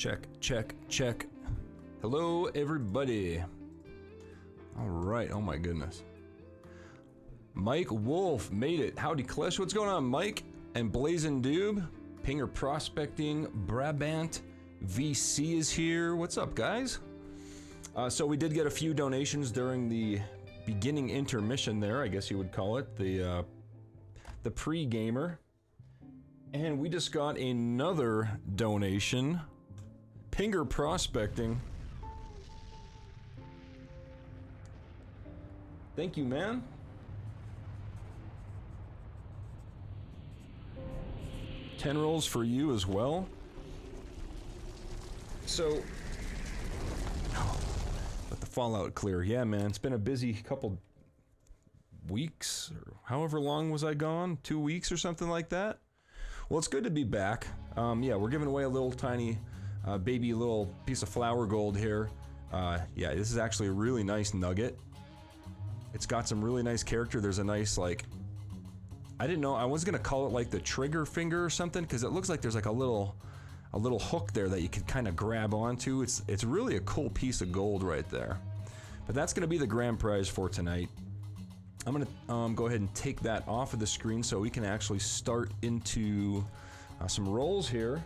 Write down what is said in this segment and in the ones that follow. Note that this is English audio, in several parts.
Check, check, check. Hello, everybody. All right, oh my goodness. Mike Wolf made it. Howdy, Klesh. What's going on, Mike? And Blazing Doob. Pinger Prospecting, Brabant. VC is here. What's up, guys? So we did get a few donations during the beginning intermission there, I guess you would call it, the pre-gamer. And we just got another donation. Pinger Prospecting. Thank you, man. $10 rolls for you as well. So, let the fallout clear. Yeah, man, it's been a busy couple weeks, or however long was I gone? 2 weeks or something like that? Well, it's good to be back. Yeah, we're giving away a little tiny baby little piece of flower gold here. Yeah, this is actually a really nice nugget. It's got some really nice character. There's a nice, like, I didn't know, I was gonna call it like the trigger finger or something, because it looks like there's like a little hook there that you can kind of grab onto. It's really a cool piece of gold right there. But that's gonna be the grand prize for tonight. I'm gonna go ahead and take that off of the screen so we can actually start into some rolls here.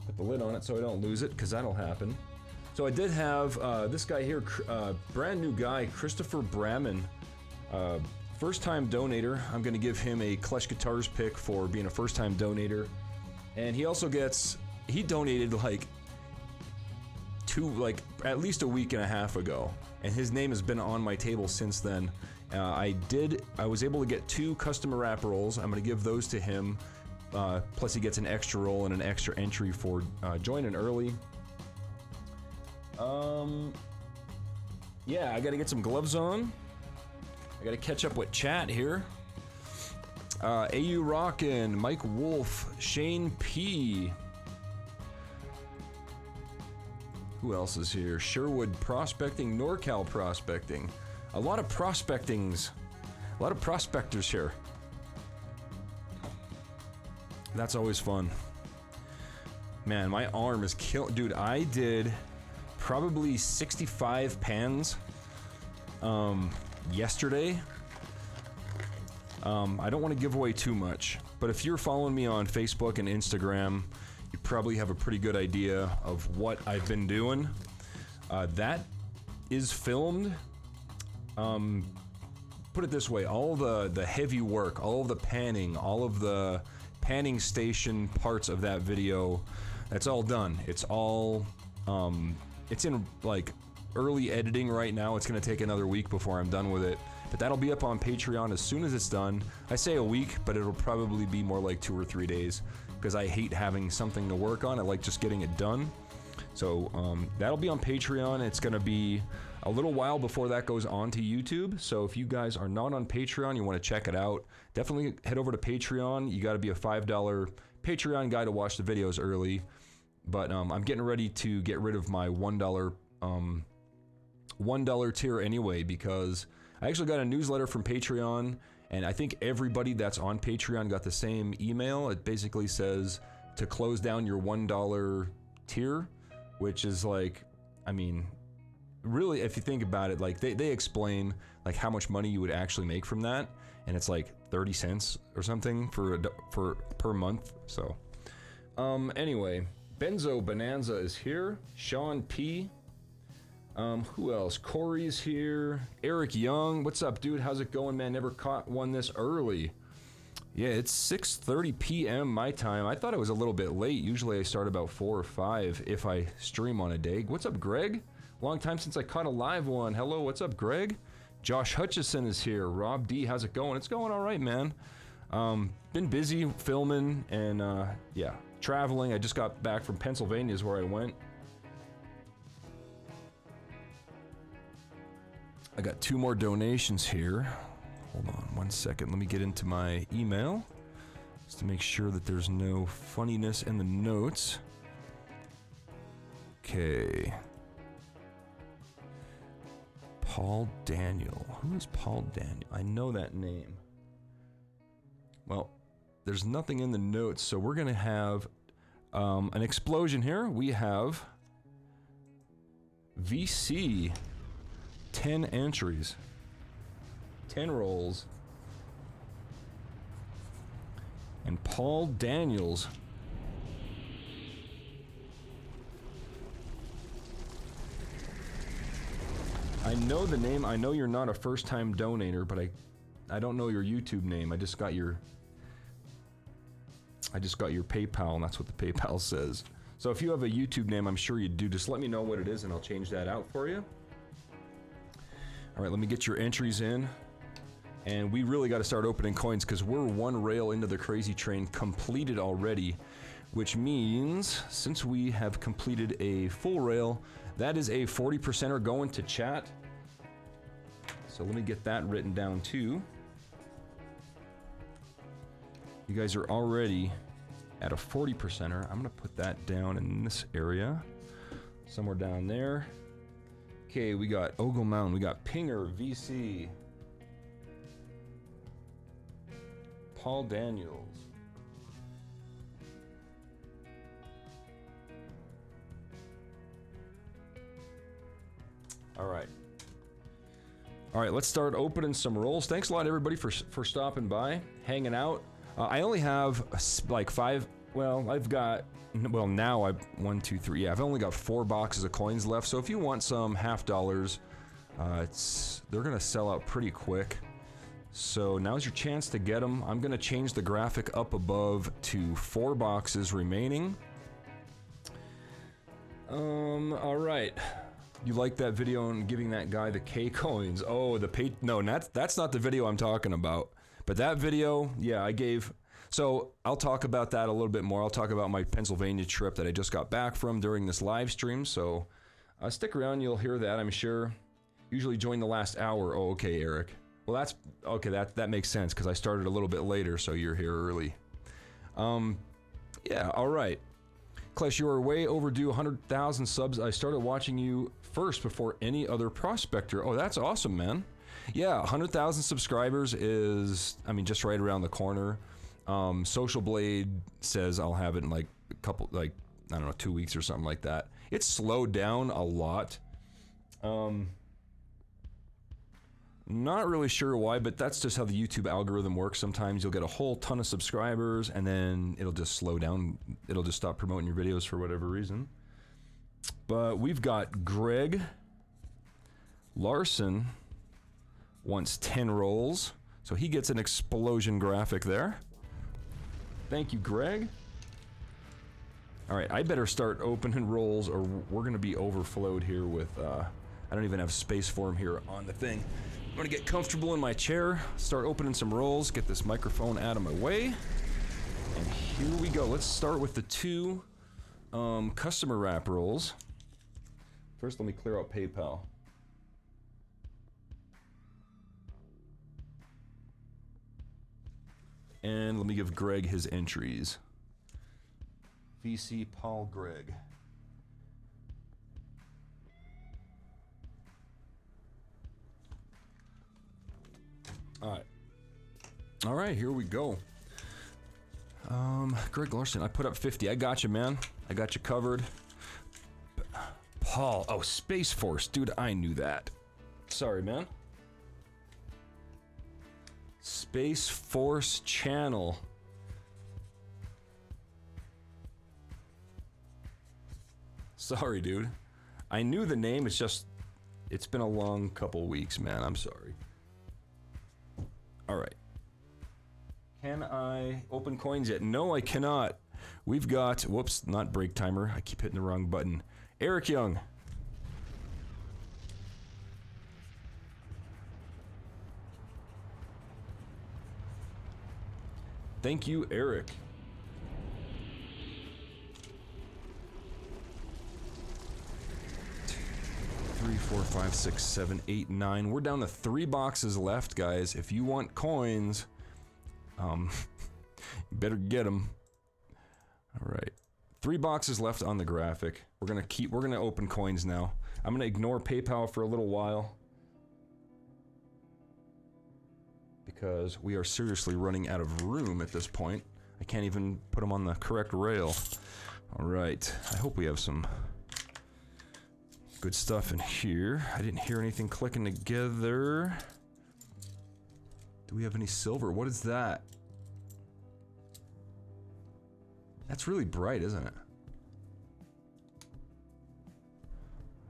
Put the lid on it so I don't lose it, because that'll happen. So I did have this guy here, brand new guy, Christopher Bramman, first time donator. I'm gonna give him a KleshGuitars pick for being a first time donator. And he also gets, he donated like at least a week and a half ago. And his name has been on my table since then. I was able to get 2 custom wrap rolls. I'm gonna give those to him. Plus he gets an extra roll and an extra entry for joining early. Yeah, I gotta get some gloves on. I gotta catch up with chat here. AU Rockin', Mike Wolf, Shane P. Who else is here? Sherwood Prospecting, NorCal Prospecting. A lot of prospectings. A lot of prospectors here. That's always fun. Man, my arm is killing. Dude, I did probably 65 pans yesterday. I don't want to give away too much, but if you're following me on Facebook and Instagram, you probably have a pretty good idea of what I've been doing. That is filmed. Put it this way, all the heavy work, all of the panning, all of the panning station parts of that video, that's all done. It's all, it's in like early editing right now. It's gonna take another week before I'm done with it. But that'll be up on Patreon as soon as it's done. I say a week, but it'll probably be more like 2 or 3 days, because I hate having something to work on. I like just getting it done. So that'll be on Patreon. It's gonna be a little while before that goes on to YouTube. So if you guys are not on Patreon, you wanna check it out, definitely head over to Patreon. You gotta be a $5 Patreon guy to watch the videos early. But I'm getting ready to get rid of my $1 tier anyway, because I actually got a newsletter from Patreon, and I think everybody that's on Patreon got the same email. It basically says to close down your $1 tier, which is like, I mean, really, if you think about it, like they explain like how much money you would actually make from that, and it's like 30 cents or something for per month. So anyway, Benzo Bonanza is here. Sean P. Who else? Corey's here. Eric Young. What's up, dude? How's it going, man? Never caught one this early. Yeah, it's 6:30 p.m. my time. I thought it was a little bit late. Usually I start about 4 or 5 if I stream on a day. What's up, Greg? Long time since I caught a live one. Hello, what's up, Greg? Josh Hutchison is here. Rob D, how's it going? It's going all right, man. Been busy filming and yeah, traveling. I just got back from Pennsylvania is where I went. I got 2 more donations here. Hold on 1 second. Let me get into my email just to make sure that there's no funniness in the notes. Okay. Paul Daniel. Who is Paul Daniel? I know that name. Well, there's nothing in the notes, so we're gonna have An explosion here. We have VC, 10 entries, 10 rolls, and Paul Daniels. I know the name. I know you're not a first-time donator, but I don't know your YouTube name. I just got your PayPal, and that's what the PayPal says. So if you have a YouTube name, I'm sure you do. Just let me know what it is, and I'll change that out for you. All right, let me get your entries in. And we really got to start opening coins because we're one rail into the crazy train completed already, which means since we have completed a full rail, that is a 40%er going to chat. So let me get that written down too. You guys are already at a 40%er. I'm gonna put that down in this area, somewhere down there. Okay, we got Ogle Mountain, we got Pinger, VC, Paul Daniels. All right, let's start opening some rolls. Thanks a lot, everybody, for stopping by, hanging out. I only have like 5. Well, I've got. Well, now I've 1, 2, 3. Yeah, I've only got 4 boxes of coins left. So if you want some $50, they're gonna sell out pretty quick. So now's your chance to get them. I'm gonna change the graphic up above to 4 boxes remaining. All right. You like that video on giving that guy the K coins? Oh, no, that's not the video I'm talking about. But that video, yeah, I gave. So I'll talk about that a little bit more. I'll talk about my Pennsylvania trip that I just got back from during this live stream. So stick around, you'll hear that, I'm sure. Usually join the last hour. Oh, okay, Eric. Well, that's okay. That makes sense because I started a little bit later, so you're here early. Yeah, all right. Klesh, you are way overdue. 100,000 subs. I started watching you first before any other prospector. Oh, that's awesome, man. Yeah, 100,000 subscribers is, I mean, just right around the corner. Social Blade says I'll have it in like a couple, like, I don't know, 2 weeks or something like that. It's slowed down a lot. Not really sure why, but that's just how the YouTube algorithm works. Sometimes you'll get a whole ton of subscribers and then it'll just slow down. It'll just stop promoting your videos for whatever reason. But we've got Greg Larson wants 10 rolls. So he gets an explosion graphic there. Thank you, Greg. All right, I better start opening rolls or we're gonna be overflowed here with, I don't even have space for him here on the thing. I'm gonna get comfortable in my chair, start opening some rolls, get this microphone out of my way. And here we go. Let's start with the 2 customer wrap rolls. First, let me clear out PayPal. And let me give Greg his entries. VC Paul Greg. All right, here we go. Greg Larson, I put up 50. I got you, man. I got you covered. Paul, oh, Space Force, dude, I knew that. Sorry, man. Space Force channel. Sorry, dude. I knew the name, it's just, it's been a long couple weeks, man. I'm sorry. All right. Can I open coins yet? No, I cannot. We've got, whoops, not break timer. I keep hitting the wrong button. Eric Young. Thank you, Eric. Three, 4, 5, 6, 7, 8, 9. We're down to 3 boxes left, guys. If you want coins, you better get them. All right, 3 boxes left on the graphic. We're gonna open coins now. I'm gonna ignore PayPal for a little while because we are seriously running out of room at this point. I can't even put them on the correct rail. All right, I hope we have some good stuff in here. I didn't hear anything clicking together. Do we have any silver? What is that? That's really bright, isn't it?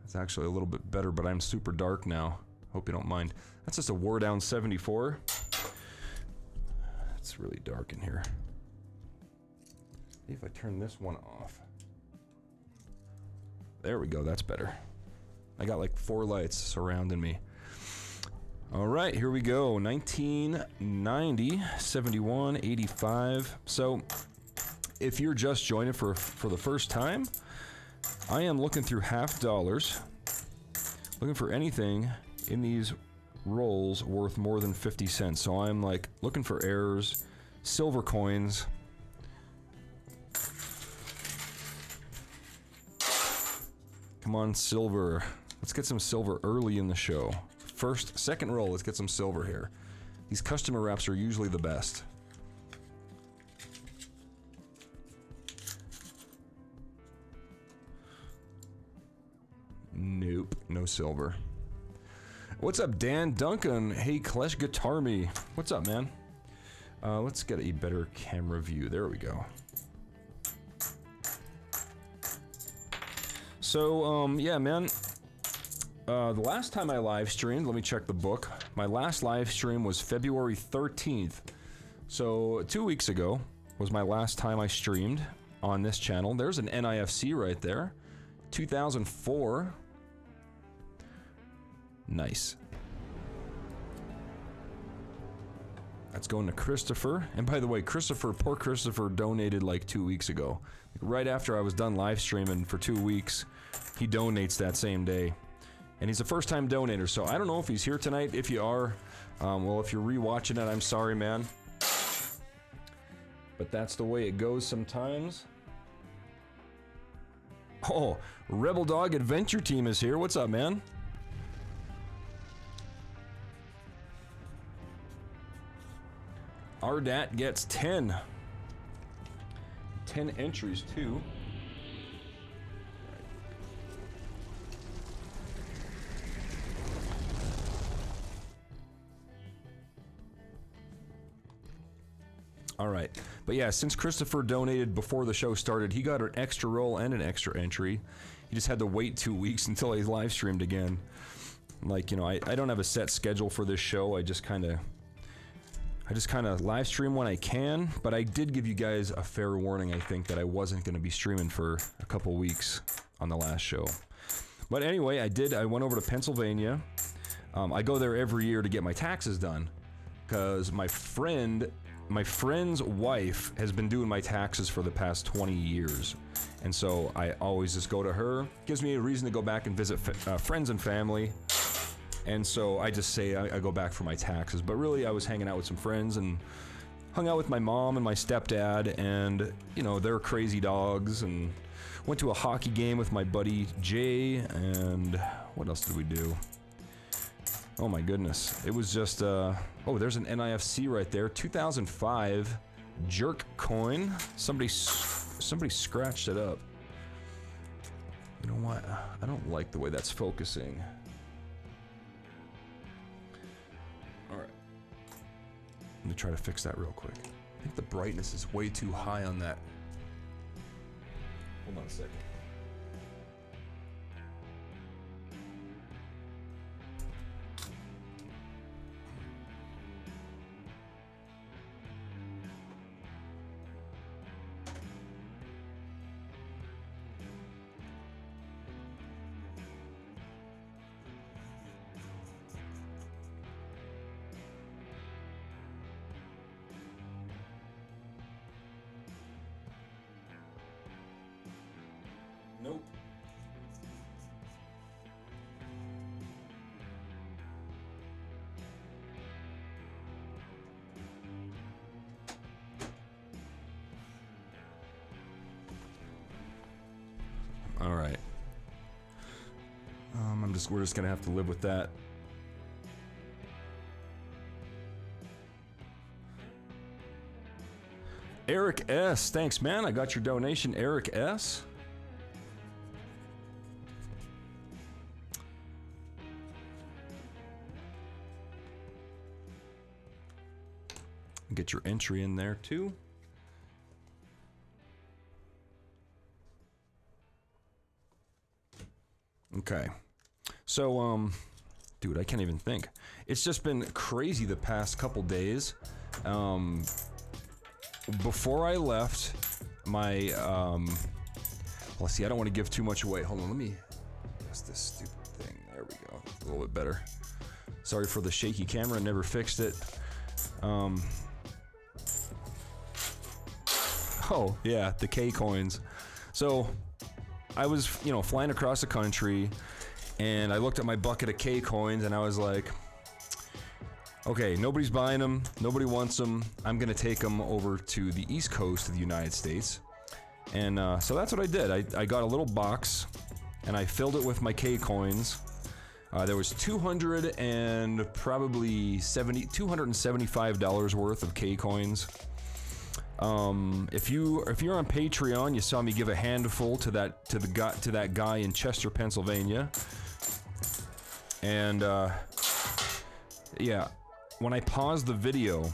It's actually a little bit better, but I'm super dark now. Hope you don't mind. That's just a War Down 74. It's really dark in here. Maybe if I turn this one off. There we go, that's better. I got like 4 lights surrounding me. All right, here we go. 1990, 71, 85. So, if you're just joining for the first time, I am looking through half dollars, looking for anything in these rolls worth more than 50 cents. So I'm like looking for errors, silver coins. Come on, silver. Let's get some silver early in the show. Second roll, let's get some silver here. These customer wraps are usually the best. Nope, no silver. What's up, Dan Duncan? Hey, KleshGuitars. What's up, man? Let's get a better camera view. There we go. So, yeah, man. The last time I live streamed, let me check the book. My last live stream was February 13th. So, 2 weeks ago was my last time I streamed on this channel. There's an NIFC right there. 2004. Nice. That's going to Christopher. And by the way, poor Christopher donated like 2 weeks ago. Right after I was done live streaming for 2 weeks, he donates that same day. And he's a first-time donator, so I don't know if he's here tonight. If you are, well, if you're rewatching it, I'm sorry, man. But that's the way it goes sometimes. Oh, Rebel Dog Adventure Team is here. What's up, man? Ardat gets 10. 10 entries, too. All right. But yeah, since Christopher donated before the show started, he got an extra roll and an extra entry. He just had to wait 2 weeks until he live streamed again. Like, you know, I don't have a set schedule for this show. I just kind of live stream when I can, but I did give you guys a fair warning, I think, that I wasn't going to be streaming for a couple weeks on the last show. But anyway, I went over to Pennsylvania. I go there every year to get my taxes done, because my friend's wife has been doing my taxes for the past 20 years. And so I always just go to her. Gives me a reason to go back and visit friends and family. And so I just say I go back for my taxes. But really, I was hanging out with some friends and hung out with my mom and my stepdad. And, you know, they're crazy dogs. And went to a hockey game with my buddy Jay. And what else did we do? Oh my goodness. It was just, oh, there's an NIFC right there. 2005 jerk coin. Somebody scratched it up. You know what? I don't like the way that's focusing. Alright. Let me try to fix that real quick. I think the brightness is way too high on that. Hold on a second. Nope. All right. We're just gonna have to live with that. Eric S. Thanks, man. I got your donation, Eric S. Get your entry in there, too. Okay. So, dude, I can't even think. It's just been crazy the past couple days. Before I left, my, let's see, I don't want to give too much away. Hold on, let me adjust this stupid thing. There we go. A little bit better. Sorry for the shaky camera, never fixed it. Oh, yeah, the K coins. So, I was, you know, flying across the country, and I looked at my bucket of K coins, and I was like, okay, nobody's buying them, nobody wants them, I'm gonna take them over to the East Coast of the United States. And so that's what I did. I got a little box, and I filled it with my K coins. There was $275 worth of K coins. If you're on Patreon, you saw me give a handful to that guy in Chester, Pennsylvania. And yeah, when I pause the video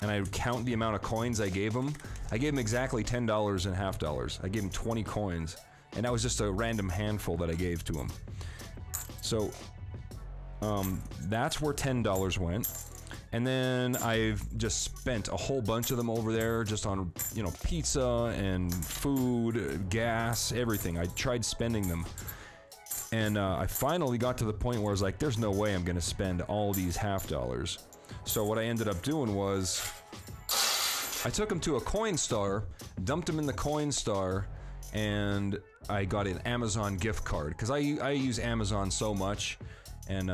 and I count the amount of coins I gave him exactly $10 and half dollars. I gave him 20 coins, and that was just a random handful that I gave to him. So that's where $10 went. And then I've just spent a whole bunch of them over there just on, you know, pizza and food, gas, everything. I tried spending them. And I finally got to the point where I was like, there's no way I'm going to spend all these half dollars. So what I ended up doing was I took them to a Coinstar, dumped them in the Coinstar, and I got an Amazon gift card. Because I use Amazon so much, and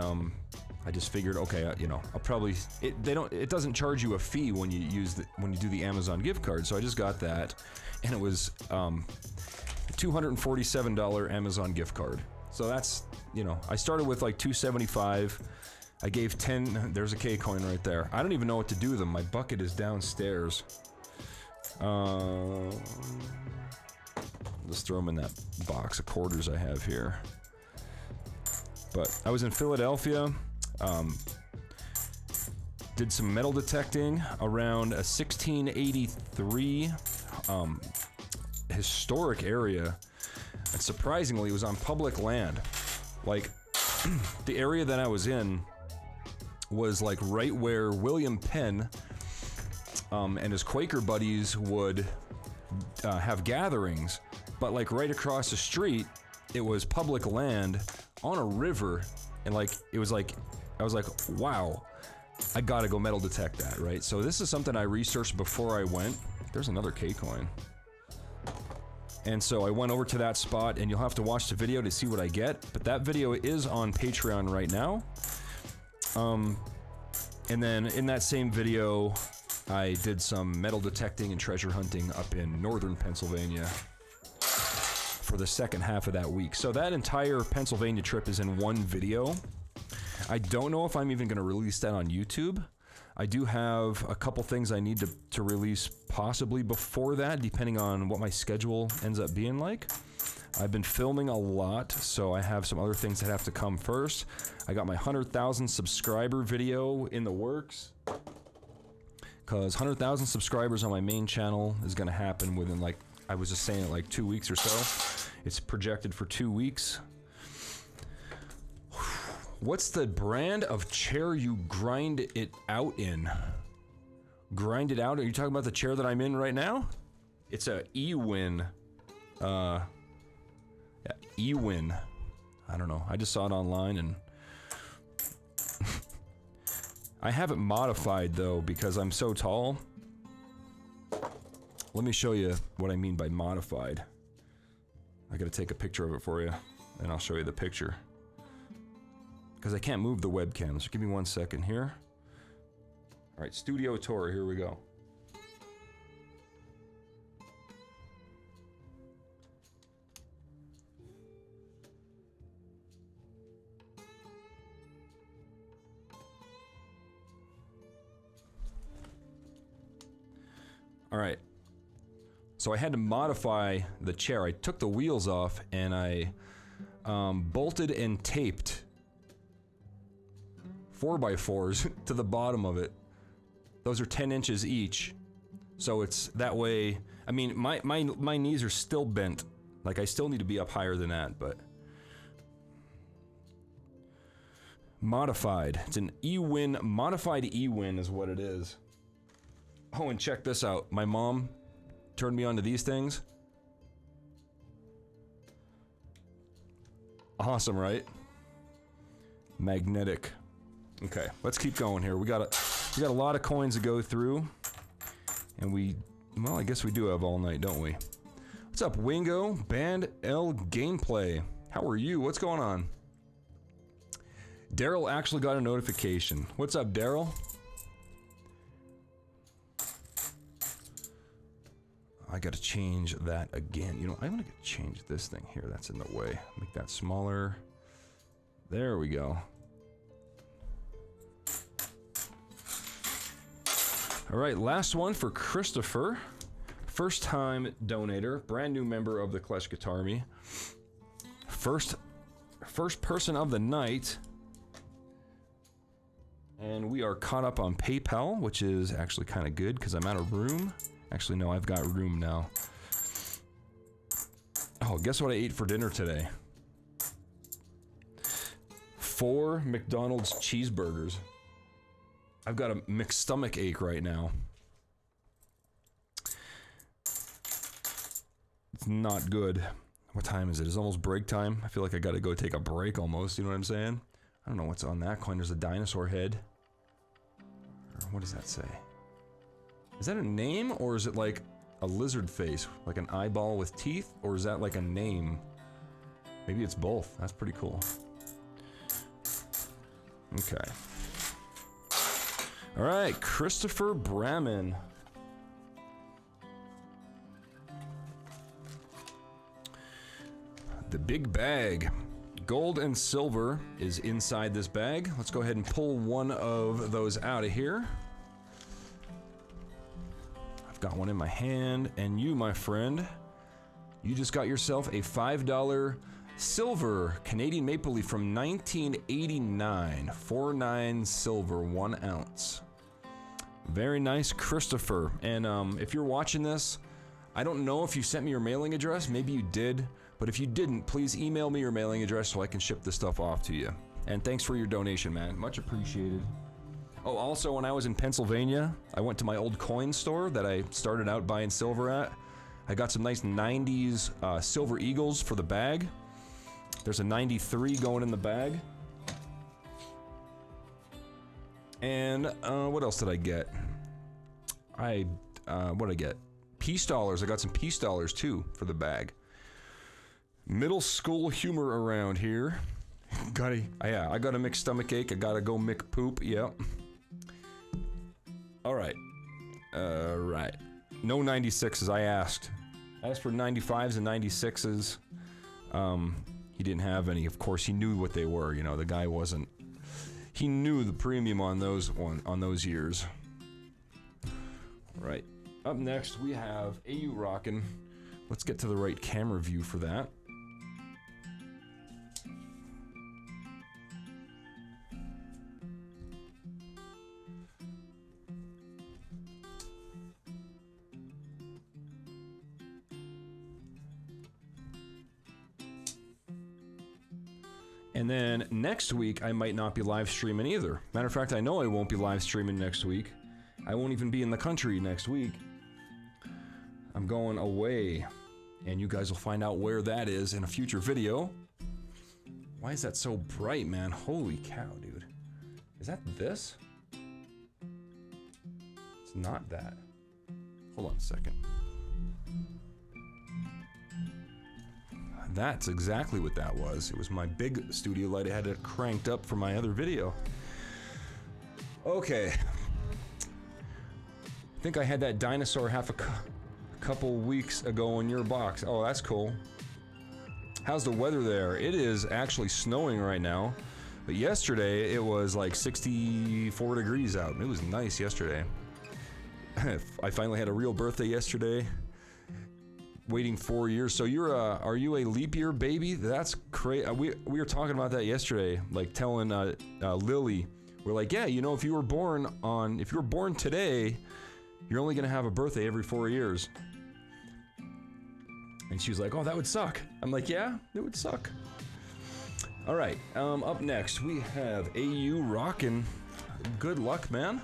I just figured, okay, you know, I'll probably it doesn't charge you a fee when you do the Amazon gift card, so I just got that, and it was $247 Amazon gift card. So that's, you know, I started with like $275. I gave 10. There's a K coin right there. I don't even know what to do with them. My bucket is downstairs. Just throw them in that box of quarters I have here. But I was in Philadelphia. Did some metal detecting around a 1683 historic area, and surprisingly it was on public land. Like, the area that I was in was like right where William Penn and his Quaker buddies would have gatherings, but like right across the street it was public land on a river, and like it was like I was like, wow, I gotta go metal detect that, right? So this is something I researched before I went. There's another K coin. And so I went over to that spot, and you'll have to watch the video to see what I get, but that video is on Patreon right now. And then in that same video, I did some metal detecting and treasure hunting up in northern Pennsylvania for the second half of that week. So that entire Pennsylvania trip is in one video. I don't know if I'm even going to release that on YouTube. I do have a couple things I need to release possibly before that, depending on what my schedule ends up being like. I've been filming a lot, so I have some other things that have to come first. I got my 100,000 subscriber video in the works, because 100,000 subscribers on my main channel is going to happen within, like, I was just saying, like 2 weeks or so. It's projected for 2 weeks. What's the brand of chair you grind it out in? Grind it out? Are you talking about the chair that I'm in right now? It's a Ewin. Yeah, Ewin. I don't know. I just saw it online, and I have it modified though because I'm so tall. Let me show you what I mean by modified. I gotta take a picture of it for you, and I'll show you the picture. Because I can't move the webcam, so give me 1 second here. Alright, studio tour, here we go. All right. So I had to modify the chair. I took the wheels off and I bolted and taped 4x4s to the bottom of it. Those are 10 inches each. So it's that way. I mean, my knees are still bent. Like, I still need to be up higher than that, but... Modified. It's an E-Win. Modified E-Win is what it is. Oh, and check this out. My mom turned me on to these things. Awesome, right? Magnetic. Okay, let's keep going here. We got a lot of coins to go through. And well, I guess we do have all night, don't we? What's up, Wingo? Band L Gameplay. How are you? What's going on? Daryl actually got a notification. What's up, Daryl? I gotta change that again. You know, I'm gonna change this thing here. That's in the way. Make that smaller. There we go. All right, last one for Christopher. First time donator, brand new member of the KleshGuitars Army. First person of the night. And we are caught up on PayPal, which is actually kind of good because I'm out of room. Actually, no, I've got room now. Oh, guess what I ate for dinner today? 4 McDonald's cheeseburgers. I've got a McStomach ache right now. It's not good. What time is it? It's almost break time. I feel like I gotta go take a break almost, you know what I'm saying? I don't know what's on that coin. There's a dinosaur head. Or what does that say? Is that a name, or is it like a lizard face? Like an eyeball with teeth? Or is that like a name? Maybe it's both. That's pretty cool. Okay. Alright, Christopher Braman. The big bag. Gold and silver is inside this bag. Let's go ahead and pull one of those out of here. I've got one in my hand, and you, my friend, you just got yourself a $5 silver Canadian maple leaf from 1989. 49 silver, 1 ounce. Very nice, Christopher. And if you're watching this, I don't know if you sent me your mailing address. Maybe you did. But if you didn't, please email me your mailing address so I can ship this stuff off to you. And thanks for your donation, man. Much appreciated. Oh, also, when I was in Pennsylvania, I went to my old coin store that I started out buying silver at. I got some nice 90s silver eagles for the bag. There's a 93 going in the bag. And what else did I get? What did I get? Peace dollars. I got some peace dollars too for the bag. Middle school humor around here. Yeah, I got a mixed stomach ache. I gotta go mick poop. Yep. All right. Right. No 96s. I asked for 95s and 96s. He didn't have any. Of course, he knew what they were. You know, the guy wasn't. He knew the premium on those years. Right. Up next, we have AU Rockin'. Let's get to the right camera view for that. And then next week, I might not be live streaming either. Matter of fact, I know I won't be live streaming next week. I won't even be in the country next week. I'm going away. And you guys will find out where that is in a future video. Why is that so bright, man? Holy cow, dude. Is that this? It's not that. Hold on a second. That's exactly what that was. It was my big studio light. I had it cranked up for my other video. Okay. I think I had that dinosaur a couple weeks ago in your box. Oh, that's cool. How's the weather there? It is actually snowing right now. But yesterday, it was like 64 degrees out. It was nice yesterday. I finally had a real birthday yesterday. Waiting 4 years. So you're are you a leap year baby? That's crazy. We were talking about that yesterday. Like telling Lily, we're like, yeah, you know, if you were born today, you're only gonna have a birthday every 4 years. And she was like, oh, that would suck. I'm like, yeah, it would suck. All right. Up next we have AU rockin'. Good luck, man.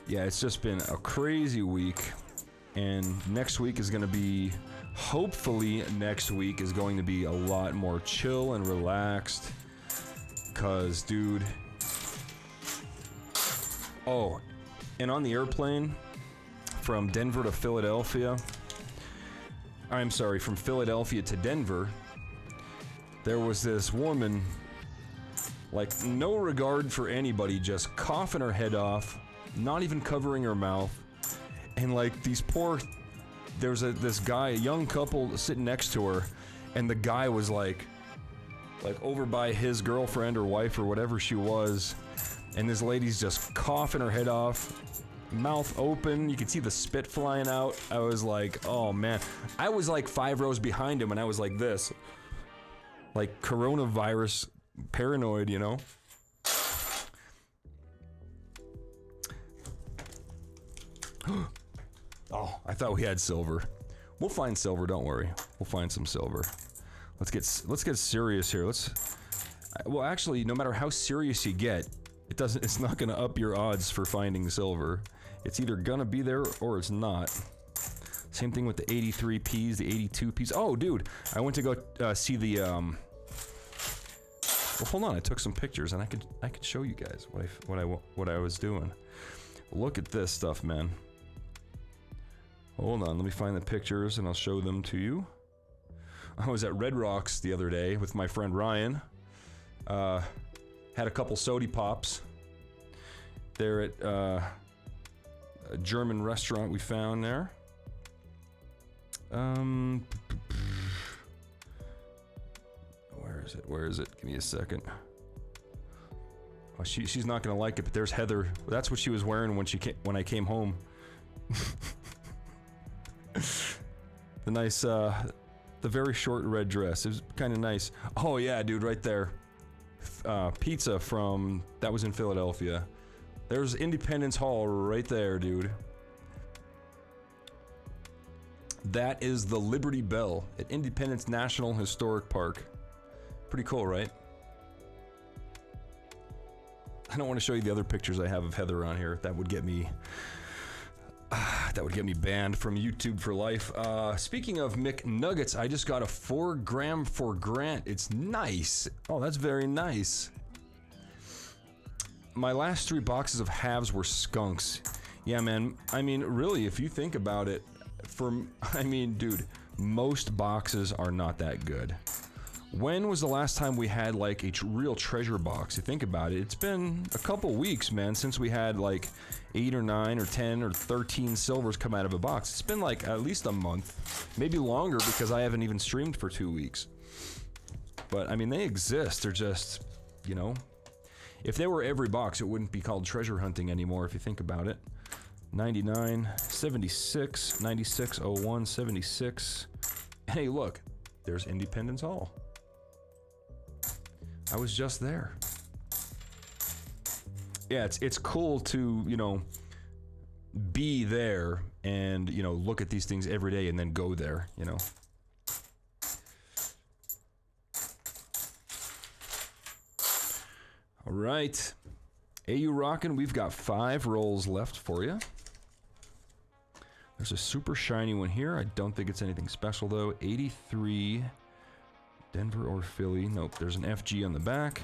Yeah, it's just been a crazy week, and next week is going to be, hopefully next week is going to be a lot more chill and relaxed, cause dude, oh, and on the airplane from Denver to Philadelphia, I'm sorry, from Philadelphia to Denver, there was this woman, like no regard for anybody, just coughing her head off, not even covering her mouth, and like these there's this guy, a young couple sitting next to her, and the guy was like over by his girlfriend or wife or whatever she was, and this lady's just coughing her head off, mouth open, you could see the spit flying out. I was like, oh man, I was like 5 rows behind him, and I was like this, like coronavirus paranoid, you know. Oh, I thought we had silver. We'll find silver, don't worry. We'll find some silver. Let's get serious here. Well, actually, no matter how serious you get, it's not gonna up your odds for finding silver. It's either gonna be there or it's not. Same thing with the 83Ps, the 82Ps. Oh, dude, I went to go see the well, hold on, I took some pictures and I could show you guys what I was doing. Look at this stuff, man. Hold on, let me find the pictures and I'll show them to you. I was at Red Rocks the other day with my friend Ryan. Had a couple sody pops. They're at a German restaurant we found there. Where is it? Give me a second. Oh, she's not gonna like it, but there's Heather. That's what she was wearing when I came home. The nice, the very short red dress. It was kind of nice. Oh yeah, dude, right there. Pizza that was in Philadelphia. There's Independence Hall right there, dude. That is the Liberty Bell at Independence National Historic Park. Pretty cool, right? I don't want to show you the other pictures I have of Heather on here. That would get me banned from YouTube for life. Speaking of McNuggets, I just got a 4 gram for Grant. It's nice. Oh, that's very nice. My last 3 boxes of halves were skunks. Yeah, man. I mean, really, if you think about it, dude, most boxes are not that good. When was the last time we had like a real treasure box? You think about it, it's been a couple weeks, man, since we had like 8 or 9 or 10 or 13 silvers come out of a box. It's been like at least a month, maybe longer, because I haven't even streamed for 2 weeks. But I mean, they exist. They're just, you know, if they were every box, it wouldn't be called treasure hunting anymore, if you think about it. 99, 76, 96, 01, 76. Hey, look, there's Independence Hall. I was just there. Yeah, it's cool to, you know, be there and, you know, look at these things every day and then go there, you know. All right. AU rockin', we've got 5 rolls left for you. There's a super shiny one here. I don't think it's anything special though. 83, Denver or Philly. Nope, there's an FG on the back.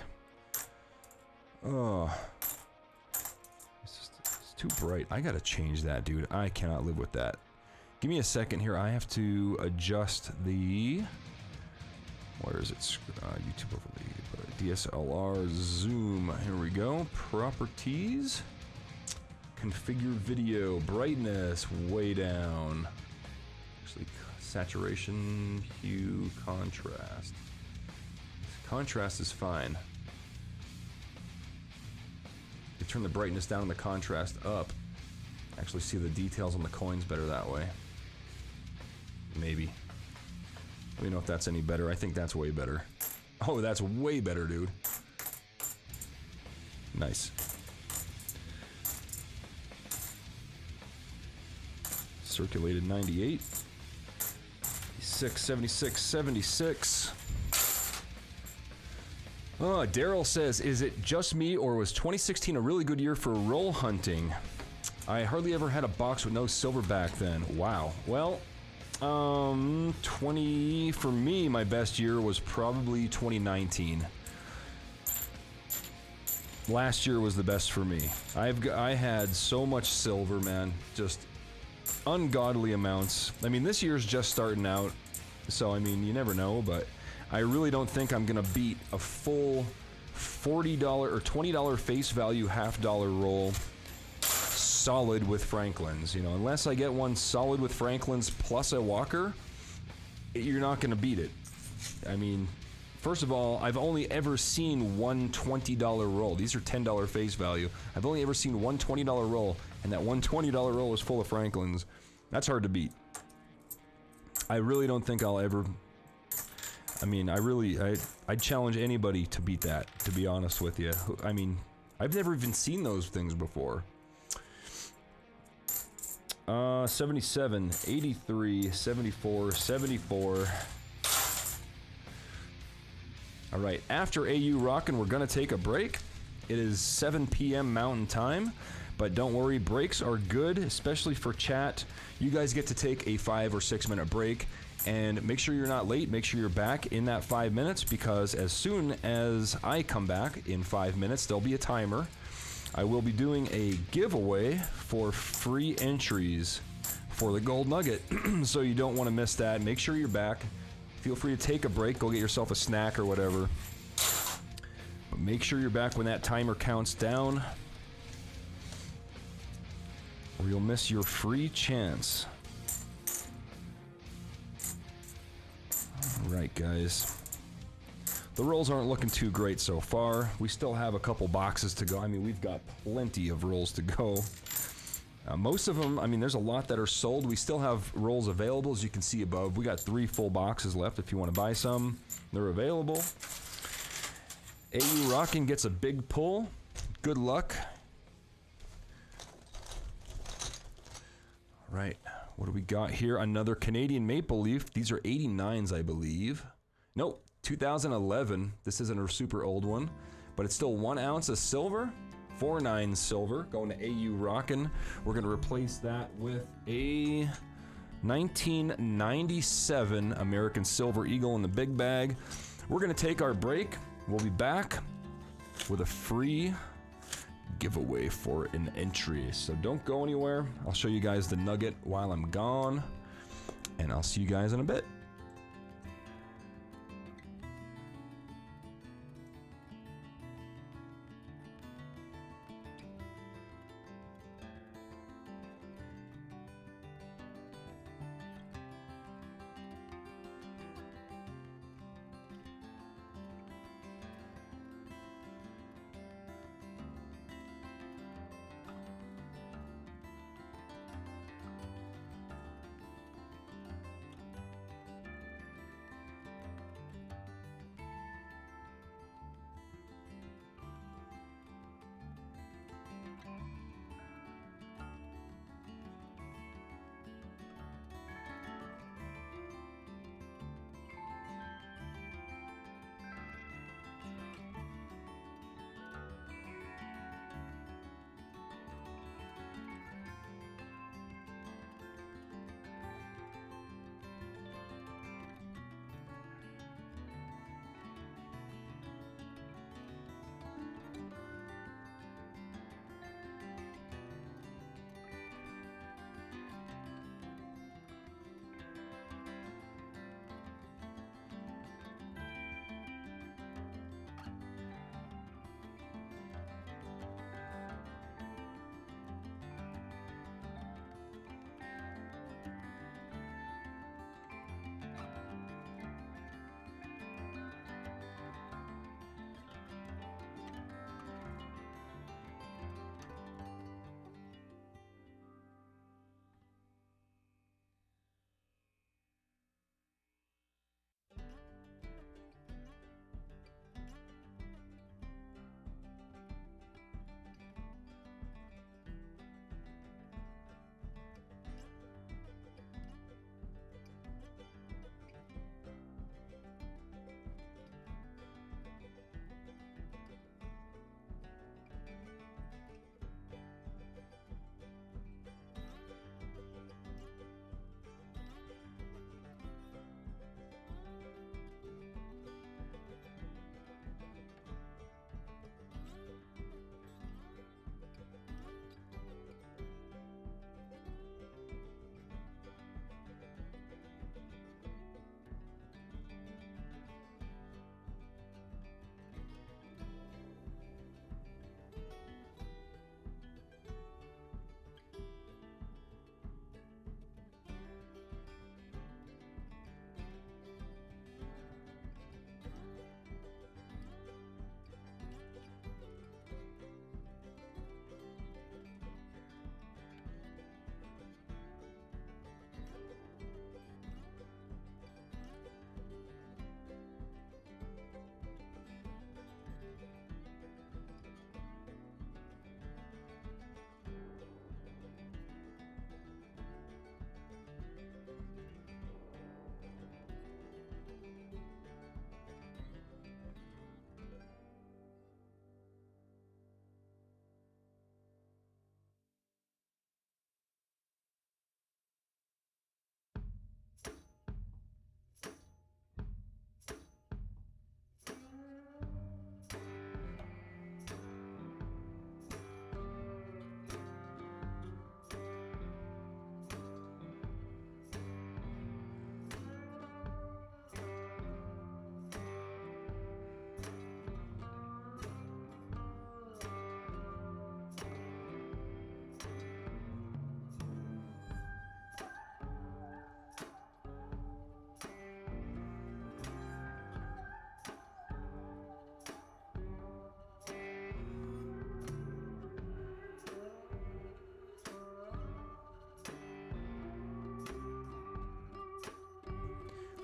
Oh, it's too bright. I gotta change that, dude. I cannot live with that. Give me a second here. I have to adjust the, where is it? YouTube overlay, DSLR zoom. Here we go. Properties. Configure video, brightness way down. Actually, saturation, hue, contrast. Contrast is fine. You turn the brightness down and the contrast up. Actually see the details on the coins better that way. Maybe. Let me know if that's any better. I think that's way better. Oh, that's way better, dude. Nice. Circulated 98. 76, 76. Oh, Daryl says, is it just me or was 2016 a really good year for roll hunting? I hardly ever had a box with no silver back then. Wow. Well, 20 for me, my best year was probably 2019. Last year was the best for me. I had so much silver, man. Just ungodly amounts. I mean, this year's just starting out, so I mean, you never know, but I really don't think I'm gonna beat a full $40 or $20 face value half-dollar roll solid with Franklin's. You know, unless I get one solid with Franklin's plus a Walker, you're not gonna beat it. I mean, first of all, I've only ever seen one $20 roll. These are $10 face value. I've only ever seen one $20 roll, and that one $20 roll was full of Franklin's. That's hard to beat. I really don't think I'll ever... I mean, I'd challenge anybody to beat that, to be honest with you. I mean, I've never even seen those things before. 77, 83, 74, 74. All right, after AU Rockin', we're gonna take a break. It is 7 p.m. Mountain Time, but don't worry, breaks are good, especially for chat. You guys get to take a 5 or 6 minute break, and make sure you're not late. Make sure you're back in that 5 minutes, because as soon as I come back in 5 minutes, there'll be a timer. I will be doing a giveaway for free entries for the Gold Nugget, so you don't want to miss that. Make sure you're back. Feel free to take a break, go get yourself a snack or whatever. But make sure you're back when that timer counts down, or you'll miss your free chance. Alright, guys. The rolls aren't looking too great so far. We still have a couple boxes to go. I mean, we've got plenty of rolls to go. Most of them, I mean, there's a lot that are sold. We still have rolls available, as you can see above. We got 3 full boxes left if you want to buy some. They're available. AU Rockin' gets a big pull. Good luck. Right, what do we got here? Another Canadian Maple Leaf. These are 89s, I believe. Nope. 2011. This isn't a super old one, but it's still 1 ounce of silver, 49 silver, going to AU Rockin'. We're going to replace that with a 1997 American Silver Eagle in the big bag. We're going to take our break. We'll be back with a free giveaway for an entry. So don't go anywhere. I'll show you guys the Nugget while I'm gone, and I'll see you guys in a bit.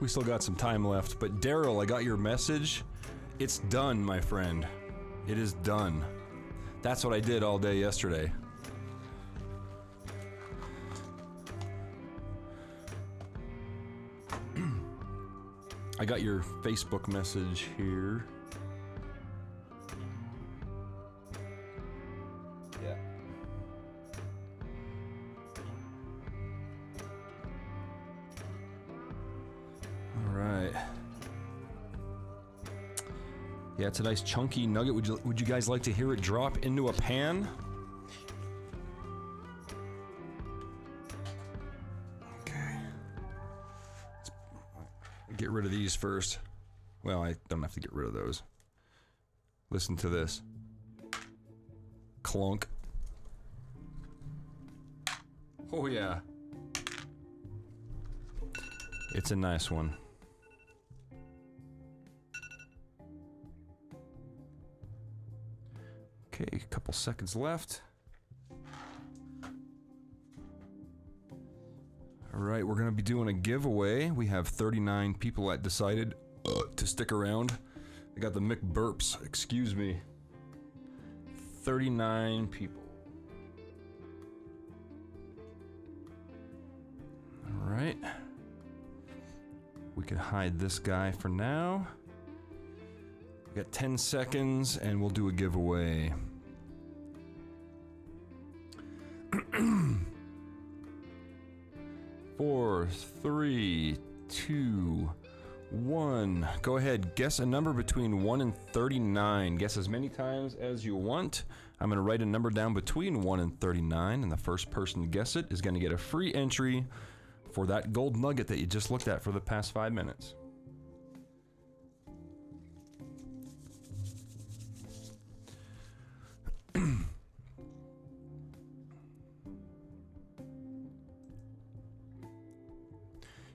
We still got some time left, but Daryl, I got your message. It's done, my friend. It is done. That's what I did all day yesterday. I got your Facebook message here. Yeah. All right. Yeah, it's a nice chunky nugget. Would you guys like to hear it drop into a pan? Okay. Let's get rid of these first. Well, I don't have to get rid of those. Listen to this. Clunk. Oh yeah. It's a nice one. Okay, a couple seconds left. All right, we're gonna be doing a giveaway. We have 39 people that decided to stick around. I got the Mick burps, excuse me. 39 people. All right. We can hide this guy for now. We got 10 seconds and we'll do a giveaway. 4, 3, 2, 1. Go ahead, guess a number between 1 and 39. Guess as many times as you want. I'm gonna write a number down between 1 and 39, and the first person to guess it is gonna get a free entry for that gold nugget that you just looked at for the past 5 minutes.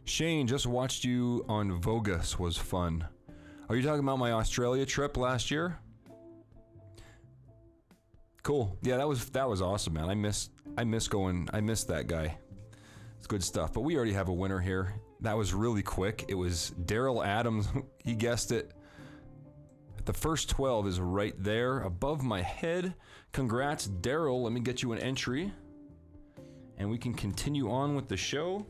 Shane, just watched you on Vogus, was fun. Are you talking about my Australia trip last year? Cool. Yeah, that was awesome, man. I missed that guy. It's good stuff. But we already have a winner here. That was really quick. It was Daryl Adams. He guessed it. The first 12 is right there above my head. Congrats, Daryl. Let me get you an entry. And we can continue on with the show.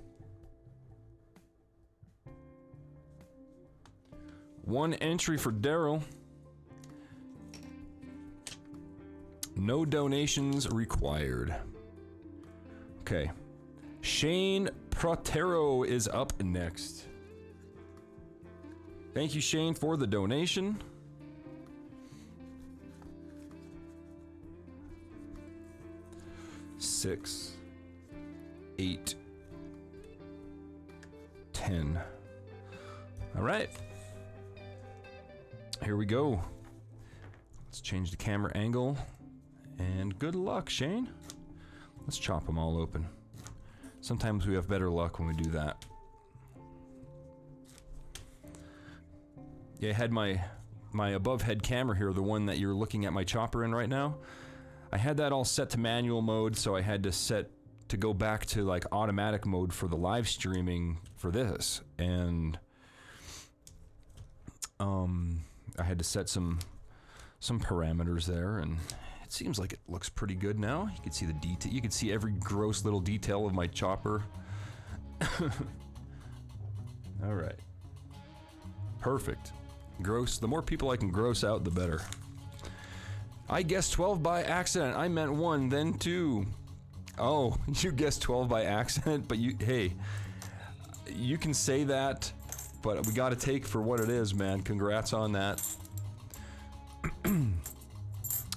One entry for Daryl. No donations required. Okay. Shane Protero is up next. Thank you, Shane, for the donation. Six, 8, 10. All right. Here we go. Let's change the camera angle. And good luck, Shane. Let's chop them all open. Sometimes we have better luck when we do that. Yeah, I had my above head camera here, the one that you're looking at my chopper in right now. I had that all set to manual mode, so I had to set to go back to like automatic mode for the live streaming for this. And I had to set some parameters there, and it seems like it looks pretty good now. You can see the detail. You can see every gross little detail of my chopper. All right. Perfect. Gross. The more people I can gross out, the better. I guessed 12 by accident. I meant 1, then 2. Oh, you guessed 12 by accident, but hey, you can say that, but we got to take for what it is, man. Congrats on that.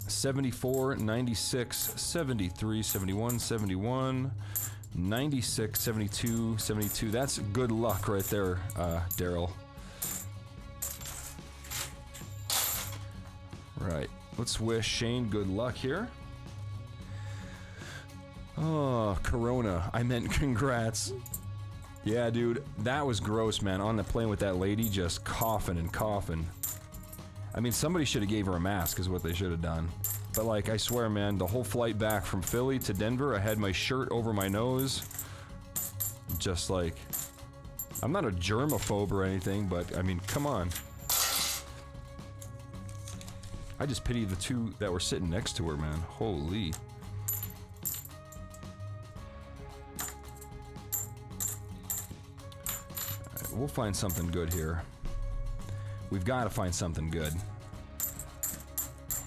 74, 96, 73, 71, 71, 96, 72, 72. That's good luck right there, Daryl. Right. Let's wish Shane good luck here. Oh, Corona. I meant congrats. Yeah, dude, that was gross, man. On the plane with that lady just coughing and coughing. I mean, somebody should have gave her a mask is what they should have done. But like, I swear, man, the whole flight back from Philly to Denver, I had my shirt over my nose. Just like, I'm not a germaphobe or anything, but I mean, come on. I just pity the two that were sitting next to her, man. Holy. Alright, we'll find something good here. We've got to find something good.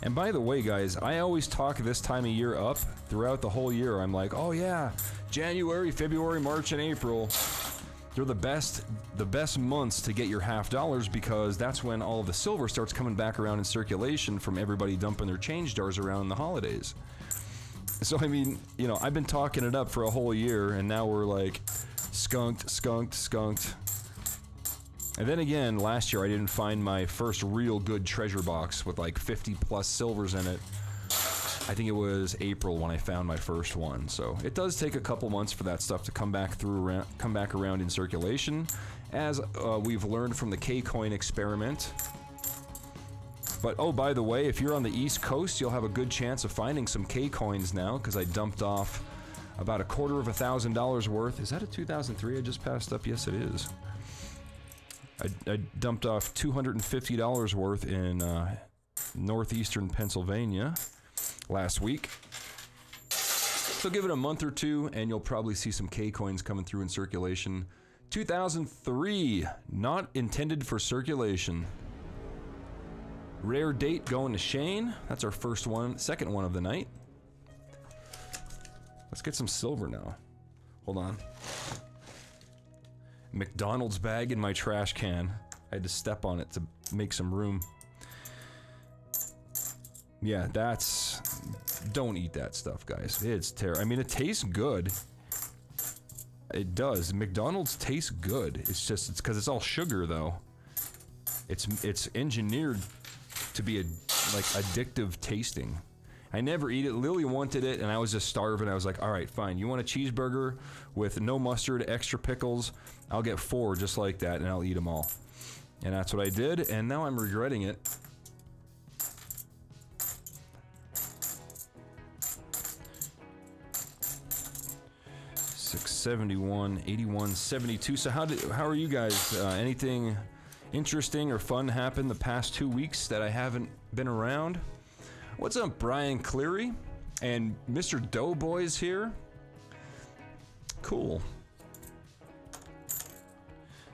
And by the way, guys, I always talk this time of year up throughout the whole year. I'm like, oh yeah, January, February, March, and April. They're the best months to get your half dollars because that's when all of the silver starts coming back around in circulation from everybody dumping their change jars around the holidays. So, I mean, you know, I've been talking it up for a whole year, and now we're like skunked. And then again, last year I didn't find my first real good treasure box with like 50 plus silvers in it. I think it was April when I found my first one. So it does take a couple months for that stuff to come back around in circulation, as we've learned from the K-Coin experiment. But oh, by the way, if you're on the East Coast, you'll have a good chance of finding some K-Coins now, because I dumped off about $250,000 worth. Is that a 2003 I just passed up? Yes, it is. I dumped off $250 worth in northeastern Pennsylvania last week. So give it a month or two and you'll probably see some K-Coins coming through in circulation. 2003, not intended for circulation. Rare date going to Shane. That's our first one, second one of the night. Let's get some silver now. Hold on. McDonald's bag in my trash can. I had to step on it to make some room. Yeah, that's... Don't eat that stuff, guys. It's terrible. I mean, it tastes good. It does. McDonald's tastes good. It's just, it's because it's all sugar, though. It's engineered to be like addictive tasting. I never eat it. Lily wanted it, and I was just starving. I was like, all right, fine. You want a cheeseburger with no mustard, extra pickles? I'll get 4 just like that, and I'll eat them all. And that's what I did, and now I'm regretting it. $671, 81, 72. So how are you guys? Anything interesting or fun happened the past 2 weeks that I haven't been around? What's up, Brian Cleary? And Mr. Doughboy's here. Cool.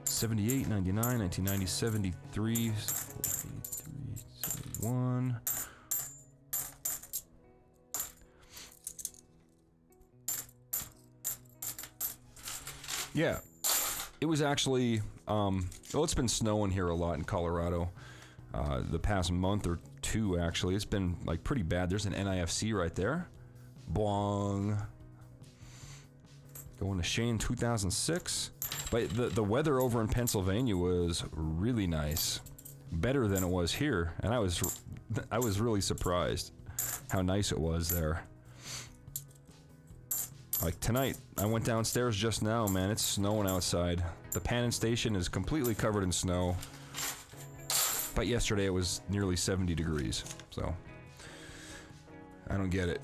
78, 99, 1990, 73, 83, 71. Yeah, it was actually, well, it's been snowing here a lot in Colorado the past month or two, actually. It's been, like, pretty bad. There's an NIFC right there. Bwong. Going to Shane 2006. But the weather over in Pennsylvania was really nice. Better than it was here. And I was really surprised how nice it was there. Like tonight, I went downstairs just now, man. It's snowing outside. The Pannon Station is completely covered in snow. But yesterday it was nearly 70 degrees. So, I don't get it.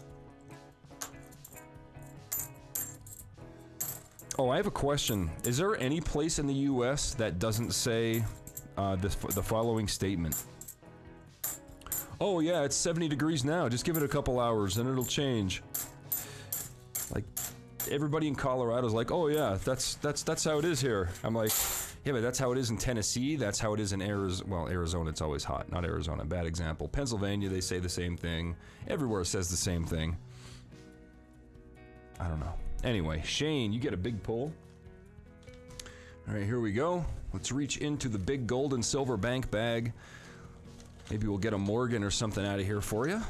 Oh, I have a question. Is there any place in the U.S. that doesn't say the following statement? Oh yeah, it's 70 degrees now. Just give it a couple hours and it'll change. Like, everybody in Colorado's like, oh yeah, that's how it is here. I'm like, yeah, but that's how it is in Tennessee. That's how it is in Arizona. Well, Arizona, it's always hot. Not Arizona, bad example. Pennsylvania, they say the same thing. Everywhere says the same thing. I don't know. Anyway, Shane, you get a big pull. All right, here we go. Let's reach into the big gold and silver bank bag. Maybe we'll get a Morgan or something out of here for you.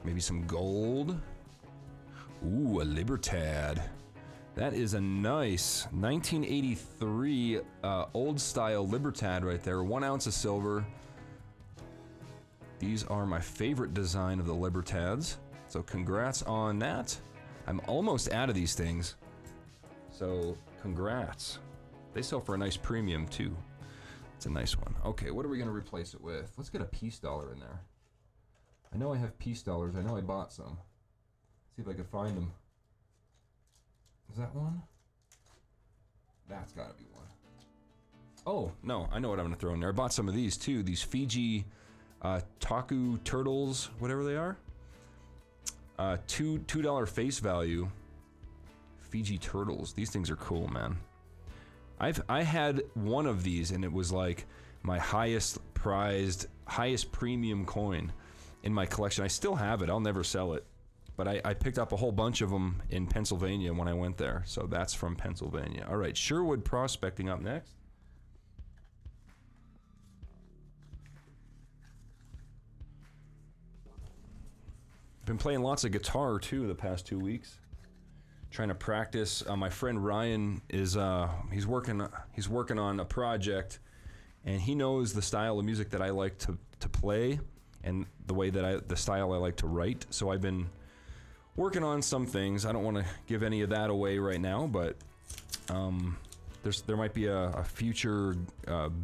Maybe some gold. Ooh, a Libertad. That is a nice 1983 old style Libertad right there. 1 ounce of silver. These are my favorite design of the Libertads. So congrats on that. I'm almost out of these things. So congrats. They sell for a nice premium too. It's a nice one. Okay, what are we gonna replace it with? Let's get a peace dollar in there. I know I have peace dollars. I know I bought some. See if I can find them. Is that one? That's gotta be one. Oh, no, I know what I'm gonna throw in there. I bought some of these too. These Fiji Taku turtles, whatever they are. $2 face value. Fiji turtles. These things are cool, man. I had one of these and it was like my highest prized, highest premium coin in my collection. I still have it. I'll never sell it. But I picked up a whole bunch of them in Pennsylvania when I went there. So that's from Pennsylvania. All right, Sherwood Prospecting up next. Been playing lots of guitar too the past 2 weeks. Trying to practice. My friend Ryan is he's working on a project, and he knows the style of music that I like to play, and the way that the style I like to write. So I've been working on some things. I don't want to give any of that away right now, but there might be a future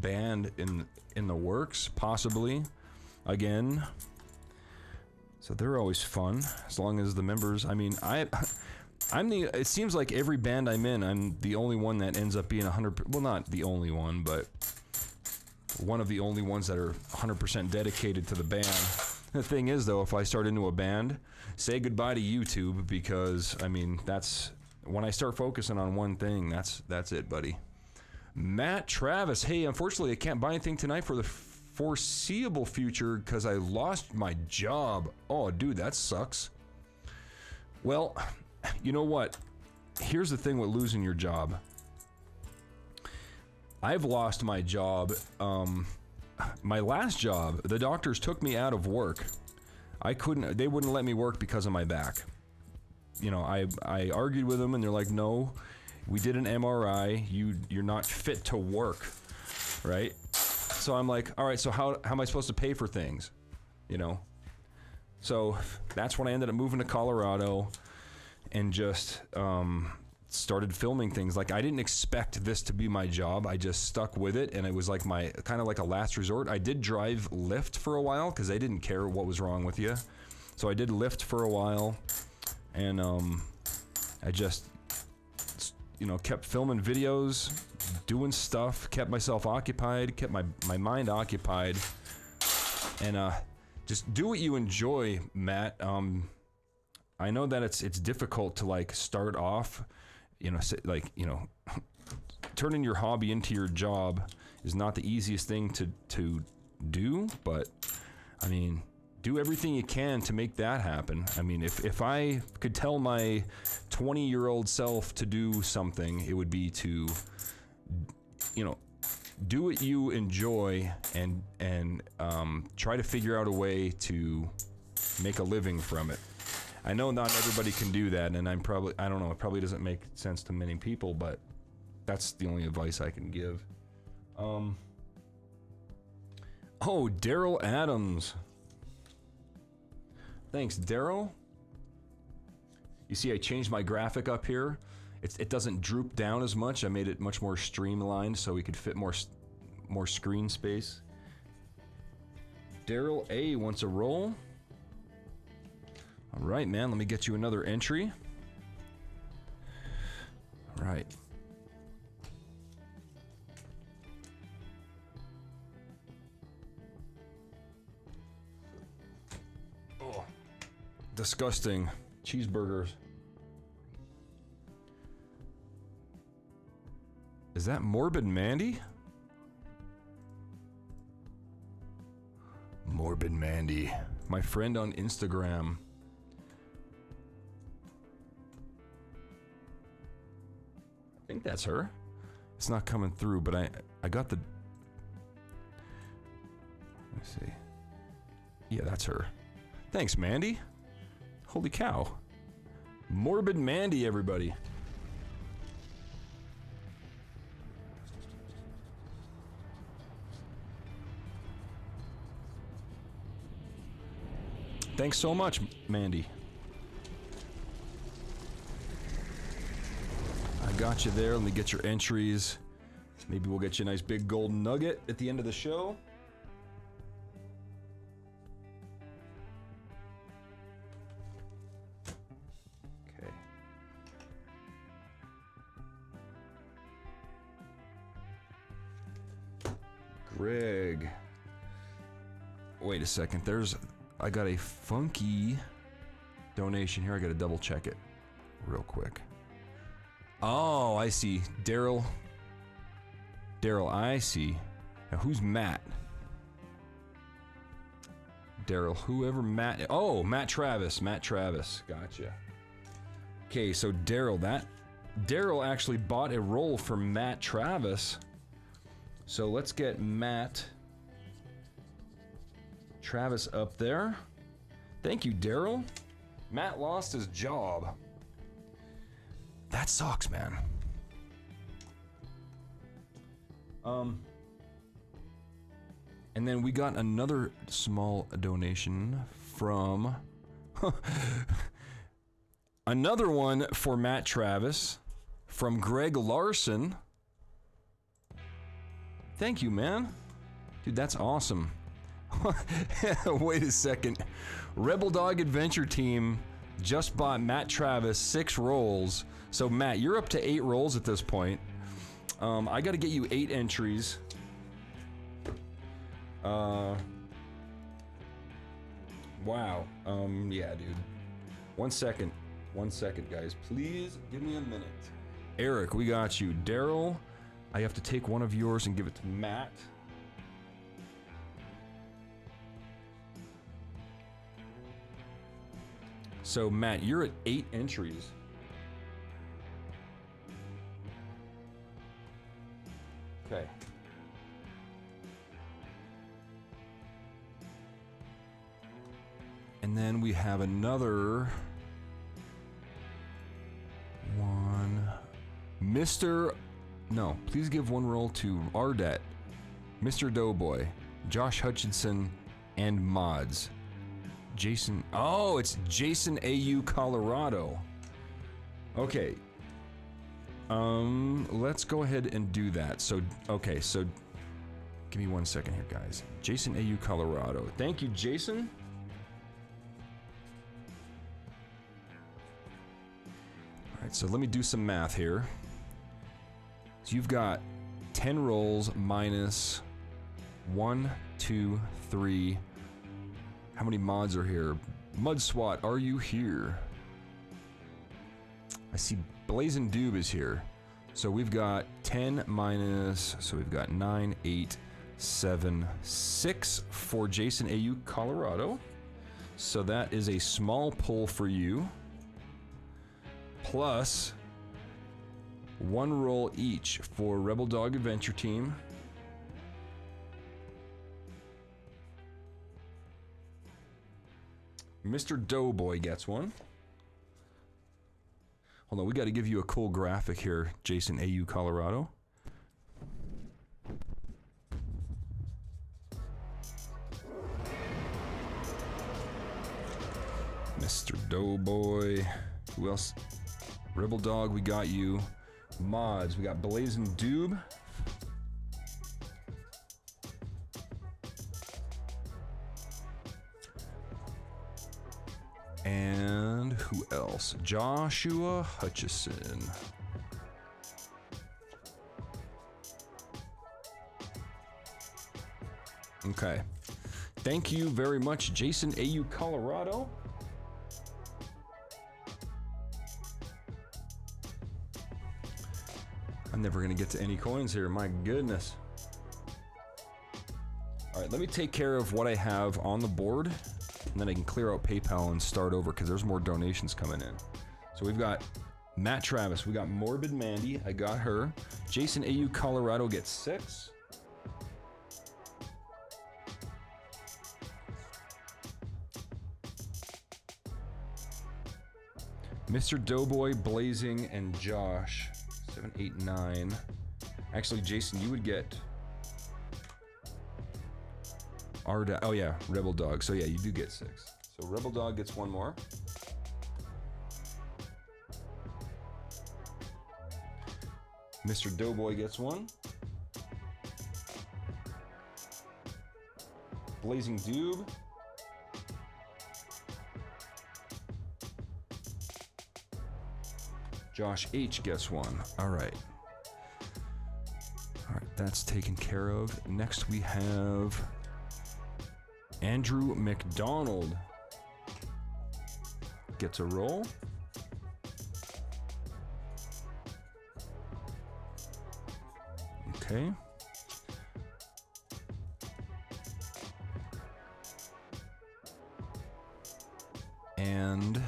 band in the works, possibly. Again, so they're always fun as long as the members. I mean, it seems like every band I'm in, I'm the only one that ends up being 100%. Well, not the only one, but one of the only ones that are 100% dedicated to the band. The thing is, though, if I start into a band, say goodbye to YouTube, because I mean, that's when I start focusing on one thing. That's it, buddy. Matt Travis, hey, unfortunately, I can't buy anything tonight for the foreseeable future because I lost my job. Oh, dude, that sucks. Well, you know what? Here's the thing with losing your job. I've lost my job. My last job, the doctors took me out of work. They wouldn't let me work because of my back. You know, I argued with them and they're like, no, we did an MRI. You're not fit to work, right? So I'm like, all right, so how am I supposed to pay for things? You know? So that's when I ended up moving to Colorado and just started filming things. Like, I didn't expect this to be my job. I just stuck with it, and it was like my kind of like a last resort. I did drive Lyft for a while because they didn't care what was wrong with you. So I did Lyft for a while, and I just, you know, kept filming videos, doing stuff, kept myself occupied, kept my mind occupied, and just do what you enjoy, Matt. I know that it's difficult to like start off, you know, like, you know, turning your hobby into your job is not the easiest thing to do, but I mean, do everything you can to make that happen. I mean, if I could tell my 20-year-old self to do something, it would be to, you know, do what you enjoy and try to figure out a way to make a living from it. I know not everybody can do that, and I don't know, it probably doesn't make sense to many people, but that's the only advice I can give. Oh, Daryl Adams. Thanks, Daryl. You see, I changed my graphic up here. It doesn't droop down as much. I made it much more streamlined so we could fit more screen space. Daryl A wants a roll. All right, man, let me get you another entry. All right. Oh, disgusting cheeseburgers. Is that Morbid Mandy? Morbid Mandy, my friend on Instagram. I think that's her. It's not coming through, but I got the... Let's see. Yeah, that's her. Thanks, Mandy. Holy cow. Morbid Mandy, everybody. Thanks so much, Mandy. I got you there. Let me get your entries. Maybe we'll get you a nice big golden nugget at the end of the show. Okay. Greg. Wait a second. I got a funky donation here. I got to double check it real quick. Oh, I see. Daryl, I see. Now, who's Matt? Daryl, whoever Matt... Oh, Matt Travis. Gotcha. Okay, so Daryl actually bought a roll from Matt Travis. So let's get Matt Travis up there. Thank you, Daryl. Matt lost his job. That sucks, man. And then we got another small donation from another one for Matt Travis from Greg Larson. Thank you, man. Dude, that's awesome. Wait a second. Rebel Dog Adventure Team just bought Matt Travis 6 rolls. So Matt, you're up to 8 rolls at this point. I got to get you 8 entries. Wow. Yeah, dude. One second, guys. Please give me a minute. Eric, we got you. Daryl, I have to take one of yours and give it to Matt. So, Matt, you're at 8 entries. Okay. And then we have another one. No, please give one roll to Ardet, Mr. Doughboy, Josh Hutchinson, and Mods. Jason. Oh, it's Jason AU Colorado. Okay. Let's go ahead and do that. So, okay, so give me 1 second here, guys. Jason AU Colorado. Thank you, Jason. All right, so let me do some math here. So you've got 10 rolls minus 1, 2, 3. How many mods are here? Mud SWAT, are you here? I see Blazing Doob is here. So we've got 10 minus, so we've got 9, 8, 7, 6 for Jason AU Colorado. So that is a small pull for you. Plus 1 roll each for Rebel Dog Adventure Team. Mr. Doughboy gets one. Hold on, we got to give you a cool graphic here, Jason AU Colorado. Mr. Doughboy. Who else? Rebel Dog, we got you. Mods, we got Blazing Doob. And who else? Joshua Hutchison. Okay. Thank you very much, Jason AU Colorado. I'm never going to get to any coins here. My goodness. All right, let me take care of what I have on the board. And then I can clear out PayPal and start over because there's more donations coming in. So we've got Matt Travis. We got Morbid Mandy. I got her. Jason AU Colorado gets 6. Mr. Doughboy, Blazing, and Josh. 7, 8, 9. Actually, Jason, you would get... Oh yeah, Rebel Dog. So yeah, you do get 6. So Rebel Dog gets 1 more. Mr. Doughboy gets 1. Blazing Doob. Josh H gets 1. All right. All right. That's taken care of. Next we have Andrew McDonald. Gets a roll. Okay. And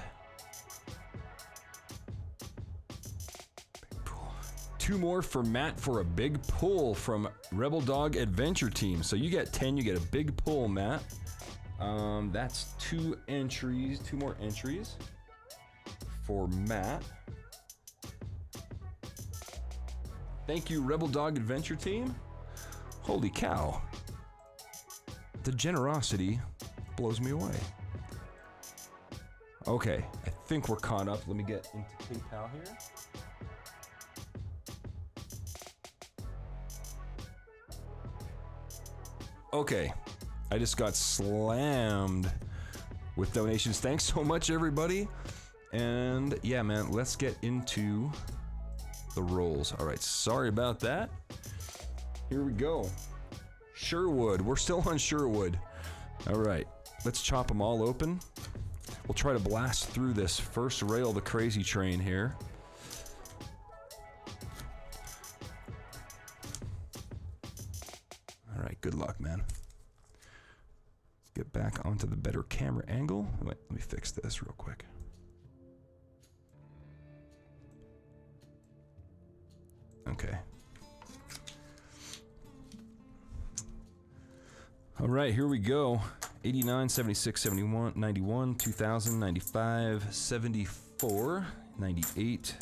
two more for Matt for a big pull from Rebel Dog Adventure Team. So you get 10, you get a big pull, Matt. That's two more entries for Matt. Thank you, Rebel Dog Adventure Team. Holy cow. The generosity blows me away. Okay, I think we're caught up. Let me get into PayPal here. Okay, I just got slammed with donations. Thanks so much, everybody. And yeah, man, let's get into the rolls. All right, sorry about that. Here we go. Sherwood, we're still on Sherwood. All right, let's chop them all open. We'll try to blast through this first rail, the crazy train here. All right, good luck, man. Let's get back onto the better camera angle. Wait, let me fix this real quick. Okay. All right, here we go. 89, 76, 71, 91, 2000, 95, 74, 98.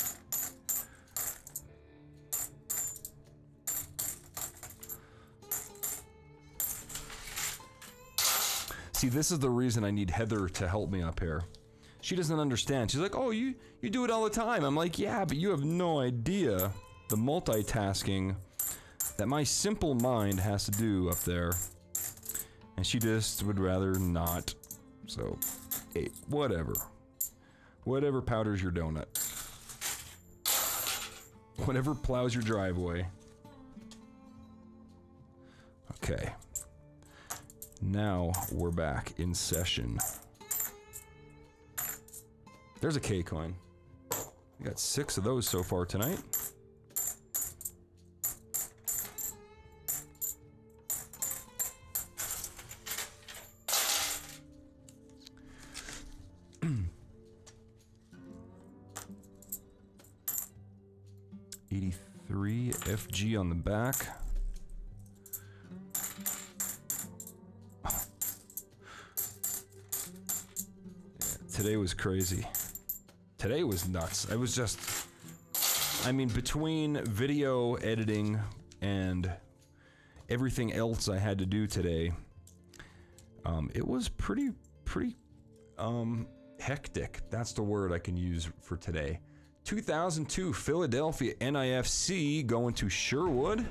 See, this is the reason I need Heather to help me up here. She doesn't understand. She's like, oh, you do it all the time. I'm like, yeah, but you have no idea the multitasking that my simple mind has to do up there. And she just would rather not. So, hey, whatever. Whatever powders your donut. Whatever plows your driveway. Okay. Now we're back in session. There's a K coin. We got 6 of those so far tonight. FG on the back. Today was crazy. Today was nuts. I was just, I mean, between video editing and everything else I had to do today, it was pretty hectic. That's the word I can use for today. 2002 Philadelphia NIFC going to Sherwood.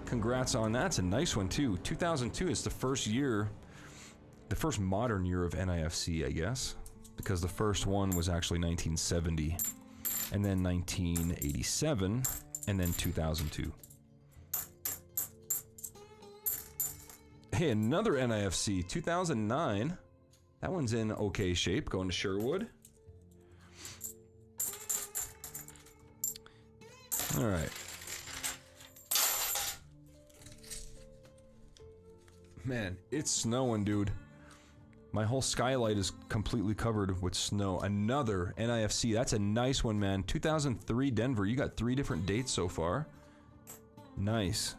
Congrats on that. It's a nice one too. 2002 is the first year, the first modern year of NIFC, I guess, because the first one was actually 1970, and then 1987, and then 2002. Hey, another NIFC, 2009. That one's in okay shape, going to Sherwood. All right. Man, it's snowing, dude. My whole skylight is completely covered with snow. Another NIFC. That's a nice one, man. 2003 Denver. You got 3 different dates so far. Nice.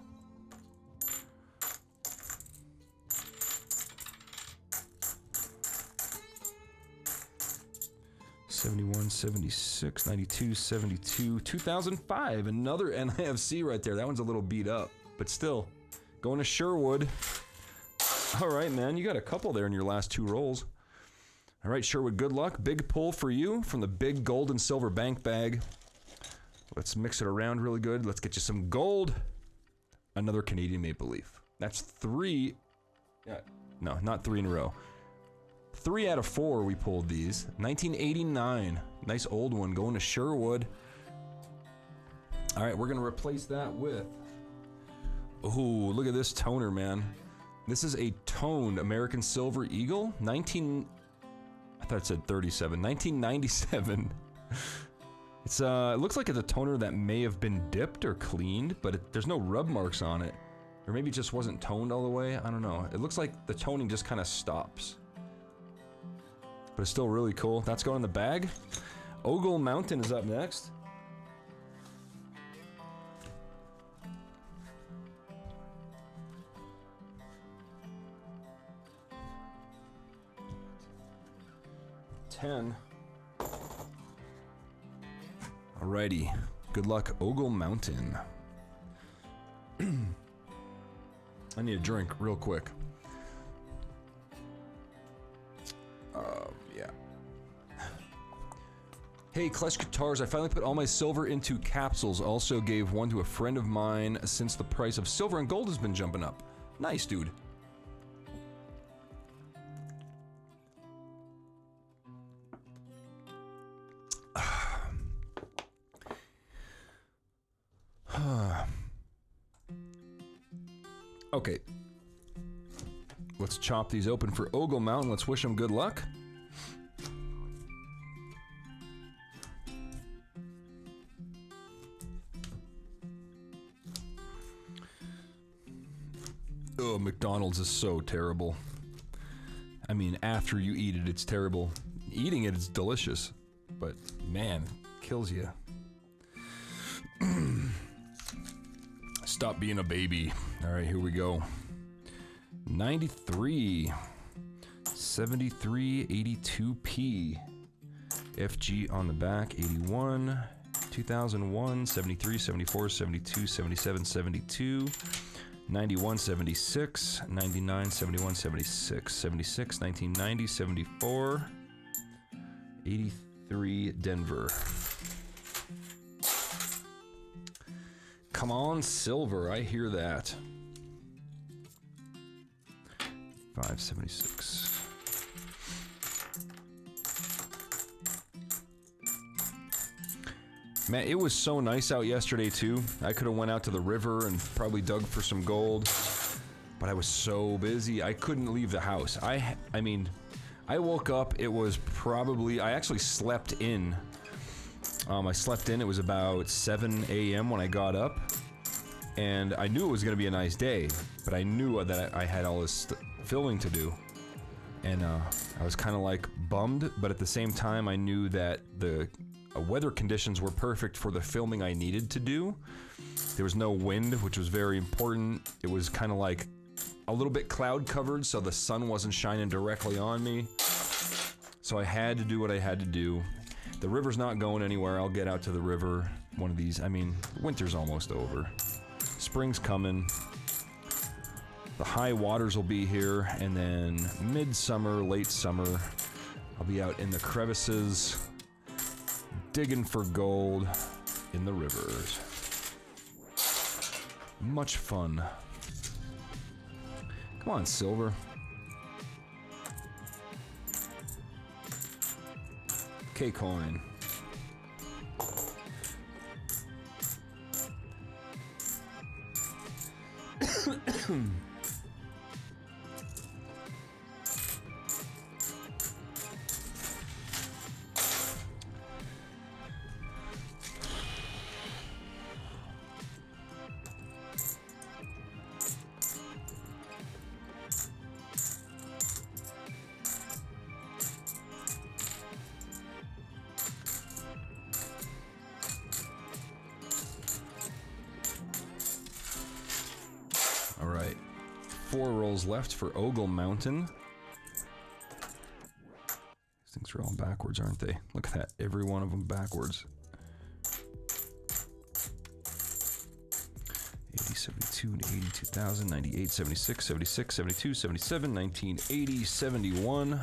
'71, '76, '92, '72, 2005. Another NIFC right there. That one's a little beat up, but still. Going to Sherwood. All right, man. You got a couple there in your last 2 rolls. All right, Sherwood, good luck. Big pull for you from the big gold and silver bank bag. Let's mix it around really good. Let's get you some gold. Another Canadian Maple Leaf. That's 3. No, not 3 in a row. 3 out of 4 we pulled these. 1989. Nice old one going to Sherwood. All right, we're going to replace that with... Ooh, look at this toner, man. This is a toned American Silver Eagle. I thought it said 37. 1997. It's it looks like it's a toner that may have been dipped or cleaned, but there's no rub marks on it. Or maybe it just wasn't toned all the way. I don't know. It looks like the toning just kind of stops. But it's still really cool. That's going in the bag. Ogle Mountain is up next. Alrighty. Good luck, Ogle Mountain. I need a drink real quick. Yeah. Hey, KleshGuitars, I finally put all my silver into capsules. Also gave one to a friend of mine since the price of silver and gold has been jumping up. Nice, dude. Okay. Let's chop these open for Ogle Mountain. Let's wish him good luck. Oh, McDonald's is so terrible. I mean, after you eat it, it's terrible. Eating it is delicious, but man, kills you. Stop being a baby. All right, here we go. 93, 73, 82p. FG on the back, 81, 2001, 73, 74, 72, 77, 72, 91, 76, 99, 71, 76, 76, 1990, 74, 83, Denver. Come on, silver, I hear that. 576. Man, it was so nice out yesterday too. I could have went out to the river and probably dug for some gold, but I was so busy I couldn't leave the house. I mean, I woke up, it was probably, I actually slept in. I slept in, it was about 7 a.m. when I got up, and I knew it was gonna be a nice day, but I knew that I had all this filming to do, and I was kind of like bummed, but at the same time I knew that the weather conditions were perfect for the filming I needed to do. There was no wind, which was very important. It was kind of like a little bit cloud covered, so the sun wasn't shining directly on me, so I had to do what I had to do. The river's not going anywhere. I'll get out to the river one of these. I mean, winter's almost over. Spring's coming. The high waters will be here, and then midsummer, late summer, I'll be out in the crevices, digging for gold in the rivers. Much fun. Come on, silver. K-coin. All right, 4 rolls left for Ogle Mountain. These things are all backwards, aren't they? Look at that, every one of them backwards. 80, 72, 80, 2000, 98, 76, 76, 72, 77, 1980, 71.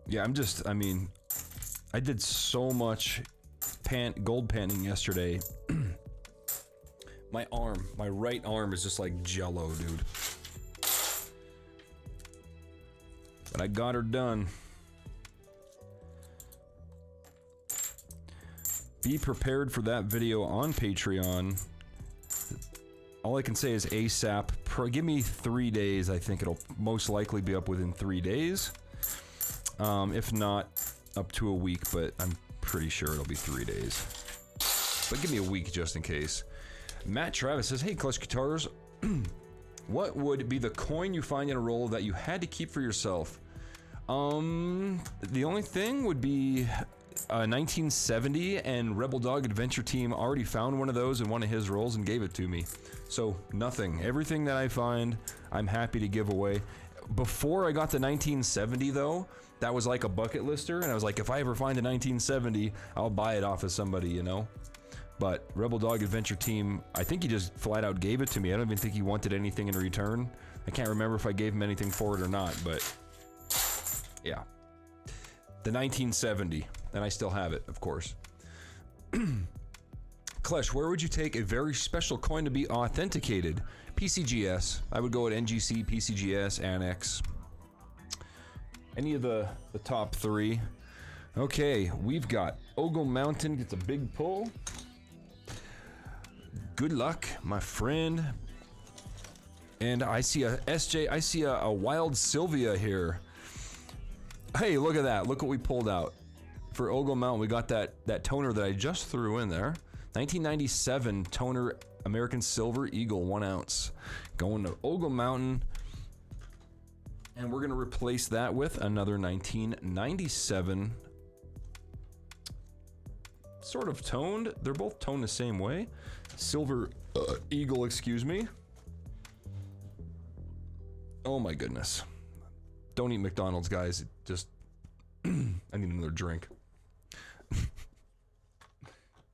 Yeah, I mean, I did so much gold panning yesterday. My right arm is just like jello, dude. But I got her done. be prepared for that video on Patreon. All I can say is ASAP. Give me 3 days. I think it'll most likely be up within 3 days. If not, up to a week, but I'm pretty sure it'll be 3 days. But give me a week just in case. Matt Travis says, hey, KleshGuitars, what would be the coin you find in a roll that you had to keep for yourself? The only thing would be 1970, and Rebel Dog Adventure Team already found one of those in one of his rolls and gave it to me. So nothing. Everything that I find, I'm happy to give away. Before I got the 1970 though, that was like a bucket lister, and I was like, if I ever find a 1970, I'll buy it off of somebody, you know? But Rebel Dog Adventure Team, I think he just flat out gave it to me. I don't even think he wanted anything in return. I can't remember if I gave him anything for it or not, but yeah. The 1970, and I still have it, of course. Klesh, where would you take a very special coin to be authenticated? PCGS. I would go at NGC, PCGS, Annex. Any of the top three. Okay, we've got Ogle Mountain gets a big pull. Good luck, my friend. And I see a SJ, I see a wild Sylvia here. Hey, look at that. Look what we pulled out. For Ogle Mountain, we got that toner that I just threw in there. 1997 toner American Silver Eagle, 1 ounce. Going to Ogle Mountain. And we're going to replace that with another 1997. Sort of toned. They're both toned the same way. Silver Eagle, excuse me. Oh my goodness. Don't eat McDonald's, guys. Just, I need another drink.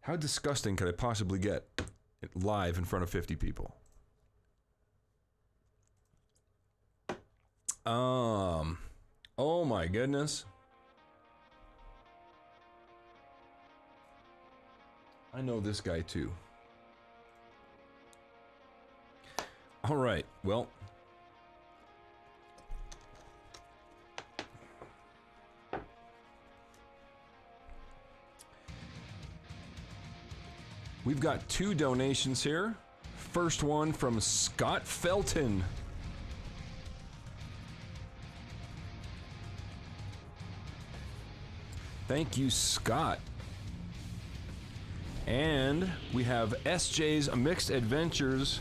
How disgusting could I possibly get live in front of 50 people? Oh my goodness. I know this guy too. All right, well. We've got 2 donations here. First one from Scott Felton. Thank you, Scott. And we have SJ's Mixed Adventures.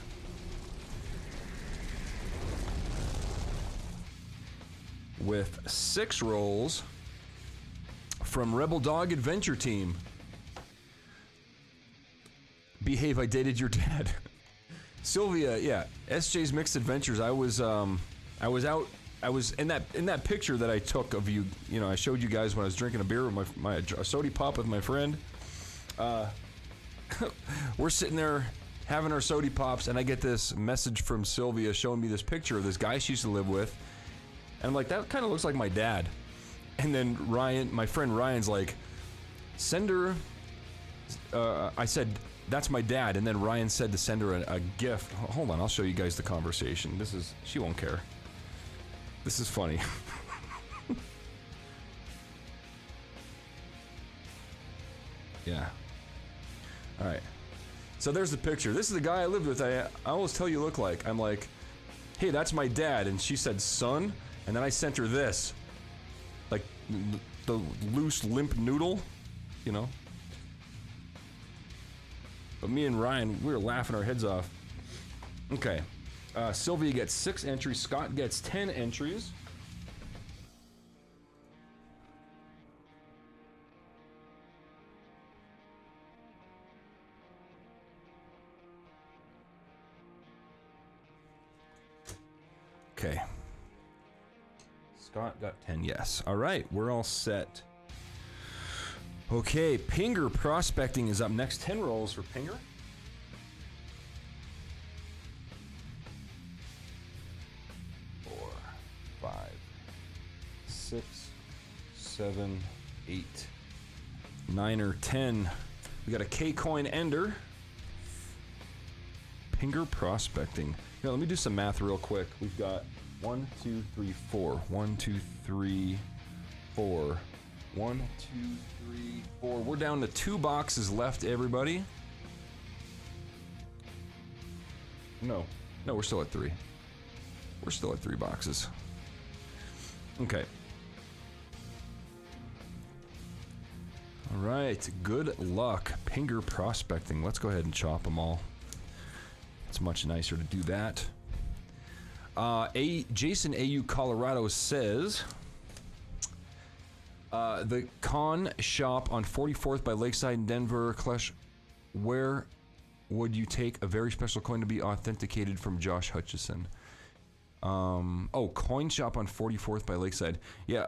With 6 rolls from Rebel Dog Adventure Team. Behave, I dated your dad. Sylvia, yeah, SJ's Mixed Adventures. I was in that picture that I took of you. You know, I showed you guys when I was drinking a beer with a sody pop with my friend. We're sitting there having our sody pops, and I get this message from Sylvia showing me this picture of this guy she used to live with, and I'm like, that kind of looks like my dad. And then Ryan, my friend Ryan's like, send her. I said, that's my dad, and then Ryan said to send her a gift. Hold on, I'll show you guys the conversation. She won't care. This is funny. Yeah. All right. So there's the picture. This is the guy I lived with. I always tell you look like. I'm like, hey, that's my dad. And she said, son. And then I sent her this. Like the loose, limp noodle, you know. But me and Ryan, we were laughing our heads off. Okay. Sylvia gets 6 entries. Scott gets 10 entries. Okay. Scott got 10, yes. All right, we're all set. Okay, Pinger Prospecting is up next. 10 rolls for Pinger. Four, 5, 6, 7, 8, 9 or 10. We got a K-Coin Ender. Pinger Prospecting. Now, let me do some math real quick. We've got 1, 2, 3, 4. 1, 2, 3, 4. 1, 2, 3, 4. We're down to 2 boxes left, everybody. No, we're still at 3. We're still at 3 boxes. Okay. All right, good luck. Pinger prospecting. Let's go ahead and chop them all. It's much nicer to do that. Jason AU Colorado says, the con shop on 44th by Lakeside in Denver, Klesh, where would you take a very special coin to be authenticated from Josh Hutchison? Coin shop on 44th by Lakeside. Yeah,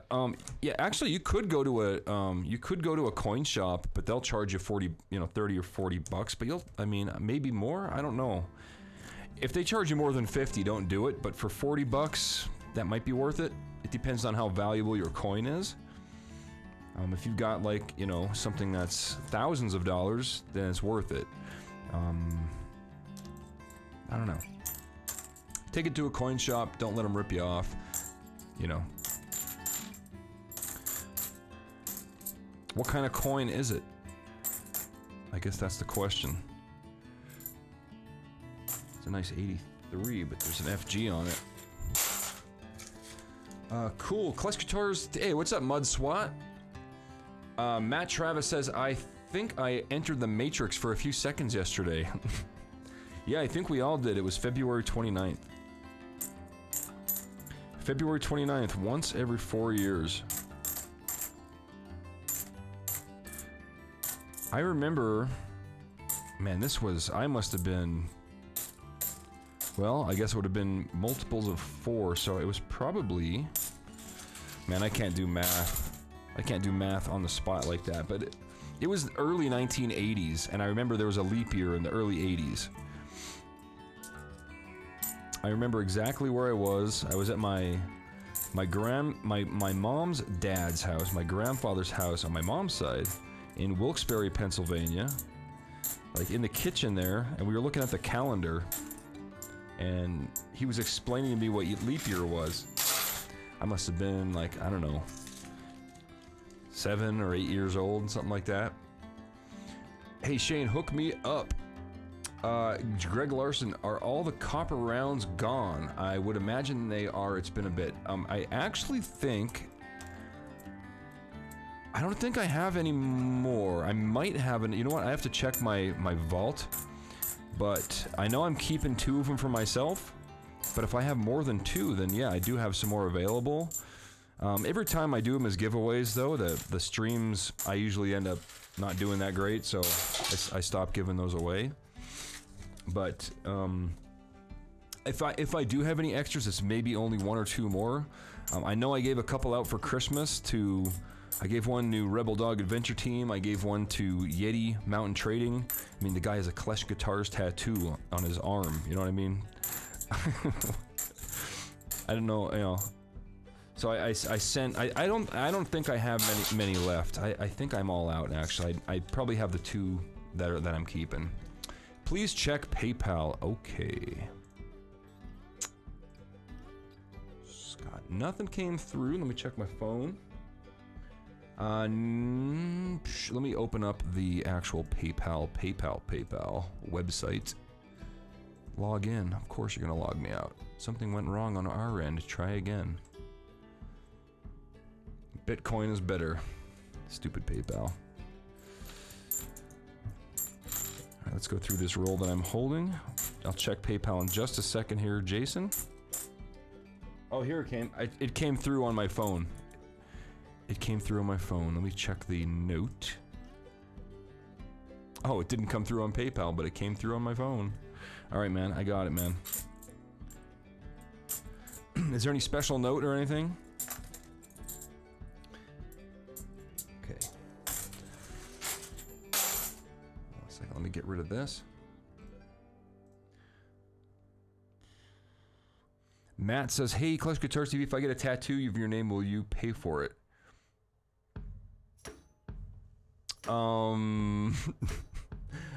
actually you could go to a coin shop, but they'll charge you 30 or 40 bucks, but maybe more, I don't know. If they charge you more than 50, don't do it, but for 40 bucks, that might be worth it. It depends on how valuable your coin is. If you've got something that's thousands of dollars, then it's worth it. I don't know. Take it to a coin shop. Don't let them rip you off. What kind of coin is it? I guess that's the question. It's a nice 83, but there's an FG on it. Cool. KleshGuitars. Hey, what's up, Mud SWAT? Matt Travis says, I think I entered the Matrix for a few seconds yesterday. Yeah, I think we all did. It was February 29th. February 29th, once every 4 years. I remember, man, I must have been, well, I guess it would have been multiples of 4, so it was probably, man, I can't do math. I can't do math on the spot like that, but it was early 1980s, and I remember there was a leap year in the early 80s. I remember exactly where I was. I was at my mom's dad's house, my grandfather's house on my mom's side, in Wilkes-Barre, Pennsylvania, like in the kitchen there, and we were looking at the calendar, and he was explaining to me what leap year was. I must have been like, I don't know, 7 or 8 years old, something like that. Hey Shane, hook me up. Greg Larson, are all the copper rounds gone? I would imagine they are. It's been a bit. I actually think, I don't think I have any more. I might have you know what? I have to check my vault, but I know I'm keeping 2 of them for myself. But if I have more than 2, then yeah, I do have some more available. Every time I do them as giveaways, though, the streams, I usually end up not doing that great, so I stop giving those away. But if I do have any extras, it's maybe only 1 or 2 more. I know I gave a couple out for Christmas to. I gave one to Rebel Dog Adventure Team. I gave one to Yeti Mountain Trading. I mean, the guy has a KleshGuitars tattoo on his arm. You know what I mean? I don't know. So I sent. I don't think I have many left. I think I'm all out. Actually, I probably have the 2 that I'm keeping. Please check PayPal. Okay. Scott, nothing came through. Let me check my phone. Let me open up the actual PayPal website. Log in. Of course you're gonna log me out. Something went wrong on our end. Try again. Bitcoin is better. Stupid PayPal. Alright, let's go through this roll that I'm holding. I'll check PayPal in just a second here, Jason. Oh, here it came. It came through on my phone. It came through on my phone. Let me check the note. Oh, it didn't come through on PayPal, but it came through on my phone. Alright, man. I got it, man. Is there any special note or anything? Okay. One second. Let me get rid of this. Matt says, hey, KleshGuitars TV, if I get a tattoo of your name, will you pay for it?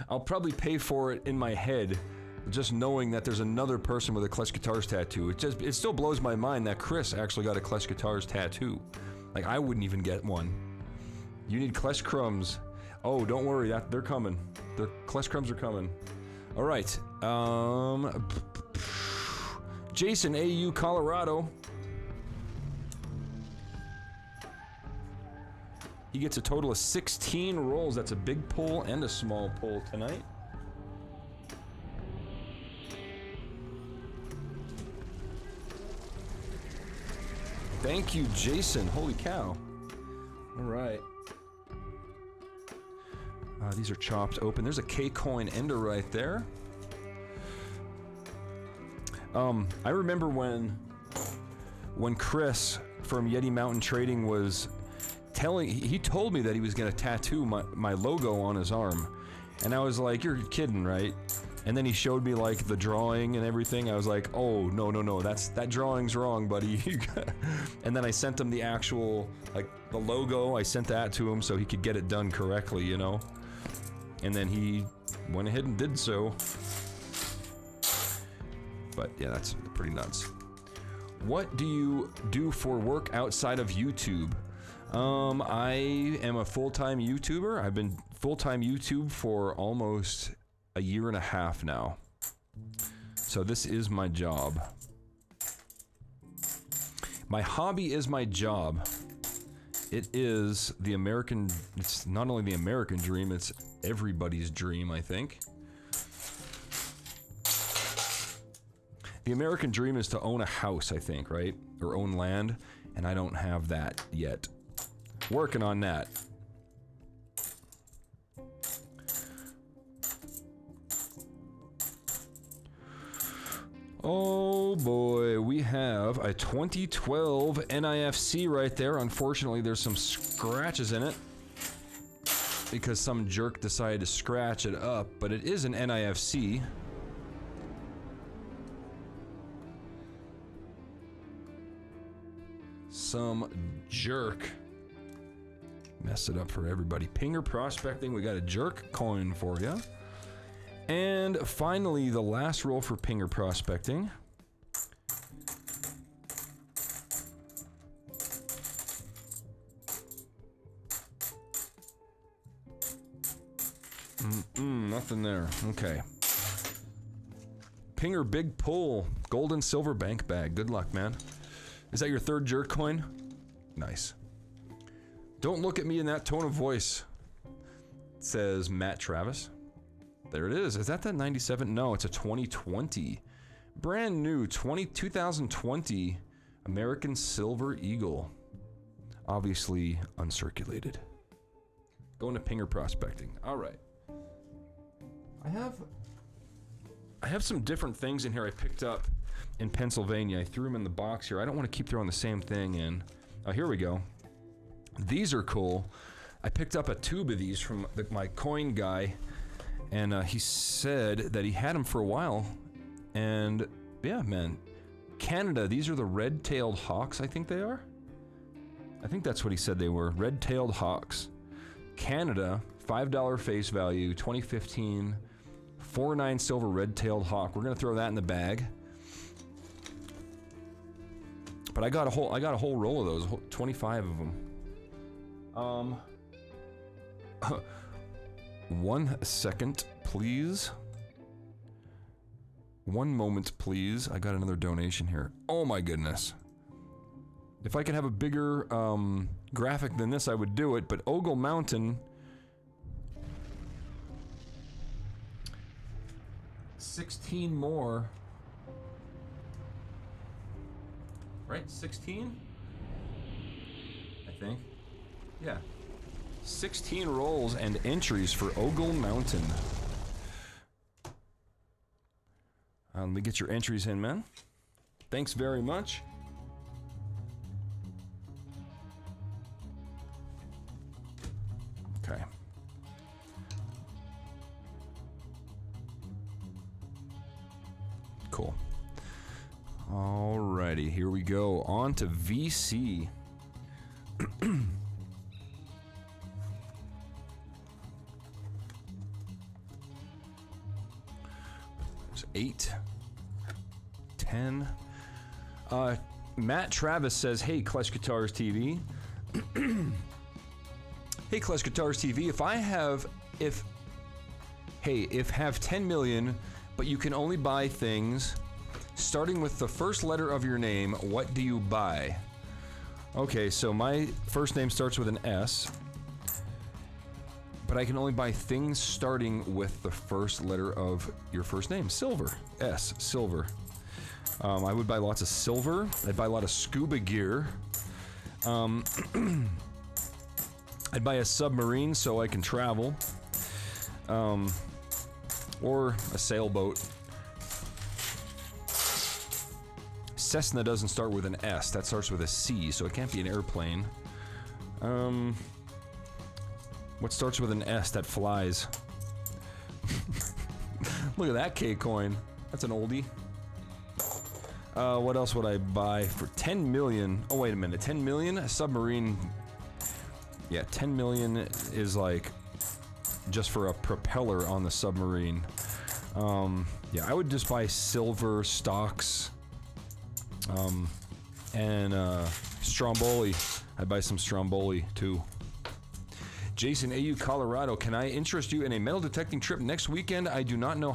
I'll probably pay for it in my head, just knowing that there's another person with a KleshGuitars tattoo. It still blows my mind that Chris actually got a KleshGuitars tattoo. Like, I wouldn't even get one. You need Klesh crumbs. Oh, don't worry, they're coming. The Klesh crumbs are coming. All right. Jason, AU, Colorado. He gets a total of 16 rolls. That's a big pull and a small pull tonight. Thank you, Jason. Holy cow. All right. These are chopped open. There's a K-coin ender right there. I remember when Chris from Yeti Mountain Trading was he told me that he was going to tattoo my logo on his arm. And I was like, you're kidding, right? And then he showed me like the drawing and everything. I was like, oh, no, that drawing's wrong, buddy. And then I sent him the actual, like the logo. I sent that to him so he could get it done correctly, you know? And then he went ahead and did so. But yeah, that's pretty nuts. What do you do for work outside of YouTube? I am a full-time YouTuber. I've been full-time YouTube for almost a year and a half now. So this is my job. My hobby is my job. It is the American, it's not only the American dream, it's everybody's dream, I think. The American dream is to own a house, I think, right? Or own land, and I don't have that yet. Working on that. Oh boy, we have a 2012 NIFC right there. Unfortunately, there's some scratches in it because some jerk decided to scratch it up, but it is an NIFC. Some jerk messed it up for everybody. Pinger prospecting, we got a jerk coin for you. And finally, the last roll for Pinger prospecting. Nothing there. Okay. Pinger big pull. Gold and silver bank bag. Good luck, man. Is that your third jerk coin? Nice. Don't look at me in that tone of voice, says Matt Travis. There it is. Is that 97? No, it's a 2020. Brand new 2020 American Silver Eagle. Obviously uncirculated. Going to Pinger prospecting. All right. I have some different things in here I picked up in Pennsylvania. I threw them in the box here. I don't want to keep throwing the same thing in. Oh, here we go. These are cool. I picked up a tube of these from my coin guy, and he said that he had them for a while. And yeah, man, Canada, these are the red-tailed hawks, I think they are. I think that's what he said they were, red-tailed hawks. Canada, $5 face value, 2015, 4.9 silver red-tailed hawk. We're gonna throw that in the bag. But I got a whole roll of those, 25 of them. 1 second, please. 1 moment, please. I got another donation here. Oh my goodness. If I could have a bigger graphic than this, I would do it, but Ogle Mountain, 16 more. Right? 16? I think. Yeah. 16 rolls and entries for Ogle Mountain. Let me get your entries in, man. Thanks very much. Okay. Cool. Alrighty, here we go. On to VC. There's 8, 10. Matt Travis says, "Hey, KleshGuitars TV. Hey, KleshGuitars TV, if have 10 million, but you can only buy things starting with the first letter of your name, what do you buy? Okay, so my first name starts with an S, but I can only buy things starting with the first letter of your first name. Silver. S. Silver. I would buy lots of silver. I'd buy a lot of scuba gear. I'd buy a submarine so I can travel. Or a sailboat. Cessna doesn't start with an S. That starts with a C, so it can't be an airplane. What starts with an S that flies? Look at that K-coin. That's an oldie. What else would I buy for 10 million? Oh, wait a minute. 10 million? A submarine. Yeah, 10 million is like just for a propeller on the submarine. Yeah, I would just buy silver stocks. And Stromboli. I'd buy some Stromboli too. Jason, AU Colorado, can I interest you in a metal detecting trip next weekend? I do not know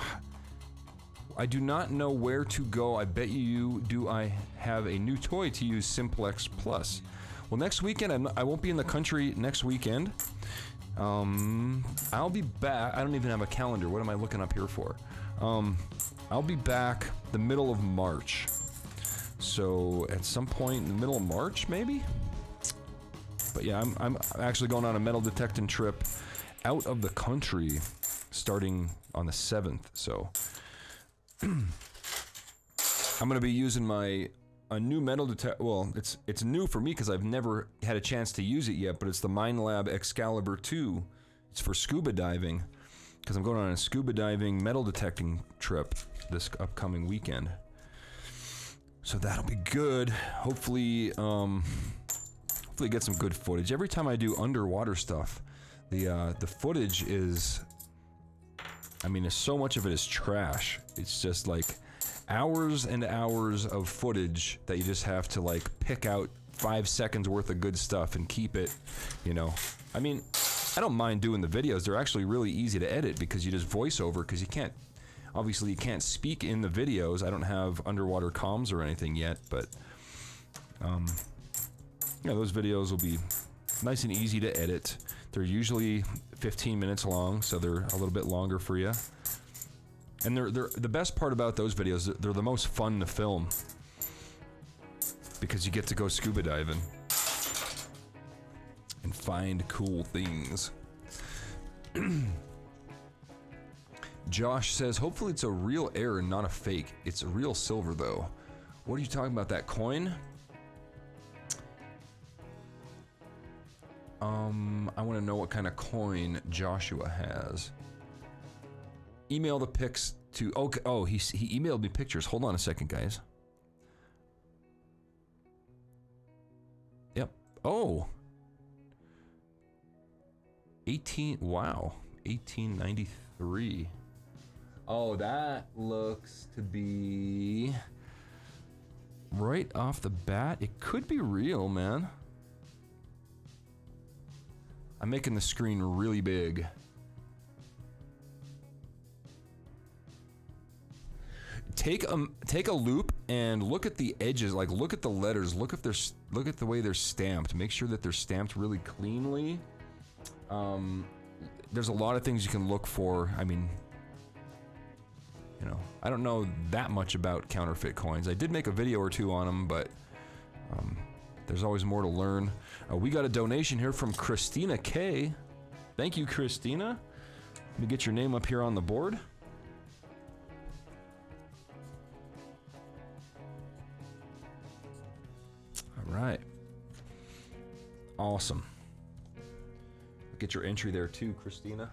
where to go. I bet you do. I have a new toy to use, Simplex Plus. Well, next weekend, I won't be in the country next weekend. I'll be back. I don't even have a calendar. What am I looking up here for? I'll be back the middle of March. So at some point in the middle of March, maybe? But yeah, I'm actually going on a metal detecting trip out of the country starting on the 7th. So I'm going to be using a new metal detector. Well, it's new for me because I've never had a chance to use it yet, but it's the Minelab Excalibur 2. It's for scuba diving because I'm going on a scuba diving metal detecting trip this upcoming weekend. So that'll be good. Hopefully get some good footage. Every time I do underwater stuff, the footage is, I mean, so much of it is trash. It's just like hours and hours of footage that you just have to like pick out 5 seconds worth of good stuff and keep it, you know. I mean, I don't mind doing the videos. They're actually really easy to edit because you just voice over, because you can't, obviously you can't speak in the videos. I don't have underwater comms or anything yet, but yeah, those videos will be nice and easy to edit. They're usually 15 minutes long, so they're a little bit longer for you. And they're the best part about those videos, they're the most fun to film because you get to go scuba diving and find cool things. Josh says, hopefully it's a real error and not a fake. It's a real silver though. What are you talking about, that coin? I want to know what kind of coin Joshua has. Email the pics to, okay, oh, he emailed me pictures. Hold on a second, guys. Yep. Oh. 1893. Oh, that looks to be right off the bat. It could be real, man. I'm making the screen really big. Take a loop and look at the edges, like look at the letters, look at the way they're stamped. Make sure that they're stamped really cleanly. There's a lot of things you can look for. I mean, you know, I don't know that much about counterfeit coins. I did make a video or two on them, but there's always more to learn. We got a donation here from Christina K. Thank you, Christina. Let me get your name up here on the board. All right. Awesome. Get your entry there too, Christina.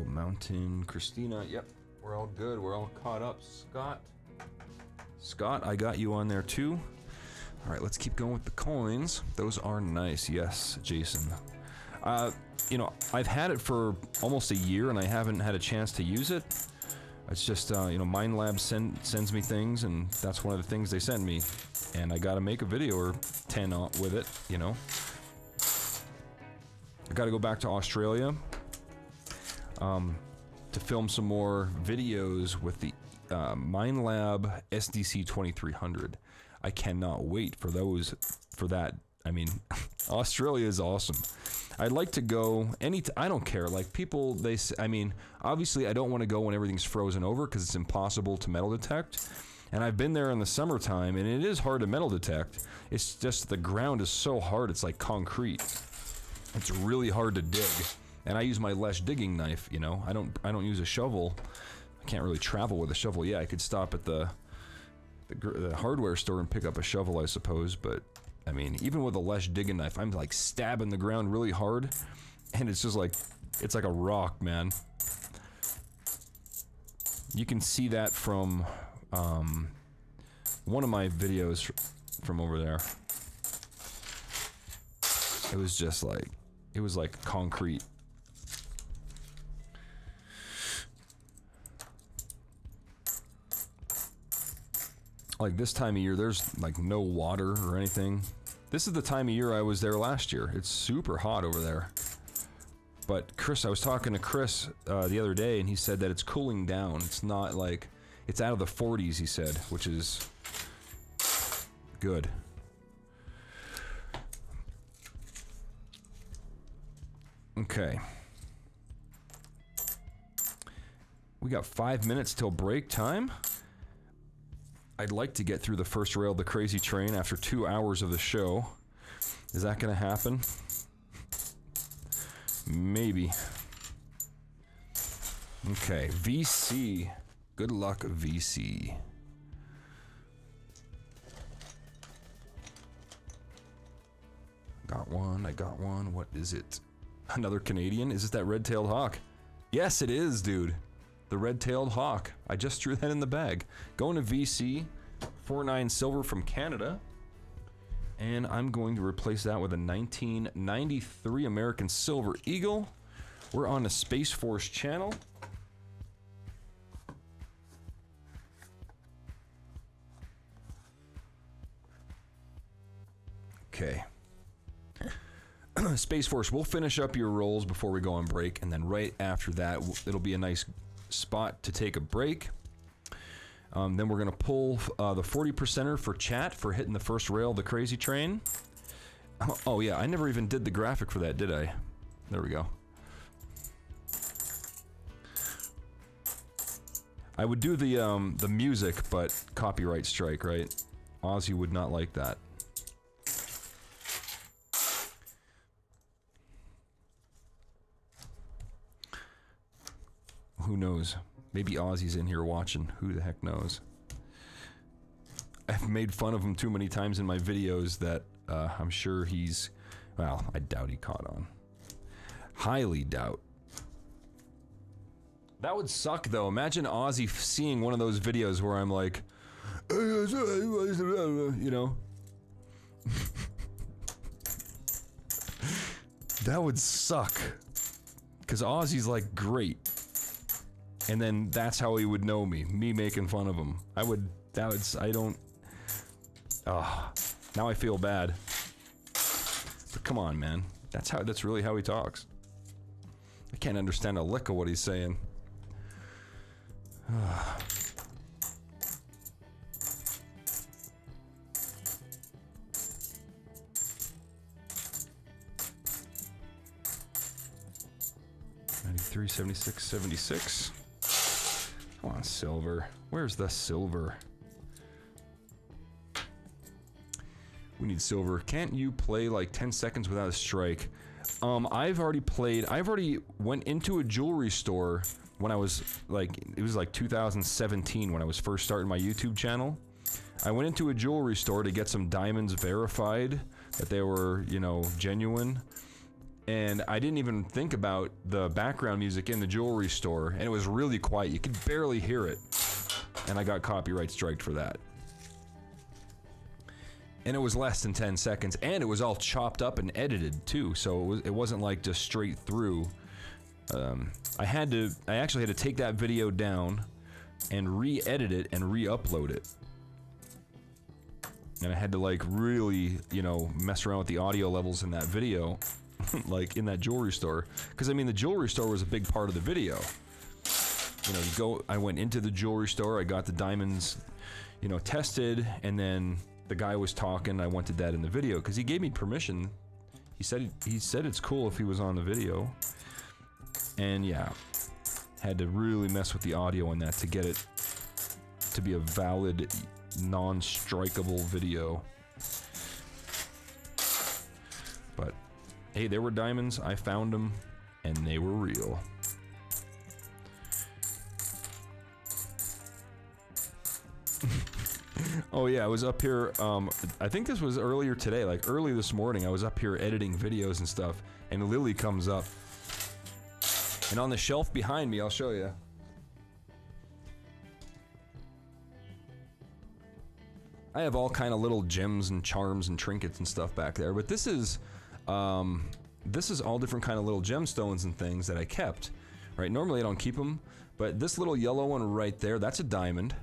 Mountain, Christina. Yep, we're all good. We're all caught up. Scott, I got you on there too. All right, let's keep going with the coins. Those are nice. Yes, Jason. you know, I've had it for almost a year and I haven't had a chance to use it. It's just, you know, Mind sends me things, and that's one of the things they send me. And I gotta make a video or 10 with it, you know. I gotta go back to Australia to film some more videos with the MindLab SDC 2300. I cannot wait for that. I mean, Australia is awesome. I'd like to go I don't care. Like people, I mean, obviously I don't want to go when everything's frozen over because it's impossible to metal detect. And I've been there in the summertime, and it is hard to metal detect. It's just the ground is so hard, it's like concrete. It's really hard to dig. And I use my Lesh digging knife, you know. I don't use a shovel. I can't really travel with a shovel. Yeah, I could stop at the hardware store and pick up a shovel, I suppose, but I mean, even with a Lesh digging knife, I'm like stabbing the ground really hard, and it's just like, it's like a rock, man. You can see that from one of my videos from over there. It was just like, it was like concrete. Like this time of year, there's like no water or anything. This is the time of year I was there last year. It's super hot over there. But Chris, I was talking to Chris the other day, and he said that it's cooling down. It's not like, it's out of the 40s, he said, which is good. Okay. We got 5 minutes till break time. I'd like to get through the first rail of the crazy train after 2 hours of the show. Is that gonna happen? Maybe. Okay, VC. Good luck, VC. Got one, I got one. What is it? Another Canadian? Is it that red-tailed hawk? Yes, it is, dude. The red-tailed hawk. I just threw that in the bag. Going to VC, 49 silver from Canada. And I'm going to replace that with a 1993 American Silver Eagle. We're on the Space Force channel. Okay. Space Force, we'll finish up your rolls before we go on break, and then right after that, it'll be a nice spot to take a break. Then we're gonna pull the 40%er for chat for hitting the first rail of the crazy train. Oh yeah, I never even did the graphic for that, did I? There we go. I would do the music, but copyright strike, right? Ozzy would not like that. Who knows? Maybe Ozzy's in here watching. Who the heck knows? I've made fun of him too many times in my videos that I'm sure he's... Well, I doubt he caught on. Highly doubt. That would suck, though. Imagine Ozzy seeing one of those videos where I'm like... You know? That would suck. Because Ozzy's, like, great. And then that's how he would know me making fun of him. I don't... now I feel bad. But come on, man. That's really how he talks. I can't understand a lick of what he's saying. $93, $76, $76. Come on, silver. Where's the silver? We need silver. Can't you play like 10 seconds without a strike? I've already went into a jewelry store when I was like, it was like 2017 when I was first starting my YouTube channel. I went into a jewelry store to get some diamonds verified that they were, you know, genuine. And I didn't even think about the background music in the jewelry store, and it was really quiet. You could barely hear it. And I got copyright striked for that. And it was less than 10 seconds, and it was all chopped up and edited too, so it wasn't like just straight through. I actually had to take that video down and re-edit it and re-upload it. And I had to like really, you know, mess around with the audio levels in that video, like in that jewelry store. Because I mean, the jewelry store was a big part of the video. You know, I went into the jewelry store, I got the diamonds, you know, tested, and then the guy was talking. I wanted that in the video because he gave me permission. He said it's cool if he was on the video. And yeah, had to really mess with the audio on that to get it to be a valid, non-strikeable video. But hey, there were diamonds. I found them, and they were real. Oh yeah, I was up here, I think this was earlier today, like early this morning, I was up here editing videos and stuff, and Lily comes up. And on the shelf behind me, I'll show you. I have all kind of little gems and charms and trinkets and stuff back there, but this is all different kind of little gemstones and things that I kept, right? Normally I don't keep them, but this little yellow one right there, that's a diamond.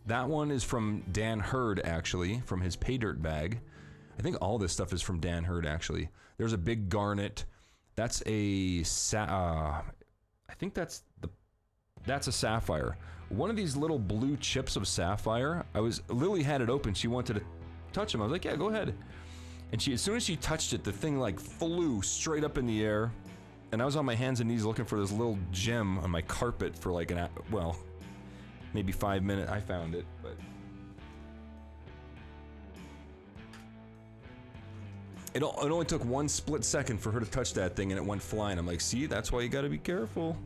That one is from Dan Hurd, actually, from his Pay Dirt bag. I think all this stuff is from Dan Hurd, actually. There's a big garnet. That's a I think that's a sapphire. One of these little blue chips of sapphire. Lily had it open. She wanted to touch them. I was like, yeah, go ahead. And as soon as she touched it, the thing like flew straight up in the air. And I was on my hands and knees looking for this little gem on my carpet for like maybe 5 minutes. I found it, but it only took one split second for her to touch that thing and it went flying. I'm like, see, that's why you gotta be careful.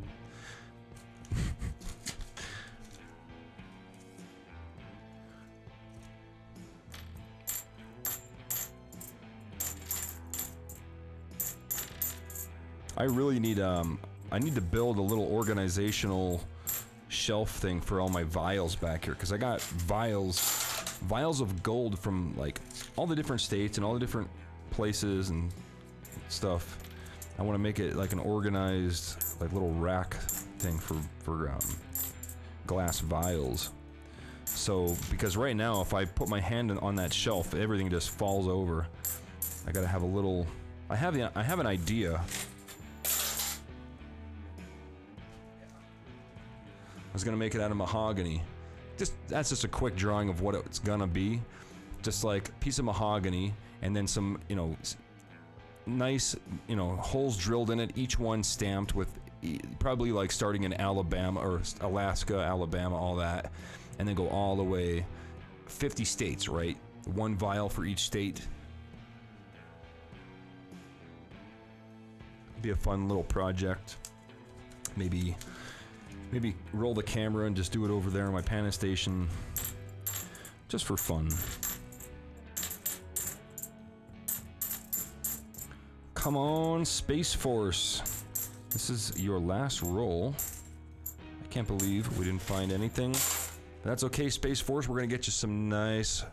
I really need I need to build a little organizational shelf thing for all my vials back here, because I got vials of gold from like all the different states and all the different places and stuff. I want to make it like an organized like little rack thing for glass vials. So because right now if I put my hand on that shelf, everything just falls over. I gotta have a little. I have an idea. I was gonna make it out of mahogany. That's just a quick drawing of what it's gonna be. Just like a piece of mahogany and then some, you know, nice, you know, holes drilled in it, each one stamped with probably like starting in Alabama or Alaska, Alabama, all that, and then go all the way 50 states, right? One vial for each state. Be a fun little project. Maybe roll the camera and just do it over there on my Pana station, just for fun. Come on, Space Force. This is your last roll. I can't believe we didn't find anything. But that's okay, Space Force. We're gonna get you some nice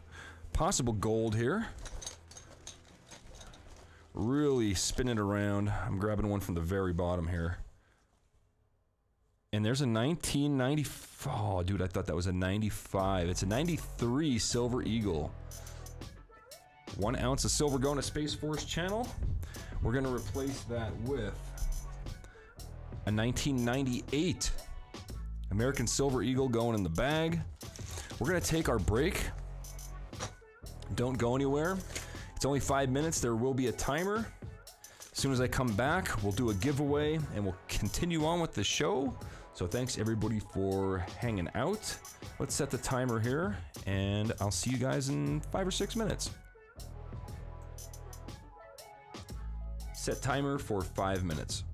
possible gold here. Really spin it around. I'm grabbing one from the very bottom here. And there's a 1995. Oh, dude, I thought that was a 95. It's a 93 Silver Eagle. 1 ounce of silver going to Space Force channel. We're going to replace that with a 1998 American Silver Eagle going in the bag. We're going to take our break. Don't go anywhere. It's only 5 minutes. There will be a timer. As soon as I come back, we'll do a giveaway and we'll continue on with the show. So thanks everybody for hanging out. Let's set the timer here and I'll see you guys in 5 or 6 minutes. Set timer for 5 minutes.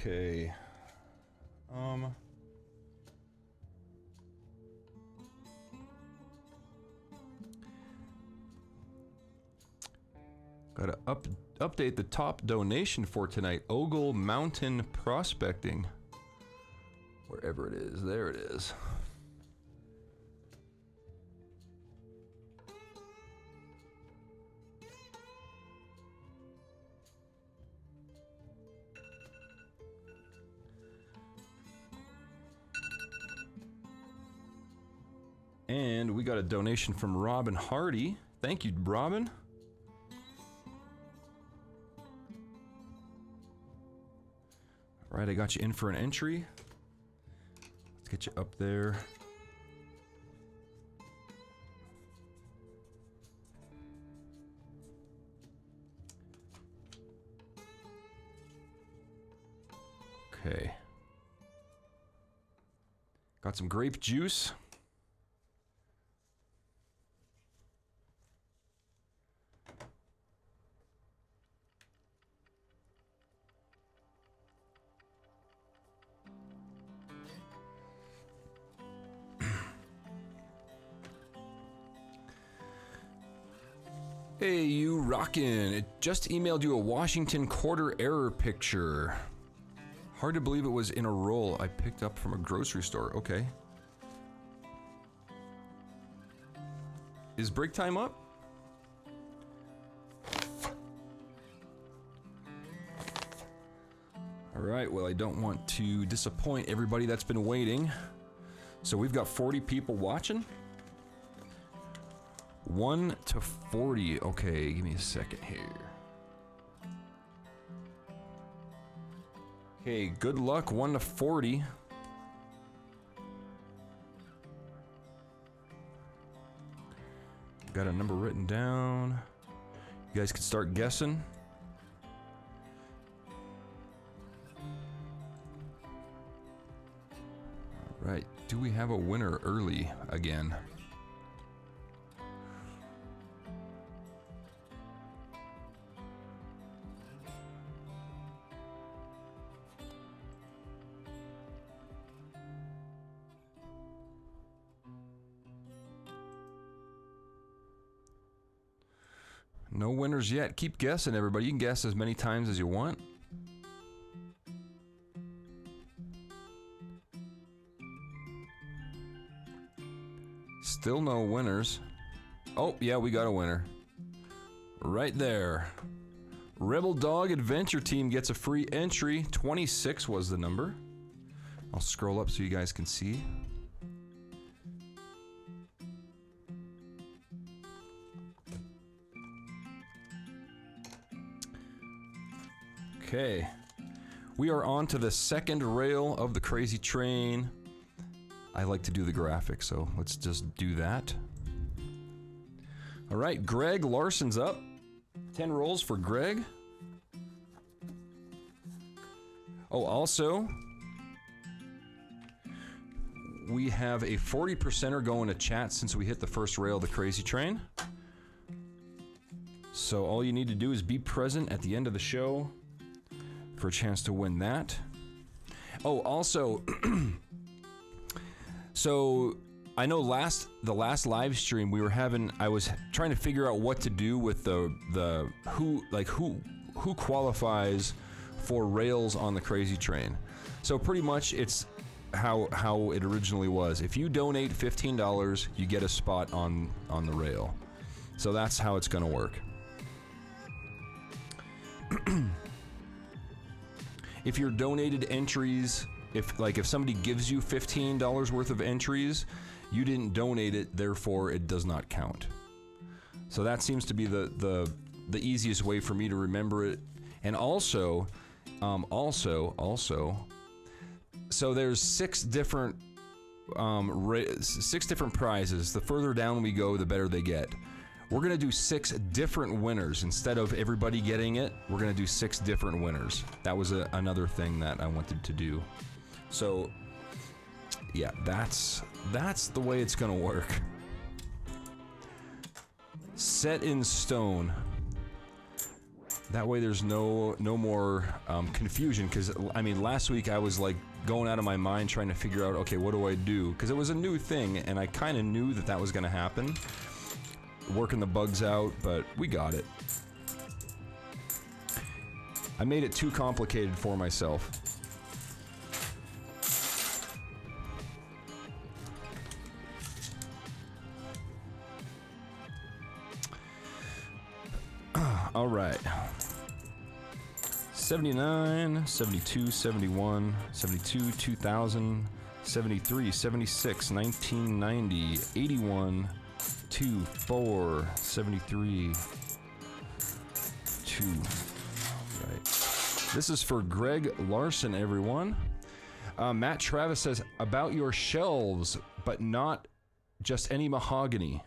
Okay. Gotta update the top donation for tonight. Ogle Mountain Prospecting. Wherever it is, there it is. And we got a donation from Robin Hardy. Thank you, Robin. All right, I got you in for an entry. Let's get you up there. Okay. Got some grape juice. Hey, you rockin'. It just emailed you a Washington quarter error picture. Hard to believe it was in a roll I picked up from a grocery store. Okay. Is break time up? Alright, well, I don't want to disappoint everybody that's been waiting. So we've got 40 people watching. 1 to 40. Okay, give me a second here. Okay, good luck. 1 to 40. Got a number written down. You guys can start guessing. All right, do we have a winner early again? No winners yet. Keep guessing, everybody. You can guess as many times as you want. Still no winners. Oh, yeah, we got a winner. Right there. Rebel Dog Adventure Team gets a free entry. 26 was the number. I'll scroll up so you guys can see. Okay, we are on to the second rail of the crazy train. I like to do the graphics, so let's just do that. All right, Greg Larson's up. 10 rolls for Greg. Oh, also, we have a 40%er going to chat since we hit the first rail of the crazy train. So all you need to do is be present at the end of the show for a chance to win that. Oh, also, so I know the last live stream we were having, I was trying to figure out what to do with the who qualifies for rails on the crazy train. So pretty much it's how it originally was. If you donate $15, you get a spot on the rail. So that's how it's gonna work. If your donated entries, if somebody gives you $15 worth of entries, you didn't donate it, therefore it does not count. So that seems to be the easiest way for me to remember it. And also, so there's six different prizes. The further down we go, the better they get. We're gonna do 6 different winners. Instead of everybody getting it, we're gonna do 6 different winners. That was another thing that I wanted to do. So, yeah, that's the way it's gonna work. Set in stone. That way there's no more confusion, because I mean last week I was like going out of my mind trying to figure out, okay, what do I do? Because it was a new thing and I kind of knew that was going to happen. Working the bugs out, but we got it. I made it too complicated for myself. All right. 79, 72, 71, 72, 2000, 73, 76, 1990, 81, 2, 4, 73, 2. Right. This is for Greg Larson, everyone. Matt Travis says, about your shelves, but not just any mahogany.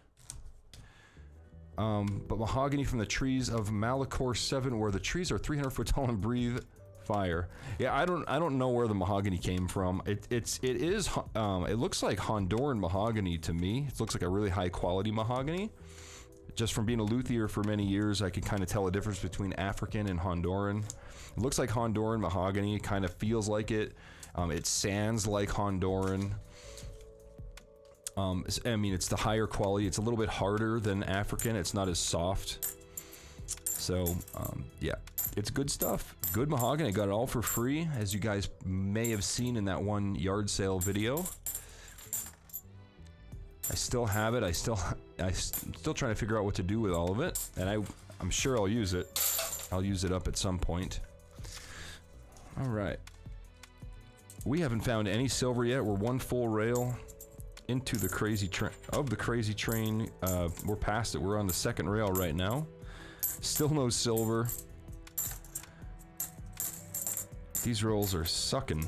But mahogany from the trees of Malachor 7, where the trees are 300 foot tall and breathe fire. Yeah, I don't know where the mahogany came from. It looks like Honduran mahogany to me. It looks like a really high quality mahogany. Just from being a luthier for many years, I can kind of tell a difference between African and Honduran. It looks like Honduran mahogany. It kind of feels like it. It sounds like Honduran. I mean, it's the higher quality. It's a little bit harder than African. It's not as soft. So, yeah, it's good stuff. Good mahogany. Got it all for free, as you guys may have seen in that one yard sale video. I still have it. I'm still trying to figure out what to do with all of it, and I'm sure I'll use it. I'll use it up at some point. All right. We haven't found any silver yet. We're one full rail into the crazy train. We're past it. We're on the second rail right now. Still no silver. These rolls are sucking,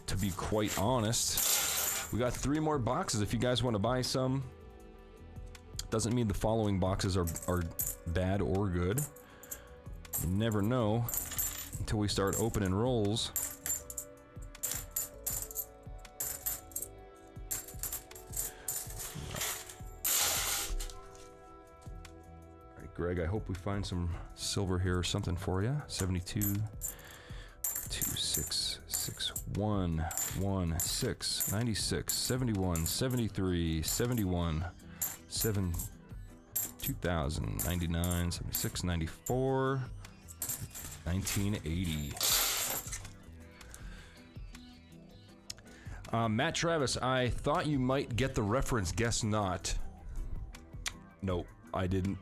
to be quite honest. We got 3 more boxes if you guys want to buy some. Doesn't mean the following boxes are bad or good. You never know until we start opening rolls. Greg, I hope we find some silver here or something for you. 72, 2, 6, 6, 1, 1, 6, 96, 71, 73, 71, 7, 2000, 99, 76, 94, 1980. Matt Travis, I thought you might get the reference. Guess not. Nope, I didn't.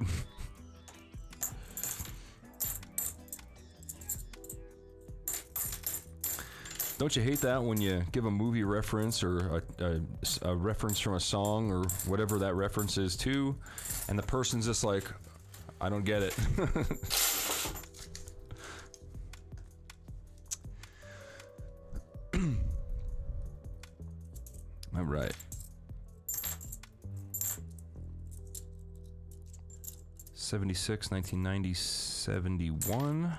Don't you hate that when you give a movie reference or a reference from a song or whatever that reference is to, and the person's just like, I don't get it. All right. 76, 1990, 71.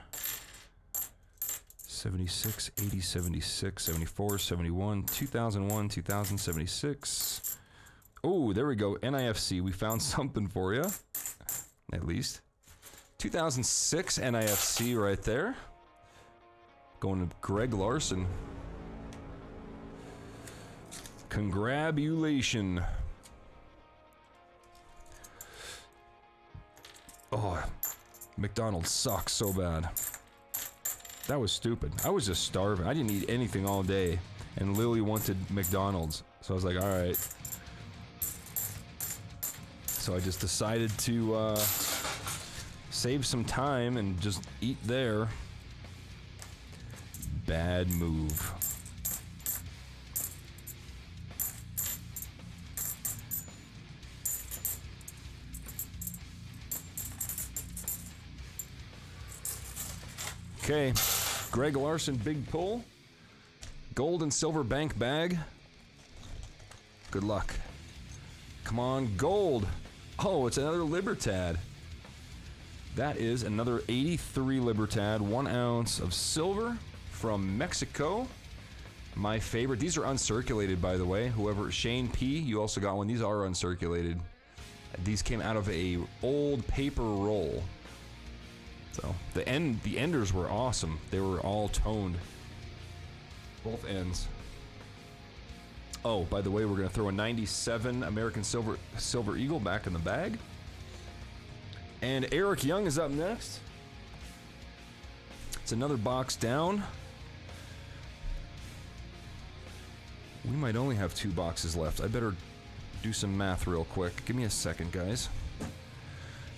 76, 80, 76, 74, 71, 2001, 2076. Oh, there we go. NIFC. We found something for you. At least. 2006 NIFC right there. Going to Greg Larson. Congratulations. Oh, McDonald's sucks so bad. That was stupid. I was just starving. I didn't eat anything all day, and Lily wanted McDonald's. So I was like, all right. So I just decided to save some time and just eat there. Bad move. Okay, Greg Larson, big pull. Gold and silver bank bag. Good luck. Come on, gold. Oh, it's another Libertad. That is another 83 Libertad, 1 ounce of silver from Mexico. My favorite. These are uncirculated, by the way. Whoever, Shane P, you also got one. These are uncirculated. These came out of a old paper roll. So the enders were awesome. They were all toned. Both ends. Oh, by the way, we're gonna throw a 97 American Silver Eagle back in the bag. And Eric Young is up next. It's another box down. We might only have 2 boxes left. I better do some math real quick. Give me a second, guys.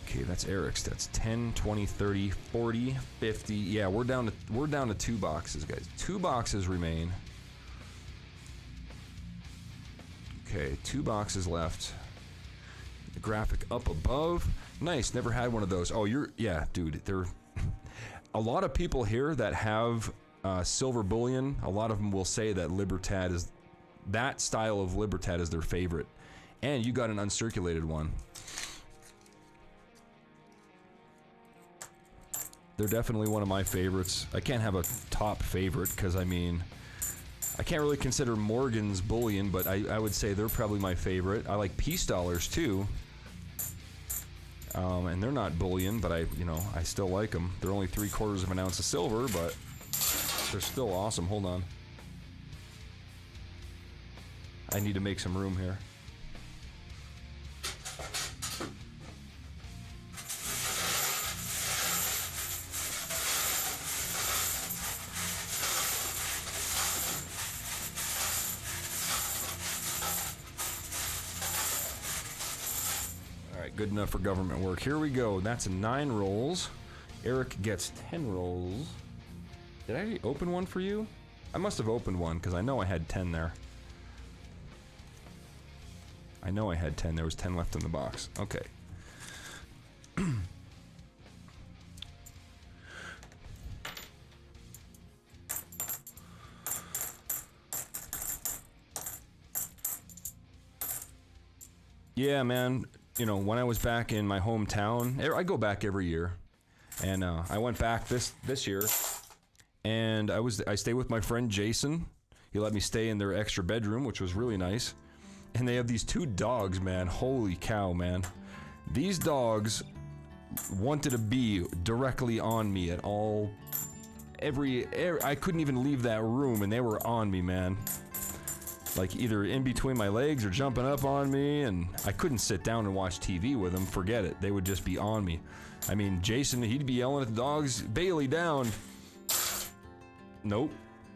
Okay, that's Eric's. That's 10, 20, 30, 40, 50. Yeah, we're down to 2 boxes, guys. 2 boxes remain. Okay, 2 boxes left. The graphic up above. Nice, never had one of those. Oh, yeah, dude. There, a lot of people here that have silver bullion. A lot of them will say that Libertad is that style of Libertad is their favorite. And you got an uncirculated one. They're definitely one of my favorites. I can't have a top favorite because, I mean, I can't really consider Morgan's bullion, but I would say they're probably my favorite. I like peace dollars too. And they're not bullion, but I still like them. They're only 3/4 of an ounce of silver, but they're still awesome. Hold on. I need to make some room here. Good enough for government work. Here we go. That's 9 rolls. Eric gets 10 rolls. Did I open one for you? I must have opened one because I know I had 10 there. I know I had 10. There was 10 left in the box. Okay. Yeah, man. You know, when I was back in my hometown, I go back every year, and I went back this year, and I stayed with my friend Jason. He let me stay in their extra bedroom, which was really nice. And they have these 2 dogs, man. Holy cow, man! These dogs wanted to be directly on me at all. I couldn't even leave that room, and they were on me, man. Like either in between my legs or jumping up on me, and I couldn't sit down and watch TV with them. Forget it. They would just be on me. I mean, Jason, he'd be yelling at the dogs, Bailey down. Nope.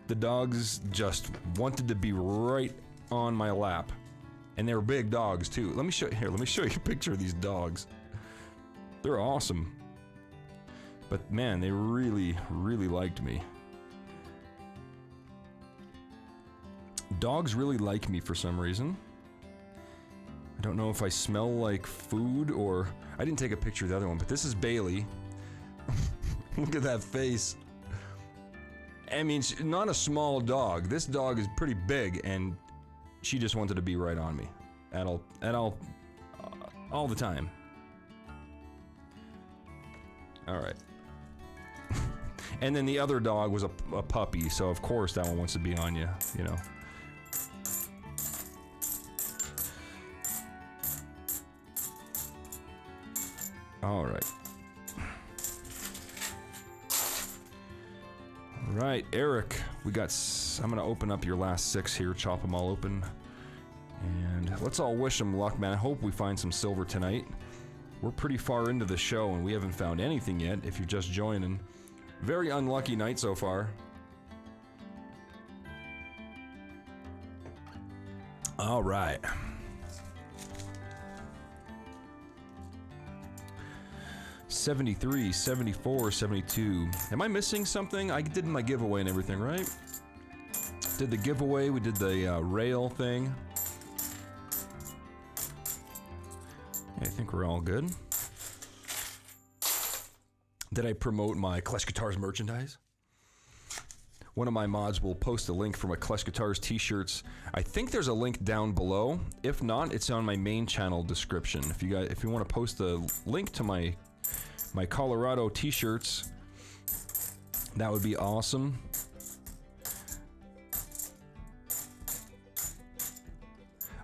The dogs just wanted to be right on my lap. And they were big dogs too. Let me show you a picture of these dogs. They're awesome. But man, they really, really liked me. Dogs really like me for some reason. I don't know if I smell like food or... I didn't take a picture of the other one, but this is Bailey. Look at that face. I mean, she's not a small dog. This dog is pretty big, and she just wanted to be right on me. All the time. Alright. And then the other dog was a puppy, so of course that one wants to be on you, you know. Alright. Right, Eric, I'm gonna open up your last 6 here, chop them all open. And let's all wish them luck, man. I hope we find some silver tonight. We're pretty far into the show and we haven't found anything yet, if you're just joining. Very unlucky night so far. Alright. $73, $74, $72. Am I missing something? I did my giveaway and everything, right? Did the giveaway, we did the rail thing. Yeah, I think we're all good. Did I promote my KleshGuitars merchandise? One of my mods will post a link for my KleshGuitars t-shirts. I think there's a link down below. If not, it's on my main channel description. If you want to post a link to my Colorado t-shirts, that would be awesome.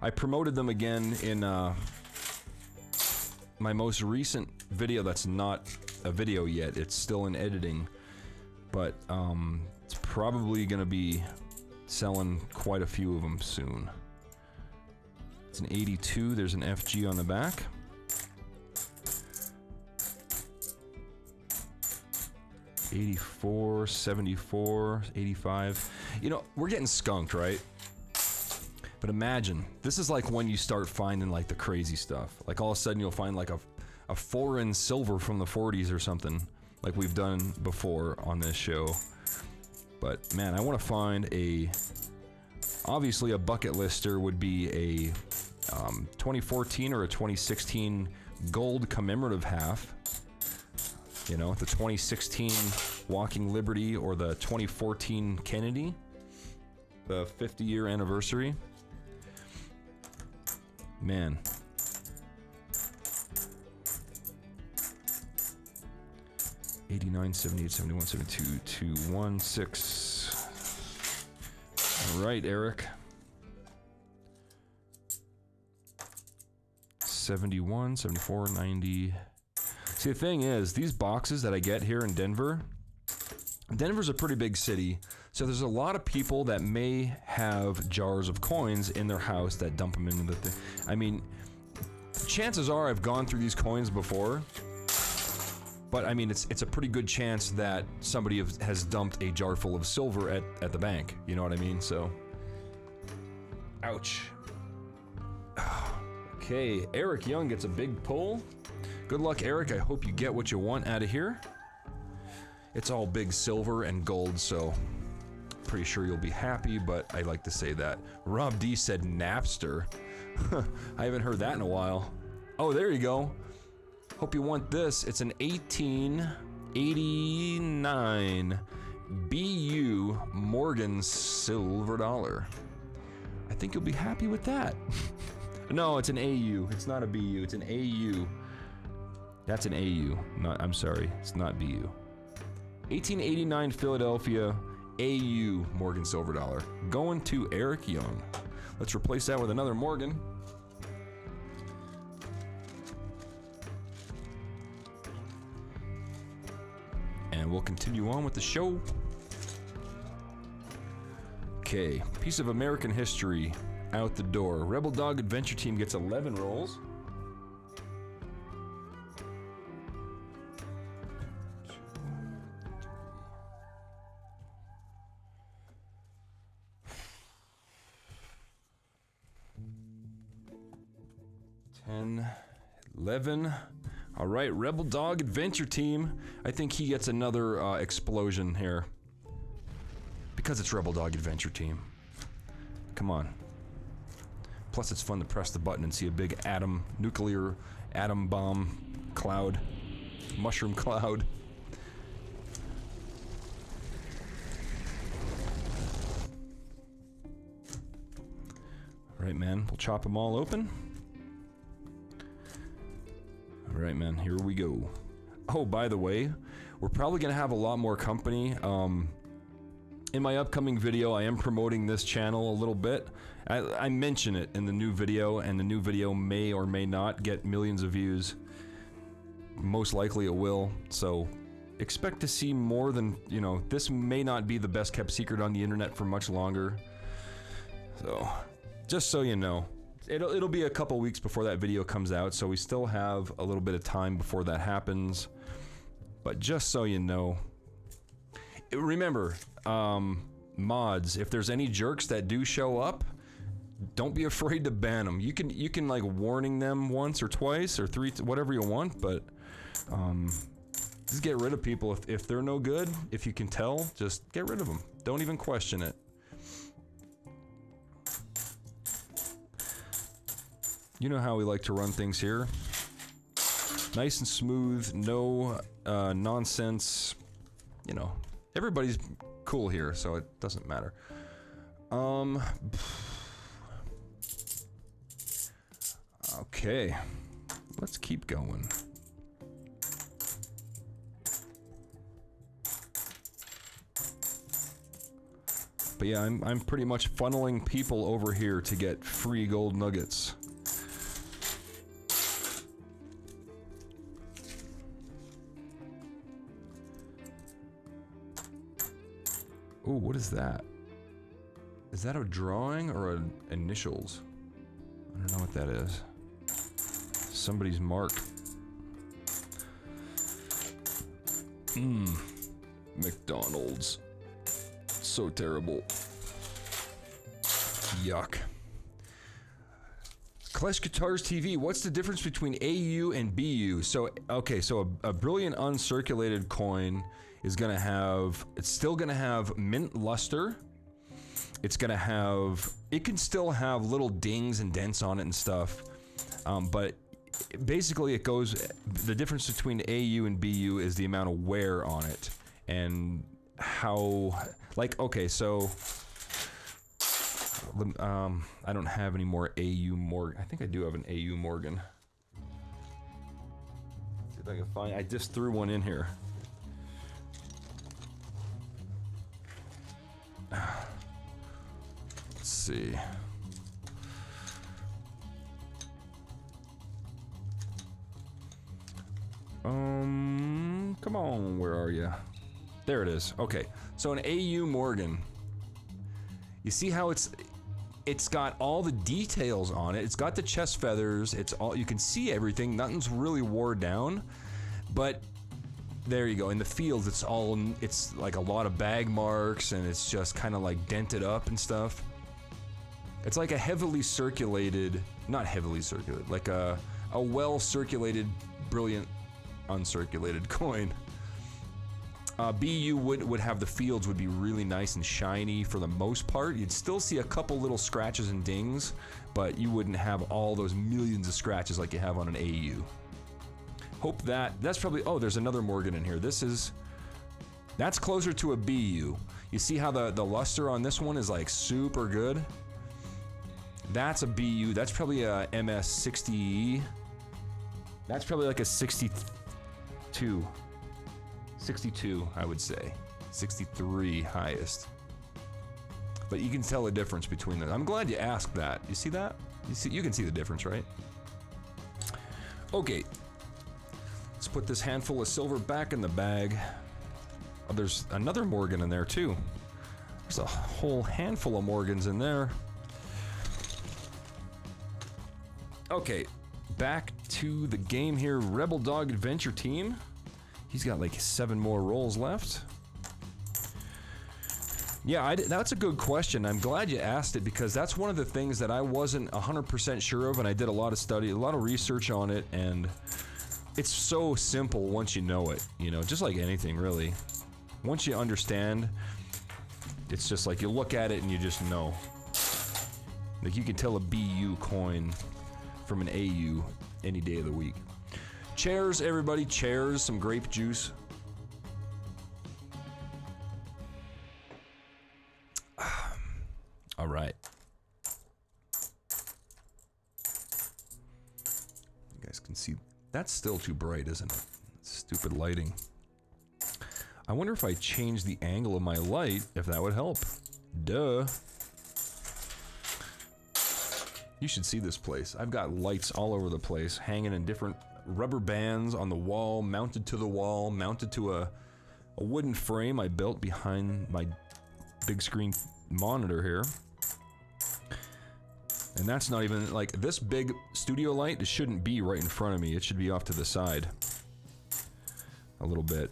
I promoted them again in my most recent video that's not a video yet. It's still in editing, but it's probably gonna be selling quite a few of them soon. It's an 82. There's an FG on the back. $84, $74, $85. You know, we're getting skunked, right? But imagine, this is like when you start finding like the crazy stuff. Like all of a sudden you'll find like a foreign silver from the 40s or something, like we've done before on this show. But man, I want to find obviously a bucket lister would be a 2014 or a 2016 gold commemorative half. You know, the 2016 Walking Liberty or the 2014 Kennedy, the 50-year anniversary. Man. $89, $78, $71, $72, $216. All right, Eric. 71, 74, 90. See, the thing is, these boxes that I get here in Denver's a pretty big city, so there's a lot of people that may have jars of coins in their house that dump them into the thing. I mean, chances are I've gone through these coins before, but I mean, it's a pretty good chance that somebody has dumped a jar full of silver at the bank. You know what I mean? So, ouch. Okay, Eric Young gets a big pull. Good luck, Eric. I hope you get what you want out of here. It's all big silver and gold, so pretty sure you'll be happy, but I like to say that. Rob D said Napster. I haven't heard that in a while. Oh, there you go. Hope you want this. It's an 1889 BU Morgan silver dollar. I think you'll be happy with that. No, it's an AU. It's not a BU. It's an AU. That's an AU. I'm sorry. It's not BU. 1889 Philadelphia AU Morgan silver dollar. Going to Eric Young. Let's replace that with another Morgan. And we'll continue on with the show. Okay, piece of American history out the door. Rebel Dog Adventure Team gets 11 rolls. $10, $11. All right, Rebel Dog Adventure Team. I think he gets another explosion here. Because it's Rebel Dog Adventure Team. Come on. Plus it's fun to press the button and see a big nuclear atom bomb cloud. Mushroom cloud. All right, man. We'll chop them all open. All right, man. Here we go. Oh, by the way, we're probably going to have a lot more company. In my upcoming video, I am promoting this channel a little bit. I mention it in the new video, and the new video may or may not get millions of views. Most likely it will, so expect to see more than, you know, this may not be the best kept secret on the internet for much longer. So, just so you know. It'll be a couple weeks before that video comes out, so we still have a little bit of time before that happens. But just so you know, remember, mods, if there's any jerks that do show up, don't be afraid to ban them. You can like warning them once or twice or three, whatever you want, but just get rid of people if they're no good. If you can tell, just get rid of them. Don't even question it. You know how we like to run things here. Nice and smooth, no nonsense. You know, everybody's cool here, so it doesn't matter. Okay, let's keep going. But yeah, I'm pretty much funneling people over here to get free gold nuggets. Ooh, what is that? Is that a drawing or initials? I don't know what that is. Somebody's mark. McDonald's. So terrible. Yuck. KleshGuitars TV, what's the difference between AU and BU? So, okay, so a brilliant uncirculated coin is gonna have, it's still gonna have mint luster. It's gonna have, it can still have little dings and dents on it and stuff. But basically it goes, the difference between AU and BU is the amount of wear on it. And how, like, okay, so, I don't have any more AU Morgan. I think I do have an AU Morgan. See if I can find, I just threw one in here. Let's see. Come on, where are you? There it is. Okay, so an AU Morgan. You see how it's got all the details on it. It's got the chest feathers. It's all, you can see everything. Nothing's really wore down, but there you go. In the field, it's like a lot of bag marks, and it's just kind of like dented up and stuff. It's like a heavily circulated, not heavily circulated, like a well circulated, brilliant, uncirculated coin. BU would have the fields would be really nice and shiny for the most part. You'd still see a couple little scratches and dings, but you wouldn't have all those millions of scratches like you have on an AU. Hope that's probably, oh, there's another Morgan in here. That's closer to a BU. You see how the luster on this one is like super good? That's a BU. That's probably a MS60. That's probably like a 62. 62, I would say. 63 highest. But you can tell the difference between them. I'm glad you asked that. You see that? You can see the difference, right? Okay. Let's put this handful of silver back in the bag. Oh, there's another Morgan in there too. There's a whole handful of Morgans in there. Okay, back to the game here. Rebel Dog Adventure Team. He's got like 7 more rolls left. Yeah, that's a good question. I'm glad you asked it because that's one of the things that I wasn't 100% sure of, and I did a lot of study, a lot of research on it, and it's so simple once you know it, you know, just like anything really. Once you understand, it's just like you look at it and you just know. Like you can tell a BU coin from an AU any day of the week. Chairs, everybody, chairs, some grape juice. All right. You guys can see, that's still too bright, isn't it? Stupid lighting. I wonder if I change the angle of my light, if that would help. Duh. You should see this place. I've got lights all over the place, hanging in different rubber bands on the wall, mounted to the wall, mounted to a wooden frame I built behind my big screen monitor here. And that's not even, like, this big studio light, it shouldn't be right in front of me. It should be off to the side a little bit.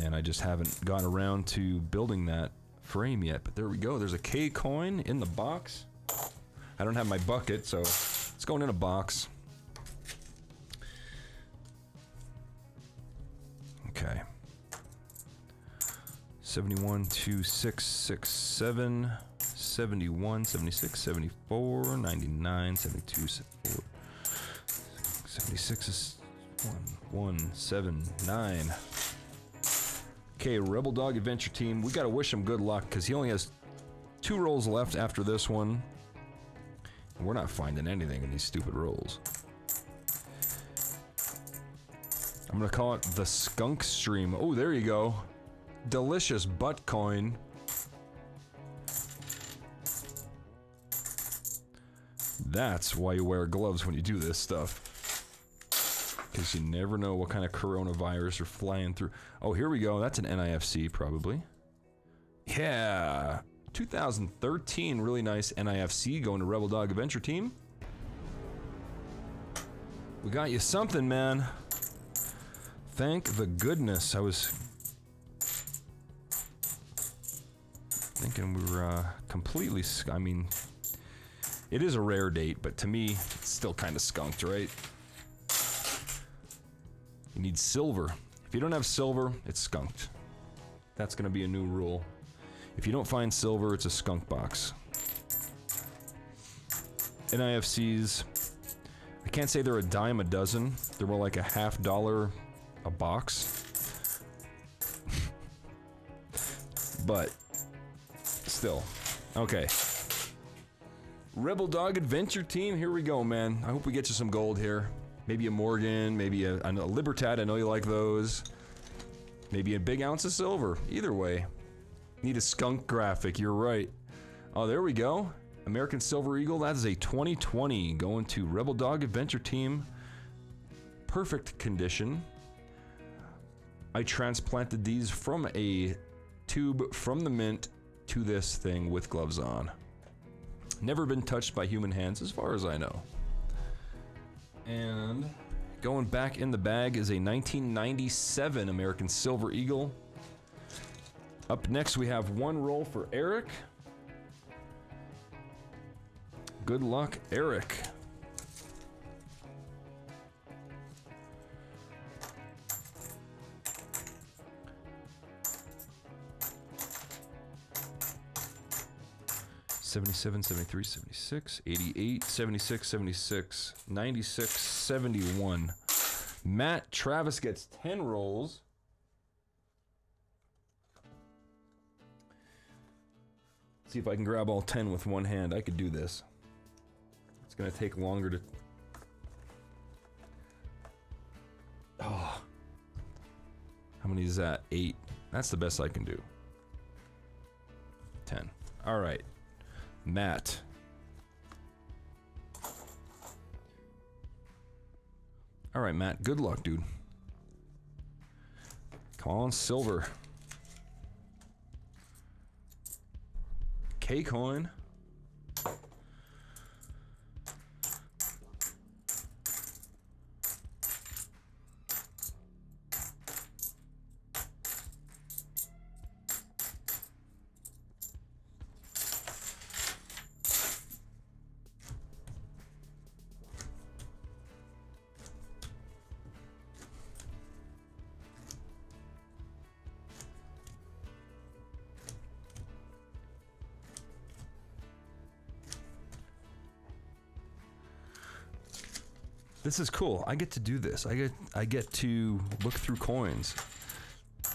And I just haven't got around to building that frame yet. But there we go. There's a K coin in the box. I don't have my bucket, so it's going in a box. Okay. 71, 2, 6, 6, 7, 71, 76, 74, 99, 72, 74, 76 is 1, 7, 9. Okay, Rebel Dog Adventure Team, we gotta wish him good luck because he only has 2 rolls left after this one. And we're not finding anything in these stupid rolls. I'm gonna call it the skunk stream. Oh, there you go. Delicious butt coin. That's why you wear gloves when you do this stuff. Because you never know what kind of coronavirus are flying through. Oh, here we go. That's an NIFC, probably. Yeah. 2013, really nice NIFC going to Rebel Dog Adventure Team. We got you something, man. Thank the goodness. I was thinking we were completely... I mean, it is a rare date, but to me, it's still kind of skunked, right? You need silver. If you don't have silver, it's skunked. That's going to be a new rule. If you don't find silver, it's a skunk box. NIFCs, I can't say they're a dime a dozen. They're more like a $50 a box. But still. Okay. Rebel Dog Adventure Team, here we go, man. I hope we get you some gold here. Maybe a Morgan, maybe a Libertad, I know you like those. Maybe a big ounce of silver. Either way. Need a skunk graphic, you're right. Oh, there we go. American Silver Eagle, that is a 2020 going to Rebel Dog Adventure Team. Perfect condition. I transplanted these from a tube from the mint to this thing with gloves on. Never been touched by human hands as far as I know. And going back in the bag is a 1997 American Silver Eagle. Up next, we have one roll for Eric. Good luck, Eric. $77, $73, $76, $88, $76, $76, $96, $71. Matt Travis gets 10 rolls. See if I can grab all 10 with one hand. I could do this. It's gonna take longer to... Oh. How many is that? 8. That's the best I can do. 10. All right. Matt. All right, Matt. Good luck, dude. Come on, silver. K-Coin. This is cool. I get to do this. I get to look through coins.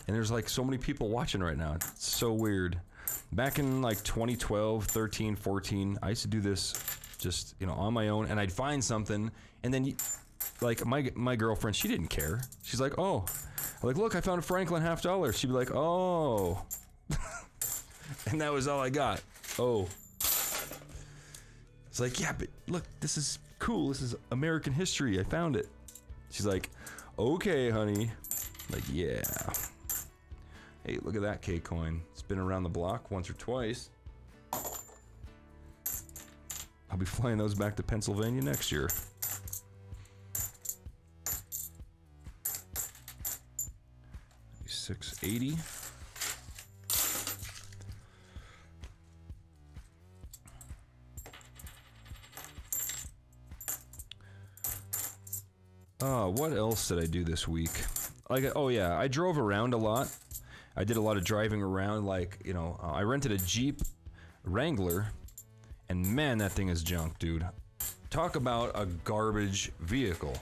And there's like so many people watching right now. It's so weird. Back in like 2012, 13, 14, I used to do this just, you know, on my own, and I'd find something, and then like my girlfriend, she didn't care. She's like, "Oh." I'm like, "Look, I found a Franklin $50." She'd be like, "Oh." And that was all I got. Oh. It's like, "Yeah, but look, this is cool. This is American history. I found it." She's like, "Okay, honey." I'm like, yeah. Hey, look at that K-Coin. It's been around the block once or twice. I'll be flying those back to Pennsylvania next year. $680. What else did I do this week? Like, oh yeah, I drove around a lot. I did a lot of driving around, like, you know, I rented a Jeep Wrangler, and man, that thing is junk, dude. Talk about a garbage vehicle.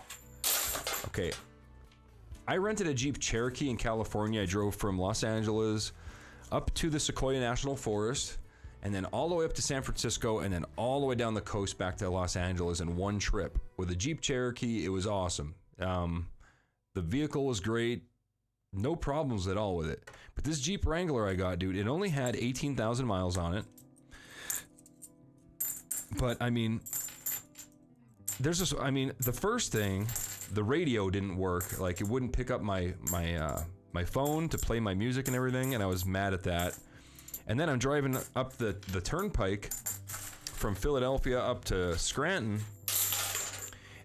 Okay, I rented a Jeep Cherokee in California. I drove from Los Angeles up to the Sequoia National Forest, and then all the way up to San Francisco, and then all the way down the coast back to Los Angeles in one trip. With a Jeep Cherokee, it was awesome. The vehicle was great. No problems at all with it. But this Jeep Wrangler I got, dude, it only had 18,000 miles on it. But, I mean, there's this, I mean, the first thing, the radio didn't work. Like, it wouldn't pick up my phone to play my music and everything, and I was mad at that. And then I'm driving up the turnpike from Philadelphia up to Scranton,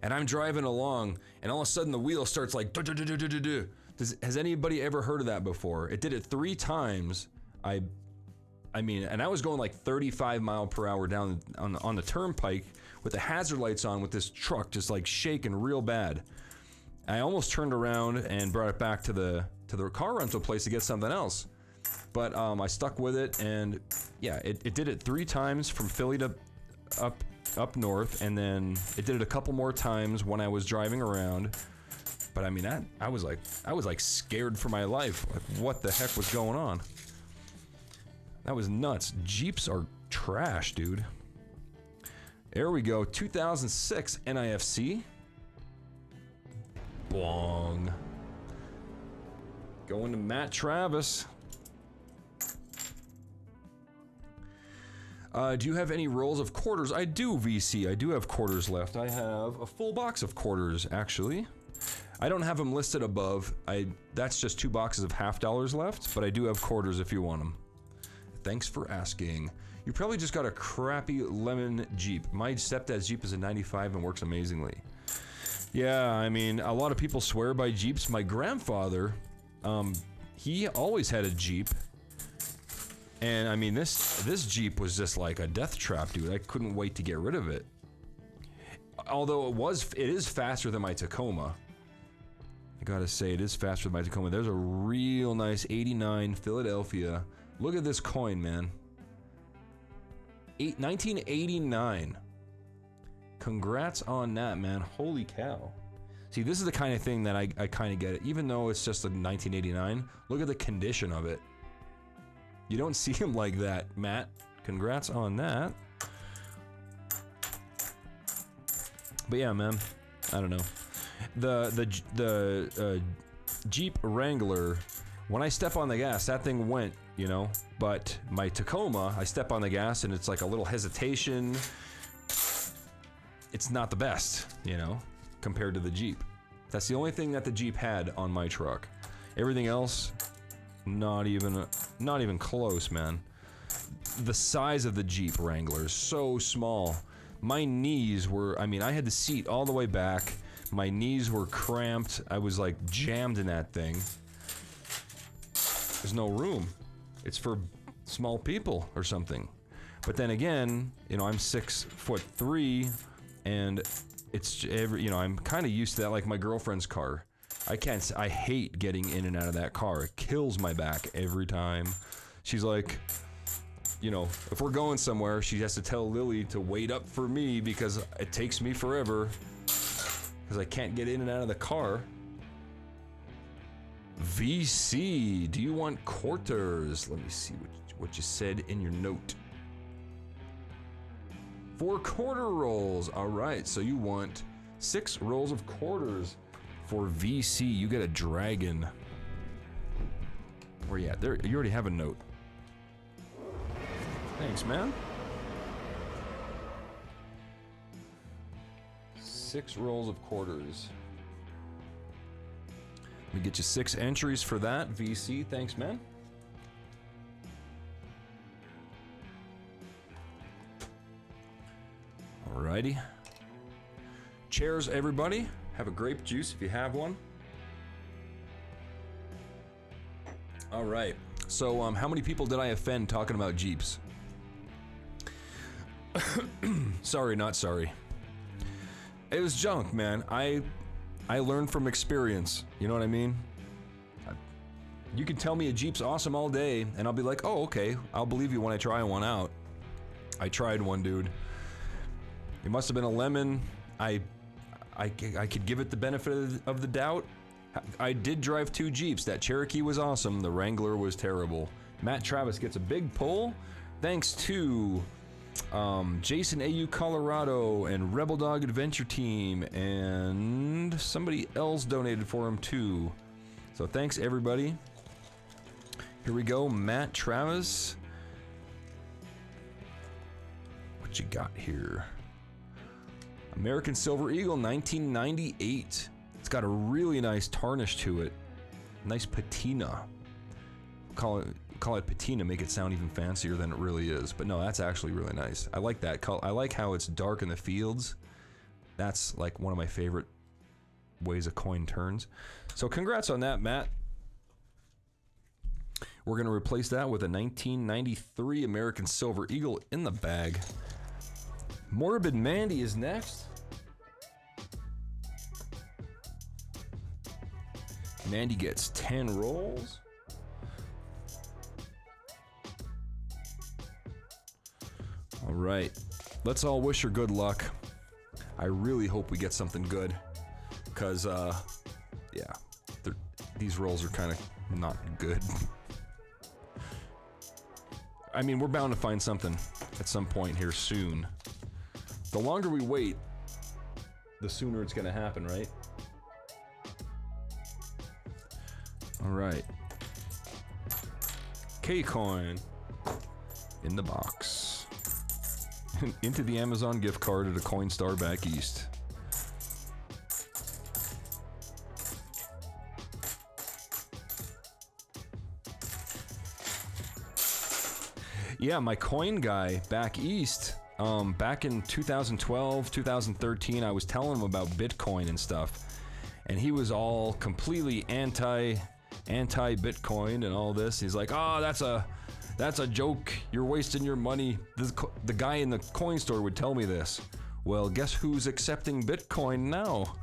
and I'm driving along, and all of a sudden the wheel starts like do-do-do-do-do-do. Has anybody ever heard of that before? It did it 3 times. I mean, and I was going like 35 mile per hour down on the turnpike with the hazard lights on, with this truck just like shaking real bad. I almost turned around and brought it back to the car rental place to get something else. But I stuck with it, and yeah, it did it 3 times from Philly to up north, and then it did it a couple more times when I was driving around. But I mean, I was like scared for my life. Like, what the heck was going on? That was nuts. Jeeps are trash, dude. There we go. 2006 NIFC. Bong. Going to Matt Travis. Do you have any rolls of quarters? I do, VC. I do have quarters left. I have a full box of quarters, actually. I don't have them listed above. That's just 2 boxes of $half left, but I do have quarters if you want them. Thanks for asking. You probably just got a crappy lemon Jeep. My stepdad's Jeep is a 95 and works amazingly. Yeah, I mean, a lot of people swear by Jeeps. My grandfather, he always had a Jeep. And I mean, this Jeep was just like a death trap, dude. I couldn't wait to get rid of it. Although it is faster than my Tacoma. I gotta say, it is faster than my Tacoma. There's a real nice 89 Philadelphia. Look at this coin, man. 1989. Congrats on that, man. Holy cow. See, this is the kind of thing that I kind of get it. Even though it's just a 1989, look at the condition of it. You don't see him like that, Matt. Congrats on that. But yeah, man. I don't know. The Jeep Wrangler, when I step on the gas, that thing went, you know. But my Tacoma, I step on the gas and it's like a little hesitation. It's not the best, you know, compared to the Jeep. That's the only thing that the Jeep had on my truck. Everything else, not even close, man. The size of the Jeep Wrangler is so small. My knees were, I mean, I had the seat all the way back. My knees were cramped. I was like jammed in that thing. There's no room. It's for small people or something. But then again, you know, I'm 6'3", and it's you know, I'm kind of used to that, like my girlfriend's car. I hate getting in and out of that car. It kills my back every time. She's like, you know, if we're going somewhere, she has to tell Lily to wait up for me because it takes me forever because I can't get in and out of the car. VC, do you want quarters? Let me see what you said in your note. 4 quarter rolls. All right, so you want 6 rolls of quarters. For VC, you get a dragon. Where you at? There, you already have a note. Thanks, man. 6 rolls of quarters. We get you 6 entries for that, VC. Thanks, man. Alrighty. Cheers, everybody. Have a grape juice if you have one. All right. So, how many people did I offend talking about Jeeps? Sorry, not sorry. It was junk, man. I learned from experience. You know what I mean? You can tell me a Jeep's awesome all day, and I'll be like, oh, okay. I'll believe you when I try one out. I tried one, dude. It must have been a lemon. I could give it the benefit of the doubt. I did drive 2 Jeeps. That Cherokee was awesome. The Wrangler was terrible. Matt Travis gets a big pull. Thanks to Jason AU Colorado and Rebel Dog Adventure Team, and somebody else donated for him too. So thanks, everybody. Here we go, Matt Travis. What you got here? American Silver Eagle, 1998. It's got a really nice tarnish to it. Nice patina. Call call it patina, make it sound even fancier than it really is. But no, that's actually really nice. I like that color. I like how it's dark in the fields. That's like one of my favorite ways a coin turns. So congrats on that, Matt. We're going to replace that with a 1993 American Silver Eagle in the bag. Morbid Mandy is next. Mandy gets 10 rolls. All right. Let's all wish her good luck. I really hope we get something good. Because, yeah, these rolls are kind of not good. I mean, we're bound to find something at some point here soon. The longer we wait, the sooner it's going to happen, right? All right. K-Coin in the box. Into the Amazon gift card at a Coinstar back east. Yeah, my coin guy back east, back in 2012, 2013, I was telling him about Bitcoin and stuff, and he was all completely anti-Bitcoin and all this. He's like, "Oh, that's a joke. You're wasting your money." The guy in the coin store would tell me this. Well, guess who's accepting Bitcoin now?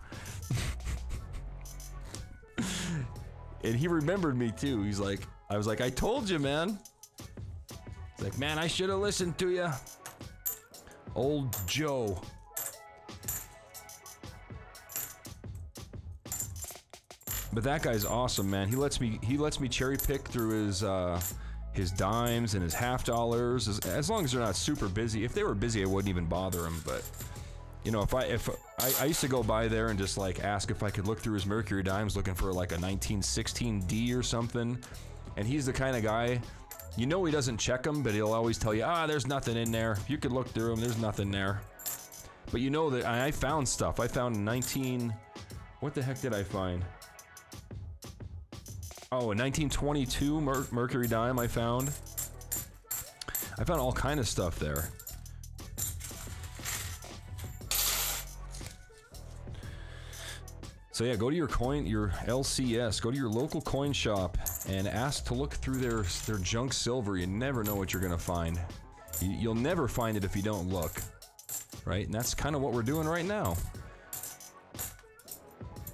And he remembered me too. He's like, I was like, "I told you, man." He's like, "Man, I should have listened to you." Old Joe. But that guy's awesome, man. He lets me cherry pick through his dimes and his half dollars as long as they're not super busy. If they were busy, I wouldn't even bother him. But you know, if I used to go by there and just like ask if I could look through his Mercury dimes, looking for like a 1916D or something. And he's the kind of guy, you know, he doesn't check them, but he'll always tell you, there's nothing in there. You could look through them, there's nothing there. But you know that I found stuff. I found what the heck did I find? Oh, a 1922 Mercury dime I found. I found all kind of stuff there. So yeah, go to your LCS, go to your local coin shop and ask to look through their junk silver. You never know what you're gonna find. You'll never find it if you don't look, right? And that's kind of what we're doing right now.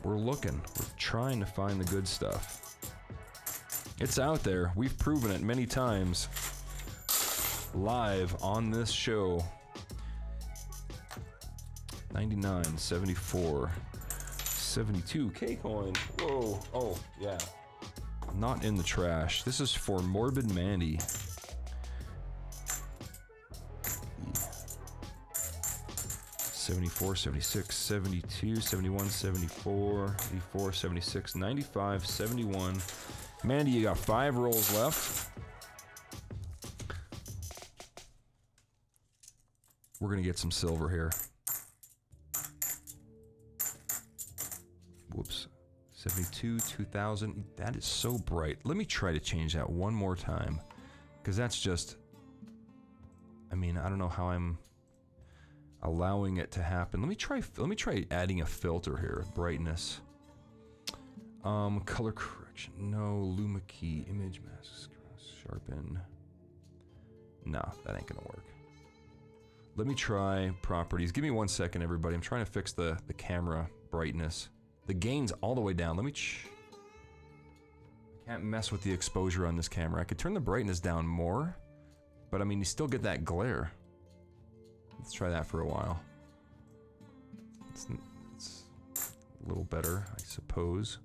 We're looking, we're trying to find the good stuff. It's out there. We've proven it many times. Live on this show. 99, 74, 72 K-Coin. Whoa. Oh, yeah. Not in the trash. This is for Morbid Mandy. $74, $76, $72, $71, $74, $84, $76, $95, $71. Mandy, you got 5 rolls left. We're gonna get some silver here. Whoops. 72, 2000. That is so bright. Let me try to change that one more time, because that's just, I mean, I don't know how I'm allowing it to happen. Let me try adding a filter here. Brightness. Color correction. No. Luma key. Image mask. Sharpen. No, that ain't gonna work. Let me try properties. Give me 1 second, everybody. I'm trying to fix the camera brightness. The gain's all the way down. I can't mess with the exposure on this camera. I could turn the brightness down more, but I mean, you still get that glare. Let's try that for a while. It's a little better, I suppose.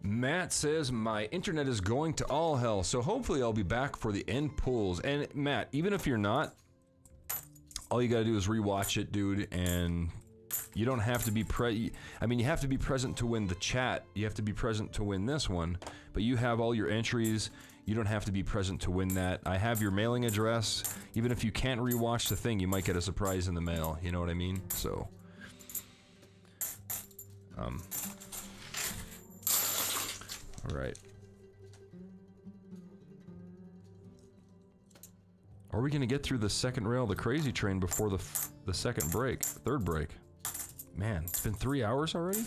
Matt says, my internet is going to all hell, so hopefully I'll be back for the end pulls. And Matt, even if you're not, all you gotta do is rewatch it, dude, and you don't have to be I mean, you have to be present to win the chat. You have to be present to win this one, but you have all your entries. You don't have to be present to win that. I have your mailing address. Even if you can't rewatch the thing, you might get a surprise in the mail. You know what I mean? So, all right. Are we gonna get through the second rail of the crazy train before the second break, third break? Man, it's been 3 hours already?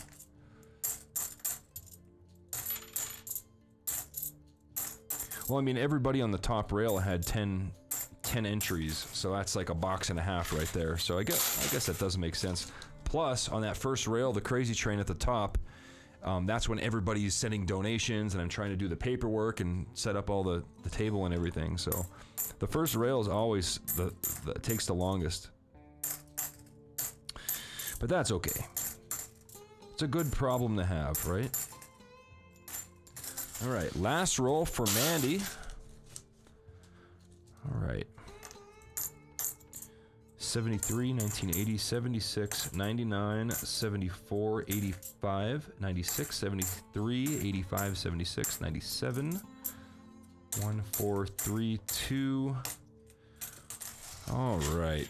Well, I mean, everybody on the top rail had 10 entries, so that's like a box and a half right there. So I guess that does make sense. Plus, on that first rail, the crazy train at the top, that's when everybody's sending donations, and I'm trying to do the paperwork and set up all the table and everything. So the first rail is always it takes the longest. But that's okay. It's a good problem to have, right? All right, last roll for Mandy. All right. 73, 1980, 76, 99, 74, 85, 96, 73, 85, 76, 97, 1, 4, 3, 2. All right.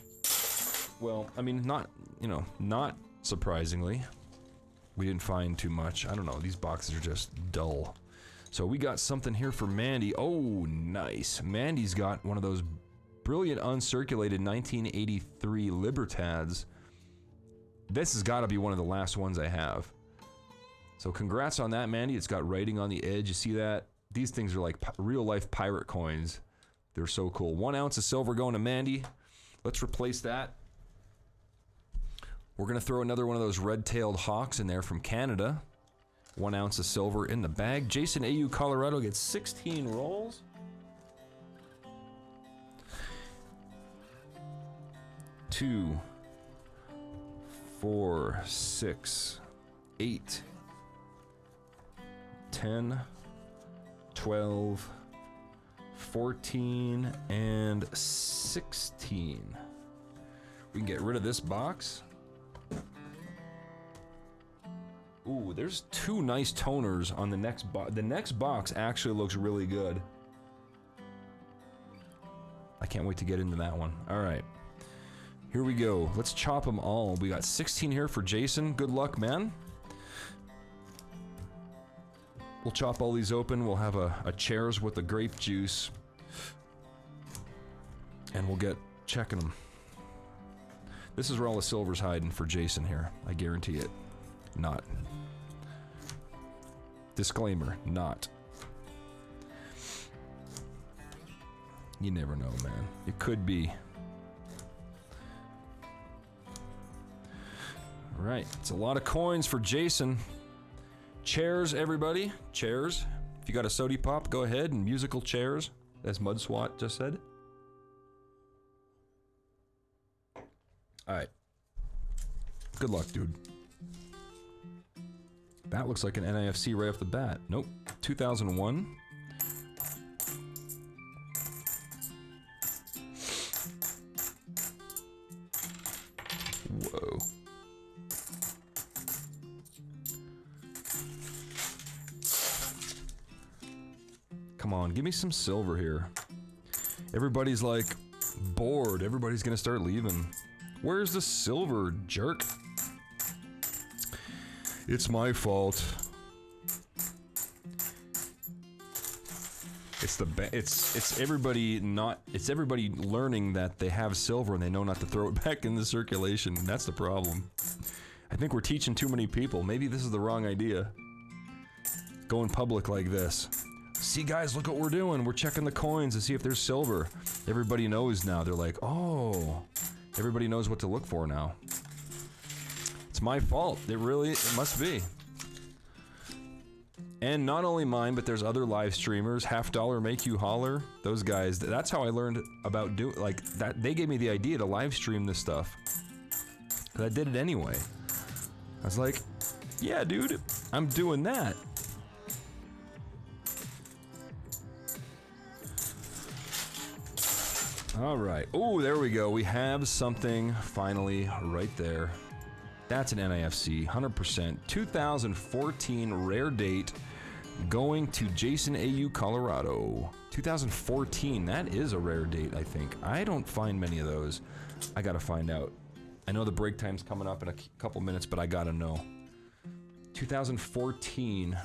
Well, I mean, not surprisingly, we didn't find too much. I don't know, these boxes are just dull. So we got something here for Mandy. Oh, nice. Mandy's got one of those brilliant uncirculated 1983 Libertads. This has got to be one of the last ones I have. So congrats on that, Mandy. It's got writing on the edge. You see that? These things are like real-life pirate coins. They're so cool. 1 ounce of silver going to Mandy. Let's replace that. We're going to throw another one of those red-tailed hawks in there from Canada. 1 ounce of silver in the bag. Jason AU Colorado gets 16 rolls. Two, 4, 6, 8, 10, 12, 14, and 16. We can get rid of this box. Ooh, there's 2 nice toners on the next box. The next box actually looks really good. I can't wait to get into that one. All right. Here we go. Let's chop them all. We got 16 here for Jason. Good luck, man. We'll chop all these open. We'll have a chairs with the grape juice. And we'll get checking them. This is where all the silver's hiding for Jason here. I guarantee it. Not. Disclaimer, not. You never know, man. It could be. All right, it's a lot of coins for Jason. Chairs, everybody. Chairs. If you got a sody pop, go ahead and musical chairs, as Mud Swat just said. All right. Good luck, dude. That looks like an NIFC right off the bat. Nope. 2001. Whoa. Come on, give me some silver here. Everybody's like bored. Everybody's gonna start leaving. Where's the silver, jerk? It's my fault. It's everybody learning that they have silver and they know not to throw it back into circulation. That's the problem. I think we're teaching too many people. Maybe this is the wrong idea. Going public like this. See, guys, look what we're doing. We're checking the coins to see if there's silver. Everybody knows now. They're like, oh, everybody knows what to look for now. It's my fault. It must be. And not only mine, but there's other live streamers. Half Dollar Make You Holler. Those guys. That's how I learned about doing like that. They gave me the idea to live stream this stuff. Cause I did it anyway. I was like, yeah, dude, I'm doing that. All right. Oh, there we go. We have something finally right there. That's an NIFC, 100%. 2014 rare date. Going to Jason AU, Colorado. 2014. That is a rare date, I think. I don't find many of those. I gotta find out. I know the break time's coming up in a couple minutes, but I gotta know. 2014.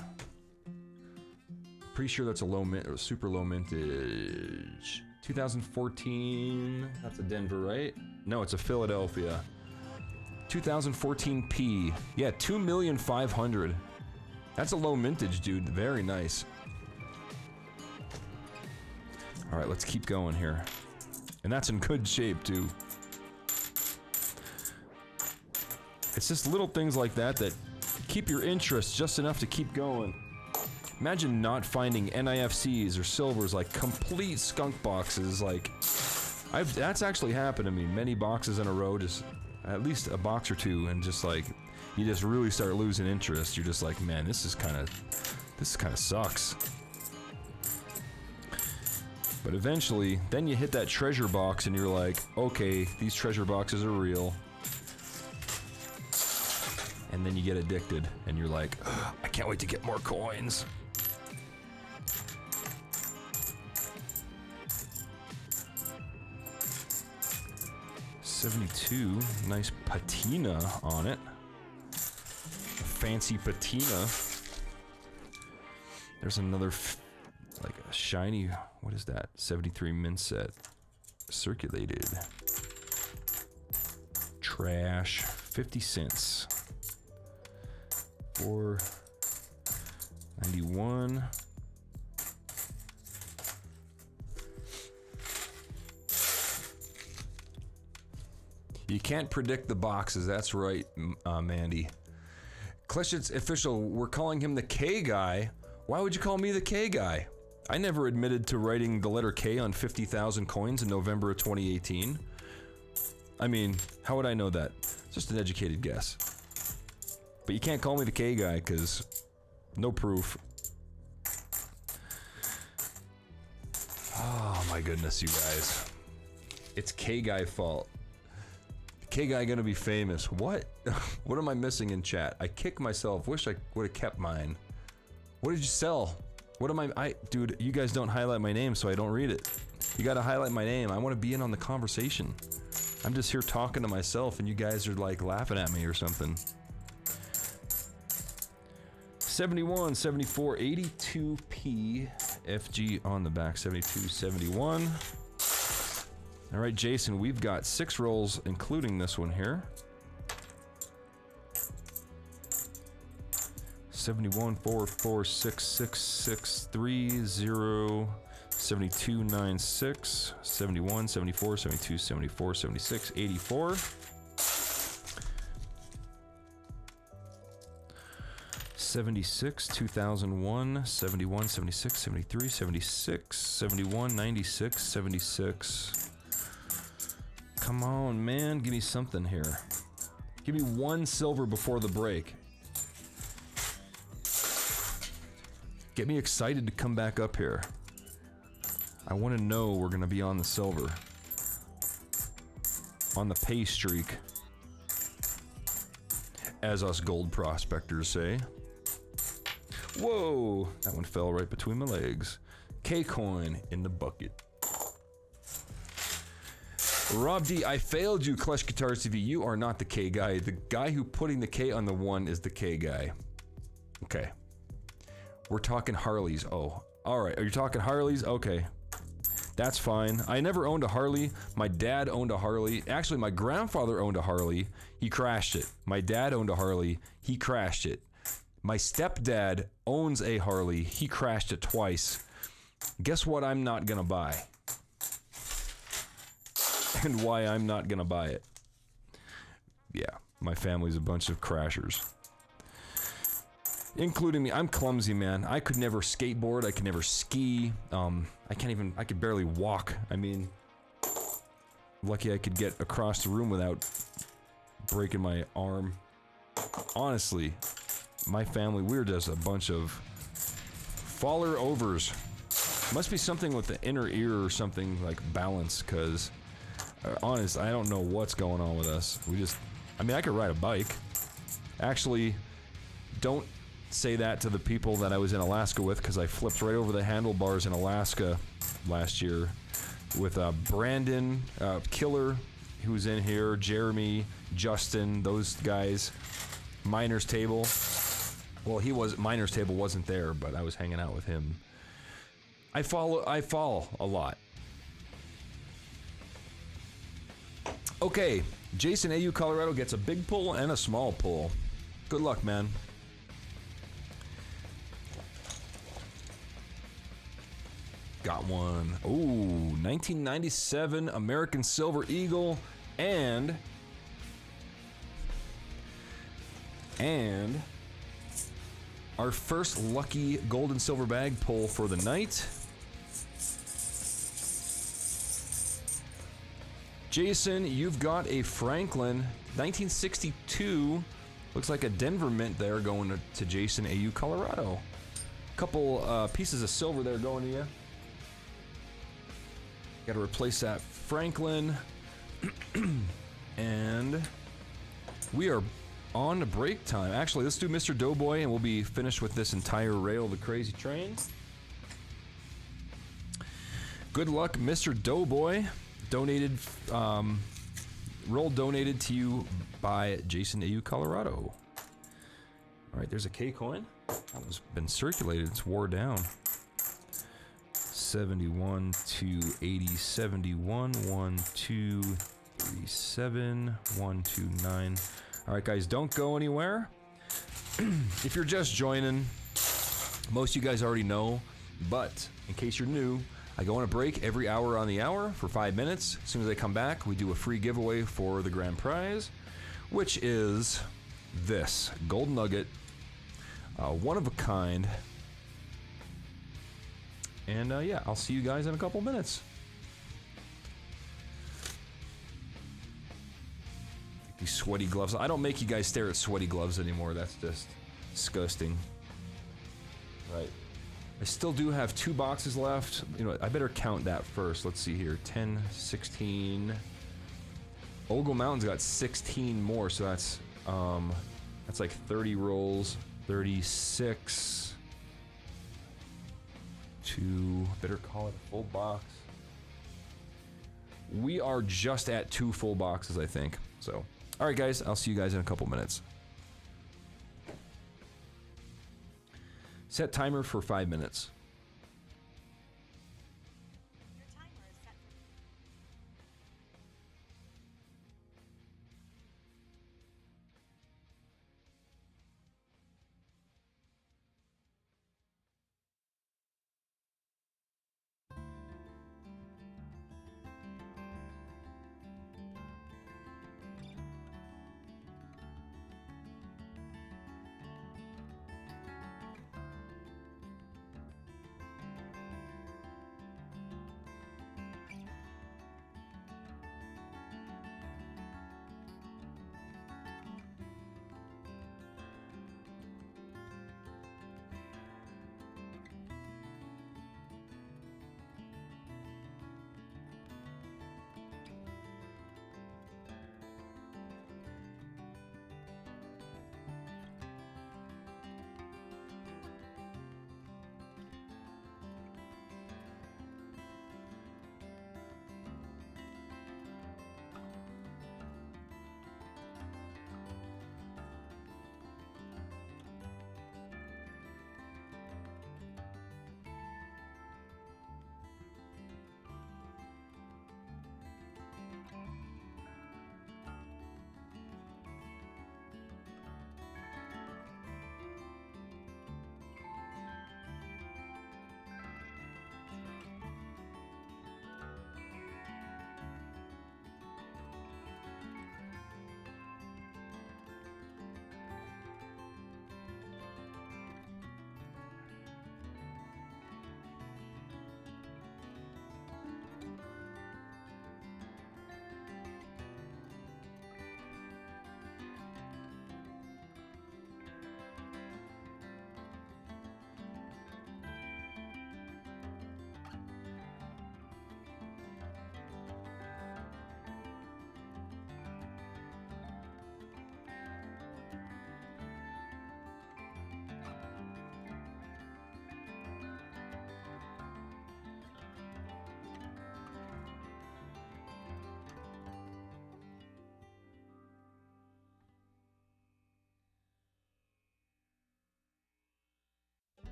Pretty sure that's a low mint, or super low mintage. 2014. That's a Denver, right? No, it's a Philadelphia. 2014 P. Yeah, 2,500,000. That's a low mintage, dude. Very nice. All right, let's keep going here. And that's in good shape, too. It's just little things like that that keep your interest just enough to keep going. Imagine not finding NIFCs or silvers, like complete skunk boxes. Like, that's actually happened to me. Many boxes in a row, just at least a box or two, and just like, you just really start losing interest. You're just like, man, this kind of sucks. But eventually, then you hit that treasure box and you're like, okay, these treasure boxes are real. And then you get addicted and you're like, I can't wait to get more coins. $72, nice patina on it. Fancy patina. There's another, like a shiny, what is that? 73 mint set. Circulated. Trash. 50 cents. 4.91. You can't predict the boxes, that's right, Mandy. Klesh, it's official, we're calling him the K guy. Why would you call me the K guy? I never admitted to writing the letter K on 50,000 coins in November of 2018. I mean, how would I know that? Just an educated guess. But you can't call me the K guy, because no proof. Oh my goodness, you guys. It's K guy fault. K guy gonna be famous. What? What am I missing in chat? I kick myself. Wish I would have kept mine. What did you sell? What am I? Dude, you guys don't highlight my name, so I don't read it. You gotta highlight my name. I want to be in on the conversation. I'm just here talking to myself, and you guys are like laughing at me or something. 71, 74, 82p. FG on the back. 72, 71. All right, Jason, we've got 6 rolls, including this one here. 71, 4, 4, 6, 6, 6, 3, 0, 72, 9, 6, 71, 74, 72, 74, 76, 84. 76, 2001, 71, 76, 73, 76, 71, 96, 76. Come on, man. Give me something here. Give me 1 silver before the break. Get me excited to come back up here. I want to know we're going to be on the silver. On the pay streak. As us gold prospectors say. Whoa! That one fell right between my legs. K-coin in the bucket. Rob D, I failed you, KleshGuitars TV. You are not the K guy. The guy who putting the K on the 1 is the K guy. Okay. We're talking Harleys. Oh, all right. Are you talking Harleys? Okay. That's fine. I never owned a Harley. My dad owned a Harley. Actually, my grandfather owned a Harley. He crashed it. My dad owned a Harley. He crashed it. My stepdad owns a Harley. He crashed it twice. Guess what I'm not gonna buy? And why I'm not gonna buy it. Yeah, my family's a bunch of crashers. Including me. I'm clumsy, man. I could never skateboard. I could never ski. I could barely walk. I mean, lucky I could get across the room without breaking my arm. Honestly, my family, we're just a bunch of faller overs. Must be something with the inner ear or something like balance, because honest, I don't know what's going on with us. I mean, I could ride a bike. Actually, don't say that to the people that I was in Alaska with, because I flipped right over the handlebars in Alaska last year with Brandon, Killer, who's in here, Jeremy, Justin, those guys. Miner's Table. Well, Miner's Table wasn't there, but I was hanging out with him. I fall a lot. Okay, Jason AU Colorado gets a big pull and a small pull. Good luck, man. Got one. Ooh, 1997 American Silver Eagle and our first lucky gold and silver bag pull for the night. Jason, you've got a Franklin 1962. Looks like a Denver mint there going to Jason AU Colorado. Couple pieces of silver there going to you. Got to replace that Franklin. And we are on to break time. Actually, let's do Mr. Doughboy and we'll be finished with this entire rail of the crazy train. Good luck, Mr. Doughboy. Donated, roll donated to you by Jason AU Colorado. All right, there's a K coin. That was been circulated. It's wore down. 71 to 80, 71, 1, 2, 3, 7, 1, 2, 9. All right, guys, don't go anywhere. If you're just joining, most of you guys already know, but in case you're new, I go on a break every hour on the hour for 5 minutes. As soon as I come back, we do a free giveaway for the grand prize, which is this gold nugget, one of a kind. And yeah, I'll see you guys in a couple minutes. These sweaty gloves. I don't make you guys stare at sweaty gloves anymore. That's just disgusting. Right. I still do have 2 boxes left. You know, I better count that first. Let's see here. 10, 16. Ogle Mountain's got 16 more, so that's like 30 rolls. 36. 2. Better call it a full box. We are just at 2 full boxes, I think. So, all right, guys. I'll see you guys in a couple minutes. Set timer for 5 minutes. Your timer is set for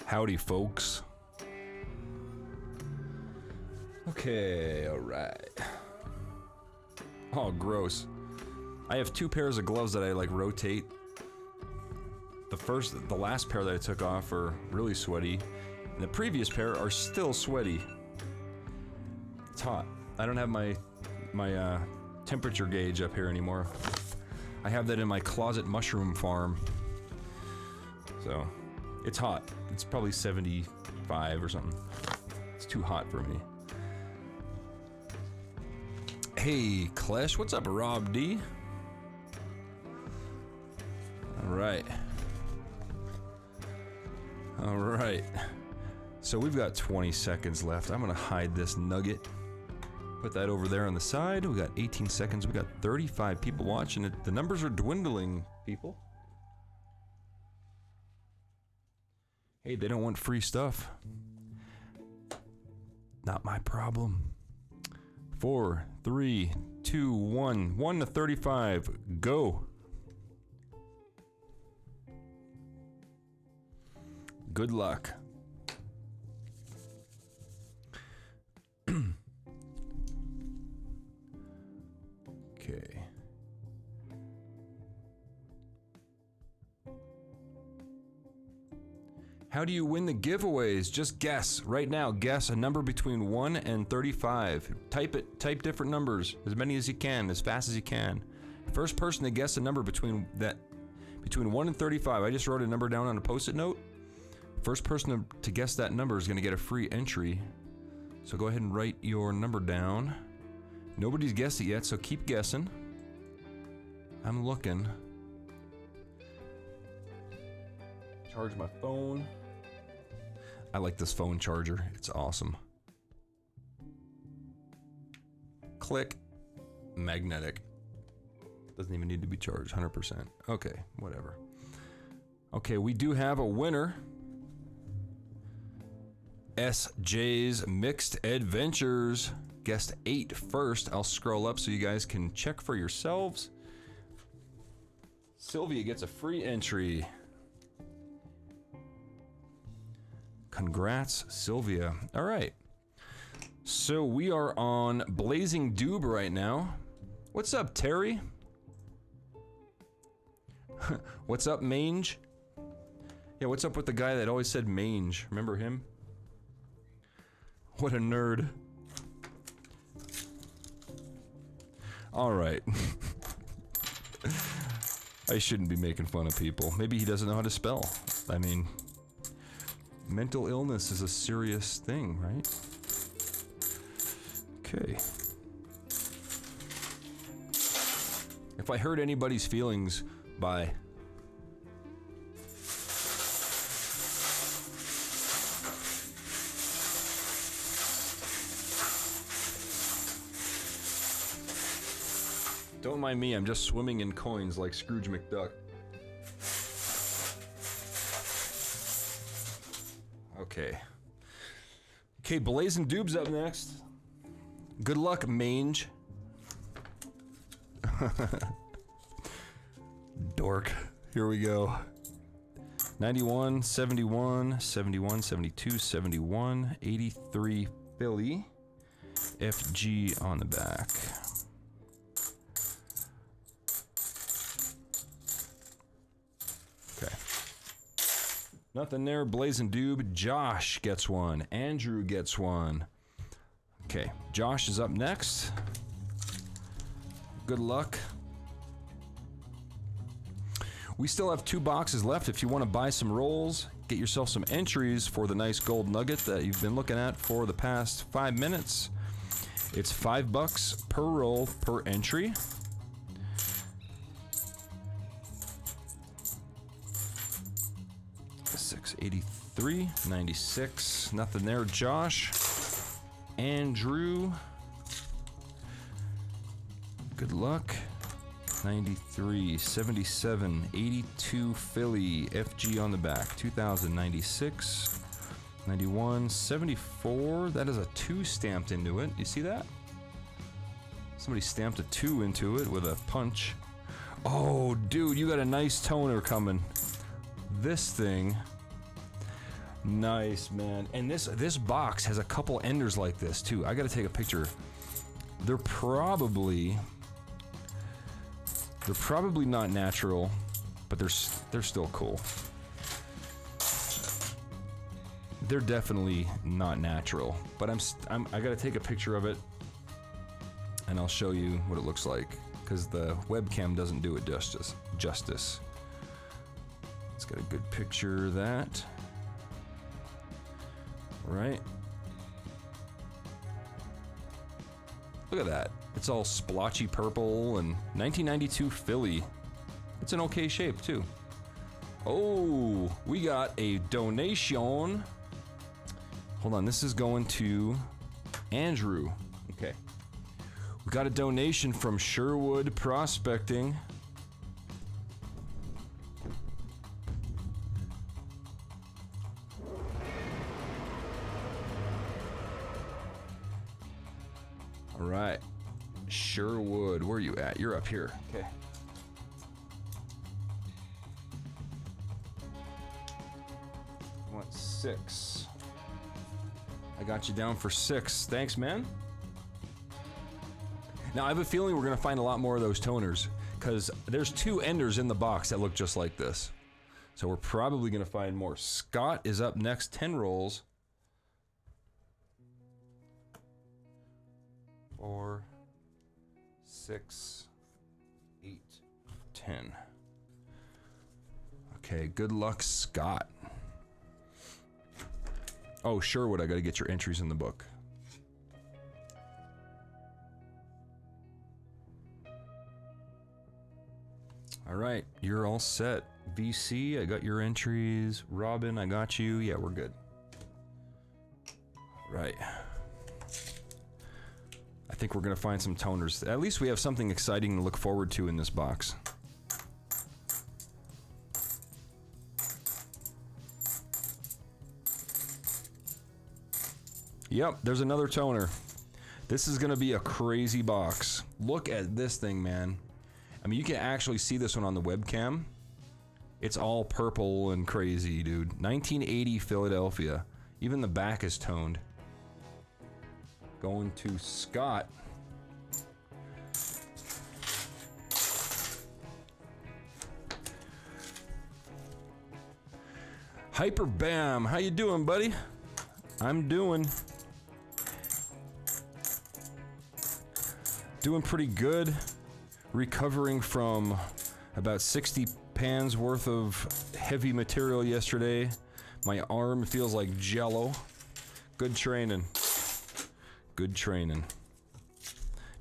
Howdy, folks. Okay, alright. Oh, gross. I have 2 pairs of gloves that I like rotate. The last pair that I took off are really sweaty. And the previous pair are still sweaty. It's hot. I don't have my temperature gauge up here anymore. I have that in my closet mushroom farm. So, it's hot. It's probably 75 or something. It's too hot for me. Hey, Klesh, what's up, Rob D? Alright. Alright. So we've got 20 seconds left. I'm gonna hide this nugget. Put that over there on the side. We got 18 seconds. We got 35 people watching it. The numbers are dwindling, people. Hey, they don't want free stuff. Not my problem. 4, 3, 2, 1. 1 to 35. Go. Good luck. Okay. How do you win the giveaways? Just guess. Right now, guess a number between 1 and 35. Type it. Type different numbers. As many as you can, as fast as you can. First person to guess a number between 1 and 35. I just wrote a number down on a post-it note. First person to guess that number is going to get a free entry. So go ahead and write your number down. Nobody's guessed it yet, so keep guessing. I'm looking. Charge my phone. I like this phone charger. It's awesome. Click. Magnetic. Doesn't even need to be charged. 100%. Okay, whatever. Okay, we do have a winner. SJ's Mixed Adventures. Guessed 8 first. I'll scroll up so you guys can check for yourselves. Sylvia gets a free entry. Congrats, Sylvia. All right. So we are on Blazing Doob right now. What's up, Terry? What's up, Mange? Yeah, what's up with the guy that always said Mange? Remember him? What a nerd. All right. I shouldn't be making fun of people. Maybe he doesn't know how to spell. I mean, mental illness is a serious thing, right? Okay. If I hurt anybody's feelings by don't mind me, I'm just swimming in coins like Scrooge McDuck. Okay. Okay, Blazing Doob's up next. Good luck, Mange. Dork. Here we go. 91, 71, 71, 72, 71, 83 Philly. FG on the back. Okay. Nothing there. Blazing Doob. Josh gets one. Andrew gets one. Okay. Josh is up next. Good luck. We still have 2 boxes left. If you want to buy some rolls, get yourself some entries for the nice gold nugget that you've been looking at for the past 5 minutes. It's $5 per roll per entry. $683, 96, nothing there. Josh, Andrew, good luck. 93, 77, 82 Philly, FG on the back. 2096, 91, 74. That is a 2 stamped into it. You see that? Somebody stamped a 2 into it with a punch. Oh, dude, you got a nice toner coming. This thing. Nice, man. And this box has a couple enders like this too. I gotta take a picture. They're probably not natural, but they're still cool. They're definitely not natural, but I gotta take a picture of it, and I'll show you what it looks like, because the webcam doesn't do it justice. Let's get a good picture of that. Right. Look at that. It's all splotchy purple and 1992 Philly. It's an okay shape too. Oh, we got a donation. Hold on, this is going to Andrew. Okay. We got a donation from Sherwood Prospecting. All right. Sherwood, where are you at? You're up here. Okay. I want 6. I got you down for 6. Thanks, man. Now, I have a feeling we're going to find a lot more of those toners, because there's 2 enders in the box that look just like this. So we're probably going to find more. Scott is up next. 10 rolls. 4, 6, 8, 10. Okay, good luck, Scott. Oh, Sherwood, I gotta get your entries in the book. All right, you're all set. VC, I got your entries. Robin, I got you. Yeah, we're good. Right. I think we're gonna find some toners. At least we have something exciting to look forward to in this box. Yep, there's another toner. This is gonna be a crazy box. Look at this thing, man. I mean, you can actually see this one on the webcam. It's all purple and crazy, dude. 1980 Philadelphia. Even the back is toned. Going to Scott. Hyper Bam, how you doing, buddy? I'm doing pretty good. Recovering from about 60 pounds worth of heavy material yesterday. My arm feels like jello. Good training. Good training.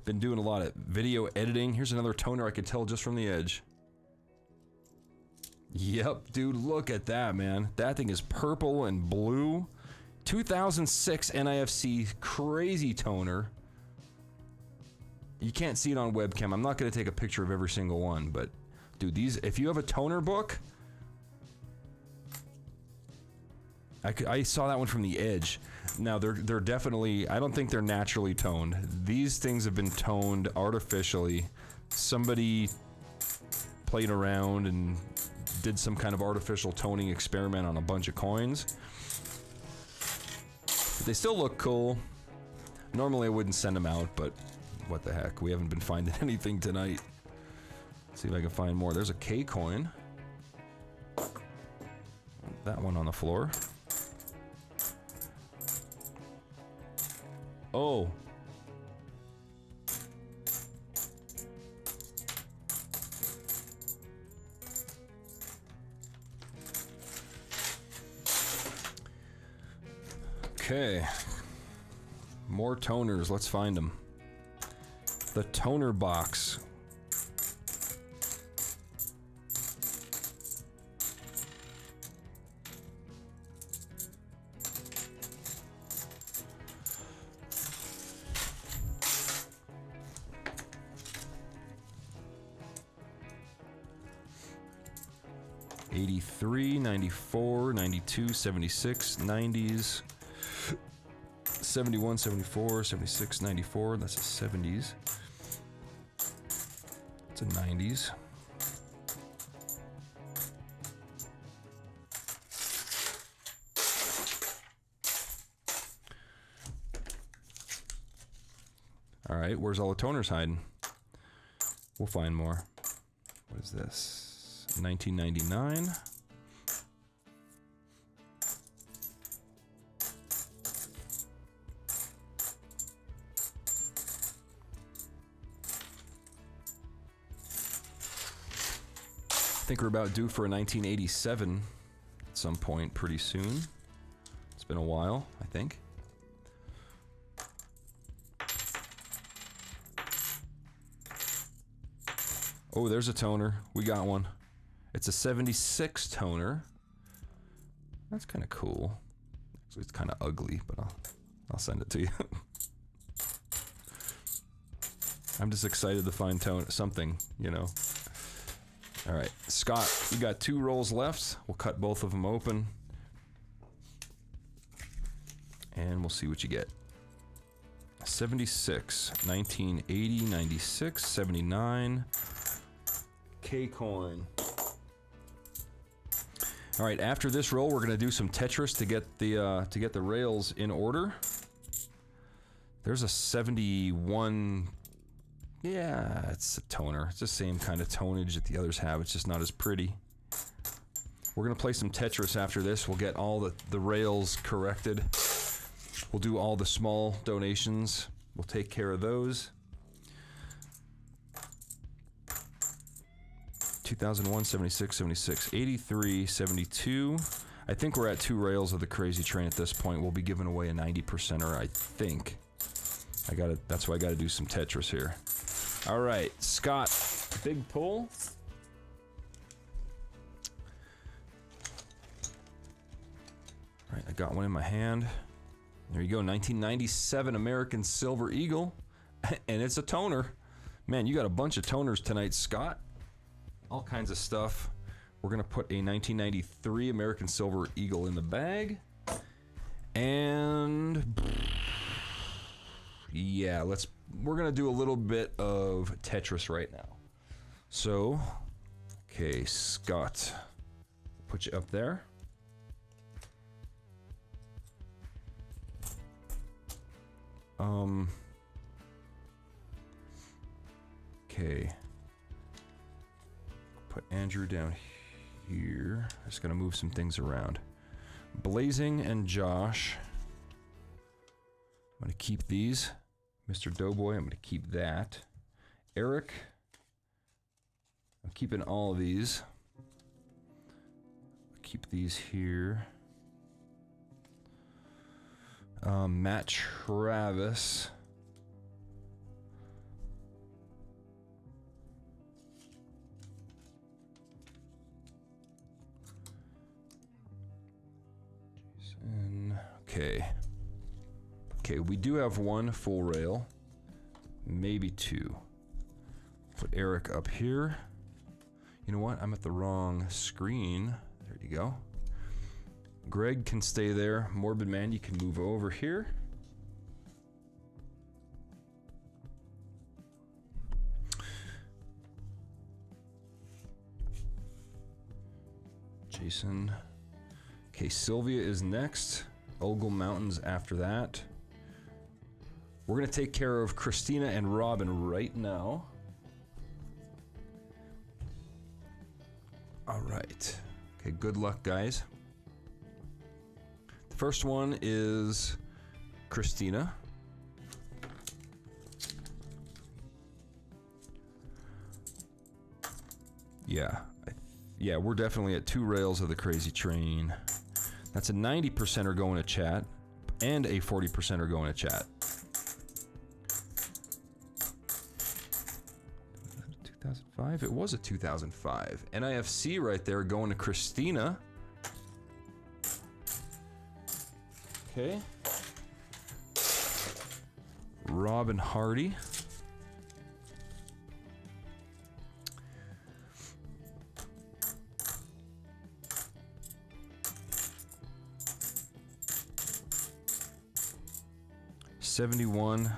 Been doing a lot of video editing. Here's another toner I could tell just from the edge. Yep, dude, look at that, man. That thing is purple and blue. 2006 NIFC crazy toner. You can't see it on webcam. I'm not going to take a picture of every single one, but dude, these, if you have a toner book, I saw that one from the edge. Now they're definitely, I don't think they're naturally toned. These things have been toned artificially. Somebody played around and did some kind of artificial toning experiment on a bunch of coins. They still look cool. Normally I wouldn't send them out, but what the heck, we haven't been finding anything tonight. Let's see if I can find more. There's a K coin. That one on the floor. Oh. Okay. More toners. Let's find them. The toner box. '83, '94, '92, '76, '90s. 71, 74, 76, 94. That's the 70s. It's the 90s. All right, where's all the toners hiding? We'll find more. What is this? 1999. I think we're about due for a 1987 at some point pretty soon. It's been a while, I think. Oh, there's a toner. We got one. It's a 76 toner. That's kind of cool. Actually, it's kind of ugly, but I'll send it to you. I'm just excited to find something, you know. All right, Scott, we got 2 rolls left. We'll cut both of them open. And we'll see what you get. 76, 1980, 96, 79. K-Coin. All right, after this roll, we're gonna do some Tetris to get the rails in order. There's a 71. Yeah, it's a toner. It's the same kind of tonage that the others have. It's just not as pretty. We're gonna play some Tetris after this. We'll get all the rails corrected. We'll do all the small donations. We'll take care of those. 2001, 76, 76, 83, 72. I think we're at 2 rails of the crazy train at this point. We'll be giving away a 90%er, I think. That's why I gotta do some Tetris here. All right, Scott, big pull. All right, I got one in my hand. There you go, 1997 American Silver Eagle, and it's a toner. Man, you got a bunch of toners tonight, Scott. All kinds of stuff. We're gonna put a 1993 American Silver Eagle in the bag. And yeah, we're gonna do a little bit of Tetris right now. So, okay, Scott, put you up there. Okay. Put Andrew down here. Just gonna move some things around. Blazing and Josh. I'm gonna keep these. Mr. Doughboy, I'm gonna keep that. Eric, I'm keeping all of these. Keep these here. Matt Travis. Okay, we do have 1 full rail, maybe 2. Put Eric up here. You know what? I'm at the wrong screen. There you go. Greg can stay there. Morbid Man, you can move over here. Jason. Okay, Sylvia is next. Ogle Mountains after that. We're gonna take care of Christina and Robin right now. All right. Okay, good luck, guys. The first one is Christina. Yeah, we're definitely at 2 rails of the crazy train. That's a 90%er going to chat, and a 40%er going to chat. 2005? It was a 2005. NIFC right there going to Christina. Okay. Robin Hardy. $71,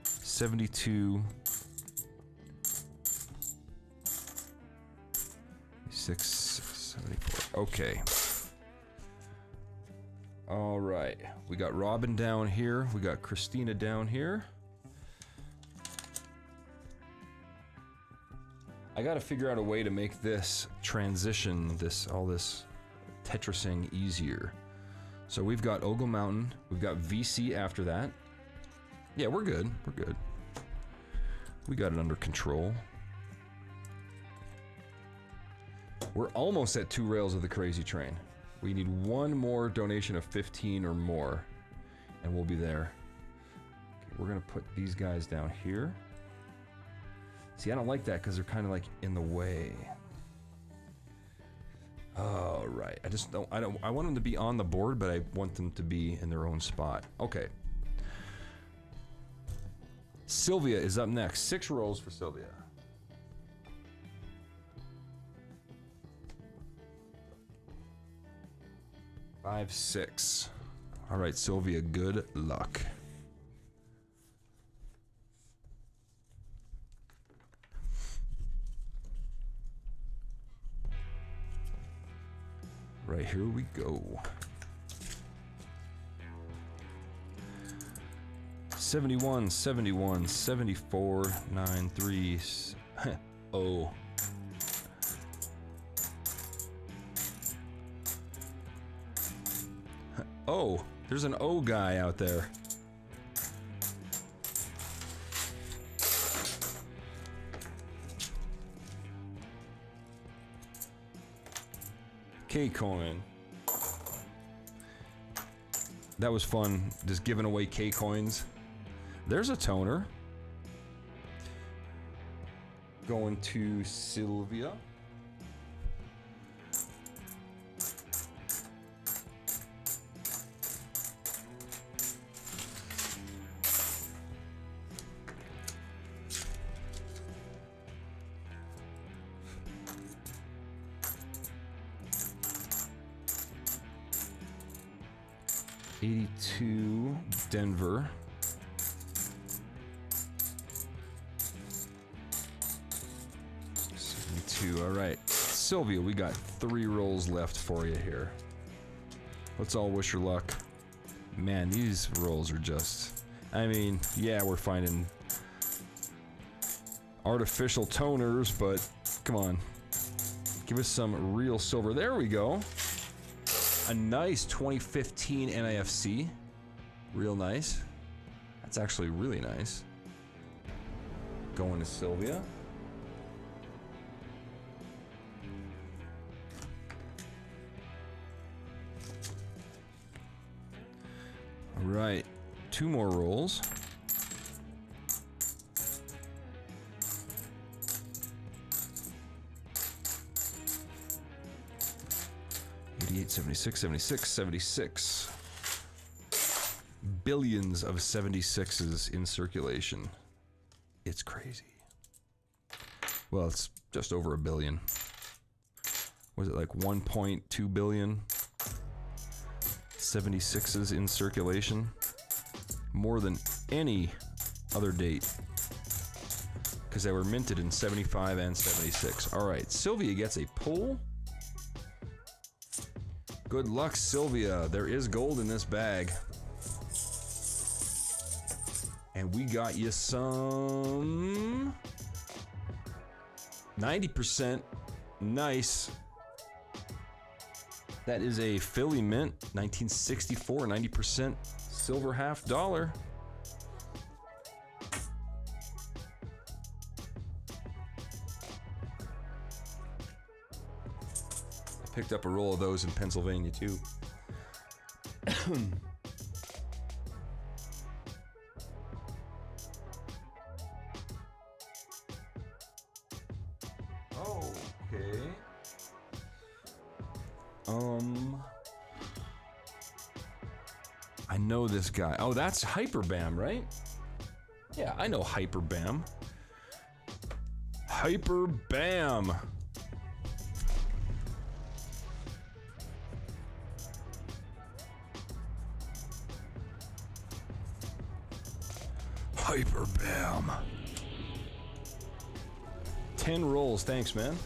$72, $6, $74. Okay. All right. We got Robin down here. We got Christina down here. I gotta figure out a way to make this transition, all this Tetrising easier. So we've got Ogle Mountain, we've got VC after that. Yeah, we're good, we're good. We got it under control. We're almost at 2 rails of the crazy train. We need one more donation of 15 or more, and we'll be there. Okay, we're gonna put these guys down here. See, I don't like that because they're kind of like in the way. Oh, right. I want them to be on the board, but I want them to be in their own spot. Okay. Sylvia is up next. 6 rolls for Sylvia. Five, 6. All right, Sylvia, good luck. Right, here we go. 71, 71, 74, 93, oh. Oh, there's an O guy out there. K-Coin. That was fun, just giving away K-Coins. There's a toner. Going to Sylvia. Denver. All right, Sylvia, we got 3 rolls left for you here. Let's all wish her luck. Man, these rolls are just... I mean, yeah, we're finding artificial toners, but come on. Give us some real silver. There we go. A nice 2015 NIFC. Real nice. That's actually really nice. Going to Sylvia. All right, 2 more rolls. $88, $76, $76, $76. Billions of 76s in circulation. It's crazy. Well, it's just over a billion. Was it like 1.2 billion? 76s in circulation. More than any other date. Because they were minted in 75 and 76. Alright, Sylvia gets a pull. Good luck, Sylvia. There is gold in this bag. And we got you some 90%. Nice. That is a Philly Mint, 1964, 90% silver half dollar. I picked up a roll of those in Pennsylvania too. I know this guy. Oh, that's Hyperbam, right? Yeah, I know Hyperbam. Hyperbam. Hyperbam. 10 rolls, thanks, man.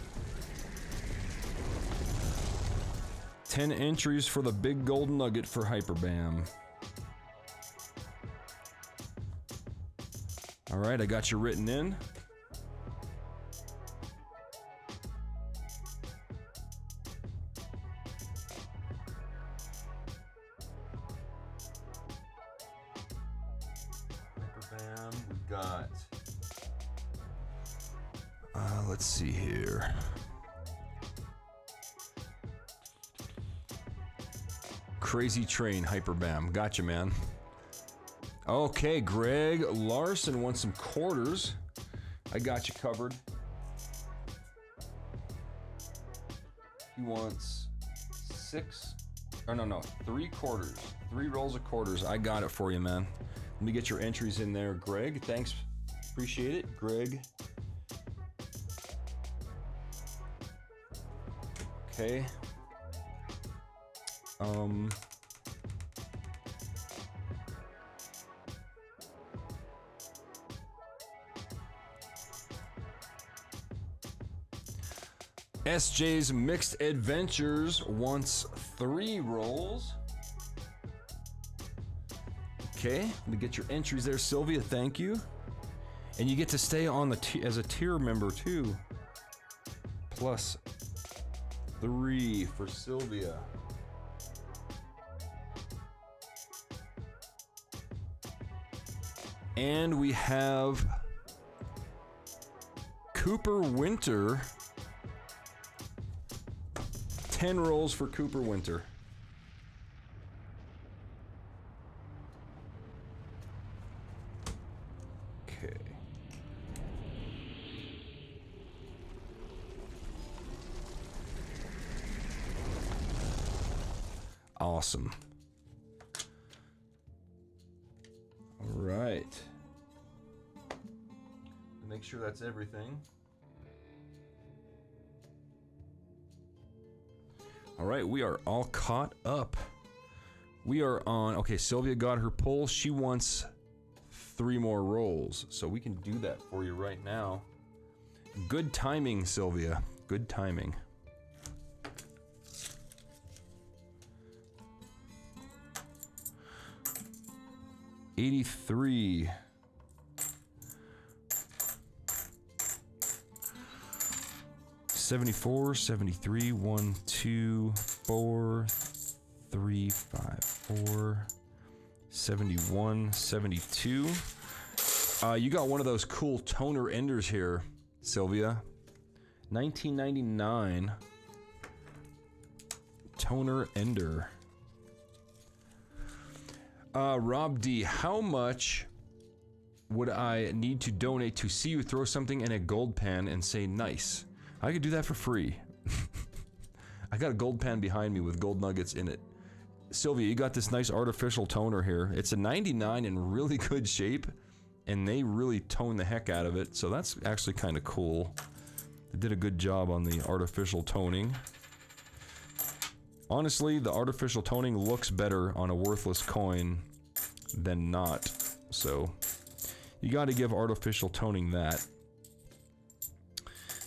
10 entries for the big gold nugget for Hyperbam. All right, I got you written in. bam. We got. Let's see here. Crazy Train, Hyperbam. Gotcha, man. Okay, Greg Larson wants some quarters. I got you covered. He wants 3 quarters. 3 rolls of quarters. I got it for you, man. Let me get your entries in there, Greg. Thanks. Appreciate it, Greg. Okay. SJ's Mixed Adventures wants 3 rolls. Okay, let me get your entries there, Sylvia. Thank you. And you get to stay on the as a tier member too. Plus 3 for Sylvia. And we have Cooper Winter. 10 rolls for Cooper Winter. Okay. Awesome. All right. Make sure that's everything. All right, we are all caught up. We are on, okay, Sylvia got her pull. She wants 3 more rolls, so we can do that for you right now. Good timing, Sylvia. Good timing. $83. 74, 73, 1, 2, 4, 3, 5, 4, 71, 72. You got one of those cool toner enders here, Sylvia. 1999 toner ender. Rob D, how much would I need to donate to see you throw something in a gold pan and say nice? I could do that for free. I got a gold pan behind me with gold nuggets in it. Sylvia, you got this nice artificial toner here. It's a 99 in really good shape, and they really tone the heck out of it, so that's actually kind of cool. They did a good job on the artificial toning. Honestly, the artificial toning looks better on a worthless coin than not, so you got to give artificial toning that.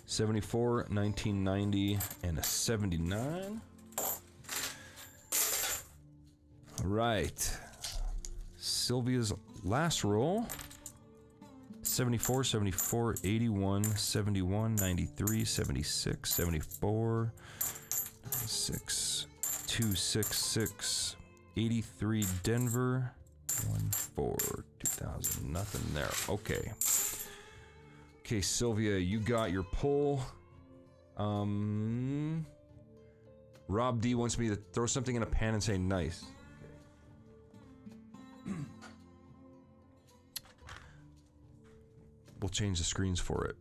74, 1990, and a 79. All right. Sylvia's last roll. 74, 74, 81, 71, 93, 76, 74, 96, 266, 83 Denver, 14, 2000, nothing there. Okay. Okay, Sylvia, you got your pull. Rob D wants me to throw something in a pan and say nice. Okay. We'll change the screens for it.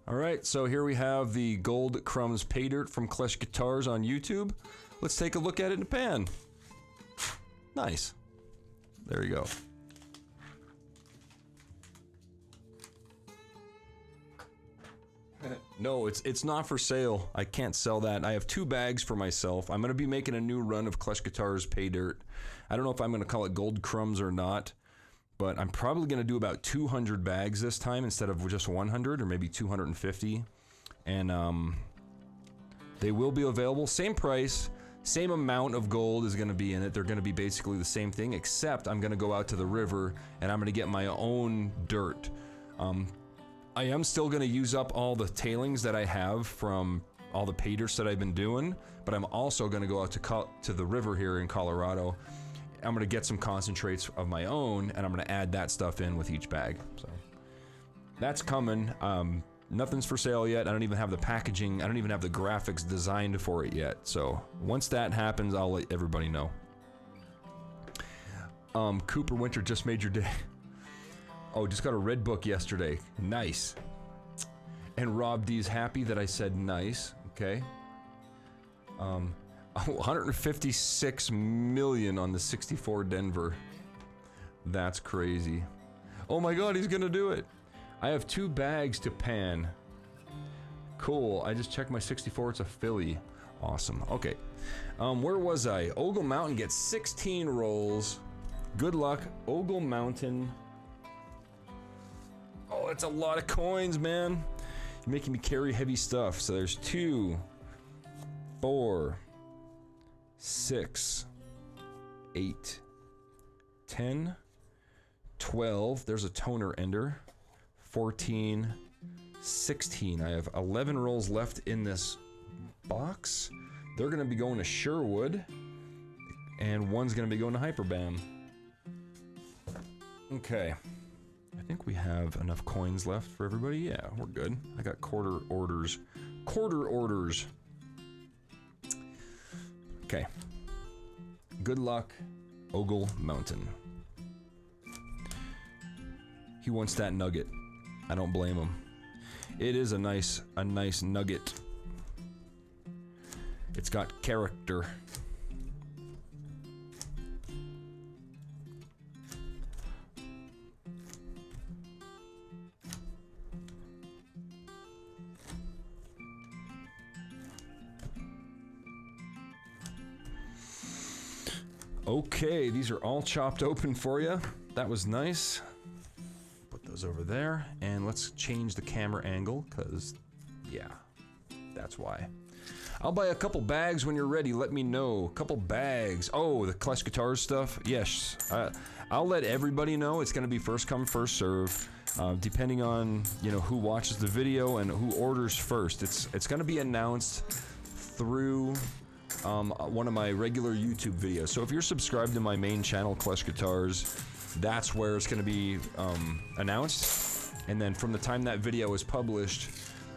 All right, so here we have the Gold Crumbs Pay Dirt from KleshGuitars on YouTube. Let's take a look at it in a pan. Nice. There you go. No, it's not for sale. I can't sell that. I have 2 bags for myself. I'm going to be making a new run of KleshGuitars Pay Dirt. I don't know if I'm going to call it Gold Crumbs or not, but I'm probably going to do about 200 bags this time instead of just 100 or maybe 250. And they will be available. Same price. Same amount of gold is going to be in it. They're going to be basically the same thing, except I'm going to go out to the river and I'm going to get my own dirt. I am still going to use up all the tailings that I have from all the pay dirt that I've been doing, but I'm also going to go out to the river here in Colorado. I'm going to get some concentrates of my own, and I'm going to add that stuff in with each bag. So that's coming. Nothing's for sale yet. I don't even have the packaging. I don't even have the graphics designed for it yet. So once that happens, I'll let everybody know. Cooper Winter just made your day. Oh, just got a red book yesterday. Nice. And Rob D's happy that I said nice. Okay. 156 million on the 64 Denver. That's crazy. Oh my God, he's gonna do it. I have 2 bags to pan. Cool. I just checked my 64. It's a Philly. Awesome. Okay. Where was I? Ogle Mountain gets 16 rolls. Good luck, Ogle Mountain. Oh, that's a lot of coins, man. You're making me carry heavy stuff. So there's 2, 4, 6, 8, 10, 12. There's a toner ender. 14, 16. I have 11 rolls left in this box. They're going to be going to Sherwood, and one's going to be going to Hyperbam. Okay. I think we have enough coins left for everybody. Yeah, we're good. I got quarter orders. Quarter orders. Okay. Good luck, Ogle Mountain. He wants that nugget. I don't blame him. It is a nice nugget. It's got character. Okay, these are all chopped open for you. That was nice. Put those over there, and let's change the camera angle, because, yeah, that's why. I'll buy a couple bags when you're ready. Let me know. A couple bags. Oh, the KleshGuitars stuff? Yes. I'll let everybody know. It's going to be first come, first serve. Depending on, you know, who watches the video and who orders first. It's going to be announced through one of my regular YouTube videos. So if you're subscribed to my main channel, KleshGuitars, that's where it's going to be announced. And then from the time that video is published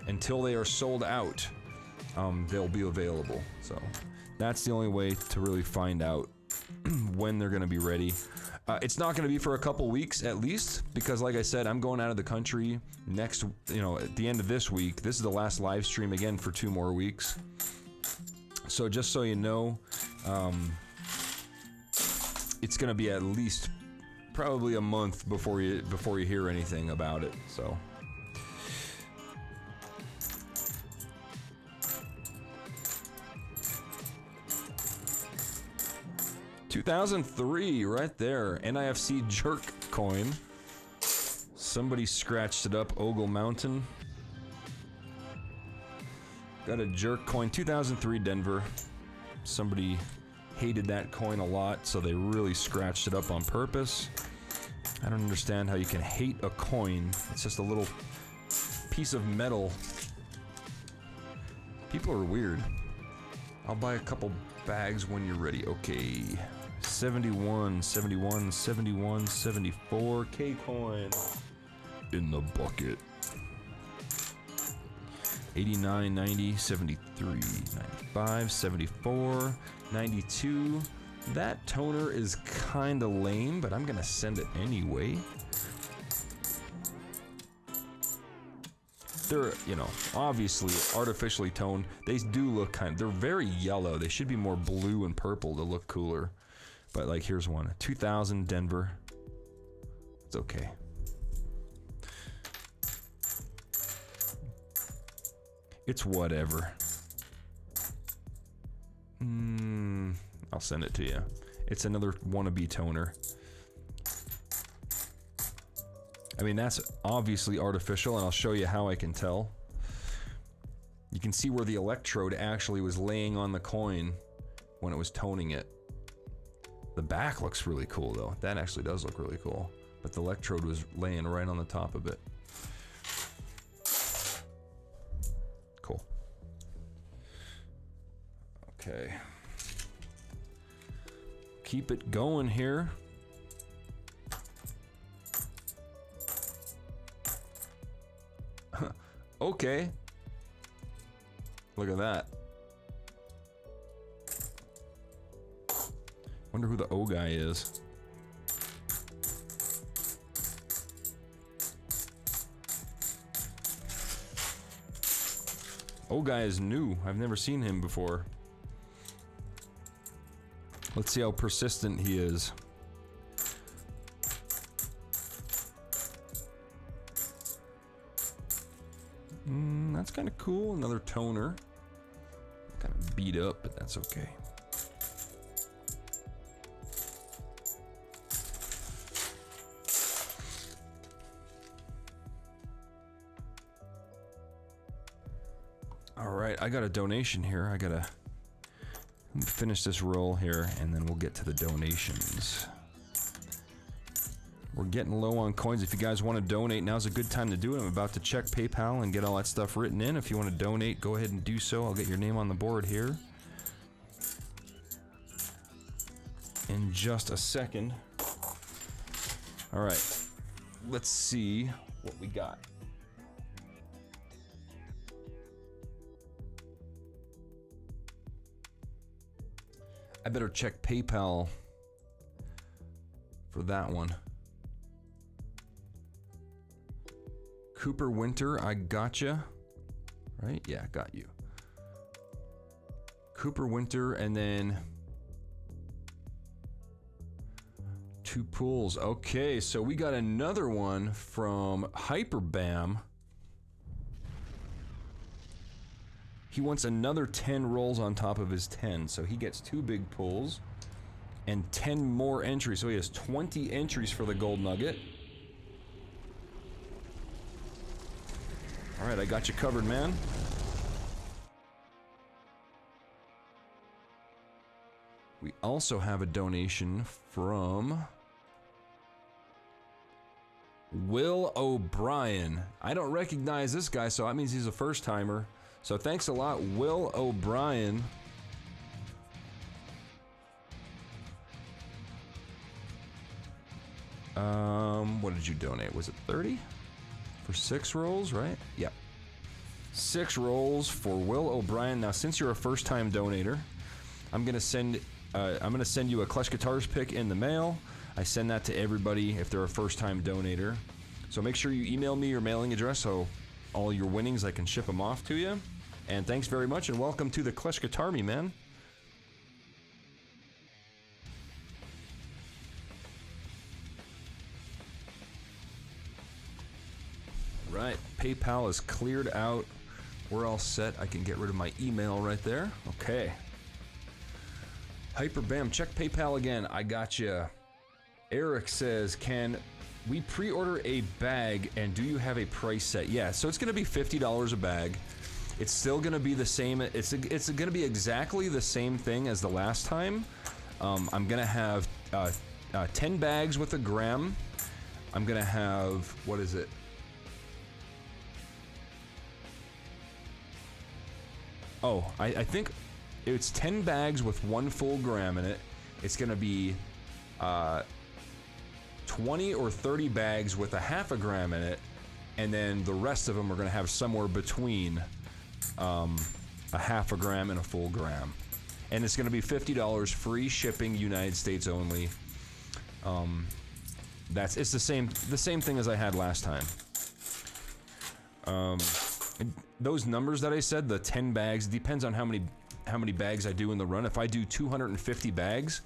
until they are sold out, they'll be available. So that's the only way to really find out when they're going to be ready. It's not going to be for a couple weeks at least, because like I said, I'm going out of the country next, at the end of this week. This is the last live stream again for 2 more weeks. So just so you know, it's going to be at least probably a month before you hear anything about it. So 2003 right there. NIFC jerk coin. Somebody scratched it up. Ogle Mountain. Got a jerk coin. 2003 Denver. Somebody hated that coin a lot, so they really scratched it up on purpose. I don't understand how you can hate a coin. It's just a little piece of metal. People are weird. I'll buy a couple bags when you're ready. Okay. 71, 71, 71, 74. K-coin in the bucket. 89, 90, 73, 95, 74, 92. That toner is kind of lame, but I'm going to send it anyway. They're, obviously artificially toned. They do look they're very yellow. They should be more blue and purple to look cooler. But like, here's one. 2000 Denver. It's okay. It's whatever. I'll send it to you. It's another wannabe toner. I mean, that's obviously artificial, and I'll show you how I can tell. You can see where the electrode actually was laying on the coin when it was toning it. The back looks really cool, though. That actually does look really cool. But the electrode was laying right on the top of it. Cool. Okay. Keep it going here. Okay. Look at that. Wonder who the O guy is. O guy is new. I've never seen him before. Let's see how persistent he is. That's kind of cool. Another toner. Kind of beat up, but that's okay. All right, I got a donation here. I gotta finish this roll here, and then we'll get to the donations. We're getting low on coins. If you guys want to donate, now's a good time to do it. I'm about to check PayPal and get all that stuff written in. If you want to donate, go ahead and do so. I'll get your name on the board here in just a second. All right, let's see what we got. I better check PayPal for that one. Cooper Winter, I gotcha. Right? Yeah, got you. Cooper Winter, and then 2 pools. Okay, so we got another one from Hyperbam. He wants another 10 rolls on top of his 10, so he gets 2 big pulls and 10 more entries. So he has 20 entries for the gold nugget. All right, I got you covered, man. We also have a donation from Will O'Brien. I don't recognize this guy, so that means he's a first timer. So thanks a lot, Will O'Brien. What did you donate? Was it 30? For 6 rolls, right? Yep. 6 rolls for Will O'Brien. Now, since you're a first-time donator, I'm gonna send you a KleshGuitars pick in the mail. I send that to everybody if they're a first-time donator. So make sure you email me your mailing address so all your winnings I can ship them off to you. And thanks very much, and welcome to the KleshGuitarmy, man. Right, PayPal is cleared out. We're all set. I can get rid of my email right there. Okay. Hyperbam, check PayPal again. I got you. Eric says, can we pre-order a bag, and do you have a price set? Yeah, so it's going to be $50 a bag. It's still going to be the same. It's going to be exactly the same thing as the last time. I'm going to have 10 bags with a gram. I'm going to have, what is it? Oh, I think it's 10 bags with 1 full gram in it. It's going to be 20 or 30 bags with a half a gram in it. And then the rest of them are going to have somewhere between a half a gram and a full gram. And it's going to be $50 free shipping, United States only. It's the same thing as I had last time. Those numbers that I said, the 10 bags, depends on how many bags I do in the run. If I do 250 bags,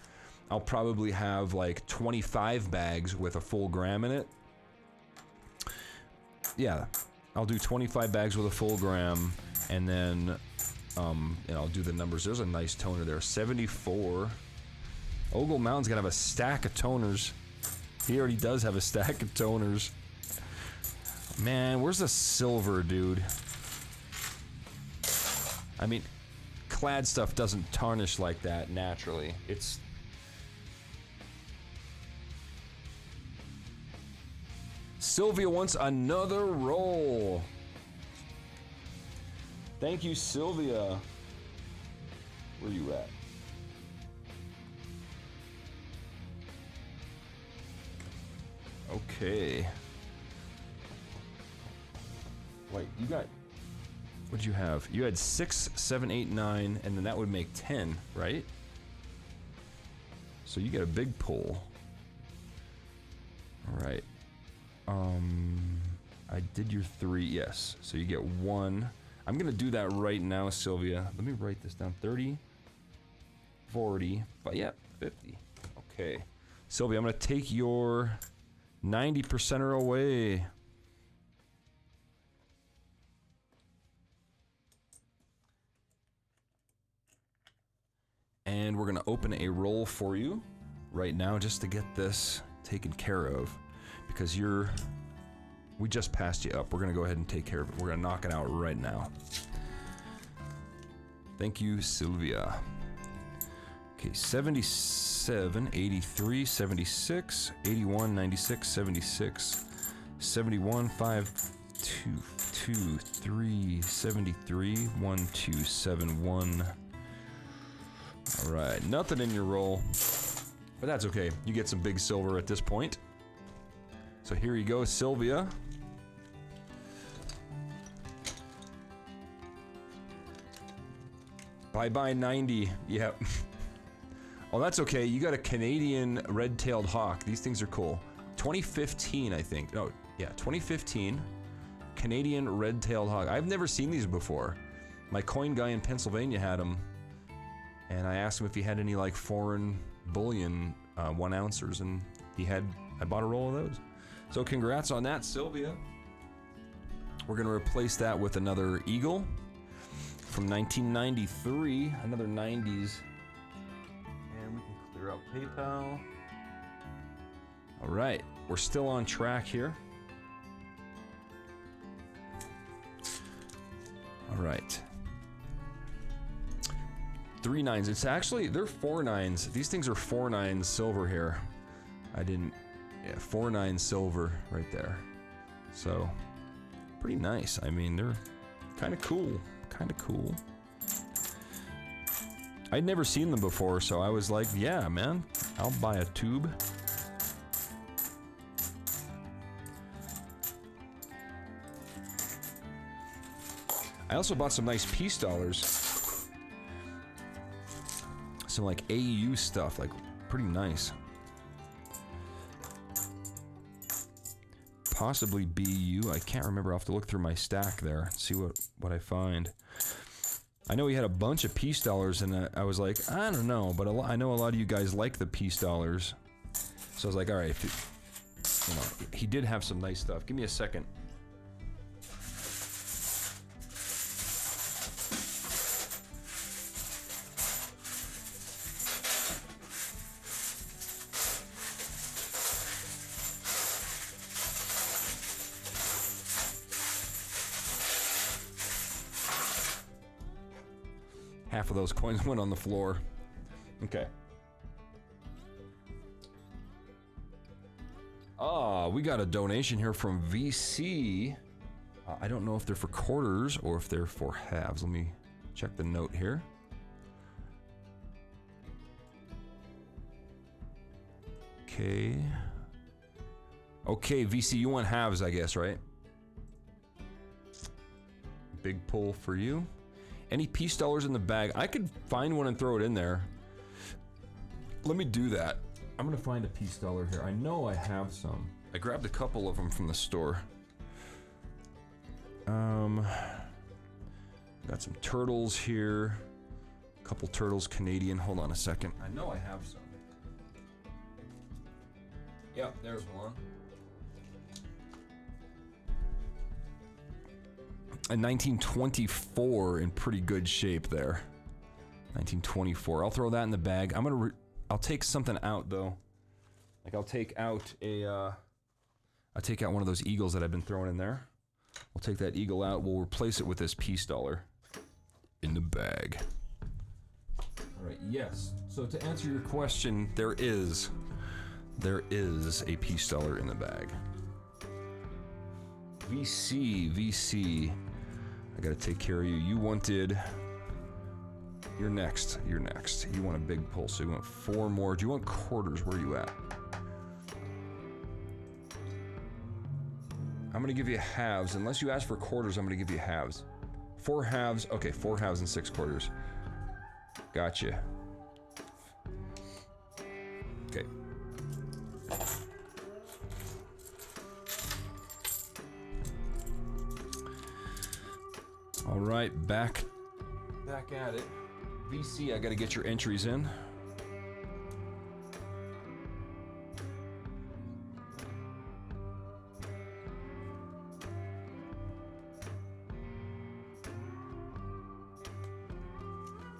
I'll probably have like 25 bags with a full gram in it. Yeah, I'll do 25 bags with a full gram, and then I'll do the numbers. There's a nice toner there, 74. Ogle Mountain's gonna have a stack of toners. He already does have a stack of toners. Man, where's the silver, dude? I mean, clad stuff doesn't tarnish like that naturally. It's... Sylvia wants another roll. Thank you, Sylvia. Where are you at? Okay. Wait, you got... What'd you have? You had 6, 7, 8, 9, and then that would make 10, right? So you get a big pull. Alright. I did your 3, yes. So you get 1. I'm gonna do that right now, Sylvia. Let me write this down. 30, 40, but yeah, 50. Okay. Sylvia, I'm gonna take your 90%er away. And we're gonna open a roll for you right now just to get this taken care of. Because we just passed you up. We're gonna go ahead and take care of it. We're gonna knock it out right now. Thank you, Sylvia. Okay, 77, 83, 76, 81, 96, 76, 71, 5, 2, 2, 3, 73, 1, 2, 7, 1. Alright, nothing in your roll. But that's okay. You get some big silver at this point. So here you go, Sylvia. Bye-bye 90. Yep. Oh, that's okay. You got a Canadian red-tailed hawk. These things are cool. 2015, I think. No, yeah, 2015. Canadian red-tailed hawk. I've never seen these before. My coin guy in Pennsylvania had them. And I asked him if he had any, like, foreign bullion 1 ouncers, and he had... I bought a roll of those. So congrats on that, Sylvia. We're gonna replace that with another eagle from 1993, another 90s. And we can clear out PayPal. All right, we're still on track here. All right. 3 9s. It's actually, they're 4 9s. These things are 4 9s silver here. I didn't... Yeah, 4 9 silver right there. So, pretty nice. I mean, they're kind of cool. Kind of cool. I'd never seen them before, so I was like, yeah, man, I'll buy a tube. I also bought some nice peace dollars. Some like AU stuff, like pretty nice. Possibly BU. I can't remember. I'll have to look through my stack there, see what I find. I know he had a bunch of peace dollars, and I was like, I don't know, but I know a lot of you guys like the peace dollars. So I was like, all right, if it, you know, he did have some nice stuff. Give me a second. Half of those coins went on the floor. Okay. Ah, we got a donation here from VC. I don't know if they're for quarters or if they're for halves. Let me check the note here. Okay. Okay, VC, you want halves, I guess, right? Big pull for you. Any peace dollars in the bag? I could find one and throw it in there. Let me do that. I'm gonna find a peace dollar here. I know I have some. I grabbed a couple of them from the store. Got some turtles here. A couple turtles Canadian. Hold on a second. I know I have some. Yep, there's one. A 1924 in pretty good shape there. 1924. I'll throw that in the bag. I'll take something out though. Like I'll take out one of those eagles that I've been throwing in there. We'll take that eagle out. We'll replace it with this peace dollar in the bag. All right. Yes. So to answer your question, there is a peace dollar in the bag. VC. I gotta take care of you. You wanted You're next. You're next. You want a big pull, so you want 4 more. Do you want quarters? Where are you at? I'm gonna give you halves. Unless you ask for quarters, I'm gonna give you halves. 4 halves. Okay, 4 halves and 6 quarters. Gotcha. Okay. All right, back at it. VC, I gotta get your entries in.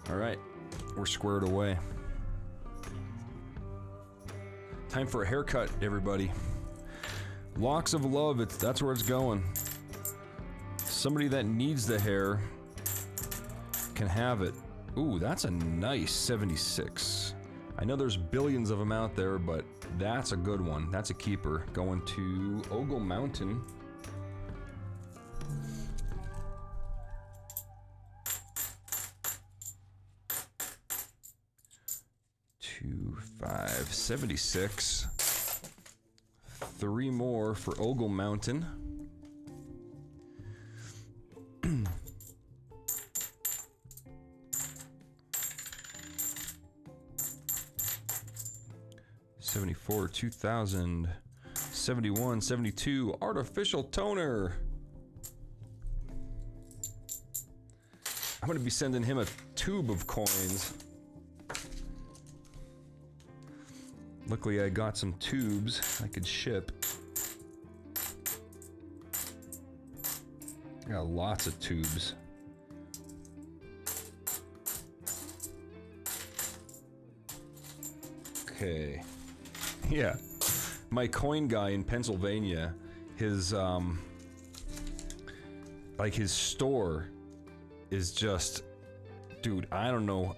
All right, we're squared away. Time for a haircut, everybody. Locks of love, that's where it's going. Somebody that needs the hair can have it. Ooh, that's a nice 76. I know there's billions of them out there, but that's a good one. That's a keeper. Going to Ogle Mountain. Two, 5, 76. 3 more for Ogle Mountain. $74, 2000, 71, 72, artificial toner. I'm gonna be sending him a tube of coins. Luckily I got some tubes I could ship. I got lots of tubes. Okay. Yeah. My coin guy in Pennsylvania, his like his store is just, dude, I don't know.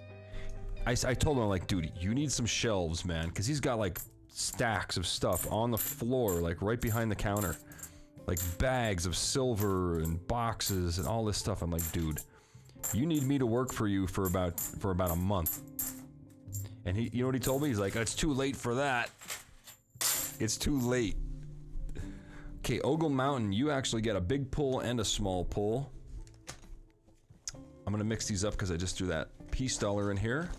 I told him, like, dude, you need some shelves, man, because he's got like stacks of stuff on the floor, like right behind the counter, like bags of silver and boxes and all this stuff. I'm like, dude, you need me to work for you for about a month. And he, you know what he told me? He's like, it's too late for that. It's too late. Okay, Ogle Mountain, you actually get a big pull and a small pull. I'm gonna mix these up because I just threw that peace dollar in here.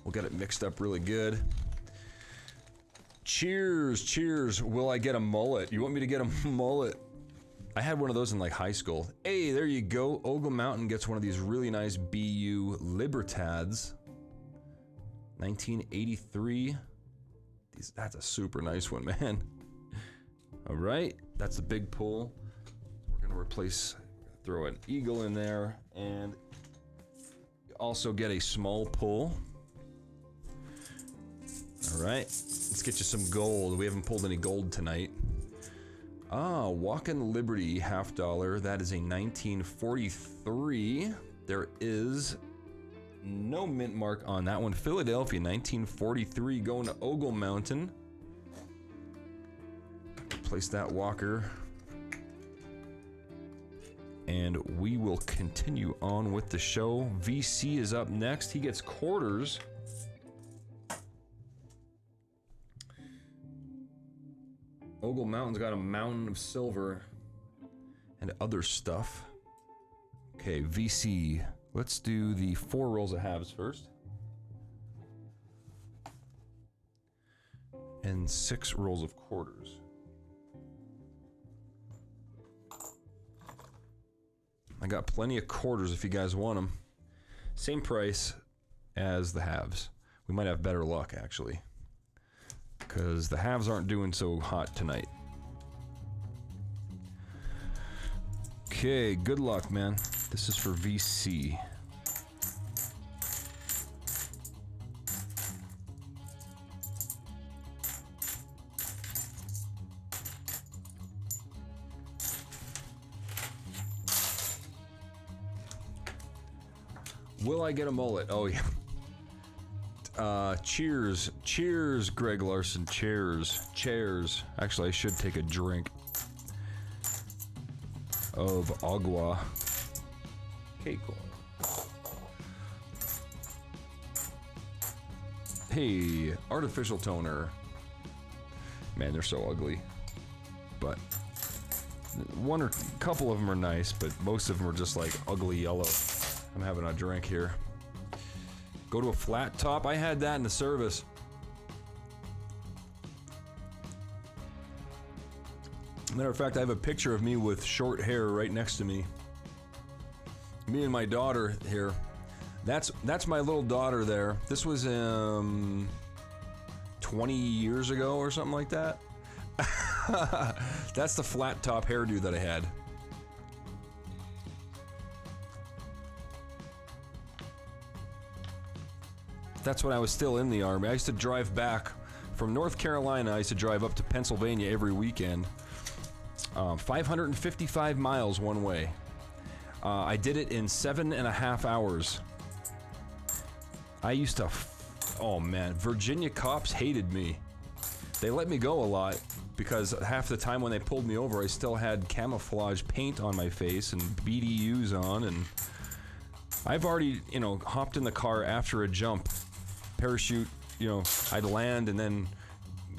We'll get it mixed up really good. Cheers, cheers. Will I get a mullet? You want me to get a mullet? I had one of those in like high school. Hey, there you go. Ogle Mountain gets one of these really nice BU Libertads. 1983. That's a super nice one, man. All right, that's a big pull. We're gonna replace, throw an eagle in there, and also get a small pull. All right, let's get you some gold. We haven't pulled any gold tonight. Ah, Walkin' Liberty, $50. That is a 1943. There is no mint mark on that one. Philadelphia, 1943, going to Ogle Mountain. Place that walker. And we will continue on with the show. VC is up next. He gets quarters. Ogle Mountain's got a mountain of silver and other stuff. Okay, VC. Let's do the 4 rolls of halves first. And 6 rolls of quarters. I got plenty of quarters if you guys want them. Same price as the halves. We might have better luck, actually, because the halves aren't doing so hot tonight. Okay, good luck, man. This is for VC. Will I get a mullet? Oh, yeah. Cheers. Cheers, Greg Larson. Cheers. Cheers. Actually, I should take a drink of agua. Okay, cool. Hey, artificial toner. Man, they're so ugly. But one or a couple of them are nice, but most of them are just like ugly yellow. I'm having a drink here. Go to a flat top. I had that in the service. Matter of fact, I have a picture of me with short hair right next to me. Me and my daughter here. That's my little daughter there. This was 20 years ago or something like that. That's the flat top hairdo that I had. That's when I was still in the Army. I used to drive back from North Carolina. I used to drive up to Pennsylvania every weekend. 555 miles one way. I did it in 7.5 hours. I used to, oh man, Virginia cops hated me. They let me go a lot because half the time when they pulled me over, I still had camouflage paint on my face and BDUs on, and I've already, you know, hopped in the car after a jump, parachute, you know, I'd land and then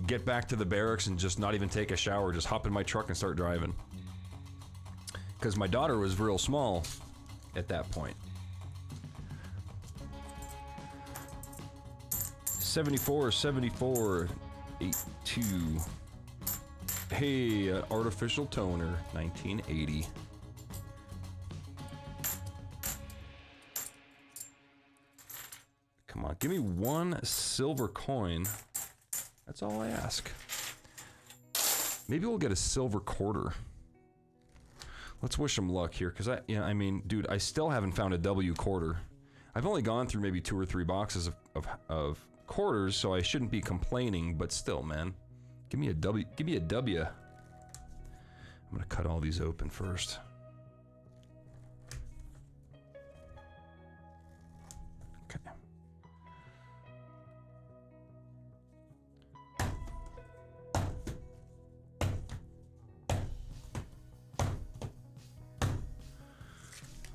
get back to the barracks and just not even take a shower, just hop in my truck and start driving. Because my daughter was real small at that point. 74, 82. Hey, artificial toner, 1980. Come on, give me one silver coin. That's all I ask. Maybe we'll get a silver quarter. Let's wish them luck here, because I mean, dude, I still haven't found a W quarter. I've only gone through maybe 2 or 3 boxes of quarters, so I shouldn't be complaining, but still, man. Give me a W. Give me a W. I'm gonna cut all these open first. Okay.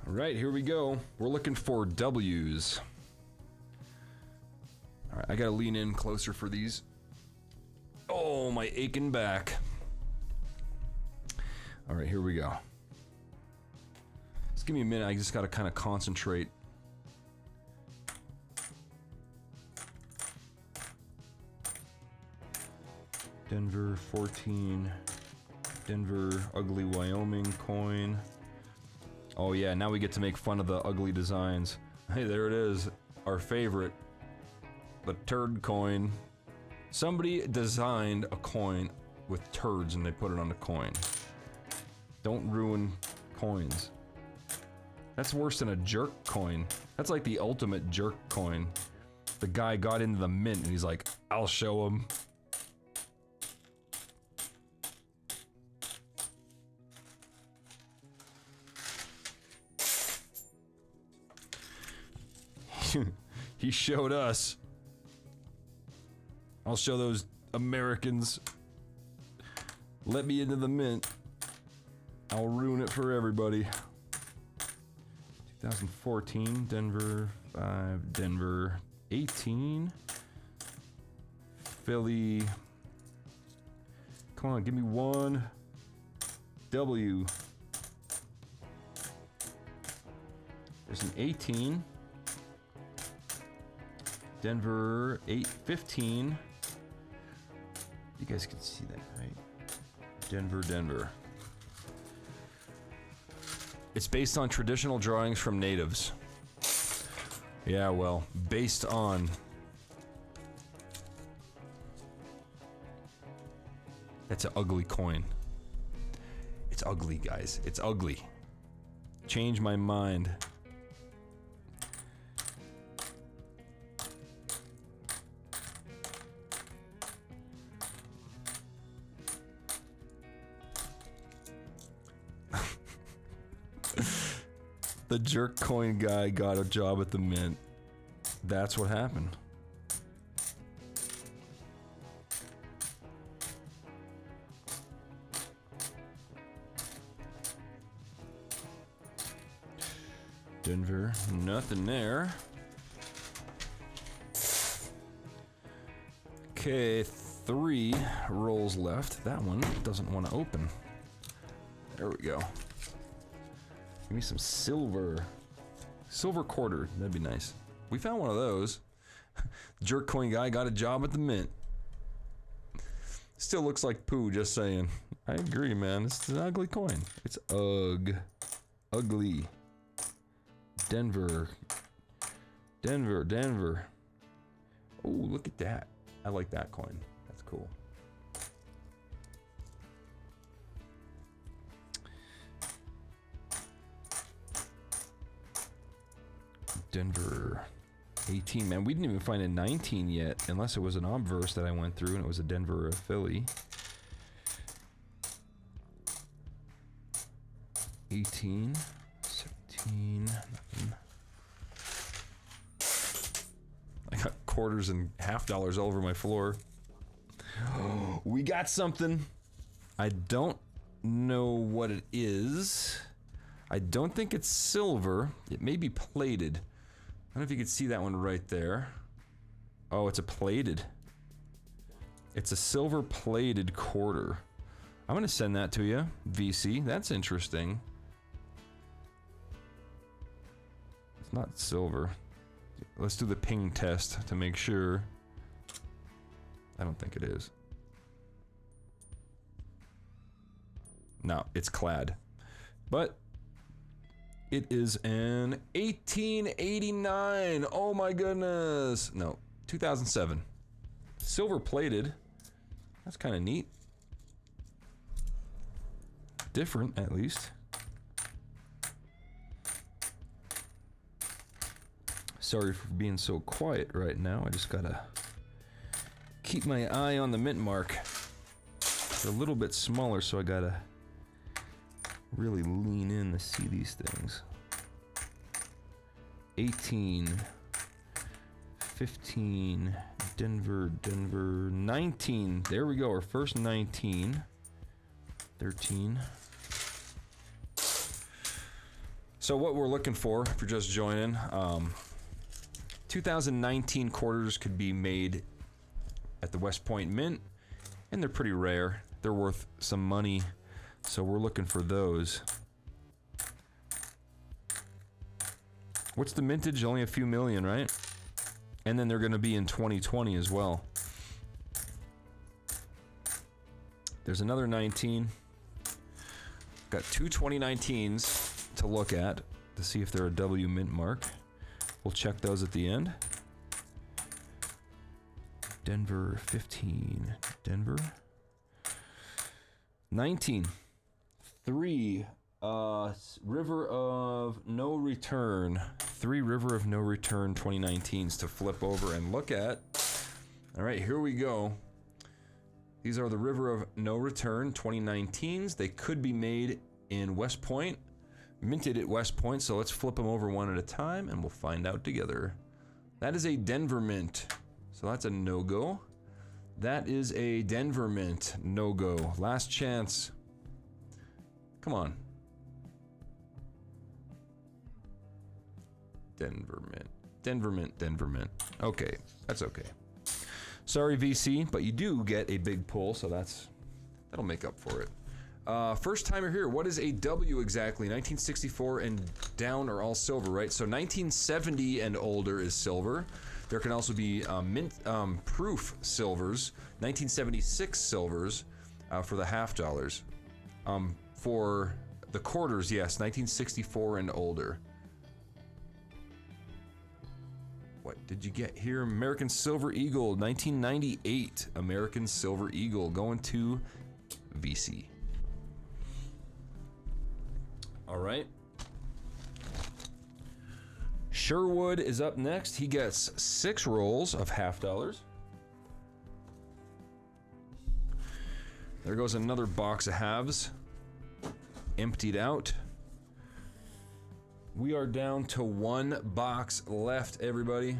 All right, here we go. We're looking for W's. All right, I gotta lean in closer for these. Oh, my aching back. All right, here we go. Just give me a minute. I just gotta kind of concentrate. Denver 14. Denver ugly Wyoming coin. Oh yeah, now we get to make fun of the ugly designs. Hey, there it is. Our favorite. The turd coin. Somebody designed a coin with turds and they put it on the coin. Don't ruin coins. That's worse than a jerk coin. That's like the ultimate jerk coin. The guy got into the mint and he's like, I'll show him. He showed us. I'll show those Americans. Let me into the mint. I'll ruin it for everybody. 2014, Denver 5, Denver 18. Philly. Come on, give me one W. There's an 18. Denver 815. You guys can see that, right? Denver, Denver. It's based on traditional drawings from natives. Yeah, well, based on. That's an ugly coin. It's ugly, guys. It's ugly. Change my mind. The jerk coin guy got a job at the mint. That's what happened. Denver, nothing there. Okay, 3 rolls left. That one doesn't want to open. There we go. Give me some silver. Silver quarter, that'd be nice. We found one of those. Jerk coin guy got a job at the mint. Still looks like poo, just saying. I agree, man. It's an ugly coin. It's ugly. Denver. Oh, look at that. I like that coin. That's cool. Denver 18, man. We didn't even find a 19 yet, unless it was an obverse that I went through and it was a Denver or a Philly. 18, 17, nothing. I got quarters and half dollars all over my floor. We got something. I don't know what it is. I don't think it's silver. It may be plated. I don't know if you can see that one right there. Oh, it's a plated. It's a silver plated quarter. I'm gonna send that to you, VC. That's interesting. It's not silver. Let's do the ping test to make sure. I don't think it is. No, it's clad. But it is an 1889. Oh my goodness. No, 2007. Silver plated. That's kind of neat. Different, at least. Sorry for being so quiet right now. I just gotta keep my eye on the mint mark. It's a little bit smaller, so I gotta really lean in to see these things. 18, 15, Denver, 19. There we go, our first 19. 13. So what we're looking for, if you're just joining, 2019 quarters could be made at the West Point Mint, and they're pretty rare. They're worth some money, so we're looking for those. What's the mintage? Only a few million, right? And then they're going to be in 2020 as well. There's another 19. Got two 2019s to look at to see if they're a W mint mark. We'll check those at the end. Denver 15. Denver 19. 3 River of No Return. 3 River of No Return 2019s to flip over and look at. All right, here we go. These are the River of No Return 2019s. They could be made in West Point, minted at West Point, so let's flip them over one at a time and we'll find out together. That is a Denver mint, so that's a no-go. That is a Denver mint, no-go. Last chance. Come on. Denver mint, Denver mint, Denver mint. Okay, that's okay. Sorry, VC, but you do get a big pull, so that'll make up for it. First timer here, what is a W exactly? 1964 and down are all silver, right? So 1970 and older is silver. There can also be mint proof silvers, 1976 silvers for the half dollars. For the quarters, yes, 1964 and older. What did you get here? American Silver Eagle, 1998. American Silver Eagle going to VC. All right. Sherwood is up next. He gets 6 rolls of half dollars. There goes another box of halves. Emptied out. We are down to 1 box left, everybody.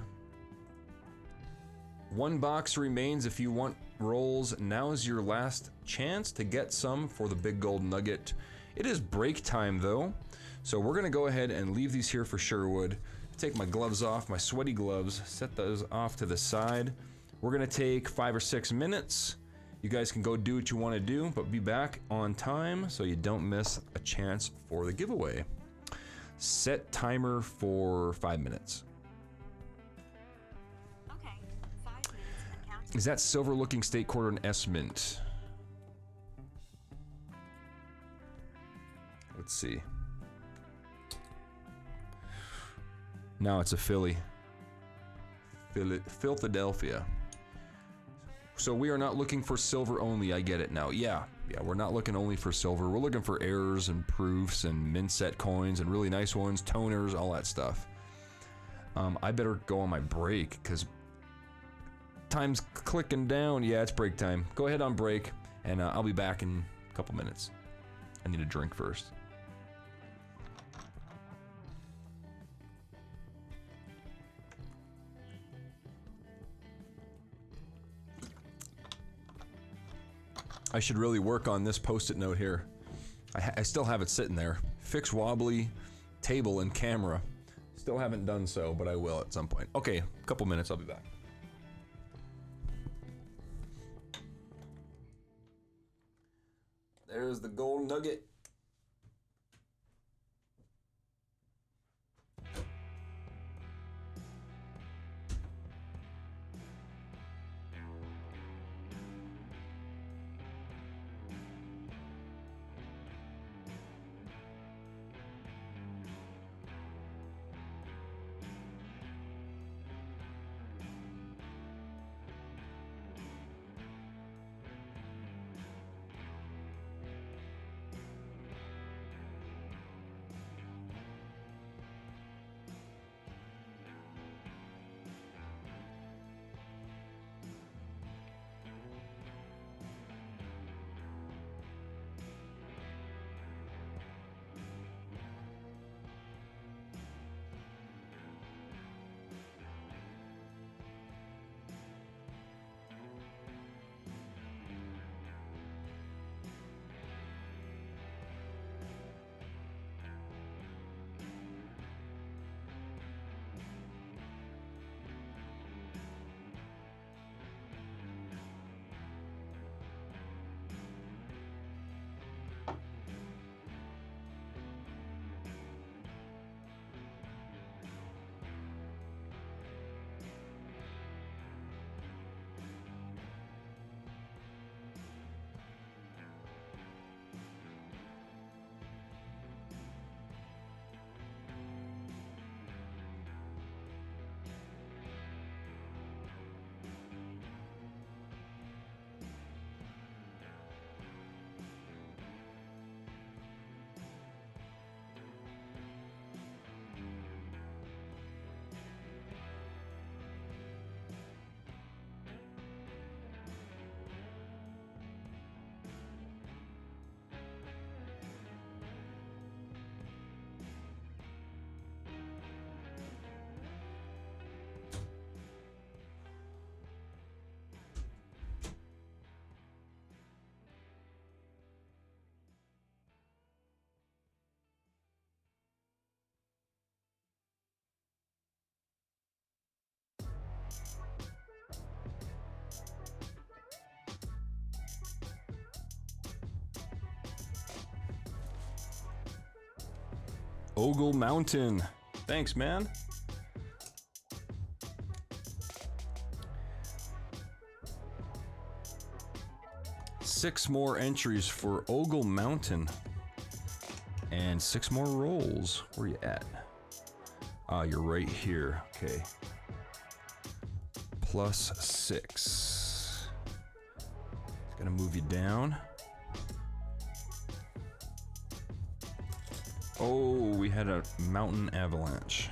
1 box remains. If you want rolls, now is your last chance to get some for the big gold nugget. It is break time though, so we're gonna go ahead and leave these here for Sherwood. Take my gloves off, my sweaty gloves, set those off to the side. We're gonna take 5 or 6 minutes. You guys can go do what you want to do, but be back on time so you don't miss a chance for the giveaway. Set timer for 5 minutes. Okay, 5 minutes and counting. Is that silver looking state quarter an S mint? Let's see. No, it's a Philadelphia. So we are not looking for silver only. I get it now. Yeah, we're not looking only for silver. We're looking for errors and proofs and min set coins and really nice ones, toners, all that stuff. I better go on my break because time's clicking down. Yeah, it's break time. Go ahead on break, and I'll be back in a couple minutes. I need a drink first. I should really work on this post-it note here. I still have it sitting there. Fix wobbly table and camera. Still haven't done so, but I will at some point. Okay, a couple minutes, I'll be back. There's the gold nugget. Ogle Mountain. Thanks, man. Six more entries for Ogle Mountain. And 6 more rolls. Where you at? Ah, you're right here. Okay. +6. It's gonna move you down. Oh, we had a mountain avalanche.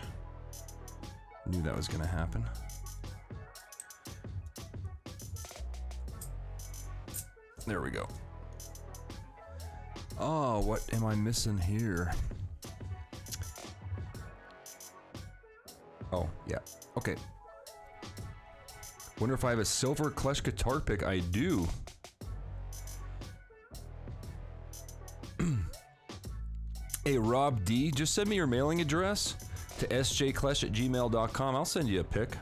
Knew that was gonna happen. There we go. Oh, what am I missing here? Oh, yeah. Okay. Wonder if I have a silver Klesh guitar pick. I do. Hey, Rob D, just send me your mailing address to sjklesh@gmail.com. I'll send you a pic.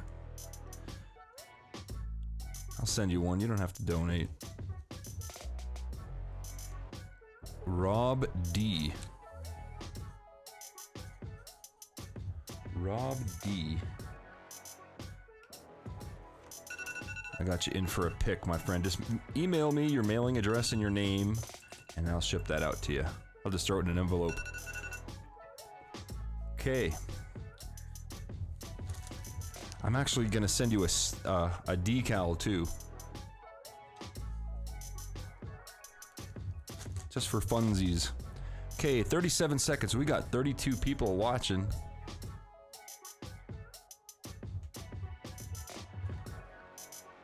I'll send you one. You don't have to donate. Rob D. Rob D. I got you in for a pick, my friend. Just email me your mailing address and your name, and I'll ship that out to you. I'll just throw it in an envelope. Okay. I'm actually gonna send you a decal too. Just for funsies. Okay, 37 seconds. We got 32 people watching.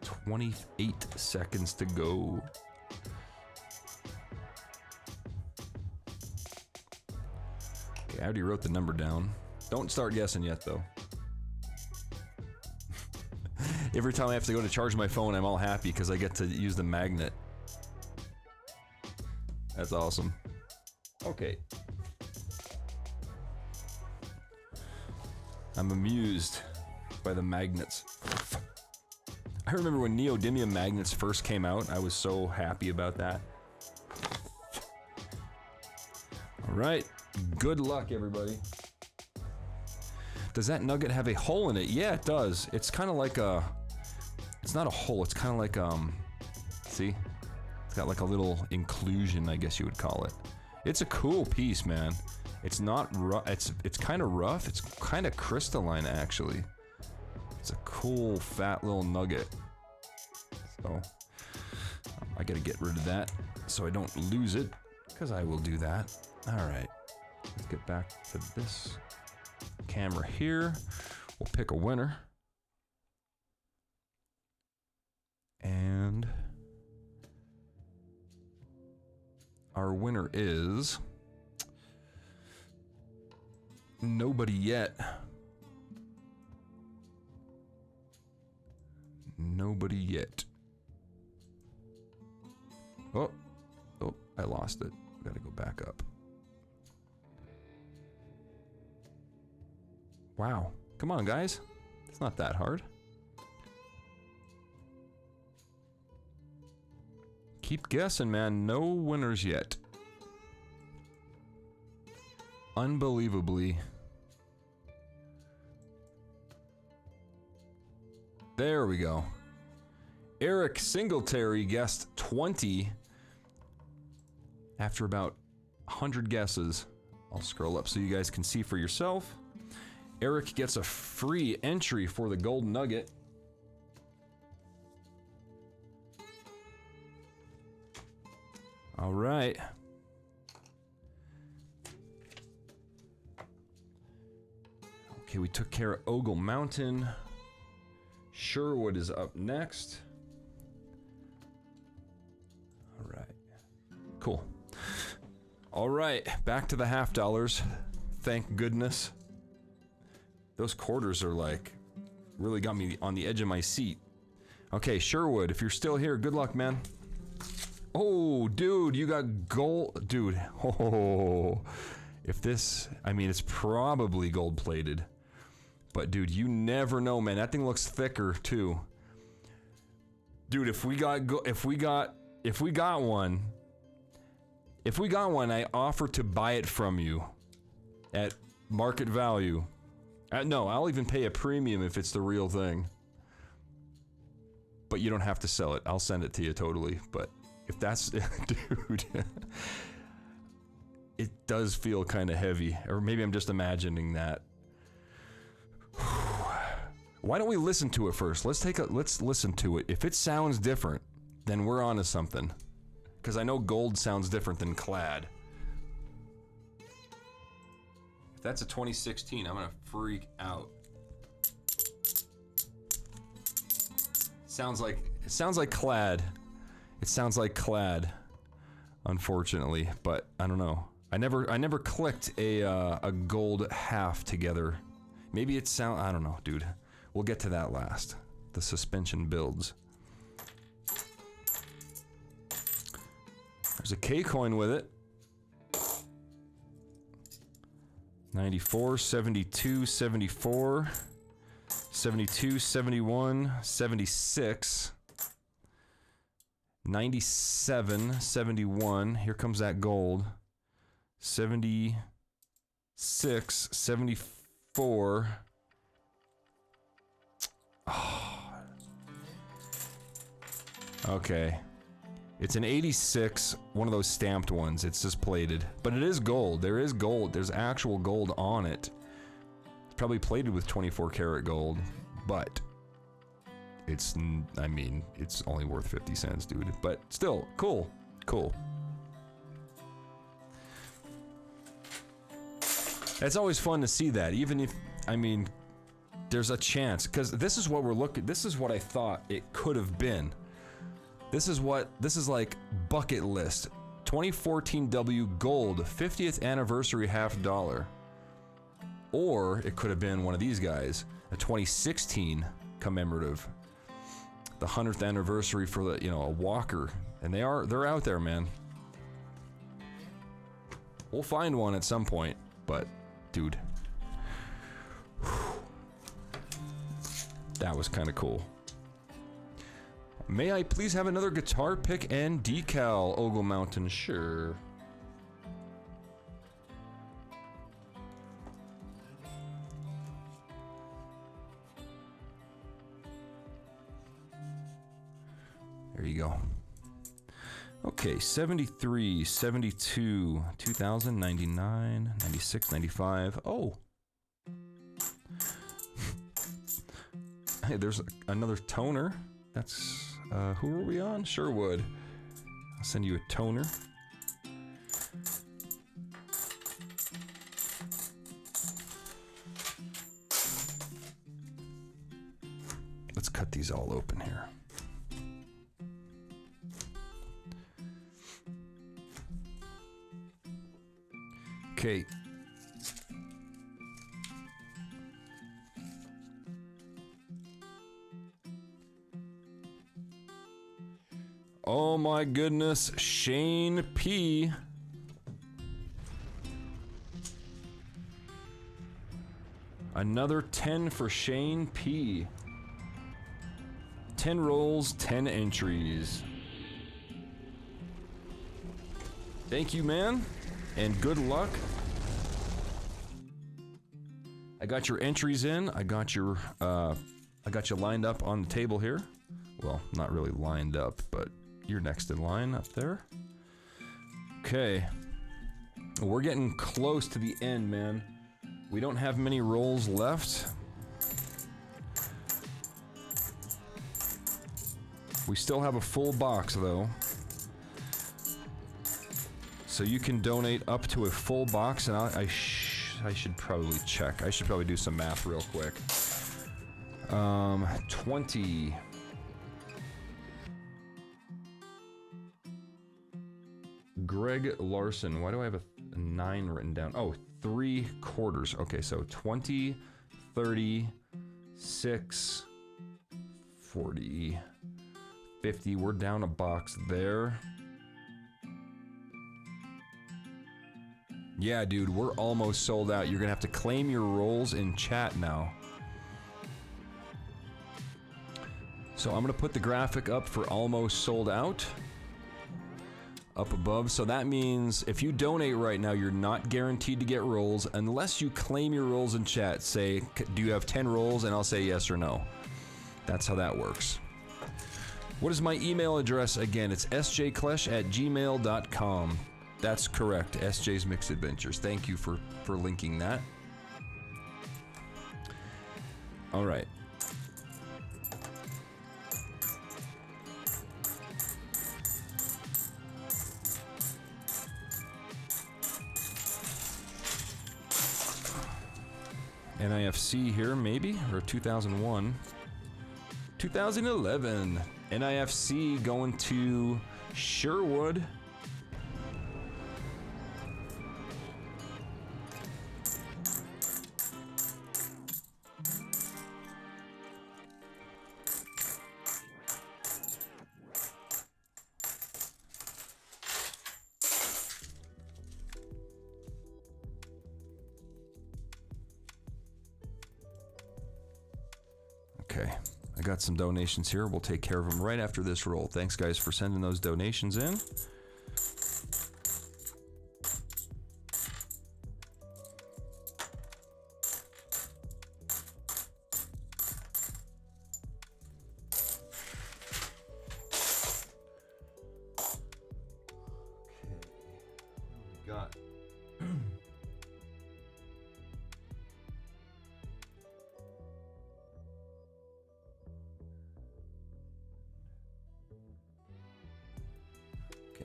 "28 seconds to go." Okay, I already wrote the number down. Don't start guessing yet, though. Every time I have to go to charge my phone, I'm all happy because I get to use the magnet. That's awesome. Okay. I'm amused by the magnets. I remember when neodymium magnets first came out, I was so happy about that. Alright, good luck everybody. Does that nugget have a hole in it? Yeah, it does. It's kind of like a... It's not a hole, it's kind of like, see? It's got like a little inclusion, I guess you would call it. It's a cool piece, man. It's not rough, it's kind of rough, it's kind of crystalline, actually. It's a cool, fat little nugget. So, I gotta get rid of that so I don't lose it, because I will do that. Alright, let's get back to this camera here. We'll pick a winner. And our winner is nobody yet. Nobody yet. Oh, I lost it. Gotta go back up. Wow. Come on, guys. It's not that hard. Keep guessing, man. No winners yet. Unbelievably. There we go. Eric Singletary guessed 20 after about 100 guesses. I'll scroll up so you guys can see for yourself. Eric gets a free entry for the gold nugget. All right. Okay, we took care of Ogle Mountain. Sherwood is up next. All right. Cool. All right, back to the half dollars. Thank goodness. Those quarters are like, really got me on the edge of my seat. Okay, Sherwood, if you're still here, good luck, man. Oh, dude, you got gold. Dude, oh. If this, I mean, it's probably gold plated. But dude, you never know, man. That thing looks thicker too. Dude, if we got one, I offer to buy it from you at market value. No, I'll even pay a premium if it's the real thing. But you don't have to sell it. I'll send it to you totally. But if that's, dude, it does feel kind of heavy. Or maybe I'm just imagining that. Why don't we listen to it first? Let's listen to it. If it sounds different, then we're onto something. Because I know gold sounds different than clad. If that's a 2016, I'm gonna freak out. It sounds like clad. It sounds like clad, unfortunately, but I don't know. I never clicked a gold half together. Maybe it sound, I don't know, dude. We'll get to that last. The suspension builds. There's a K coin with it. 94, 72, 74, 72, 71, 76. 97, 71. Here comes that gold. 76, 74. Oh. Okay. It's an 86, one of those stamped ones. It's just plated. But it is gold. There is gold. There's actual gold on it. It's probably plated with 24 karat gold, but it's, I mean, it's only worth 50 cents, dude. But still, cool. Cool. It's always fun to see that, even if, I mean, there's a chance, because this is what we're looking, this is what I thought it could have been. This is like bucket list. 2014 W gold, 50th anniversary $50. Or it could have been one of these guys, a 2016 commemorative. The 100th anniversary for the, you know, a walker. And they're out there, man. We'll find one at some point, but dude. That was kind of cool. May I please have another guitar pick and decal, Ogle Mountain? Sure. There you go. Okay, 73, 72, 2000, 99, 96, 95. Oh. Hey, there's another toner. That's, who are we on? Sherwood. I'll send you a toner. Let's cut these all open here. Okay. Oh my goodness, Shane P. Another 10 for Shane P. 10 rolls, 10 entries. Thank you, man, and good luck. I got your entries in. I got you lined up on the table here. Well, not really lined up, but you're next in line up there. Okay. We're getting close to the end, man. We don't have many rolls left. We still have a full box, though. So you can donate up to a full box, and I should probably check. I should probably do some math real quick. 20. Greg Larson. Why do I have a 9 written down? Oh, 3/4. Okay, so 20, 30, 6, 40, 50. We're down a box there. Yeah, dude, we're almost sold out. You're gonna have to claim your rolls in chat now. So I'm gonna put the graphic up for almost sold out. Up above, so that means if you donate right now, you're not guaranteed to get rolls unless you claim your rolls in chat. Say, do you have 10 rolls? And I'll say yes or no. That's how that works. What is my email address again? It's sjklesh@gmail.com. That's correct, SJ's Mixed Adventures. Thank you for linking that. All right. NIFC here, maybe? Or 2001. 2011. NIFC going to Sherwood. got some donations here. We'll take care of them right after this roll. Thanks, guys, for sending those donations in.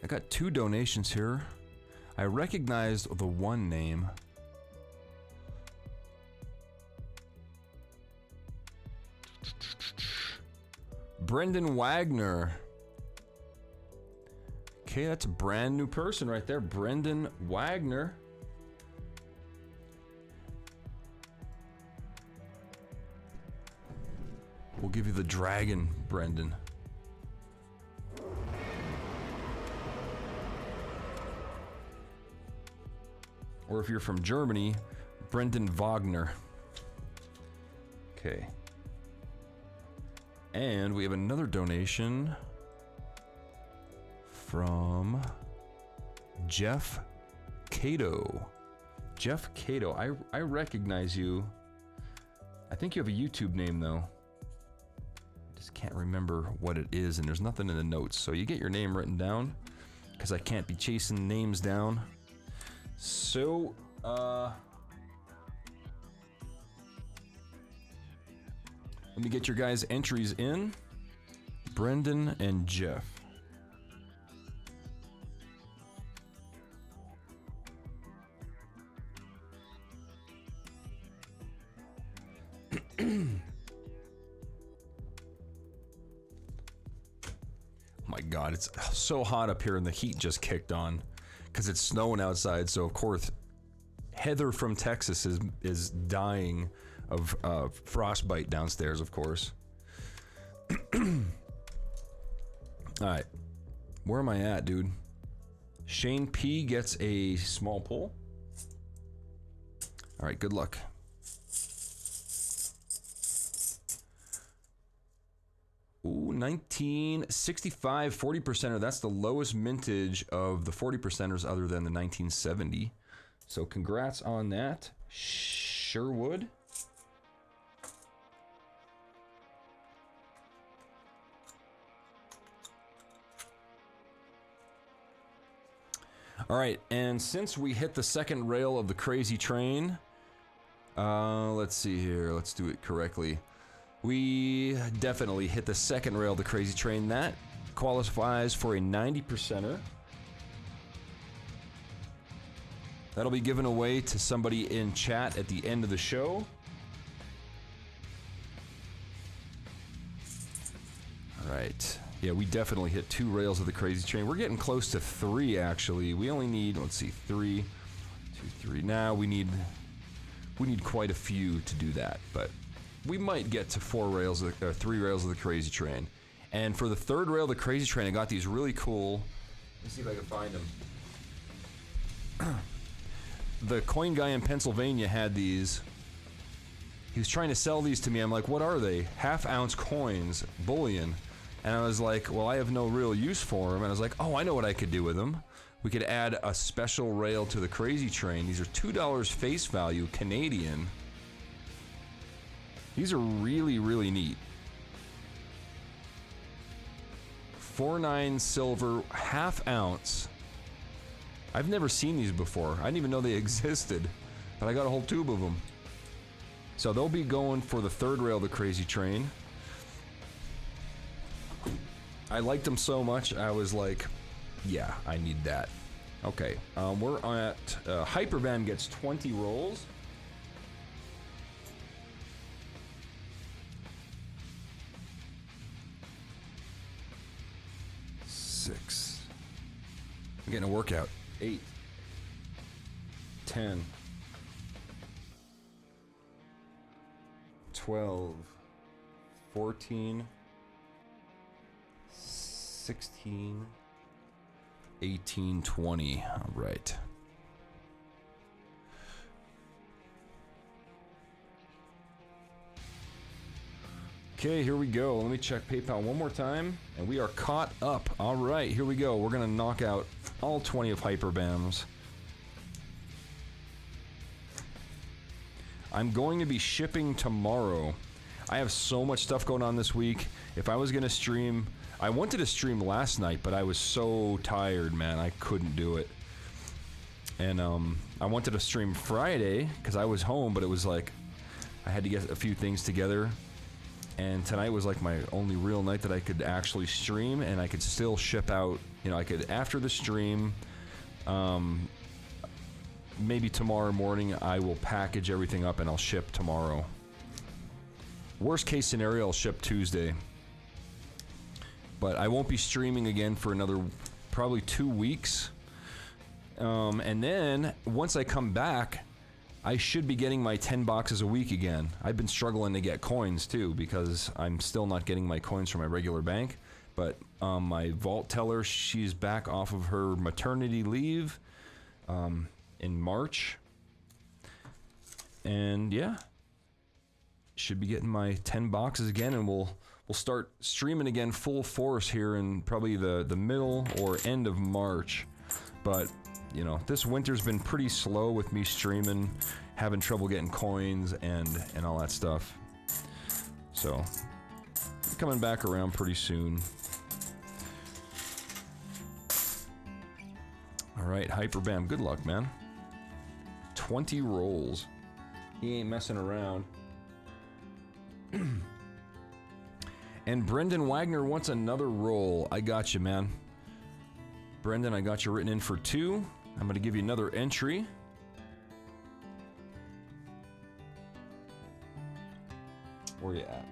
I got 2 donations here. I recognized the one name. Brendan Wagner. Okay, that's a brand new person right there. Brendan Wagner. We'll give you the dragon, Brendan. Or if you're from Germany, Brendan Wagner. Okay. And we have another donation from Jeff Cato. Jeff Cato, I recognize you. I think you have a YouTube name though. I just can't remember what it is, and there's nothing in the notes. So you get your name written down, because I can't be chasing names down. So, let me get your guys' entries in. Brendan and Jeff. Oh my God, it's so hot up here and the heat just kicked on because it's snowing outside. So of course, Heather from Texas is dying of frostbite downstairs, of course. All right, where am I at, dude? Shane P gets a small pull. All right, good luck. Ooh, 1965 40%er. That's the lowest mintage of the 40%ers other than the 1970. So congrats on that, Sherwood. All right, and since we hit the second rail of the crazy train, let's see here. Let's do it correctly. We definitely hit the second rail of the crazy train. That qualifies for a 90%er. That'll be given away to somebody in chat at the end of the show. All right. Yeah, we definitely hit 2 rails of the crazy train. We're getting close to 3, actually. We only need, let's see, 3, 2, 3. Now we need quite a few to do that, but we might get to 4 rails or 3 rails of the crazy train. And for the third rail of the crazy train, I got these really cool. Let me see if I can find them. The coin guy in Pennsylvania had these. He was trying to sell these to me. I'm like, what are they? Half-ounce coins, bullion. And I was like, well, I have no real use for them. And I was like, oh, I know what I could do with them. We could add a special rail to the crazy train. These are $2 face value, Canadian. These are really, really neat. 49 silver, half-ounce. I've never seen these before. I didn't even know they existed, but I got a whole tube of them. So they'll be going for the third rail of the crazy train. I liked them so much, I was like, yeah, I need that. Okay, we're at Hypervan gets 20 rolls. Six. I'm getting a workout. 8, 10, 12, 14, 16, 18, 20. All right. Okay, here we go. Let me check PayPal one more time, and we are caught up. All right, here we go. We're gonna knock out all 20 of Hyperbams. I'm going to be shipping tomorrow. I have so much stuff going on this week. If I was gonna stream, I wanted to stream last night, but I was so tired, man. I couldn't do it. And I wanted to stream Friday because I was home, but it was like I had to get a few things together. And tonight was like my only real night that I could actually stream, and I could still ship out. You know, I could, after the stream, maybe tomorrow morning I will package everything up and I'll ship tomorrow. Worst case scenario, I'll ship Tuesday. But I won't be streaming again for another probably 2 weeks. And then once I come back, I should be getting my 10 boxes a week again. I've been struggling to get coins too because I'm still not getting my coins from my regular bank. But my vault teller, she's back off of her maternity leave in March. And yeah, should be getting my 10 boxes again, and we'll start streaming again full force here in probably the middle or end of March. But you know, this winter's been pretty slow with me streaming, having trouble getting coins and all that stuff. So, coming back around pretty soon. Alright, Hyperbam, good luck, man. 20 rolls. He ain't messing around. And Brendan Wagner wants another roll. I got you, man. Brendan, I got you written in for 2. I'm going to give you another entry. Where you at?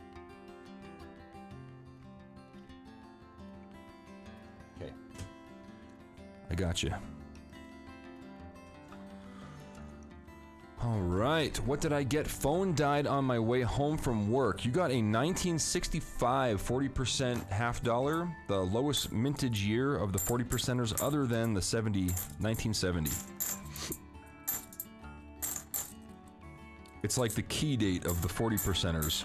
Okay. I got you. All right. What did I get? Phone died on my way home from work. You got a 1965 40% half dollar, the lowest mintage year of the 40%ers other than the 1970. It's like the key date of the 40%ers.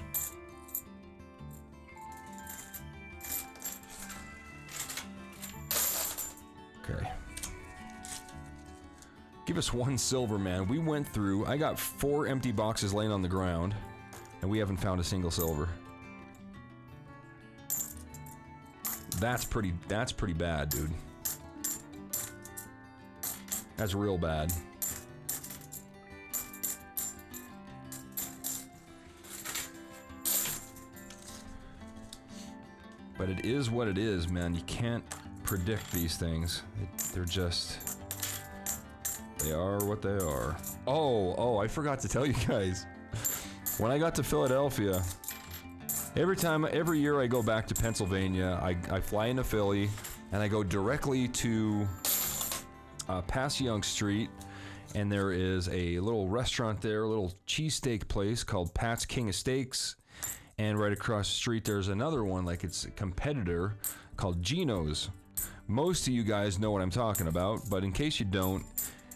Okay. Give us 1 silver, man. We went through, I got 4 empty boxes laying on the ground, and we haven't found a single silver. That's pretty bad, dude. That's real bad. But it is what it is, man. You can't predict these things. They're just... They are what they are. Oh, I forgot to tell you guys. When I got to Philadelphia, every year I go back to Pennsylvania, I fly into Philly, and I go directly to Passyunk Street, and there is a little restaurant there, a little cheesesteak place called Pat's King of Steaks, and right across the street there's another one, like it's a competitor, called Geno's. Most of you guys know what I'm talking about, but in case you don't,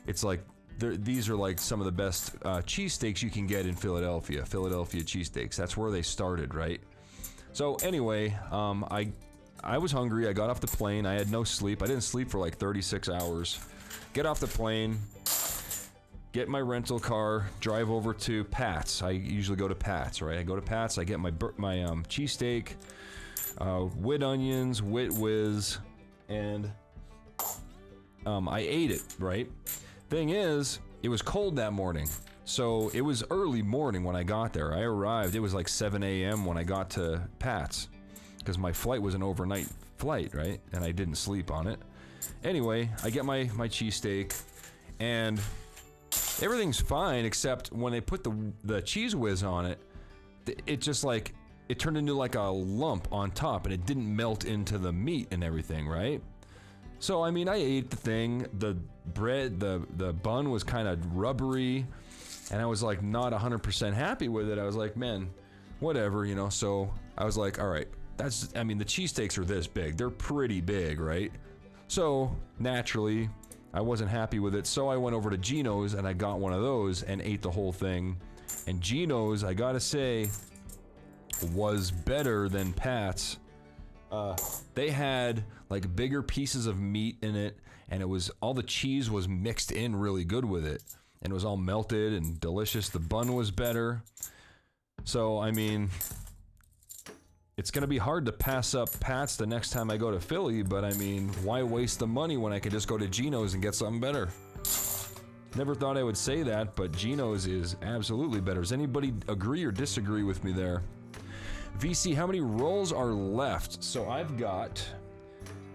it's like, these are like some of the best cheesesteaks you can get in Philadelphia. Philadelphia cheesesteaks. That's where they started, right? So anyway, I was hungry. I got off the plane. I had no sleep. I didn't sleep for like 36 hours. Get off the plane, get my rental car, drive over to Pat's. I usually go to Pat's, right? I go to Pat's. I get my cheesesteak, wit onions, wit whiz, and I ate it, right? Thing is, it was cold that morning, so it was early morning when I got there. I arrived, it was like 7 a.m. when I got to Pat's, because my flight was an overnight flight, right? And I didn't sleep on it. Anyway, I get my cheesesteak, and everything's fine, except when they put the cheese whiz on it, it just like, it turned into like a lump on top, and it didn't melt into the meat and everything, right? So, I mean, I ate the thing, the bread, the bun was kind of rubbery, and I was like not 100% happy with it. I was like, man, whatever, you know? So I was like, all right, I mean, the cheesesteaks are this big. They're pretty big, right? So naturally, I wasn't happy with it. So I went over to Geno's and I got one of those and ate the whole thing. And Geno's, I gotta say, was better than Pat's. They had like bigger pieces of meat in it, and it was all the cheese was mixed in really good with it, and it was all melted and delicious. The bun was better. So I mean, it's gonna be hard to pass up Pat's the next time I go to Philly, but I mean, why waste the money when I could just go to Geno's and get something better? Never thought I would say that, but Geno's is absolutely better. Does anybody agree or disagree with me there? VC, how many rolls are left? So I've got,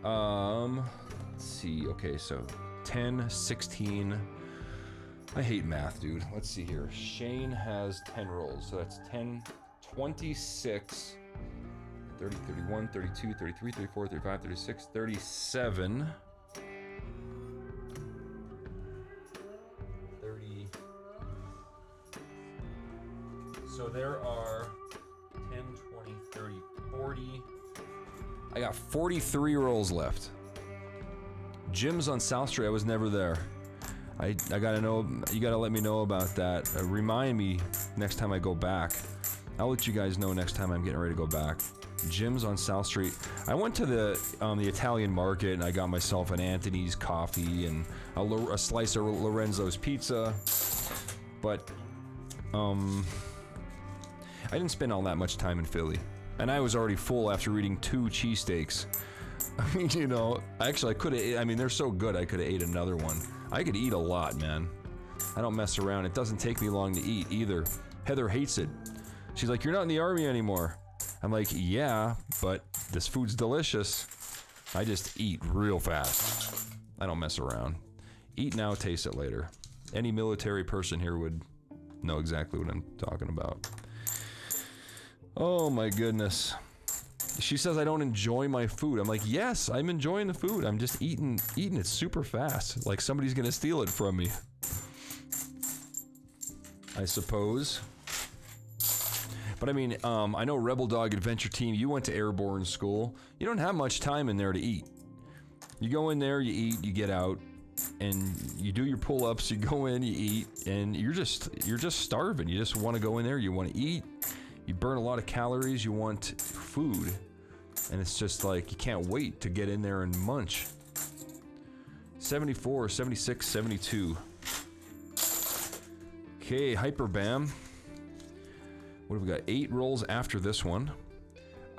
let's see, okay, so 10, 16, I hate math, dude. Let's see here. Shane has 10 rolls, so that's 10, 26, 30, 31, 32, 33, 34, 35, 36, 37. 30. So there are 10, 20, 30, 40. I got 43 rolls left. Jim's on South Street. I was never there. I gotta know. You gotta let me know about that. Remind me next time I go back. I'll let you guys know next time I'm getting ready to go back. Jim's on South Street. I went to the Italian market and I got myself an Anthony's coffee and a slice of Lorenzo's pizza. But I didn't spend all that much time in Philly, and I was already full after eating 2 cheesesteaks. I mean, you know, actually I could have. I mean, they're so good. I could have ate another one. I could eat a lot, man. I don't mess around. It doesn't take me long to eat either. Heather hates it. She's like, "You're not in the army anymore." I'm like, "Yeah, but this food's delicious. I just eat real fast. I don't mess around. Eat now, taste it later." Any military person here would know exactly what I'm talking about. Oh my goodness. She says I don't enjoy my food. I'm like, yes, I'm enjoying the food. I'm just eating it super fast. Like somebody's gonna steal it from me, I suppose. But I mean, I know Rebel Dog Adventure Team, you went to airborne school. You don't have much time in there to eat. You go in there, you eat, you get out, and you do your pull-ups, you go in, you eat, and you're just starving. You just want to go in there, you want to eat, you burn a lot of calories, you want food. And it's just like, you can't wait to get in there and munch. 74, 76, 72. Okay, Hyperbam. What have we got? 8 rolls after this one.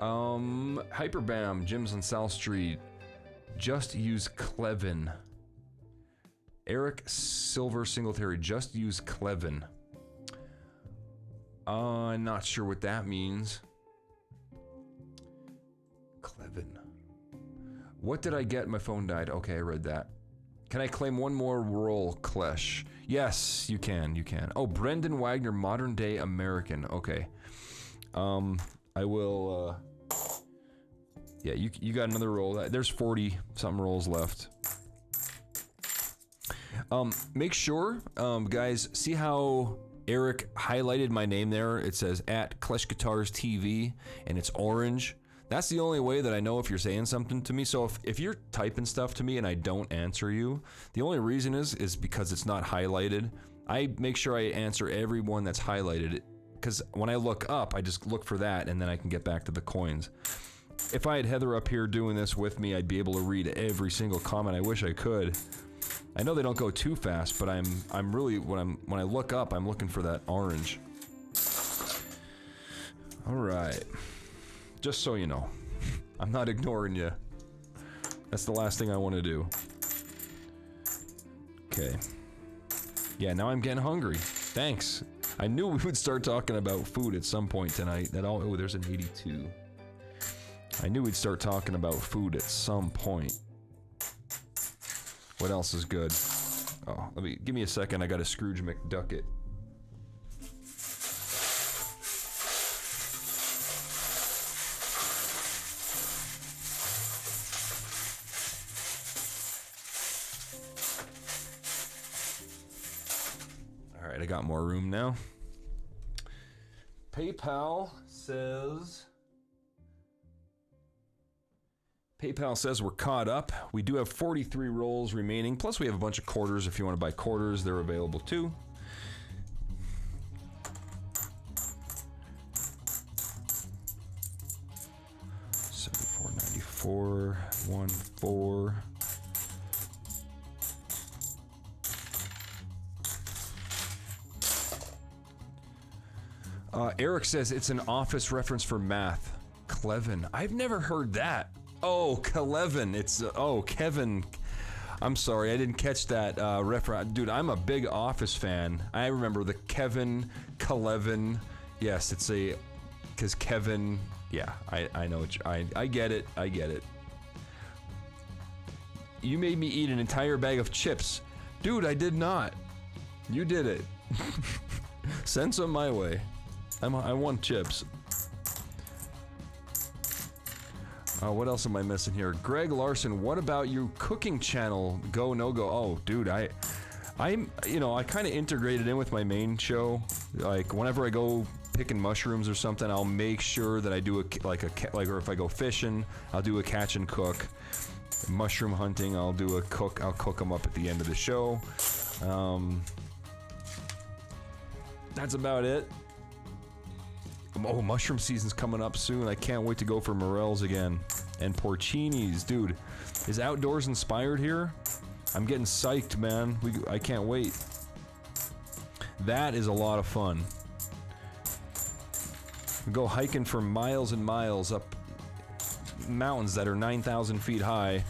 Hyperbam, Jim's on South Street. Just use Clevin. Eric Silver Singletary, just use Clevin. I'm not sure what that means. Clevin. What did I get? My phone died. Okay, I read that. Can I claim one more roll, Klesh? Yes, you can. You can. Oh, Brendan Wagner, modern day American. Okay. I will. Yeah, you got another roll. There's 40 something rolls left. Make sure, guys, see how Eric highlighted my name there? It says at KleshGuitars TV, and it's orange. That's the only way that I know if you're saying something to me. So if you're typing stuff to me and I don't answer you, the only reason is because it's not highlighted. I make sure I answer everyone that's highlighted, because when I look up, I just look for that, and then I can get back to the coins. If I had Heather up here doing this with me, I'd be able to read every single comment. I wish I could. I know they don't go too fast, but I'm really, when I look up, I'm looking for that orange. All right. Just so you know, I'm not ignoring you. That's the last thing I want to do. Okay. Yeah, now I'm getting hungry. Thanks. I knew we would start talking about food at some point tonight. Oh, there's an 82. I knew we'd start talking about food at some point. What else is good? Oh, give me a second. I got a Scrooge McDuck it. All right, I got more room now. PayPal says we're caught up. We do have 43 rolls remaining. Plus we have a bunch of quarters. If you want to buy quarters, they're available too. 414. Eric says it's an office reference for math. Clevin. I've never heard that. Oh, Clevin. It's, oh, Kevin. I'm sorry, I didn't catch that reference. Dude, I'm a big Office fan. I remember the Kevin, Clevin. Yes, it's a, because Kevin, yeah, I know, I get it, I get it. You made me eat an entire bag of chips. Dude, I did not. You did it. Send some my way. I want chips. What else am I missing here? Greg Larson, what about your cooking channel? Go, no go. Oh, dude, I'm, you know, I kind of integrated in with my main show. Like, whenever I go picking mushrooms or something, I'll make sure that I do or if I go fishing, I'll do a catch and cook. Mushroom hunting, I'll cook them up at the end of the show. That's about it. Oh, mushroom season's coming up soon. I can't wait to go for morels again. And porcinis, dude. Is outdoors inspired here? I'm getting psyched, man. I can't wait. That is a lot of fun. We go hiking for miles and miles up mountains that are 9,000 feet high.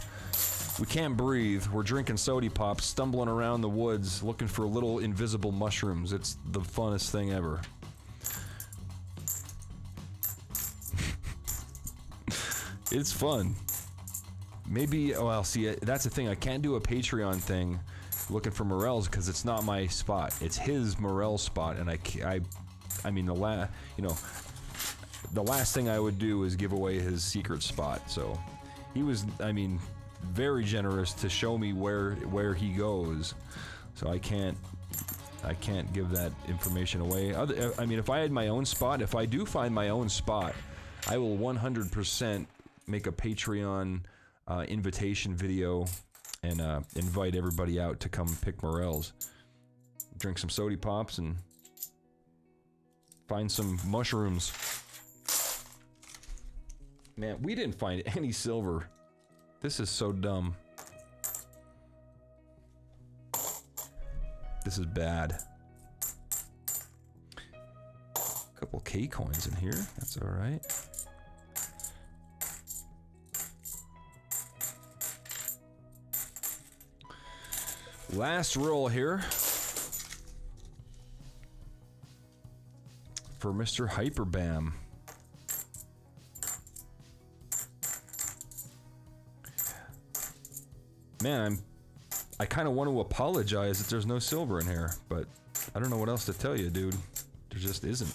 We can't breathe. We're drinking sody pops, stumbling around the woods, looking for little invisible mushrooms. It's the funnest thing ever. It's fun. Maybe, oh, I'll see it. That's the thing. I can't do a Patreon thing looking for morels because it's not my spot. It's his morel spot, and I mean, the last thing I would do is give away his secret spot. So he was, I mean, very generous to show me where he goes. So I can't give that information away. I mean, if I had my own spot, if I do find my own spot, I will 100% make a Patreon invitation video and invite everybody out to come pick morels, drink some sody pops, and find some mushrooms. Man, we didn't find any silver. This is so dumb. This is bad. A couple K coins in here. That's all right. Last roll here for Mr. Hyperbam. Man, I kind of want to apologize that there's no silver in here, but I don't know what else to tell you, dude. There just isn't.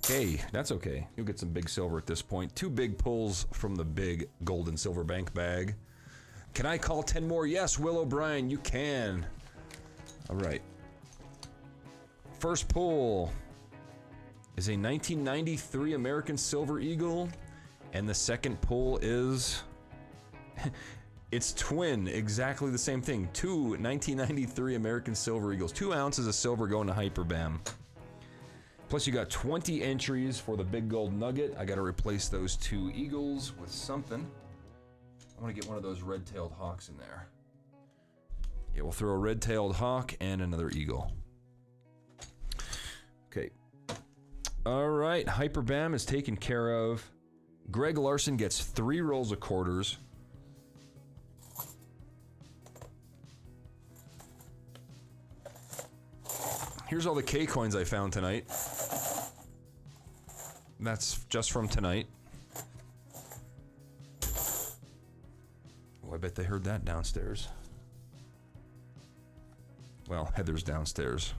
Okay, that's okay. You'll get some big silver at this point. 2 big pulls from the big gold and silver bank bag. Can I call 10 more? Yes, Will O'Brien, you can. All right. First pull is a 1993 American Silver Eagle, and the second pull is it's twin, exactly the same thing. 2 1993 American Silver Eagles, 2 ounces of silver going to Hyperbam. Plus you got 20 entries for the big gold nugget. I got to replace those 2 eagles with something. I want to get one of those red-tailed hawks in there. Yeah, we'll throw a red-tailed hawk and another eagle. Okay. All right, Hyperbam is taken care of. Greg Larson gets 3 rolls of quarters. Here's all the K coins I found tonight. That's just from tonight. Oh, I bet they heard that downstairs. Well, Heather's downstairs.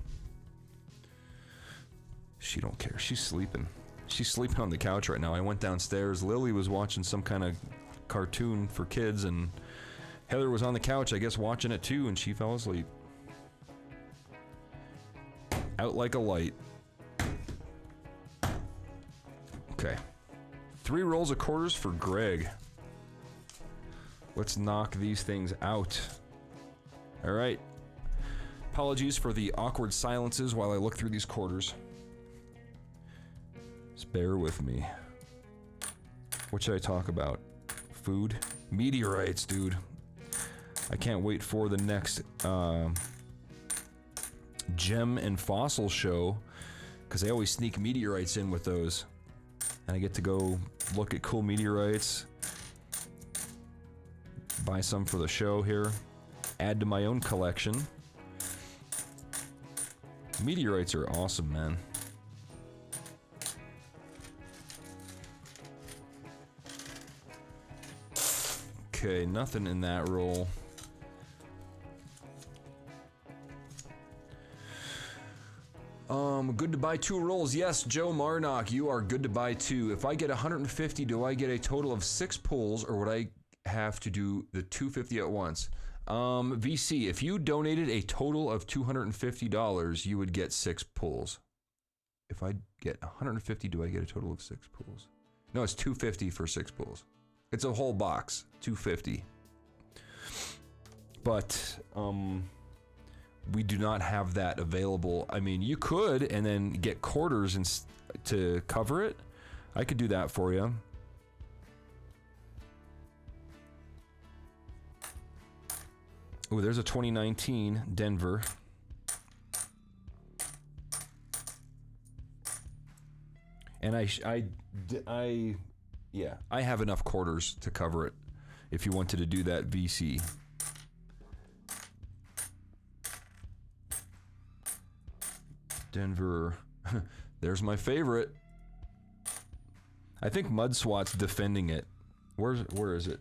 She don't care. She's sleeping. She's sleeping on the couch right now. I went downstairs. Lily was watching some kind of cartoon for kids, and Heather was on the couch, I guess, watching it too, and she fell asleep. Out like a light. Okay. 3 rolls of quarters for Greg. Let's knock these things out. All right. Apologies for the awkward silences while I look through these quarters. Just bear with me. What should I talk about? food. Meteorites, dude. I can't wait for the next gem and fossil show, because they always sneak meteorites in with those. And I get to go look at cool meteorites, buy some for the show here, add to my own collection. Meteorites are awesome, man. Okay, nothing in that roll. Good to buy 2 rolls. Yes, Joe Marnock, you are good to buy 2. If I get 150, do I get a total of 6 pulls, or would I have to do the 250 at once? VC, if you donated a total of $250, you would get 6 pulls. If I get 150, do I get a total of 6 pulls? No, it's 250 for 6 pulls. It's a whole box, 250. But, we do not have that available. I mean, you could, and then get quarters to cover it. I could do that for you. Oh, there's a 2019 Denver. And yeah, I have enough quarters to cover it if you wanted to do that, VC. Denver. There's my favorite. I think MudSwat's defending it. Where is it?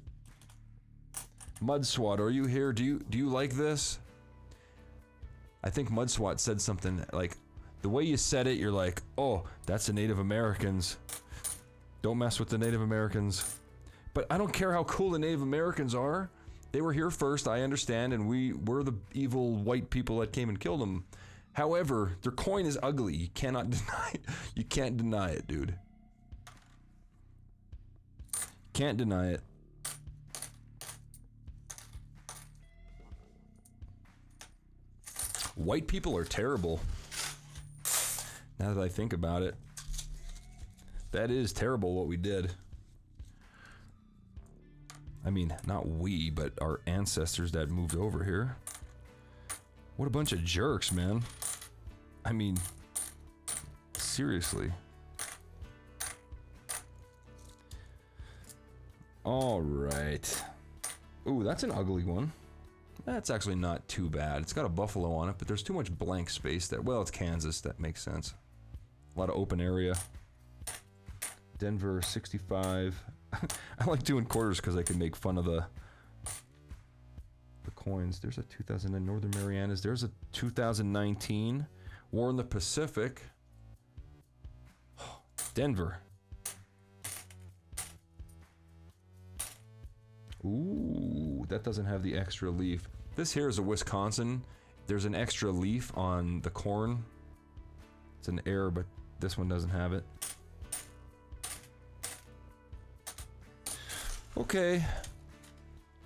MudSwat, are you here? Do you like this? I think MudSwat said something like, the way you said it, you're like, oh, that's the Native Americans. Don't mess with the Native Americans. But I don't care how cool the Native Americans are. They were here first, I understand, and we're the evil white people that came and killed them. However, their coin is ugly. You cannot deny it. You can't deny it, dude. Can't deny it. White people are terrible. Now that I think about it. That is terrible what we did. I mean, not we, but our ancestors that moved over here. What a bunch of jerks, man. I mean, seriously. All right. Ooh, that's an ugly one. That's actually not too bad. It's got a buffalo on it, but there's too much blank space there. Well, it's Kansas. That makes sense. A lot of open area. Denver, 65. I like doing quarters because I can make fun of the coins. There's a 2009 Northern Marianas. There's a 2019 War in the Pacific. Denver. Ooh, that doesn't have the extra leaf. This here is a Wisconsin. There's an extra leaf on the corn. It's an error, but this one doesn't have it. Okay.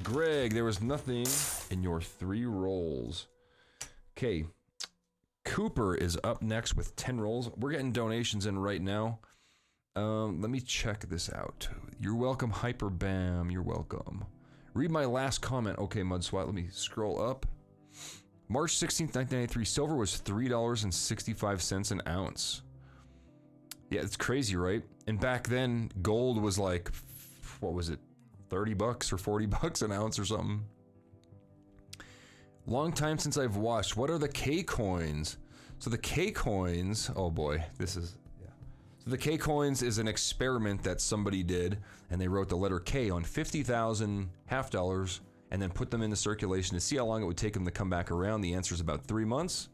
Greg, there was nothing in your 3 rolls. Okay. Cooper is up next with 10 rolls. We're getting donations in right now. Let me check this out. You're welcome, Hyperbam. You're welcome. Read my last comment. Okay, MudSwat, let me scroll up. March 16th, 1993, silver was $3.65 an ounce. Yeah, it's crazy, right? And back then, gold was like, what was it? 30 bucks or 40 bucks an ounce or something. Long time since I've watched. What are the K coins? So the K coins, oh boy, this is, yeah. So the K coins is an experiment that somebody did, and they wrote the letter K on 50,000 half dollars and then put them into circulation to see how long it would take them to come back around. The answer is about 3 months.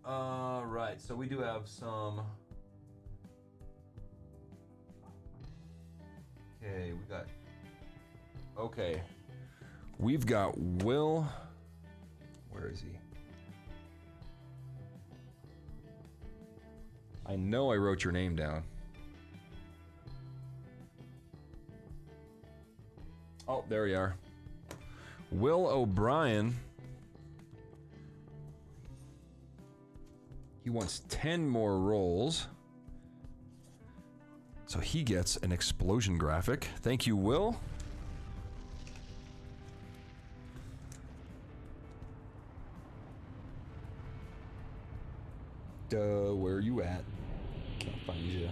Right, so we do have some. Okay, we've got Will. Where is he? I know I wrote your name down. Oh, there you are. Will O'Brien. He wants 10 more rolls. So he gets an explosion graphic. Thank you, Will. Where are you at? Can't find you.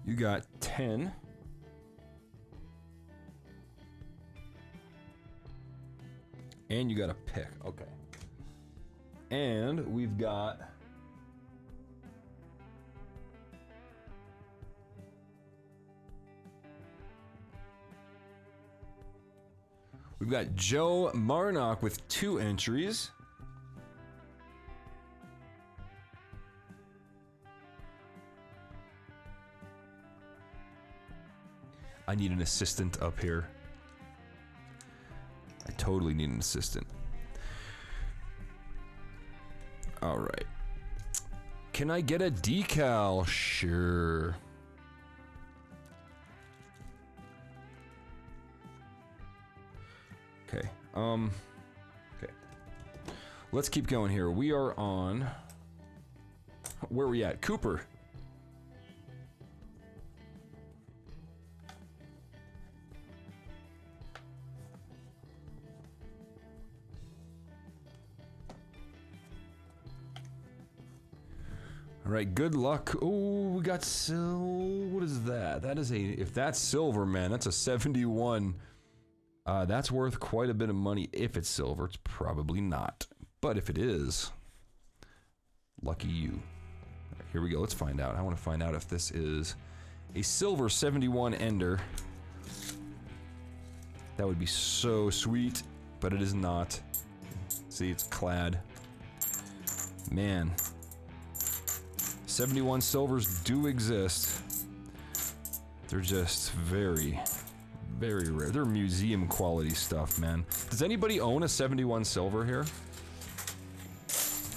You got 10. And you got a pick. Okay. And we've got Joe Marnock with 2 entries. I need an assistant up here. I totally need an assistant. All right. Can I get a decal? Sure. Okay. Okay. Let's keep going here. We are on... Where are we at? Cooper. All right, good luck. Oh, we got what is that? That is if that's silver, man, that's a 71. That's worth quite a bit of money if it's silver. It's probably not. But if it is, lucky you. All right, here we go. Let's find out. I want to find out if this is a silver 71 ender. That would be so sweet, but it is not. See, it's clad. Man. 71 silvers do exist. They're just very, very rare. They're museum quality stuff, man. Does anybody own a 71 silver here?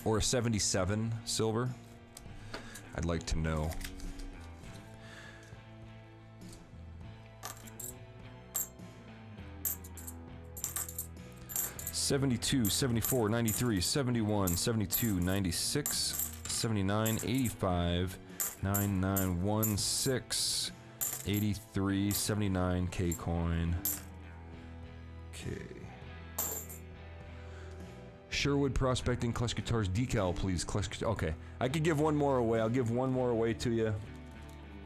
Or a 77 silver? I'd like to know. $72, $74, $93, $71, $72, $96, $79, $85, $99, $16, $83, $79, K-Coin. Okay. Sherwood Prospecting, KleshGuitars decal, please. Okay, I could give one more away. I'll give one more away to you.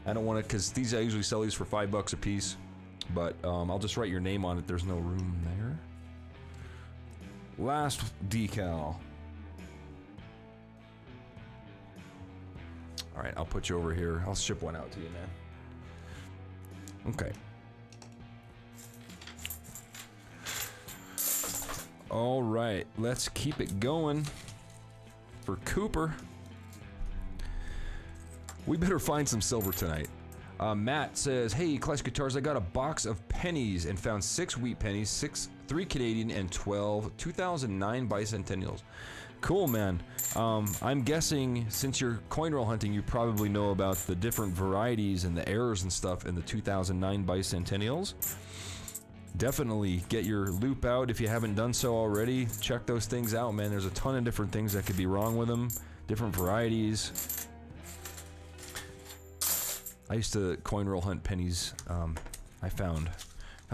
I don't want to, because these I usually sell these for $5 a piece. But I'll just write your name on it. There's no room there. Last decal. All right, I'll put you over here. I'll ship one out to you, man. Okay. All right, let's keep it going for Cooper. We better find some silver tonight. Matt says, hey, KleshGuitars, I got a box of pennies and found 6 wheat pennies, 3 Canadian, and 12 2009 bicentennials. Cool, man. I'm guessing since you're coin roll hunting, you probably know about the different varieties and the errors and stuff in the 2009 bicentennials. Definitely get your loop out if you haven't done so already. Check those things out, man. There's a ton of different things that could be wrong with them. Different varieties. I used to coin roll hunt pennies. I found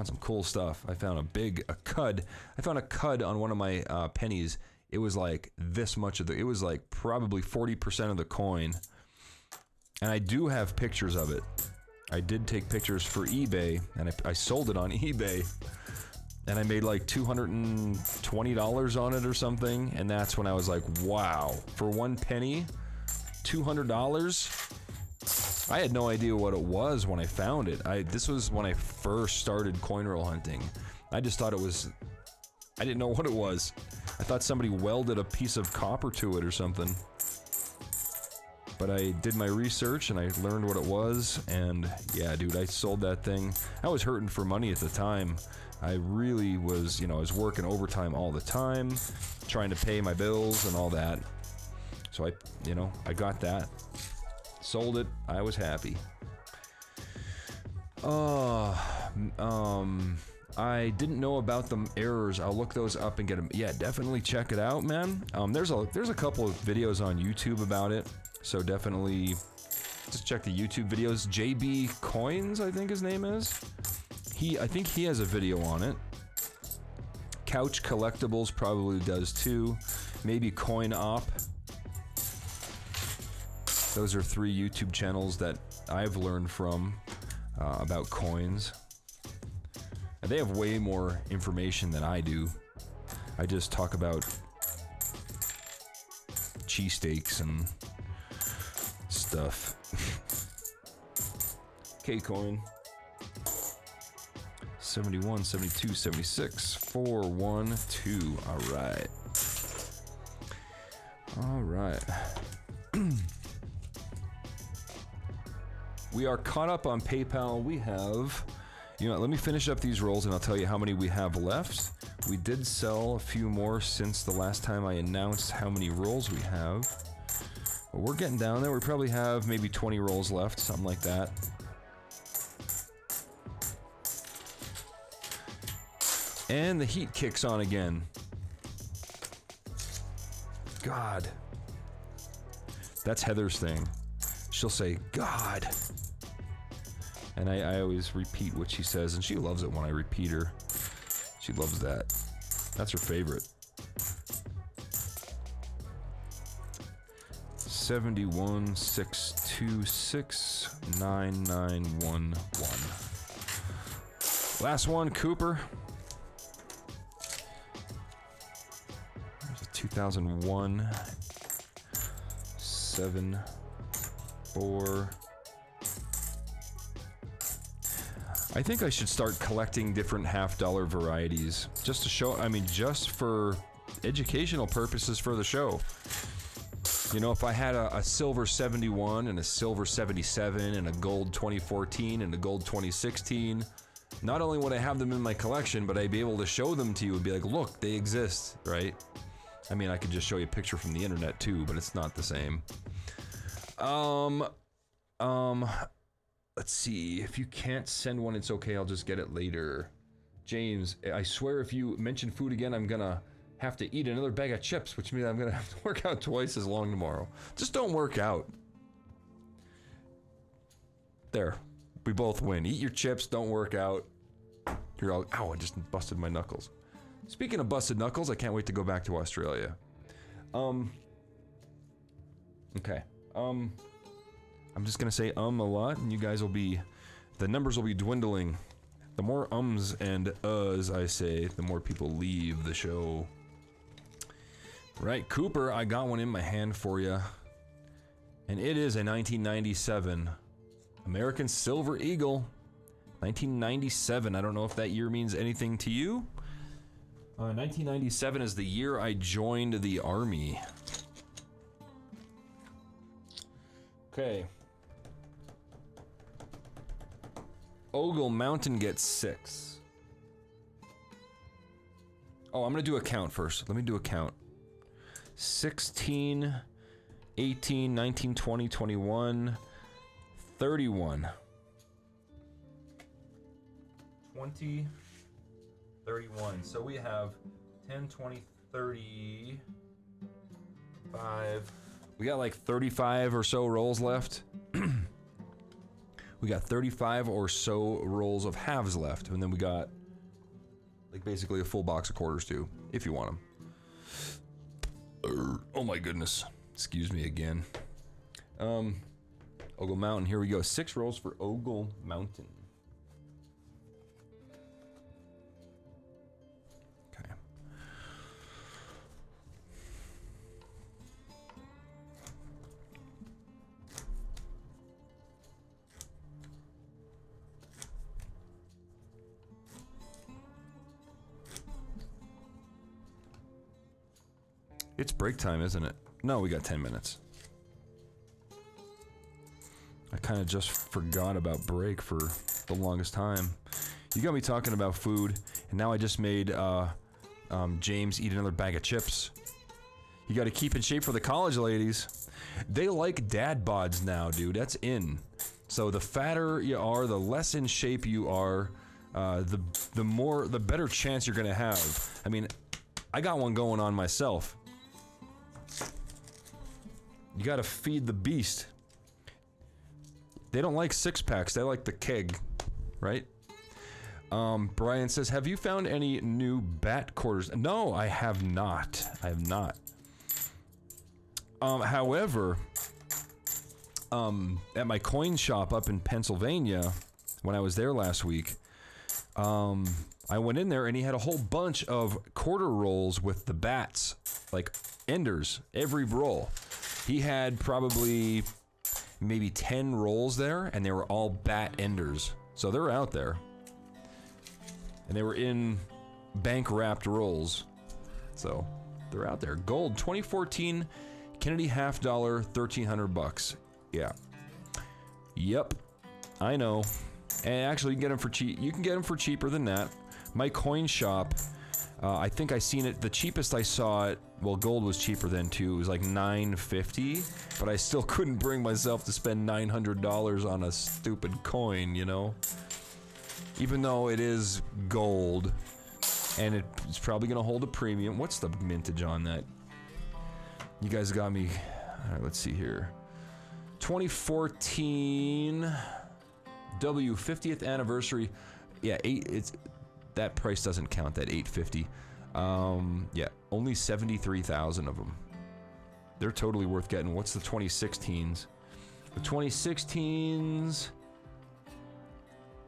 some cool stuff. I found a cud. I found a cud on one of my pennies. It was like this much of it was like probably 40% of the coin. And I do have pictures of it. I did take pictures for eBay, and I sold it on eBay. And I made like $220 on it or something. And that's when I was like, wow, for 1 penny, $200? I had no idea what it was when I found it. This was when I first started coin roll hunting. I just thought it was, I didn't know what it was. I thought somebody welded a piece of copper to it or something. But I did my research and I learned what it was, and yeah, dude, I sold that thing. I was hurting for money at the time. I really was, I was working overtime all the time, trying to pay my bills and all that. So I got that. Sold it. I was happy. I didn't know about the errors. I'll look those up and get them. Yeah, definitely check it out, man. There's a couple of videos on YouTube about it, so definitely just check the YouTube videos. JB Coins, I think his name is. I think he has a video on it. Couch Collectibles probably does too. Maybe Coin Op. Those are 3 YouTube channels that I've learned from about coins. And they have way more information than I do. I just talk about cheesesteaks and stuff. K-Coin. 71, 72, 76, 412. Alright. Alright. We are caught up on PayPal. We have... You know, let me finish up these rolls and I'll tell you how many we have left. We did sell a few more since the last time I announced how many rolls we have. But we're getting down there. We probably have maybe 20 rolls left, something like that. And the heat kicks on again. God. That's Heather's thing. She'll say, God. And I always repeat what she says, and she loves it when I repeat her. She loves that. That's her favorite. 71 626 9911. Last one, Cooper. There's a 2001 7 4. I think I should start collecting different $half varieties just to show, I mean, just for educational purposes for the show. You know, if I had a silver 71 and a silver 77 and a gold 2014 and a gold 2016, not only would I have them in my collection, but I'd be able to show them to you and be like, look, they exist, right? I mean, I could just show you a picture from the internet too, but it's not the same. Let's see, if you can't send one, it's okay, I'll just get it later. James, I swear if you mention food again, I'm gonna have to eat another bag of chips, which means I'm gonna have to work out twice as long tomorrow. Just don't work out. There, we both win. Eat your chips, don't work out. You're all, ow, I just busted my knuckles. Speaking of busted knuckles, I can't wait to go back to Australia. Okay, I'm just gonna say a lot, and you guys will be, the numbers will be dwindling. The more ums and uhs I say, the more people leave the show. Right, Cooper, I got one in my hand for you. And it is a 1997 American Silver Eagle. 1997, I don't know if that year means anything to you. 1997 is the year I joined the Army. Okay. Ogle Mountain gets 6. Oh, I'm gonna do a count first. Let me do a count. 16, 18, 19, 20, 21, 31. 20, 31. So we have 10, 20, 30, 5. We got like 35 or so rolls left. We got 35 or so rolls of halves left, and then we got like basically a full box of quarters too, if you want them. Oh my goodness. Excuse me again. Ogle Mountain, here we go. 6 rolls for Ogle Mountain. Okay. It's break time, isn't it? No, we got 10 minutes. I kind of just forgot about break for the longest time. You got me talking about food, and now I just made James eat another bag of chips. You got to keep in shape for the college, ladies. They like dad bods now, dude. That's in. So the fatter you are, the less in shape you are, the better chance you're gonna have. I mean, I got one going on myself. You gotta feed the beast. They don't like six packs, they like the keg, right? Brian says, have you found any new bat quarters? No, I have not. I have not. However, at my coin shop up in Pennsylvania, when I was there last week, I went in there and he had a whole bunch of quarter rolls with the bats, like enders, every roll. He had probably maybe 10 rolls there, and they were all bat enders. So they're out there. And they were in bank-wrapped rolls. So they're out there. Gold, 2014, Kennedy half dollar, $1,300. Yeah. Yep. I know. And actually, you can get them for cheap. You can get them for cheaper than that. My coin shop, I think I seen it. The cheapest I saw it. Well, gold was cheaper then too. It was like $950, but I still couldn't bring myself to spend $900 on a stupid coin, you know. Even though it is gold, and it's probably gonna hold a premium. What's the mintage on that? You guys got me. All right, let's see here. 2014 W 50th anniversary. Yeah, that price doesn't count. That $850. Yeah, only 73,000 of them. They're totally worth getting. What's the 2016s? The 2016s.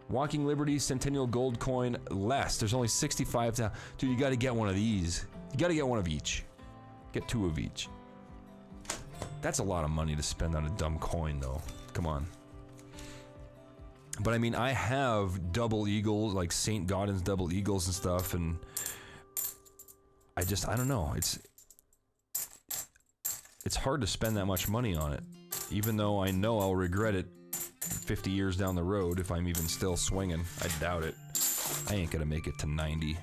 Walking Liberty Centennial Gold Coin, less. There's only 65,000. Dude, you got to get one of these. You got to get one of each. Get two of each. That's a lot of money to spend on a dumb coin, though. Come on. But I mean, I have double eagles, like St. Gaudens double eagles and stuff, and I don't know. It's hard to spend that much money on it, even though I know I'll regret it 50 years down the road if I'm even still swinging. I doubt it. I ain't gonna make it to 90.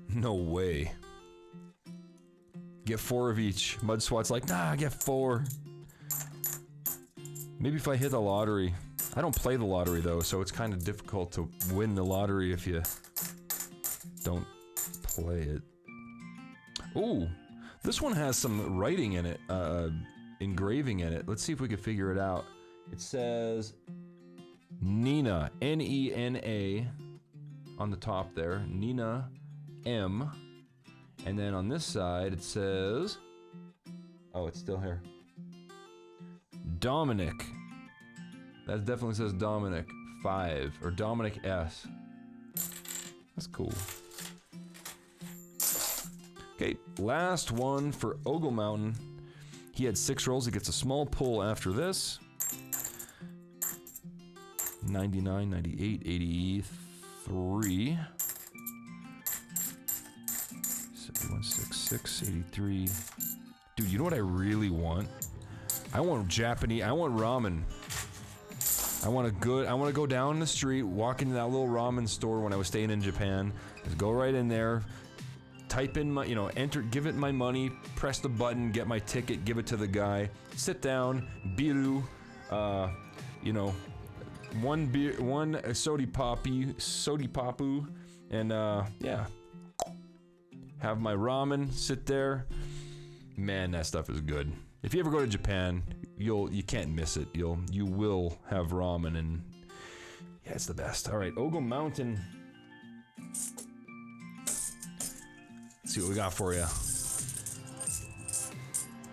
No way. Get 4 of each. Mud Swat's like, nah, get 4. Maybe if I hit the lottery. I don't play the lottery though, so it's kind of difficult to win the lottery if you don't play it. Ooh, this one has some writing in it, engraving in it. Let's see if we can figure it out. It says Nina, N-E-N-A, on the top there, Nina M. And then on this side it says, oh, it's still here, Dominic. That definitely says Dominic 5, or Dominic S. That's cool. Okay, last one for Ogle Mountain. He had 6 rolls. He gets a small pull after this. 99, 98, 83. 7166, 83. Dude, you know what I really want? I want Japanese, I want ramen. I want to go down the street, walk into that little ramen store when I was staying in Japan. Just go right in there, type in my, enter, give it my money, press the button, get my ticket, give it to the guy, sit down, biru, one beer, one sodi papu, and yeah, have my ramen, sit there. Man, that stuff is good. If you ever go to Japan, you can't miss it. You will have ramen, and yeah, it's the best. All right, Ogle Mountain. Let's see what we got for you.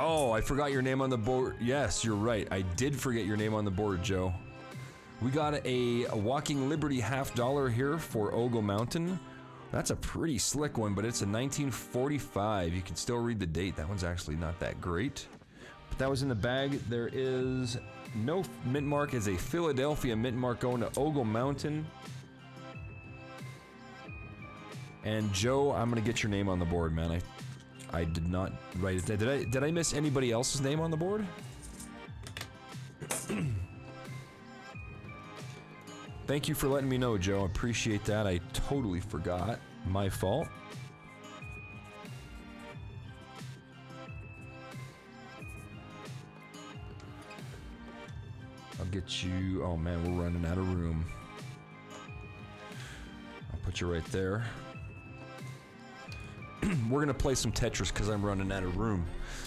Oh, I forgot your name on the board. Yes, you're right. I did forget your name on the board, Joe. We got a Walking Liberty half dollar here for Ogle Mountain. That's a pretty slick one, but it's a 1945. You can still read the date. That one's actually not that great. But that was in the bag. There is no mint mark. Is a Philadelphia mint mark going to Ogle Mountain. And Joe, I'm gonna get your name on the board, man. I did not write it down. Did I miss anybody else's name on the board? Thank you for letting me know, Joe. I appreciate that. I totally forgot. My fault. get you... Oh man, we're running out of room. I'll put you right there. We're gonna play some Tetris because I'm running out of room.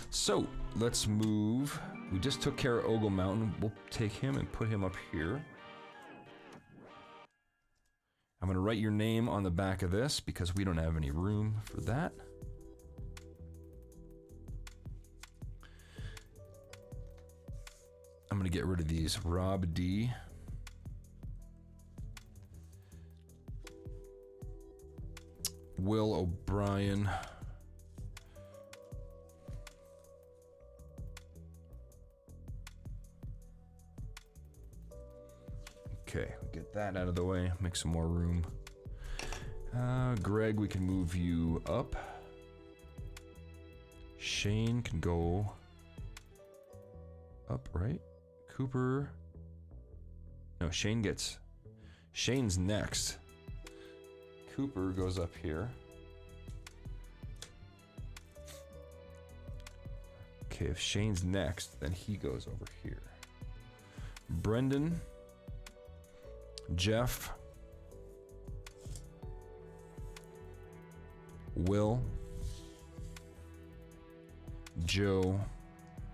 So, let's move. We just took care of Ogle Mountain. We'll take him and put him up here. I'm gonna write your name on the back of this because we don't have any room for that. I'm gonna get rid of these. Rob D. Will O'Brien. Okay, get that out of the way. Make some more room. Greg, we can move you up. Shane can go up, right? Cooper. No, Shane's next. Cooper goes up here. Okay, if Shane's next, then he goes over here. Brendan. Jeff. Will. Joe.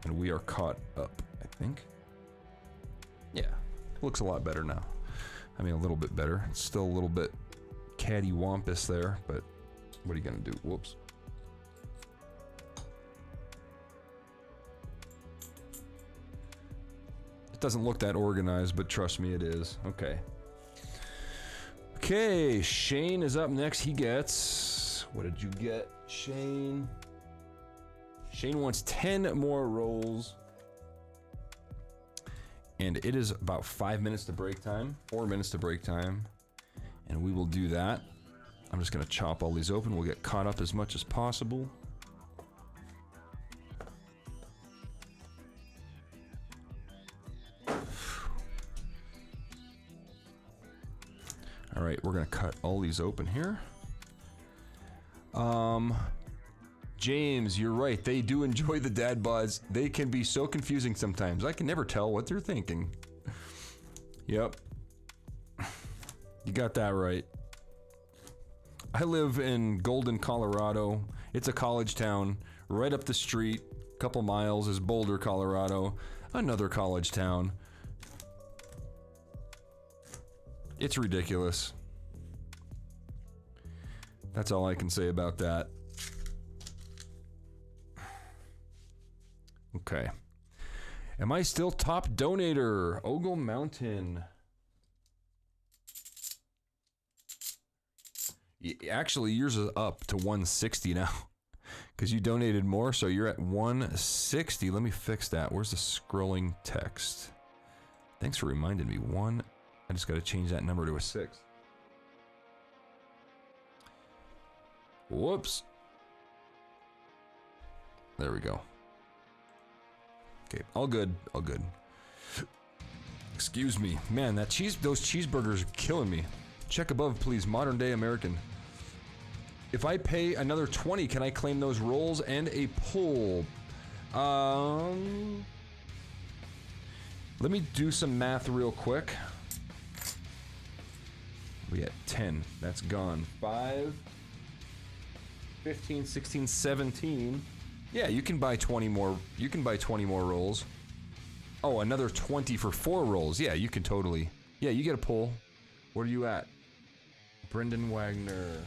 And we are caught up, I think. Yeah, it looks a lot better now. I mean, a little bit better. It's still a little bit cattywampus there, but what are you gonna do? Whoops. It doesn't look that organized, but trust me, it is. Okay. Okay, Shane is up next. He gets... What did you get, Shane? Shane wants 10 more rolls. And it is about 5 minutes to break time. 4 minutes to break time. And we will do that. I'm just going to chop all these open. We'll get caught up as much as possible. All right, we're going to cut all these open here. James, you're right. They do enjoy the dad bods. They can be so confusing sometimes. I can never tell what they're thinking. Yep. You got that right. I live in Golden, Colorado. It's a college town. Right up the street, a couple miles, is Boulder, Colorado. Another college town. It's ridiculous. That's all I can say about that. Okay. Am I still top donator? Ogle Mountain. Actually, yours is up to 160 now. Because you donated more, so you're at 160. Let me fix that. Where's the scrolling text? Thanks for reminding me. I just got to change that number to a 6. Whoops. There we go. Okay, all good, all good. Excuse me. Man, those cheeseburgers are killing me. Check above, please. Modern day American. If I pay another 20, can I claim those rolls and a pull? Let me do some math real quick. We at 10. That's gone. 5, 15, 16, 17. Yeah, you can buy 20 more. You can buy 20 more rolls. Oh, another 20 for 4 rolls. Yeah, you can totally. Yeah, you get a pull. Where are you at? Brendan Wagner.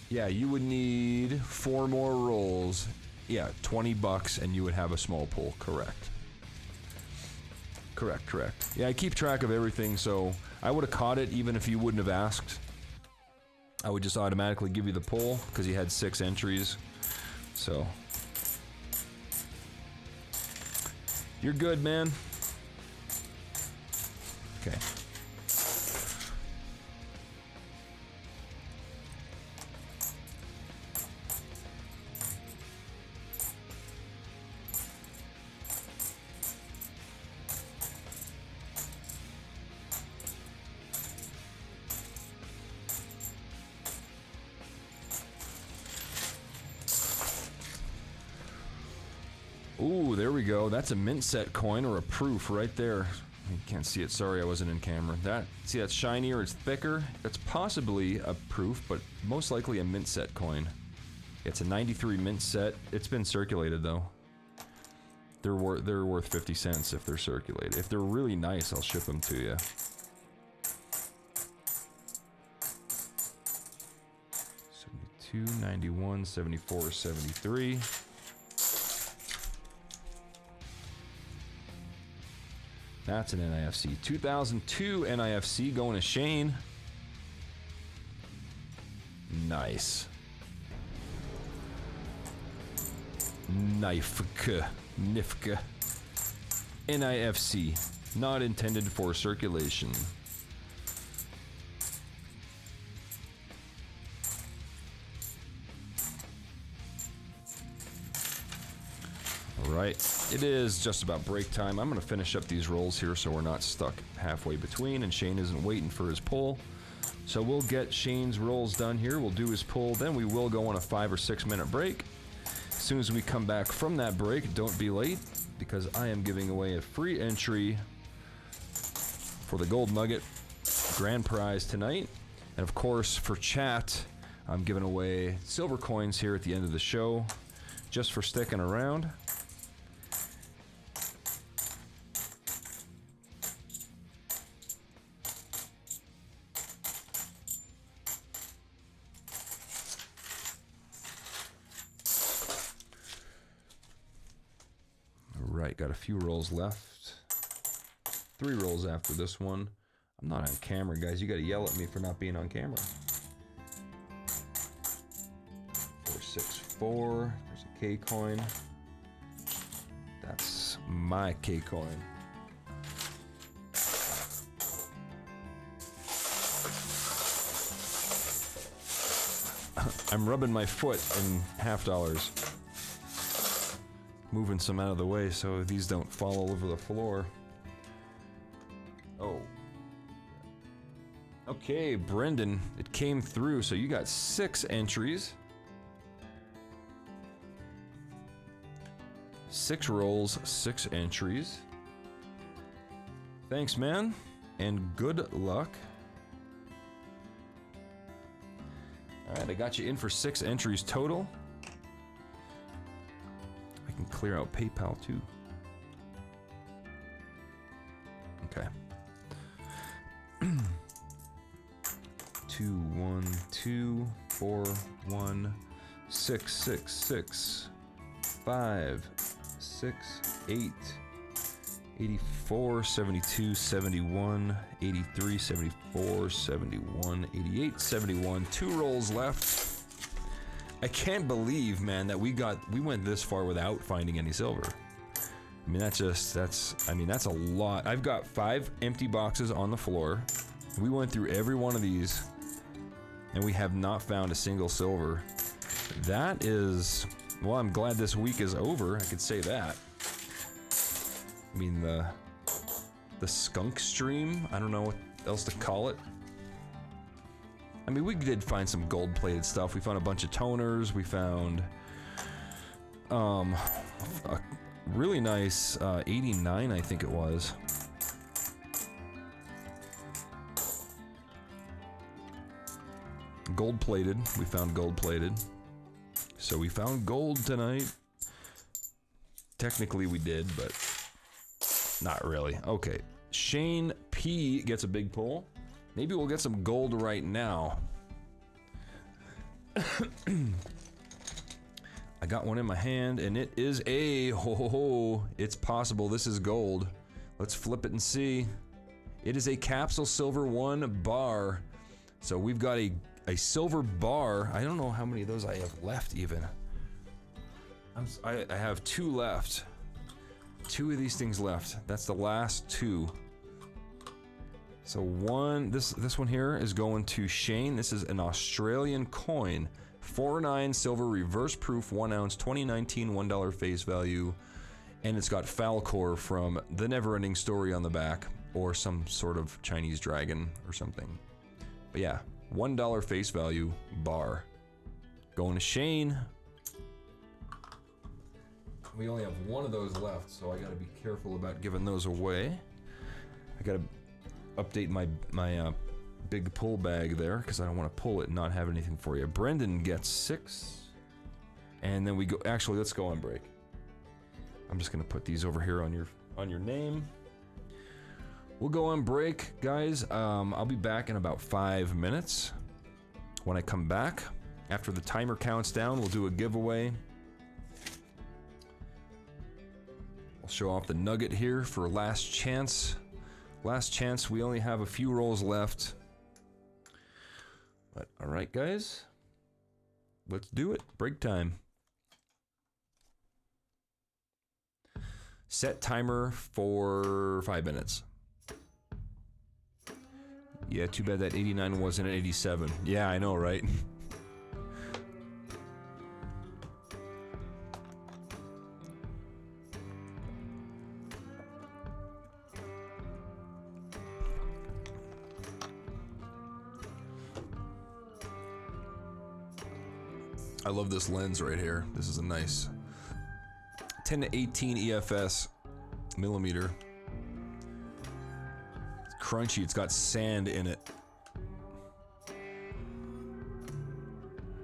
Yeah, you would need 4 more rolls. Yeah, $20 and you would have a small pull. Correct. Correct. Yeah, I keep track of everything, so I would have caught it even if you wouldn't have asked. I would just automatically give you the pull because you had 6 entries. So you're good, man. Okay. Ooh, there we go. That's a mint set coin or a proof right there. You can't see it. Sorry, I wasn't in camera. See, that's shinier. It's thicker. That's possibly a proof, but most likely a mint set coin. It's a 93 mint set. It's been circulated though. They're worth 50 cents if they're circulated. If they're really nice, I'll ship them to you. 72, 91, 74, 73. That's an NIFC. 2002 NIFC going to Shane. Nice. Nifka. NIFC. Not intended for circulation. Alright, it is just about break time. I'm going to finish up these rolls here so we're not stuck halfway between and Shane isn't waiting for his pull. So we'll get Shane's rolls done here. We'll do his pull, then we will go on a 5 or 6 minute break. As soon as we come back from that break, don't be late because I am giving away a free entry for the Gold Nugget grand prize tonight. And of course, for chat, I'm giving away silver coins here at the end of the show just for sticking around. Right, got a few rolls left. 3 rolls after this one. I'm not on camera, guys. You gotta yell at me for not being on camera. 464. There's a K coin. That's my K coin. I'm rubbing my foot in $half. Moving some out of the way so these don't fall all over the floor. Oh. Okay, Brendan, it came through, so you got 6 entries. 6 rolls, 6 entries. Thanks, man, and good luck. Alright, I got you in for 6 entries total. Can clear out PayPal too. Okay. 2 1 2 4 1 6 6 6 5 6 8 84 72 71 83 74 71 88 71. 2 rolls left. I can't believe, man, that we went this far without finding any silver. I mean, that's a lot. I've got 5 empty boxes on the floor. We went through every one of these, and we have not found a single silver. That is, well, I'm glad this week is over. I could say that. I mean, the skunk stream, I don't know what else to call it. I mean, we did find some gold-plated stuff. We found a bunch of toners. We found a really nice 89, I think it was. Gold-plated. We found gold-plated. So we found gold tonight. Technically we did, but not really. Okay. Shane P gets a big pull. Maybe we'll get some gold right now. I got one in my hand, and it is a it's possible this is gold. Let's flip it and see. It is a capsule silver 1 bar. So we've got a silver bar. I don't know how many of those I have left even. I have 2 left. 2 of these things left. That's the last 2. So this one here is going to Shane. This is an Australian coin. 4.9 silver reverse proof 1 ounce 2019 $1 face value. And it's got Falcor from The Neverending Story on the back, or some sort of Chinese dragon or something. But yeah, $1 face value bar. Going to Shane. We only have one of those left, so I gotta be careful about giving those away. I gotta update my big pull bag there because I don't want to pull it and not have anything for you. Brendan gets 6, and then we go. Actually, let's go on break. I'm just gonna put these over here on your name. We'll go on break, guys. I'll be back in about 5 minutes. When I come back, after the timer counts down, we'll do a giveaway. I'll show off the Nugget here for last chance. Last chance, we only have a few rolls left. But, alright guys, let's do it. Break time. Set timer for 5 minutes. Yeah, too bad that 89 wasn't an 87. Yeah, I know, right? I love this lens right here. This is a nice 10 to 18 EFS millimeter. It's crunchy, it's got sand in it.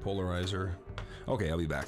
Polarizer. Okay, I'll be back.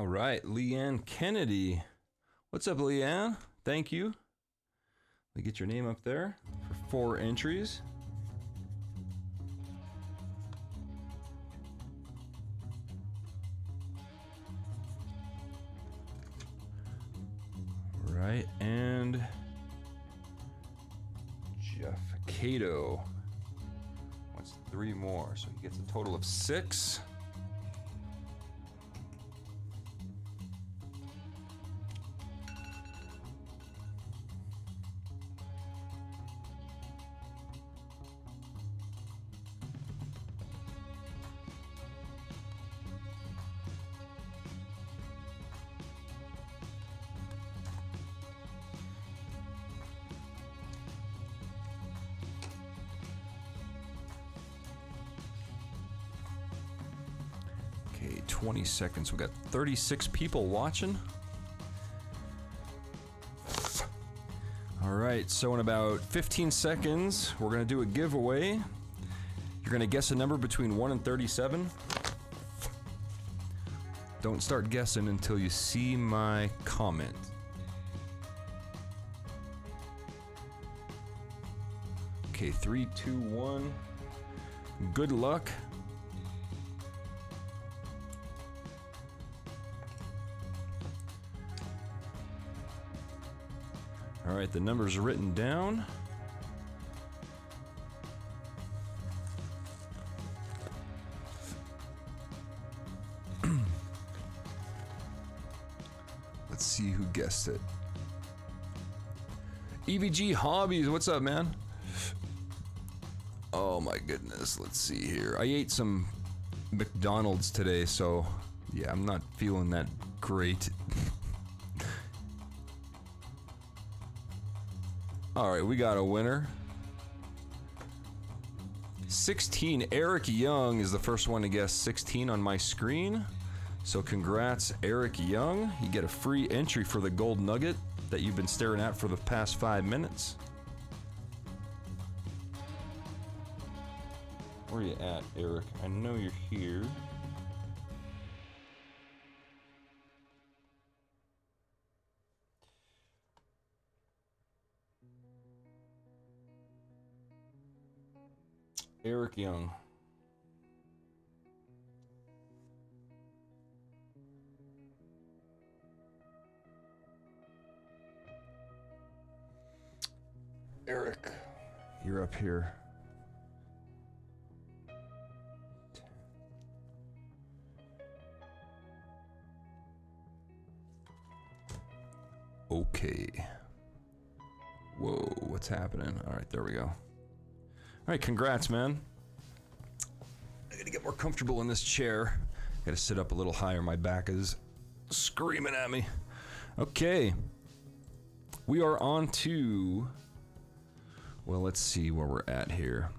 All right, Leanne Kennedy. What's up, Leanne? Thank you. Let me get your name up there for 4 entries. Right, and Jeff Cato wants 3 more, so he gets a total of 6. Okay, 20 seconds. We got 36 people watching. All right, so in about 15 seconds, we're gonna do a giveaway. You're gonna guess a number between 1 and 37. Don't start guessing until you see my comment. Okay, 3, 2, 1. Good luck. All right, the number's written down. Let's see who guessed it. EVG Hobbies, what's up, man? Oh my goodness, let's see here. I ate some McDonald's today, so yeah, I'm not feeling that great. All right, we got a winner. 16, Eric Young is the first one to guess 16 on my screen. So congrats, Eric Young. You get a free entry for the gold nugget that you've been staring at for the past 5 minutes. Where are you at, Eric? I know you're here. Eric Young. Eric, you're up here. Okay. Whoa, what's happening? All right, there we go. All right, congrats, man. I gotta get more comfortable in this chair. Gotta sit up a little higher. My back is screaming at me. Okay. We are on to... Well, let's see where we're at here.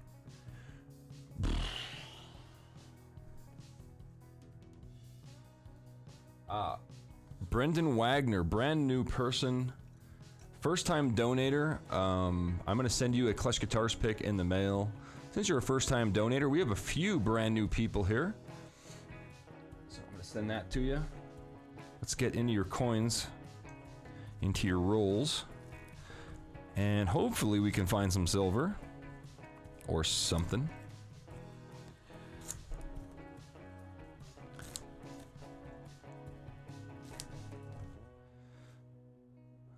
Brendan Wagner, brand new person. First time donator. I'm gonna send you a KleshGuitars pick in the mail. Since you're a first time donator, we have a few brand new people here. So I'm gonna send that to you. Let's get into your coins, into your rolls. And hopefully we can find some silver or something.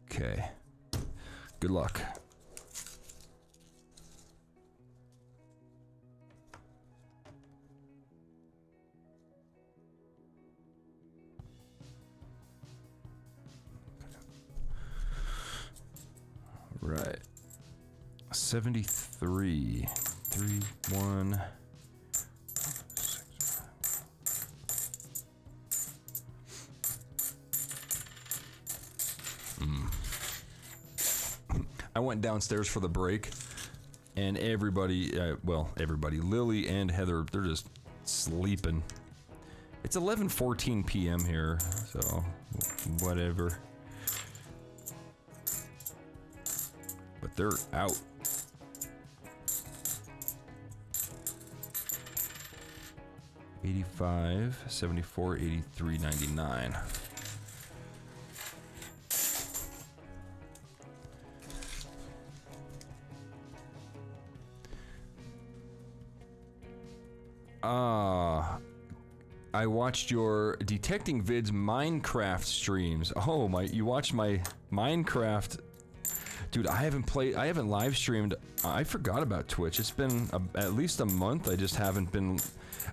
Okay. Good luck. Right. 73. 3, 1. 6. I went downstairs for the break, and everybody, Lily and Heather, they're just sleeping. It's 11:14 p.m. here, so whatever. But they're out. 85, 74, 83, 99. I watched your detecting vids Minecraft streams. Oh my, you watched my Minecraft. Dude, I haven't live streamed. I forgot about Twitch. It's been at least a month. I just haven't been.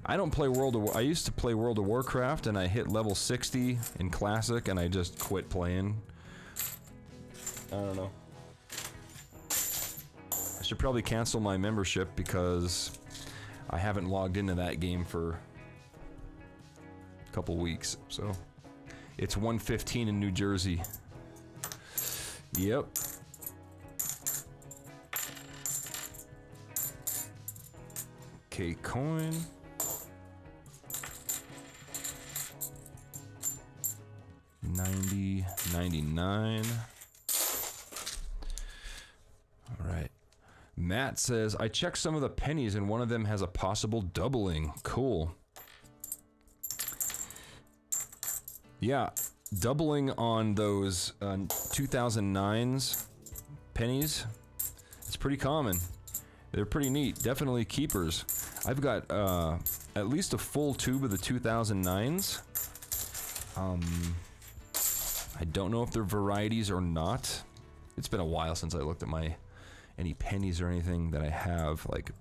I don't play I used to play World of Warcraft and I hit level 60 in Classic and I just quit playing. I don't know. I should probably cancel my membership because I haven't logged into that game for a couple weeks. So it's 1:15 in New Jersey. Yep. K-Coin. $90.99. All right. Matt says, I checked some of the pennies and one of them has a possible doubling. Cool. Yeah, doubling on those 2009's pennies, it's pretty common. They're pretty neat. Definitely keepers. I've got at least a full tube of the 2009's. I don't know if they're varieties or not. It's been a while since I looked at any pennies or anything that I have. Like,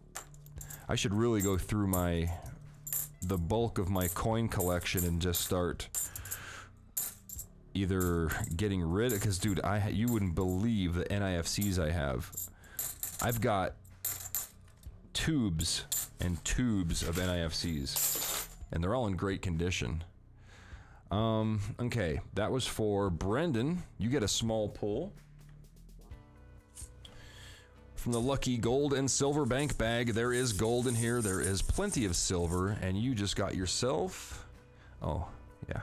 I should really go through the bulk of my coin collection and just start either getting rid of, because dude, you wouldn't believe the NIFCs I have. I've got tubes and tubes of NIFCs, and they're all in great condition. Okay, that was for Brendan. You get a small pull from the lucky gold and silver bank bag. There is gold in here. There is plenty of silver, and you just got yourself. Oh, yeah.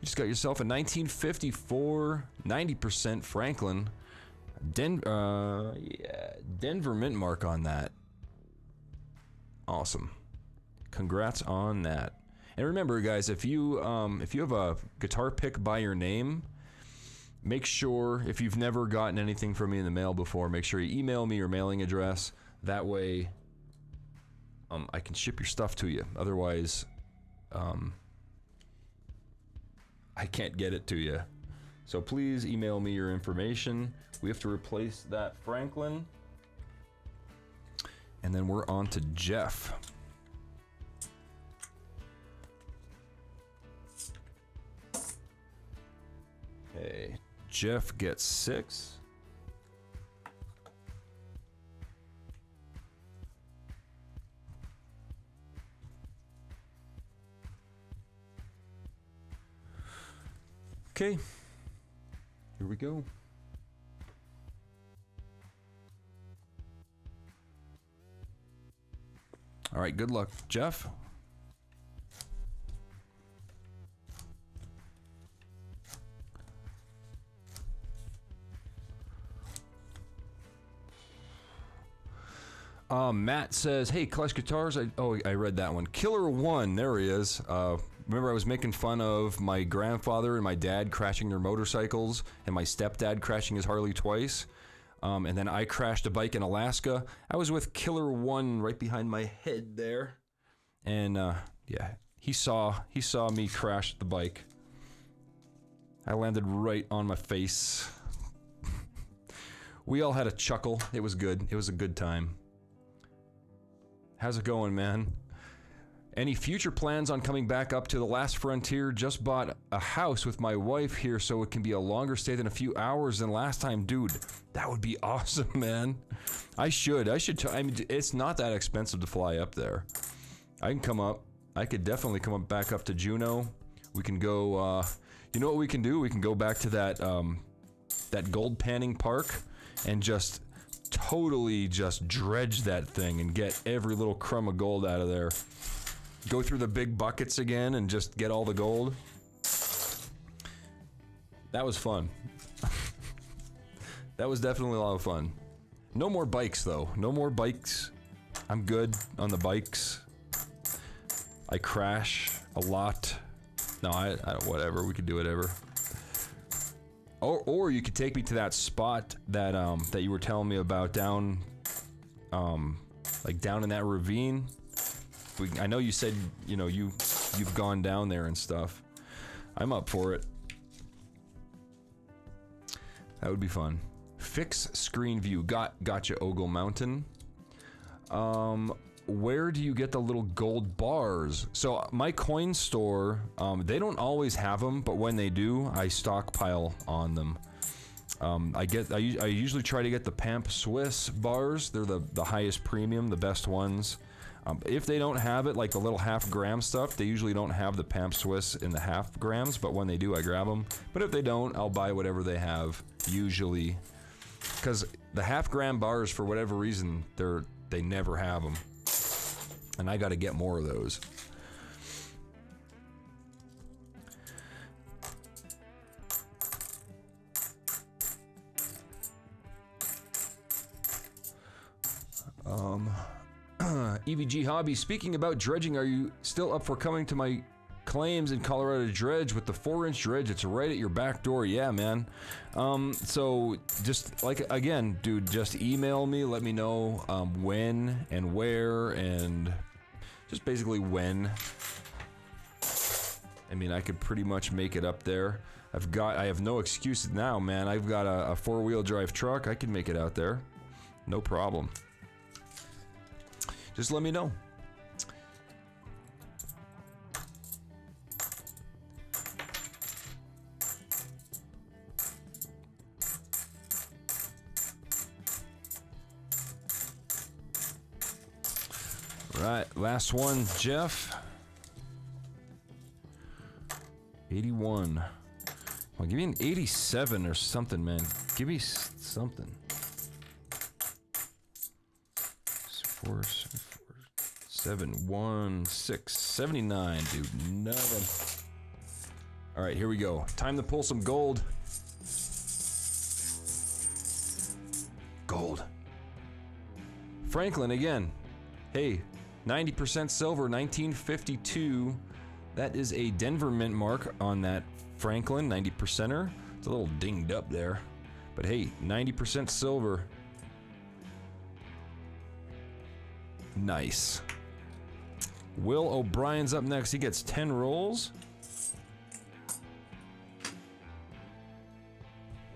You just got yourself a 1954 90% Franklin Denver mint mark on that. Awesome. Congrats on that. And remember, guys, if you have a guitar pick by your name, make sure, if you've never gotten anything from me in the mail before, make sure you email me your mailing address. That way, I can ship your stuff to you. Otherwise, I can't get it to you. So please email me your information. We have to replace that Franklin. And then we're on to Jeff. Okay, Jeff gets 6. Okay, here we go. All right, good luck, Jeff. Matt says, hey, KleshGuitars. I read that one. Killer One, there he is. Remember I was making fun of my grandfather and my dad crashing their motorcycles and my stepdad crashing his Harley twice. And then I crashed a bike in Alaska. I was with Killer One right behind my head there. And yeah, he saw me crash the bike. I landed right on my face. We all had a chuckle. It was good. It was a good time. How's it going, man? Any future plans on coming back up to the last frontier? Just bought a house with my wife here so it can be a longer stay than a few hours than last time. Dude, that would be awesome, man. I mean, it's not that expensive to fly up there. I can come up. I could definitely come up back up to Juneau. We can go, you know what we can do? We can go back to that gold panning park and just totally just dredge that thing and get every little crumb of gold out of there. Go through the big buckets again and just get all the gold. That was fun. That was definitely a lot of fun. No more bikes though. No more bikes. I'm good on the bikes. I crash a lot. No, I don't, whatever. We could do whatever. Or you could take me to that spot that that you were telling me about down, like down in that ravine. I know you said, you know, you've gone down there and stuff. I'm up for it. That would be fun. Fix screen view. Gotcha, Ogle Mountain. Where do you get the little gold bars? So my coin store, they don't always have them, but when they do, I stockpile on them. I usually try to get the Pamp Swiss bars. They're the highest premium, the best ones. If they don't have it, like the little half-gram stuff, they usually don't have the Pamp Swiss in the half grams, but when they do, I grab them. But if they don't, I'll buy whatever they have, usually. Because the half-gram bars, for whatever reason, they never have them. And I gotta get more of those. EVG Hobby, speaking about dredging, are you still up for coming to my claims in Colorado to dredge with the 4-inch dredge? It's right at your back door. Yeah, man. So just like, again, dude, just email me, let me know when and where, and just basically when. I mean, I could pretty much make it up there. I have no excuses now, man. I've got a 4-wheel drive truck. I can make it out there. No problem. Just let me know. Right, last one, Jeff. 81. Well, give me an 87 or something, man. Give me something. 4, 7, 1, 6, 79, dude. Nothing. All right, here we go. Time to pull some gold. Gold. Franklin again. Hey, 90% silver, 1952. That is a Denver mint mark on that Franklin 90%er. It's a little dinged up there. But hey, 90% silver. Nice. Will O'Brien's up next. He gets 10 rolls.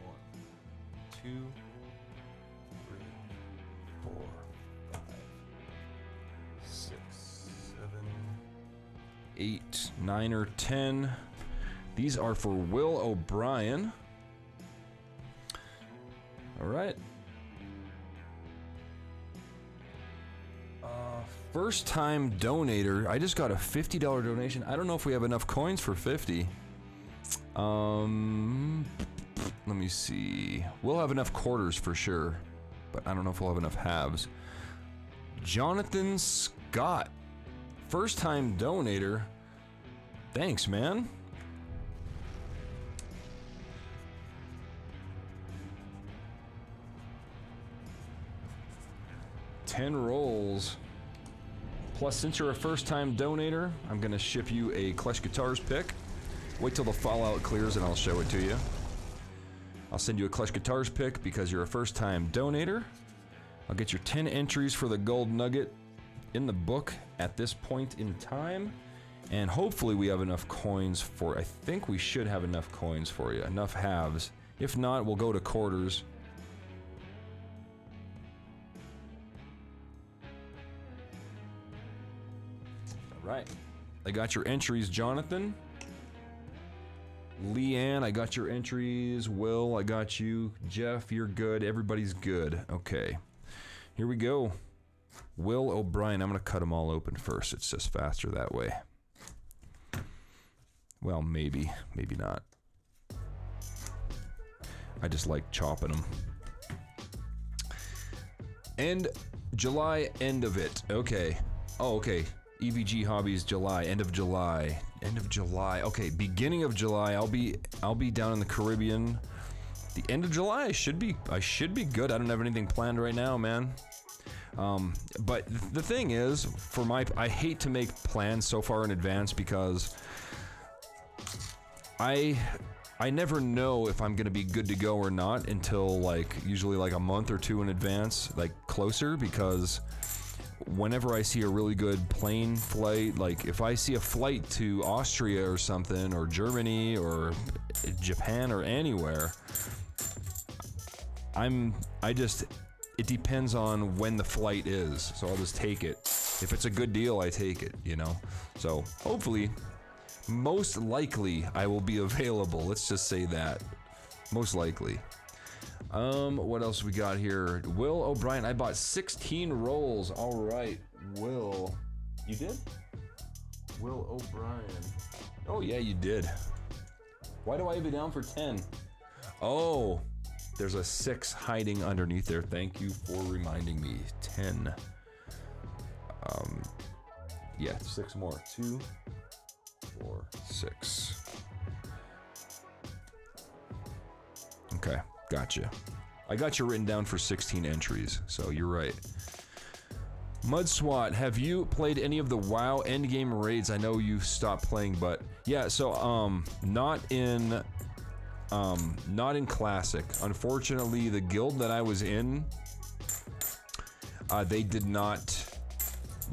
1, 2, 3, 4, 5, 6, 7, 8, 9, or 10. These are for Will O'Brien. All right. First time donator. I just got a $50 donation. I don't know if we have enough coins for 50. Let me see. We'll have enough quarters for sure, but I don't know if we'll have enough halves. Jonathan Scott. First time donator. Thanks, man. $10 rolls. Plus, since you're a first-time donator, I'm gonna ship you a KleshGuitars pick. Wait till the Fallout clears and I'll show it to you. I'll send you a KleshGuitars pick because you're a first-time donator. I'll get your 10 entries for the gold nugget in the book at this point in time. And hopefully we have enough coins for, I think we should have enough coins for you, enough halves. If not, we'll go to quarters. Right. I got your entries, Jonathan. Leanne, I got your entries. Will, I got you. Jeff, you're good. Everybody's good. Okay. Here we go. Will O'Brien. I'm going to cut them all open first. It's just faster that way. Well, maybe. Maybe not. I just like chopping them. End July, end of it. Okay. Oh, okay. EVG Hobbies July, end of July. End of July. Okay, beginning of July, I'll be down in the Caribbean. The end of July, I should be good. I don't have anything planned right now, man. But the thing is, I hate to make plans so far in advance because I never know if I'm gonna be good to go or not until like usually like a month or two in advance, like closer, because whenever I see a really good plane flight, like if I see a flight to Austria or something, or Germany or Japan or anywhere, it depends on when the flight is, so I'll just take it. If it's a good deal, I take it, you know? So hopefully, most likely, I will be available. Let's just say that. Most likely. What else we got here? Will O'Brien, I bought 16 rolls. All right, Will. You did? Will O'Brien. Oh, yeah, you did. Why do I have it down for 10? Oh, there's a 6 hiding underneath there. Thank you for reminding me. 10. Yeah, 6 more. 2, 4, 6. Okay, gotcha. I got you written down for 16 entries, so you're right. MudSwat, have you played any of the WoW endgame raids? I know you stopped playing, but yeah, so not in Classic. Unfortunately, the guild that I was in,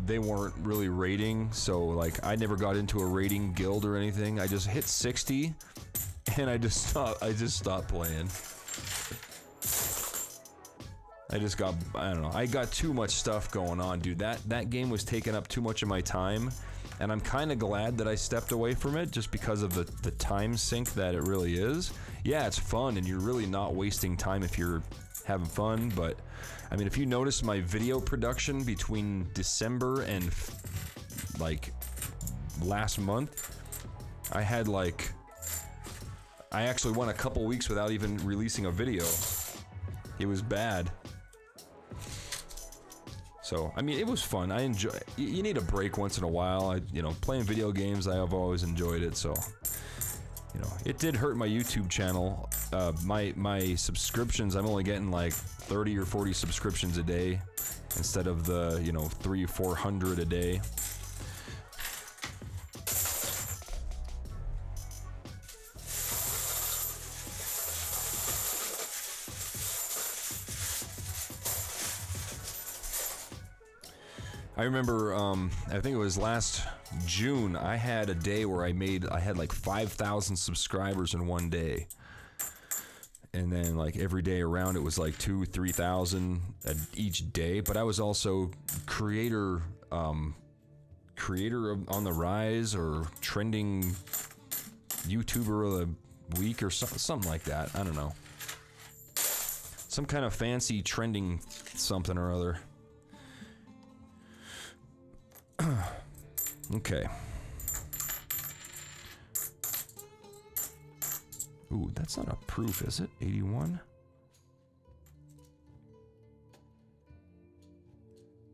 they weren't really raiding, so like I never got into a raiding guild or anything. I just hit 60 and I just stopped playing. I don't know, I got too much stuff going on, dude. That game was taking up too much of my time, and I'm kind of glad that I stepped away from it just because of the time sink that it really is. Yeah, it's fun and you're really not wasting time if you're having fun, but I mean, if you notice my video production between December and like last month, I actually went a couple weeks without even releasing a video. It was bad. So, I mean, it was fun. I enjoy. You need a break once in a while. Playing video games, I have always enjoyed it. So, it did hurt my YouTube channel. My subscriptions, I'm only getting like 30 or 40 subscriptions a day instead of the 300 or 400 a day. I remember, I think it was last June, I had a day where I had like 5,000 subscribers in one day. And then like every day around it was like 2,000-3,000 each day. But I was also creator on the rise, or trending YouTuber of the week, or something like that. I don't know. Some kind of fancy trending something or other. Okay. Ooh, that's not a proof, is it? 81?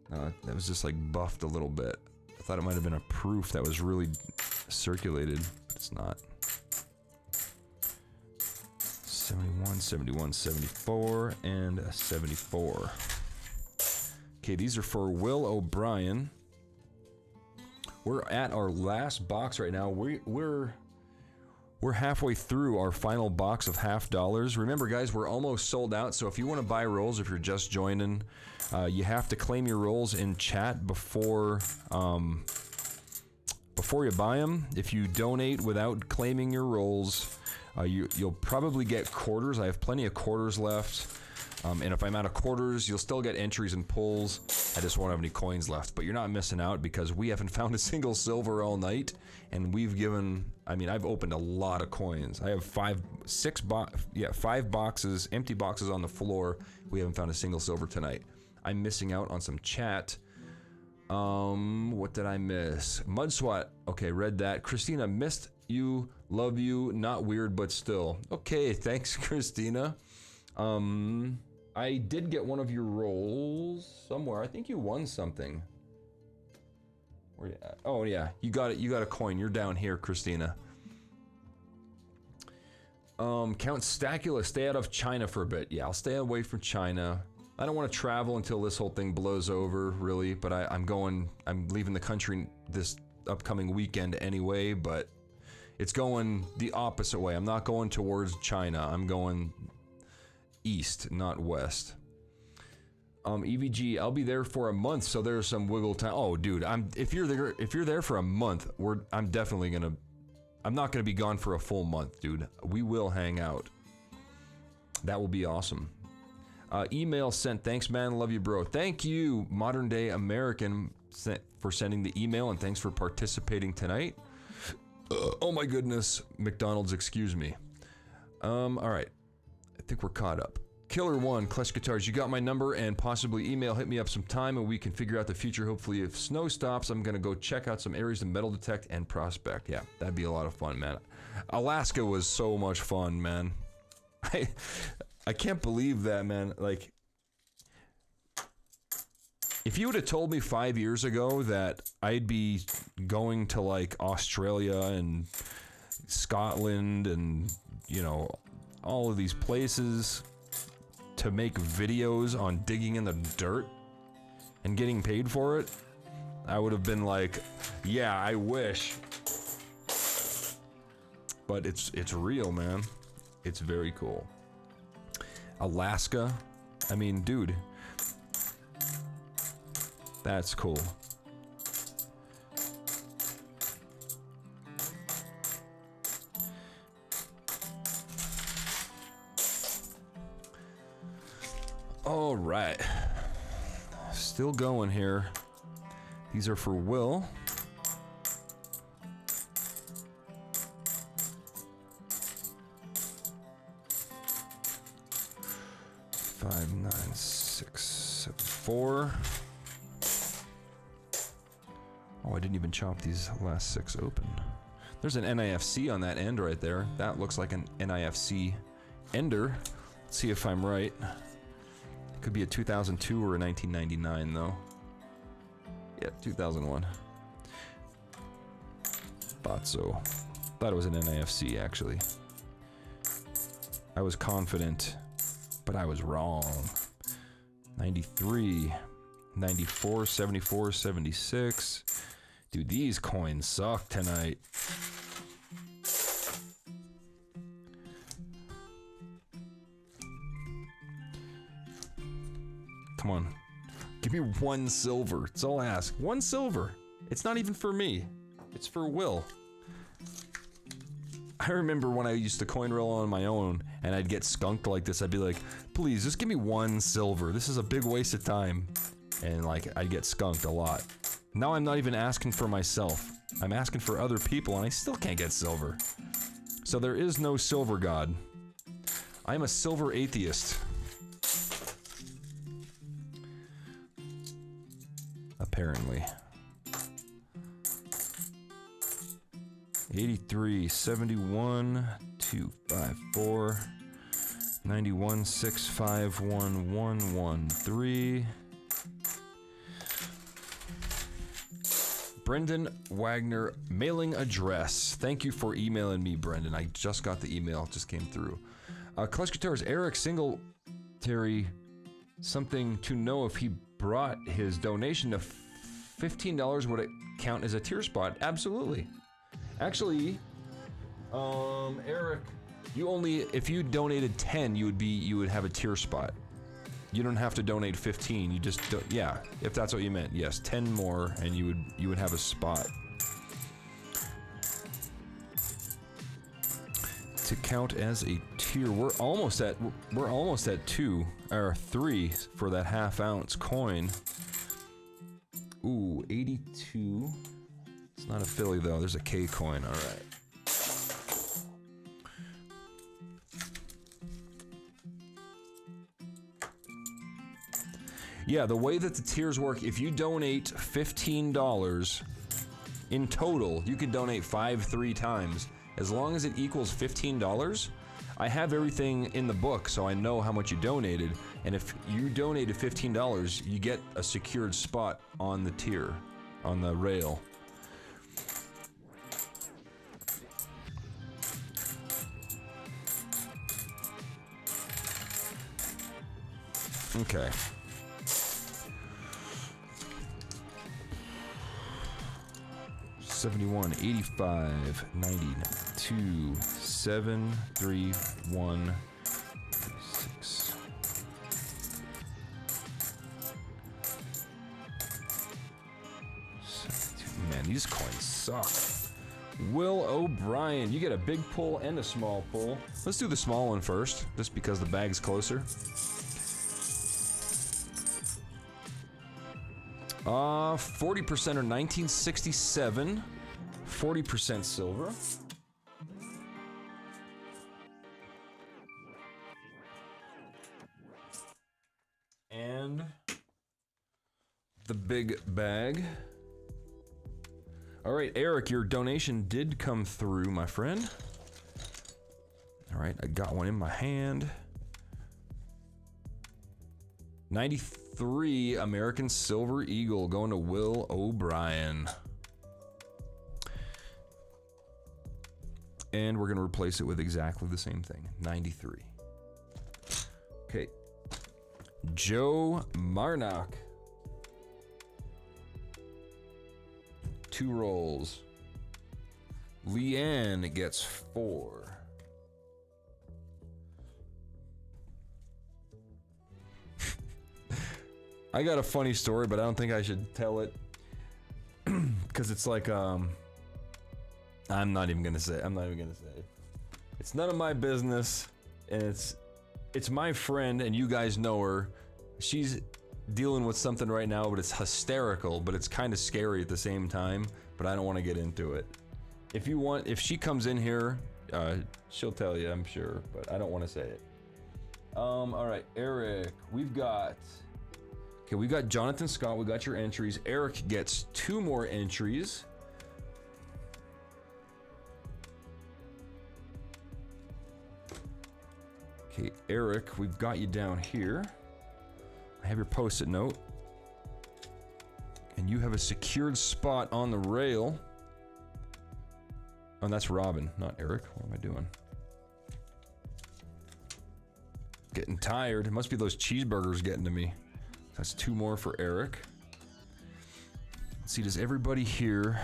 That was just like buffed a little bit. I thought it might have been a proof that was really circulated, but it's not. 71, 71, 74, and a 74. Okay, these are for Will O'Brien. We're at our last box right now. We're halfway through our final box of $50. Remember, guys, we're almost sold out. So if you want to buy rolls, if you're just joining, you have to claim your rolls in chat before you buy them. If you donate without claiming your rolls, you'll probably get quarters. I have plenty of quarters left. And if I'm out of quarters, you'll still get entries and pulls. I just won't have any coins left. But you're not missing out, because we haven't found a single silver all night. And I've opened a lot of coins. I have 5 boxes, empty boxes on the floor. We haven't found a single silver tonight. I'm missing out on some chat. What did I miss? MudSwat. Okay, read that. Christina, missed you. Love you. Not weird, but still. Okay, thanks, Christina. I did get one of your rolls somewhere. I think you won something. Where you at? Oh yeah, you got it. You got a coin. You're down here, Christina. Count Stacula, stay out of China for a bit. Yeah, I'll stay away from China. I don't want to travel until this whole thing blows over, really, but I'm leaving the country this upcoming weekend anyway, but it's going the opposite way. I'm not going towards China. I'm going east, not west. EVG, I'll be there for a month, so there's some wiggle time. Oh, dude, if you're there for a month, I'm not gonna be gone for a full month, dude. We will hang out. That will be awesome. Email sent. Thanks, man. Love you, bro. Thank you, Modern Day American, for sending the email, and thanks for participating tonight. Oh my goodness, McDonald's, excuse me. All right, I think we're caught up. Killer One, KleshGuitars, you got my number and possibly email. Hit me up sometime and we can figure out the future. Hopefully, if snow stops, I'm gonna go check out some areas to metal detect and prospect. Yeah, that'd be a lot of fun, man. Alaska was so much fun, man. I can't believe that, man. Like, if you would have told me 5 years ago that I'd be going to like Australia and Scotland and, you know, all of these places to make videos on digging in the dirt and getting paid for it, I would have been like, yeah, I wish. But it's real, man. It's very cool. Alaska, I mean, dude, that's cool. All right, still going here. These are for Will. Five, 9, 6, 7, 4. Oh, I didn't even chop these last 6 open. There's an NIFC on that end right there. That looks like an NIFC ender. Let's see if I'm right. It could be a 2002 or a 1999 though. Yeah, 2001. Thought so. Thought it was an NIFC actually. I was confident, but I was wrong. 93, 94, 74, 76. Dude, these coins suck tonight. Come on. Give me 1 silver. It's all I ask. 1 silver. It's not even for me. It's for Will. I remember when I used to coin roll on my own and I'd get skunked like this, I'd be like, please, just give me 1 silver. This is a big waste of time. And like, I'd get skunked a lot. Now I'm not even asking for myself. I'm asking for other people and I still can't get silver. So there is no silver god. I'm a silver atheist. Apparently. 83, 71, 254, 91, 651, 113. Brendan Wagner, mailing address. Thank you for emailing me, Brendan. I just got the email, just came through. KleshGuitars, Eric Singletary, something to know if he brought his donation to $15, would it count as a tier spot? Absolutely. Actually, Eric, if you donated 10, you would have a tier spot. You don't have to donate 15. You just yeah, if that's what you meant. Yes, 10 more and you would have a spot. To count as a tier. We're almost at 2 or 3 for that half-ounce coin. Ooh, 82. It's not a Philly though. There's a K coin. All right. Yeah, the way that the tiers work, if you donate $15 in total, you can donate 3 times. As long as it equals $15, I have everything in the book, so I know how much you donated. And if you donated $15, you get a secured spot on the tier, on the rail. Okay. $71, $85, $92, $7, $3, $1, $6. Man, these coins suck. Will O'Brien, you get a big pull and a small pull. Let's do the small one first, just because the bag's closer. 40% or 1967. 40% silver. And the big bag. All right, Eric, your donation did come through, my friend. All right, I got one in my hand. 93 American Silver Eagle going to Will O'Brien. And we're going to replace it with exactly the same thing, 93. Okay. Joe Marnock. 2 rolls. Leanne gets 4. I got a funny story, but I don't think I should tell it because it's like I'm not even gonna say it. It's none of my business, and it's my friend, and you guys know her. She's dealing with something right now, but it's hysterical, but it's kind of scary at the same time, but I don't want to get into it. If she comes in here, she'll tell you, I'm sure, but I don't want to say it. All right, Eric, we got Jonathan Scott, we got your entries. Eric gets 2 more entries. Okay, Eric, we've got you down here. I have your post-it note. And you have a secured spot on the rail. Oh, that's Robin, not Eric. What am I doing? Getting tired. It must be those cheeseburgers getting to me. That's 2 more for Eric. Let's see, does everybody here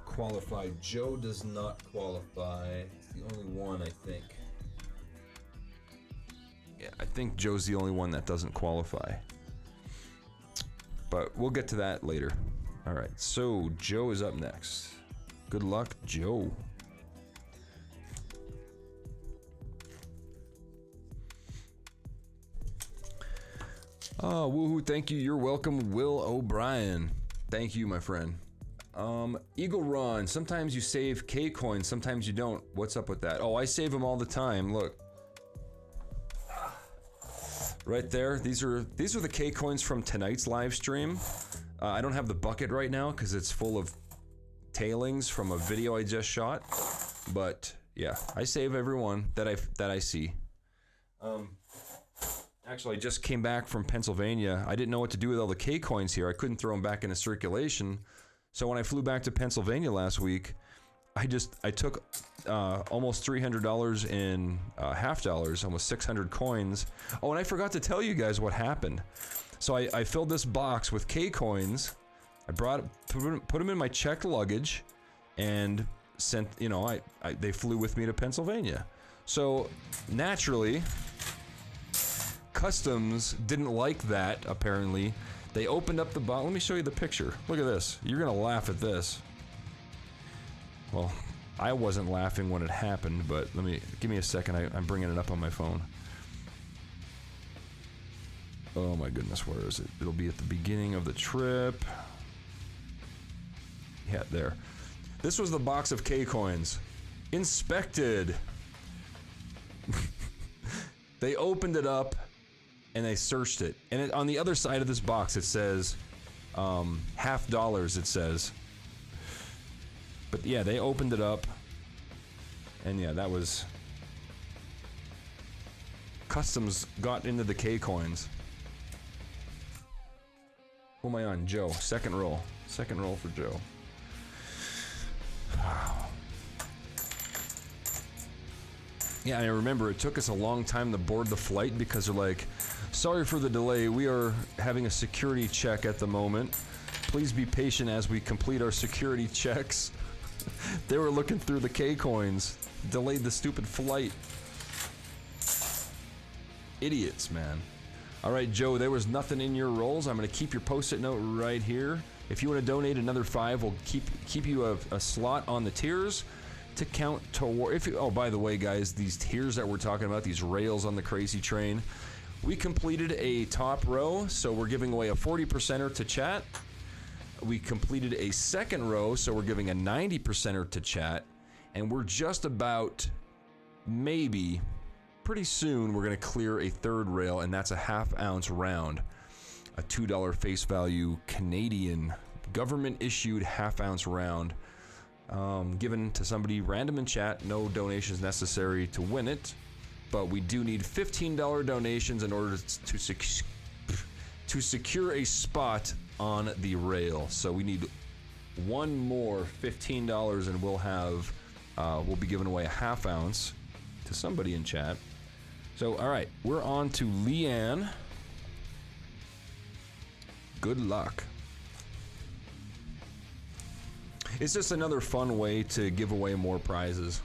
qualify? Joe does not qualify. It's the only one, I think. Yeah, I think Joe's the only one that doesn't qualify. But we'll get to that later. All right, so Joe is up next. Good luck, Joe. Oh, woohoo, thank you. You're welcome, Will O'Brien. Thank you, my friend. Eagle Ron, sometimes you save K coins, sometimes you don't. What's up with that? Oh, I save them all the time. Look. Right there, these are the K coins from tonight's live stream. I don't have the bucket right now because it's full of tailings from a video I just shot. But yeah, I save every one that I see. Actually, I just came back from Pennsylvania. I didn't know what to do with all the K coins here. I couldn't throw them back into circulation. So when I flew back to Pennsylvania last week, I took almost $300 in half dollars, almost 600 coins. Oh, and I forgot to tell you guys what happened. So I filled this box with K coins. I put them in my checked luggage, and sent. They flew with me to Pennsylvania. So naturally, Customs didn't like that. Apparently, they opened up the box. Let me show you the picture. Look at this. You're gonna laugh at this. Well, I wasn't laughing when it happened, but give me a second. I'm bringing it up on my phone. Oh my goodness, where is it? It'll be at the beginning of the trip. Yeah, there. This was the box of K coins. Inspected. They opened it up and they searched it. And on the other side of this box, it says half dollars, it says. But yeah, they opened it up, and yeah, that was... Customs got into the K coins. Who am I on? Joe. Second roll. Second roll for Joe. Yeah, I remember it took us a long time to board the flight because they're like, sorry for the delay, we are having a security check at the moment. Please be patient as we complete our security checks. They were looking through the K-coins. Delayed the stupid flight. Idiots, man. All right, Joe, there was nothing in your rolls. I'm going to keep your post-it note right here. If you want to donate another $5, we'll keep you a slot on the tiers to count toward. Oh, by the way, guys, these tiers that we're talking about, these rails on the crazy train, we completed a top row, so we're giving away a 40%er to chat. We completed a second row, so we're giving a 90%er to chat. And we're just about, maybe, pretty soon, we're going to clear a third rail, and that's a half-ounce round. A $2 face value Canadian government-issued half-ounce round given to somebody random in chat. No donations necessary to win it, but we do need $15 donations in order to secure a spot on the rail. So we need one more $15 and we'll be giving away a half ounce to somebody in chat. So all right, we're on to Leanne. Good luck. It's just another fun way to give away more prizes.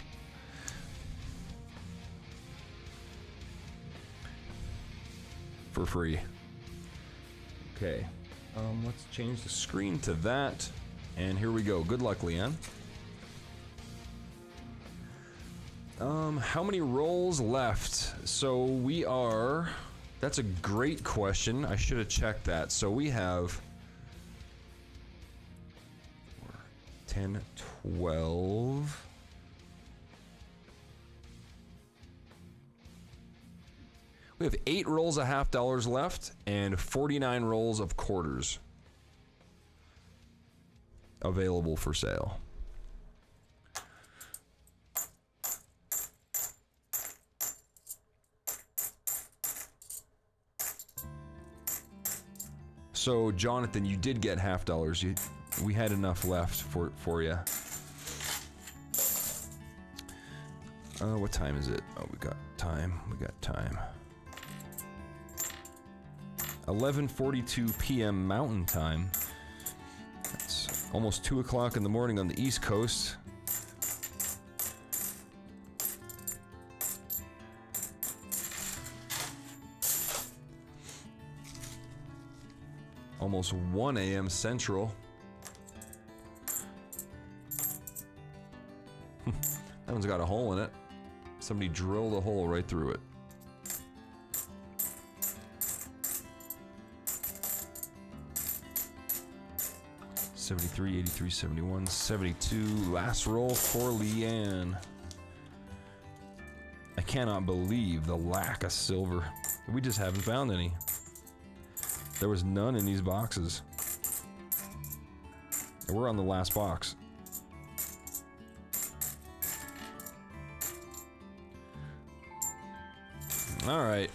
For free. Okay. Let's change the screen to that. And here we go. Good luck, Leanne. How many rolls left? So we are... That's a great question. I should have checked that. So we have 10, 12. We have 8 rolls of $half left and 49 rolls of quarters available for sale. So, Jonathan, you did get $half. We had enough left for you. What time is it? Oh, we got time. 11:42 p.m. Mountain Time. That's almost 2 o'clock in the morning on the East Coast. Almost 1 a.m. Central. That one's got a hole in it. Somebody drilled a hole right through it. $73, $83, $71, $72. Last roll for Leanne. I cannot believe the lack of silver. We just haven't found any. There was none in these boxes. And we're on the last box. All right.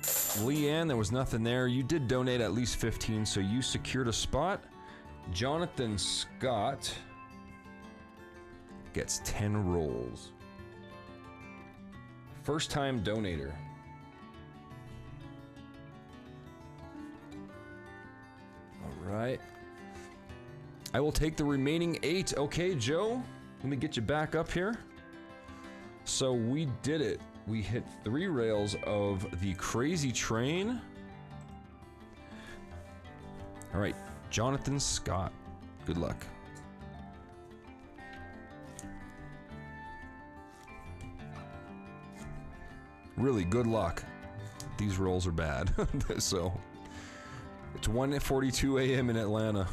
Leanne, there was nothing there. You did donate at least 15, so you secured a spot. Jonathan Scott gets 10 rolls. First time donator. All right. I will take the remaining 8. Okay, Joe, let me get you back up here. So we did it. We hit 3 rails of the crazy train. All right, Jonathan Scott, good luck. Really good luck. These rolls are bad. So it's 1:42 a.m. in Atlanta.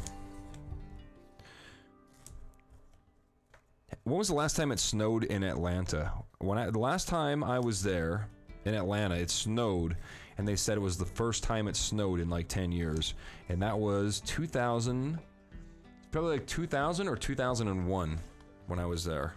When was the last time it snowed in Atlanta? The last time I was there in Atlanta, it snowed, and they said it was the first time it snowed in like 10 years. And that was 2000, probably like 2000 or 2001 when I was there.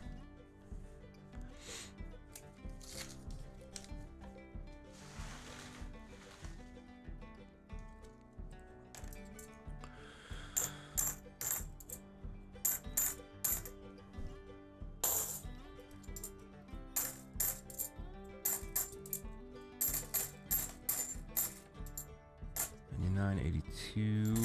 79, 82.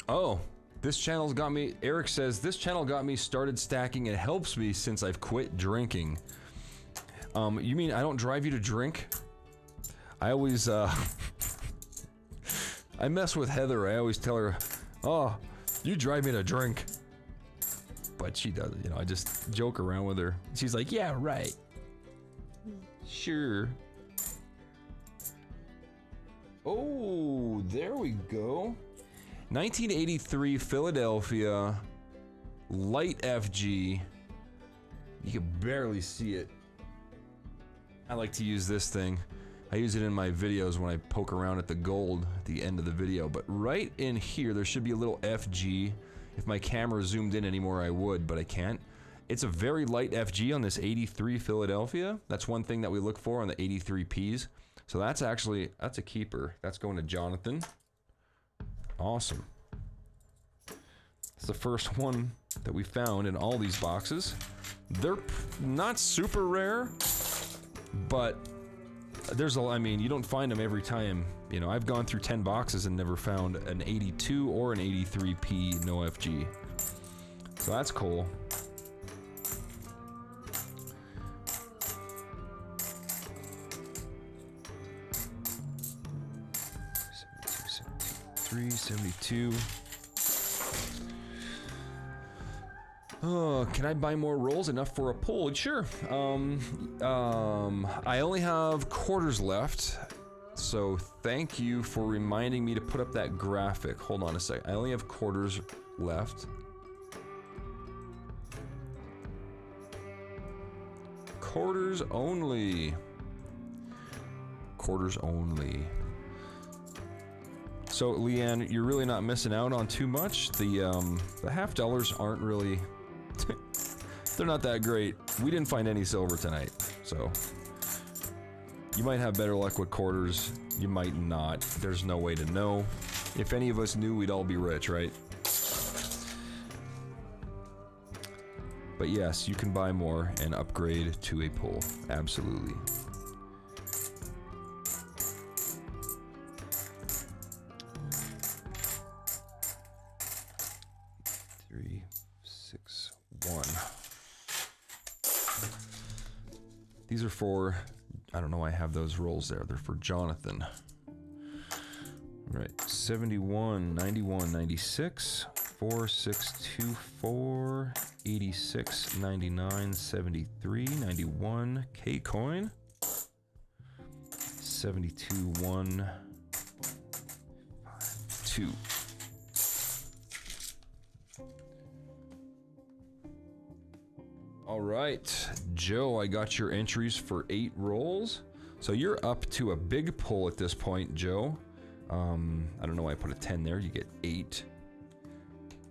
Oh, this channel's got me. Eric says this channel got me started stacking. It helps me since I've quit drinking. You mean I don't drive you to drink? I always I mess with Heather. I always tell her, "Oh, you drive me to drink." But she doesn't, you know. I just joke around with her. She's like, "Yeah, right. Sure." Oh, there we go. 1983 Philadelphia light FG. You can barely see it. I like to use this thing. I use it in my videos when I poke around at the gold at the end of the video. But right in here, there should be a little FG. If my camera zoomed in anymore, I would, but I can't. It's a very light FG on this 83 Philadelphia. That's one thing that we look for on the 83Ps. So that's actually, that's a keeper. That's going to Jonathan. Awesome. It's the first one that we found in all these boxes. They're not super rare, but there's a, I mean, you don't find them every time. You know, I've gone through 10 boxes and never found an 82 or an 83P no FG. So that's cool. $72. Oh, can I buy more rolls? Enough for a pull? Sure. I only have quarters left, so thank you for reminding me to put up that graphic. Hold on a sec. I only have quarters left. Quarters only. Quarters only. So, Leanne, you're really not missing out on too much. The half dollars aren't really... they're not that great. We didn't find any silver tonight, so... You might have better luck with quarters. You might not. There's no way to know. If any of us knew, we'd all be rich, right? But yes, you can buy more and upgrade to a pull. Absolutely. 3, 6, 1. These are for, I don't know why I have those rolls there. They're for Jonathan. Right, 71, 91, 96, 4, 6, 2, 4, 86, 99, 73, 91, K-Coin, 72, 1, 5, 2. All right, Joe, I got your entries for 8 rolls. So you're up to a big pull at this point, Joe. I don't know why I put a 10 there. You get 8.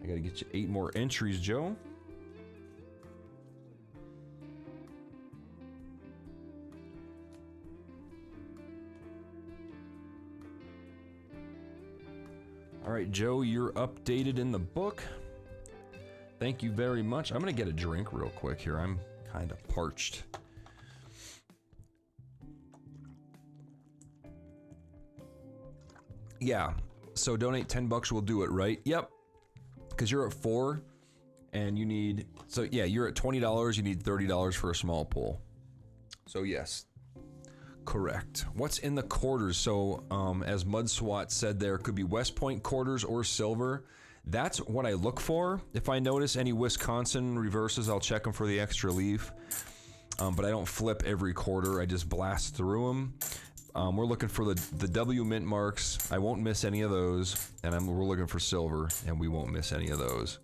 I gotta get you 8 more entries, Joe. All right, Joe, you're updated in the book. Thank you very much. I'm gonna get a drink real quick here. I'm kind of parched. Yeah, so donate 10 bucks will do it, right? Yep, because you're at 4 and you need, so yeah, you're at $20, you need $30 for a small pull. So yes, correct. What's in the quarters? So as Mud Swat said, there could be West Point quarters or silver. That's what I look for. If I notice any Wisconsin reverses, I'll check them for the extra leaf. But I don't flip every quarter, I just blast through them. We're looking for the W mint marks. I won't miss any of those. And we're looking for silver, and we won't miss any of those.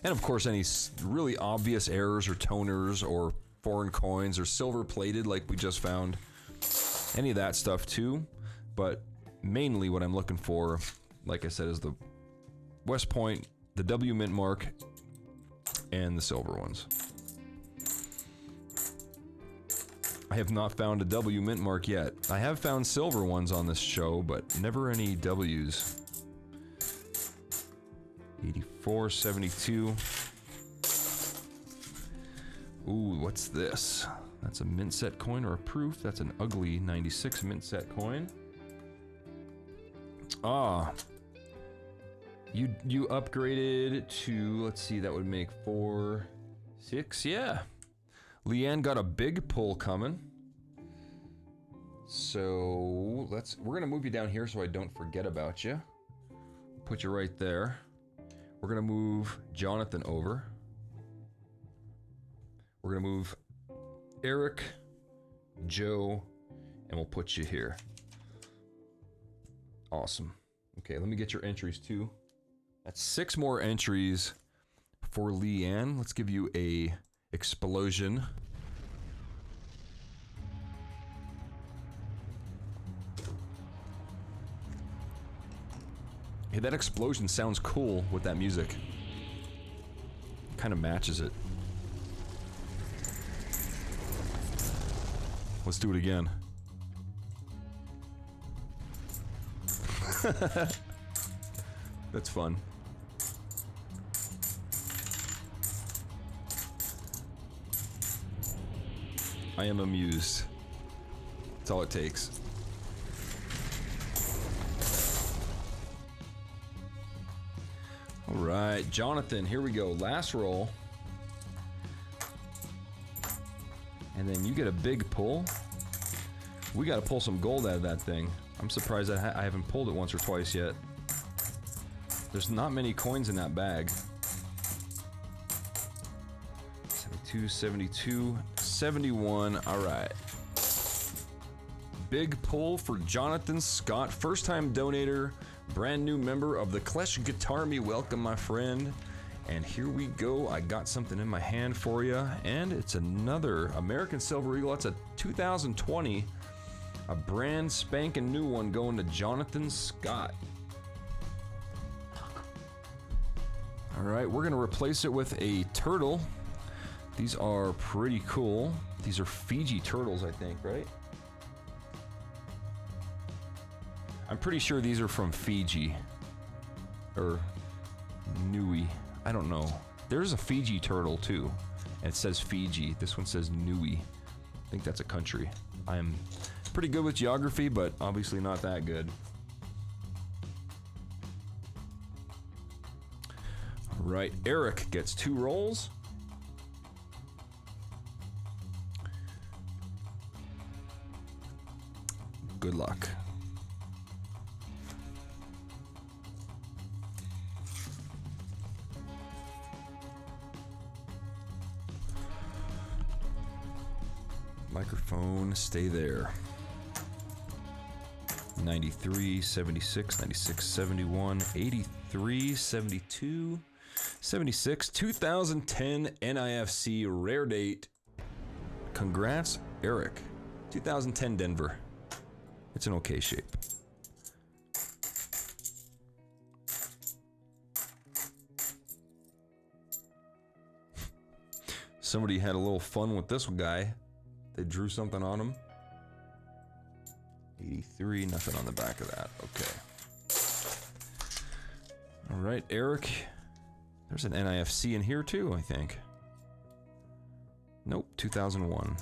And of course, any really obvious errors or toners or foreign coins or silver plated like we just found. Any of that stuff too. But mainly what I'm looking for, like I said, is the West Point, the W mint mark, and the silver ones. I have not found a W mint mark yet. I have found silver ones on this show, but never any W's. 84, 72. Ooh, what's this? That's a mint set coin or a proof. That's an ugly 96 mint set coin. Ah. You upgraded to, let's see, that would make 4, 6, yeah. Leanne got a big pull coming. So we're gonna move you down here so I don't forget about you. Put you right there. We're gonna move Jonathan over. We're gonna move Eric, Joe, and we'll put you here. Awesome. Okay, let me get your entries too. That's 6 more entries for Leanne. Let's give you a explosion. Hey, that explosion sounds cool with that music. Kind of matches it. Let's do it again. That's fun. I am amused. That's all it takes. All right, Jonathan, here we go. Last roll. And then you get a big pull. We got to pull some gold out of that thing. I'm surprised that I haven't pulled it once or twice yet. There's not many coins in that bag. 72, 72, 71. All right. Big pull for Jonathan Scott. First time donator. Brand new member of the KleshGuitars. Welcome, my friend. And here we go. I got something in my hand for you. And it's another American Silver Eagle. That's a 2020. A brand spanking new one going to Jonathan Scott. All right, we're going to replace it with a turtle. These are pretty cool. These are Fiji turtles, I think, right? I'm pretty sure these are from Fiji. Or Nui. I don't know. There's a Fiji turtle, too. And it says Fiji. This one says Nui. I think that's a country. I'm pretty good with geography, but obviously not that good. All right, Eric gets 2 rolls. Good luck. Microphone, stay there. 93, 76, 96, 71, 83, 72, 76, 2010 NIFC rare date. Congrats, Eric. 2010 Denver. It's in okay shape. Somebody had a little fun with this guy. They drew something on him. 83, nothing on the back of that. Okay. All right, Eric. There's an NIFC in here too, I think. Nope, 2001.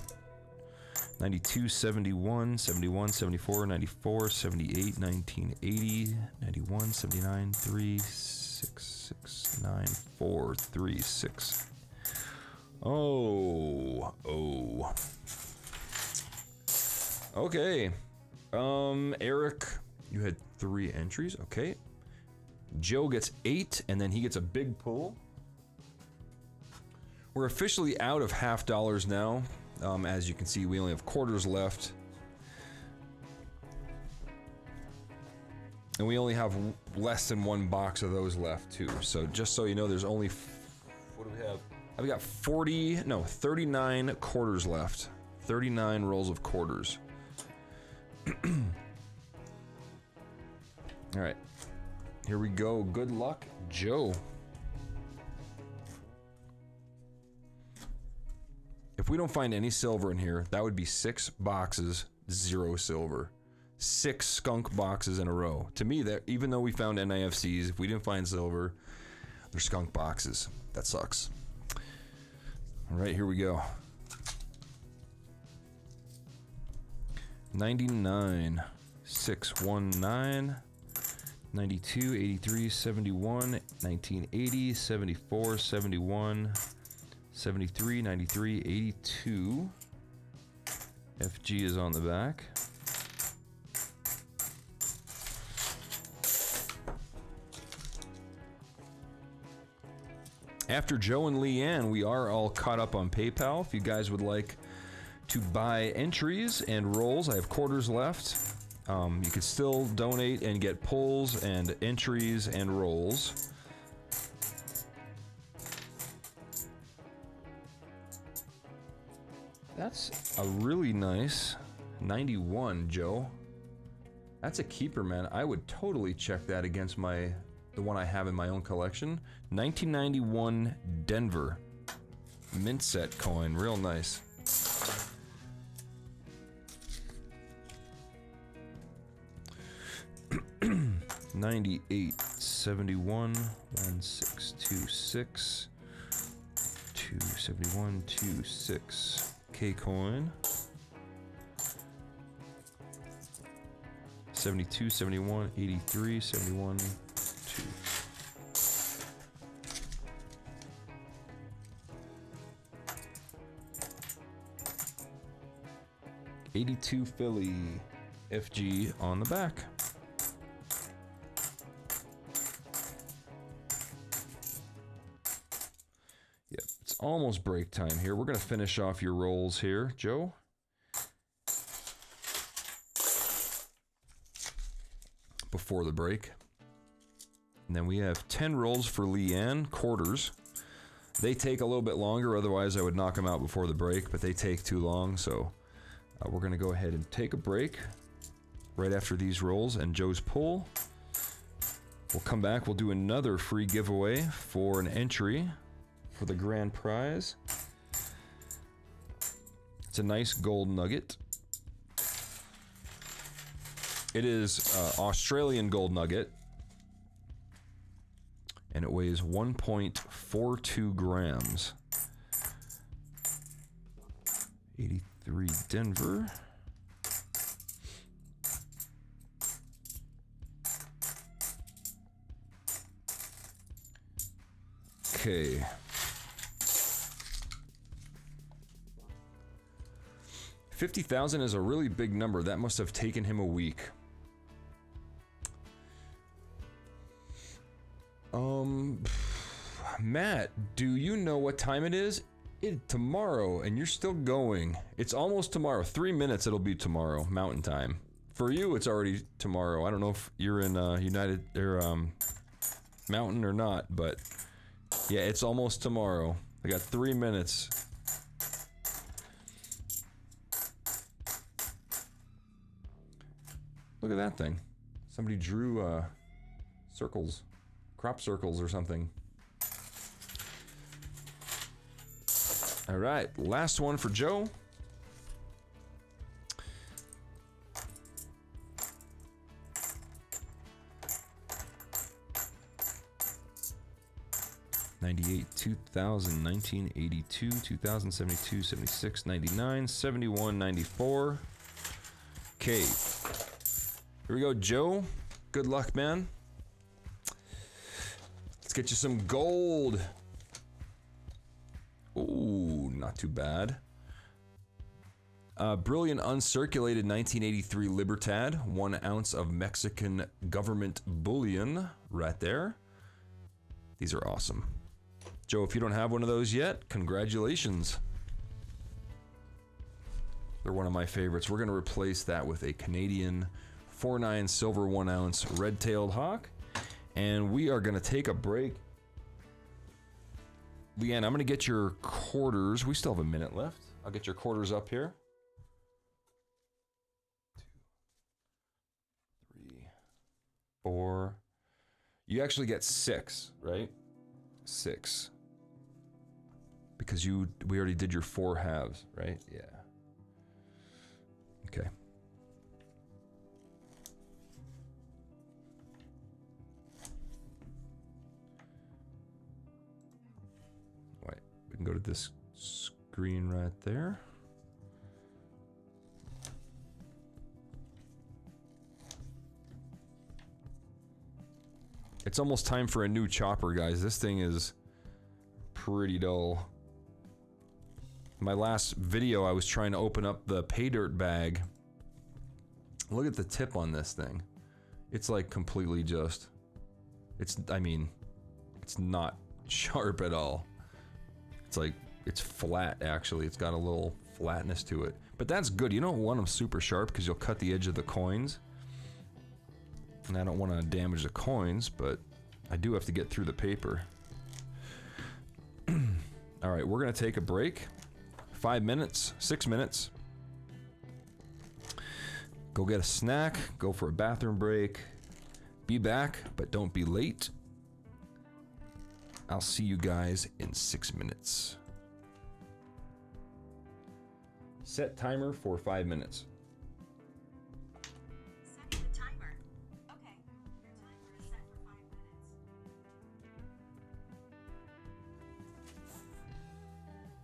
92, 71, 71, 74, 94, 78, 1980, 91, 79, 3, 6, 6, 9, 4, 3, 6. Oh. Okay. Eric, you had 3 entries. Okay. Joe gets 8, and then he gets a big pull. We're officially out of half dollars now. As you can see, we only have quarters left. And we only have less than 1 box of those left, too. So just so you know, there's only... what do we have? I've got 39 quarters left. 39 rolls of quarters. All right, here we go. Good luck, Joe. If we don't find any silver in here, that would be 6 boxes, 0 silver. 6 skunk boxes in a row. To me, that even though we found NIFCs, if we didn't find silver, they're skunk boxes. That sucks. All right, here we go. 99, 619, 92, 83, 71, 1980, 74, 71, 73, 93, 82. FG is on the back. After Joe and Leanne, we are all caught up on PayPal. If you guys would like to buy entries and rolls, I have quarters left. You can still donate and get pulls and entries and rolls. That's a really nice 91, Joe. That's a keeper, man. I would totally check that against the one I have in my own collection. 1991 Denver mint set coin, real nice. $98, 71, 1626, 271, 26 K coin. 72, 71, 83, 71, 2. 82 Philly FG on the back. Yep, it's almost break time here. We're gonna finish off your rolls here, Joe. Before the break. And then we have 10 rolls for Leanne, quarters. They take a little bit longer, otherwise I would knock them out before the break, but they take too long, so we're gonna go ahead and take a break right after these rolls and Joe's pull. We'll come back, we'll do another free giveaway for an entry for the grand prize. It's a nice gold nugget. It is Australian gold nugget, and it weighs 1.42 grams. 83 Denver. Okay. $50,000 is a really big number. That must have taken him a week. Matt, do you know what time it is? It's tomorrow, and you're still going. It's almost tomorrow. 3 minutes, it'll be tomorrow, Mountain Time. For you, it's already tomorrow. I don't know if you're in United or Mountain or not, but yeah, it's almost tomorrow. I got 3 minutes. Look at that thing. Somebody drew circles, crop circles or something. All right, last one for Joe. '98, 2000, 1982, 2072, 76, 99, 71, 94. Okay. Here we go, Joe. Good luck, man. Let's get you some gold. Ooh, not too bad. Brilliant uncirculated 1983 Libertad. 1 ounce of Mexican government bullion right there. These are awesome. Joe, if you don't have one of those yet, congratulations. They're one of my favorites. We're going to replace that with a Canadian 4.9 silver 1 ounce red-tailed hawk. And we are going to take a break. Leanne, I'm going to get your quarters. We still have a minute left. I'll get your quarters up here. 2, 3, 4. You actually get 6, right? 6. Because we already did your 4 halves, right? Yeah. Okay. Wait, we can go to this screen right there. It's almost time for a new chopper, guys. This thing is pretty dull. My last video, I was trying to open up the pay dirt bag. Look at the tip on this thing. It's like completely just... I mean, it's not sharp at all. It's like, it's flat actually. It's got a little flatness to it. But that's good. You don't want them super sharp because you'll cut the edge of the coins. And I don't want to damage the coins, but I do have to get through the paper. Alright, we're going to take a break. 5 minutes, 6 minutes. Go get a snack, go for a bathroom break. Be back, but don't be late. I'll see you guys in 6 minutes. Set timer for 5 minutes. Setting the timer. Okay, your timer is set for 5 minutes.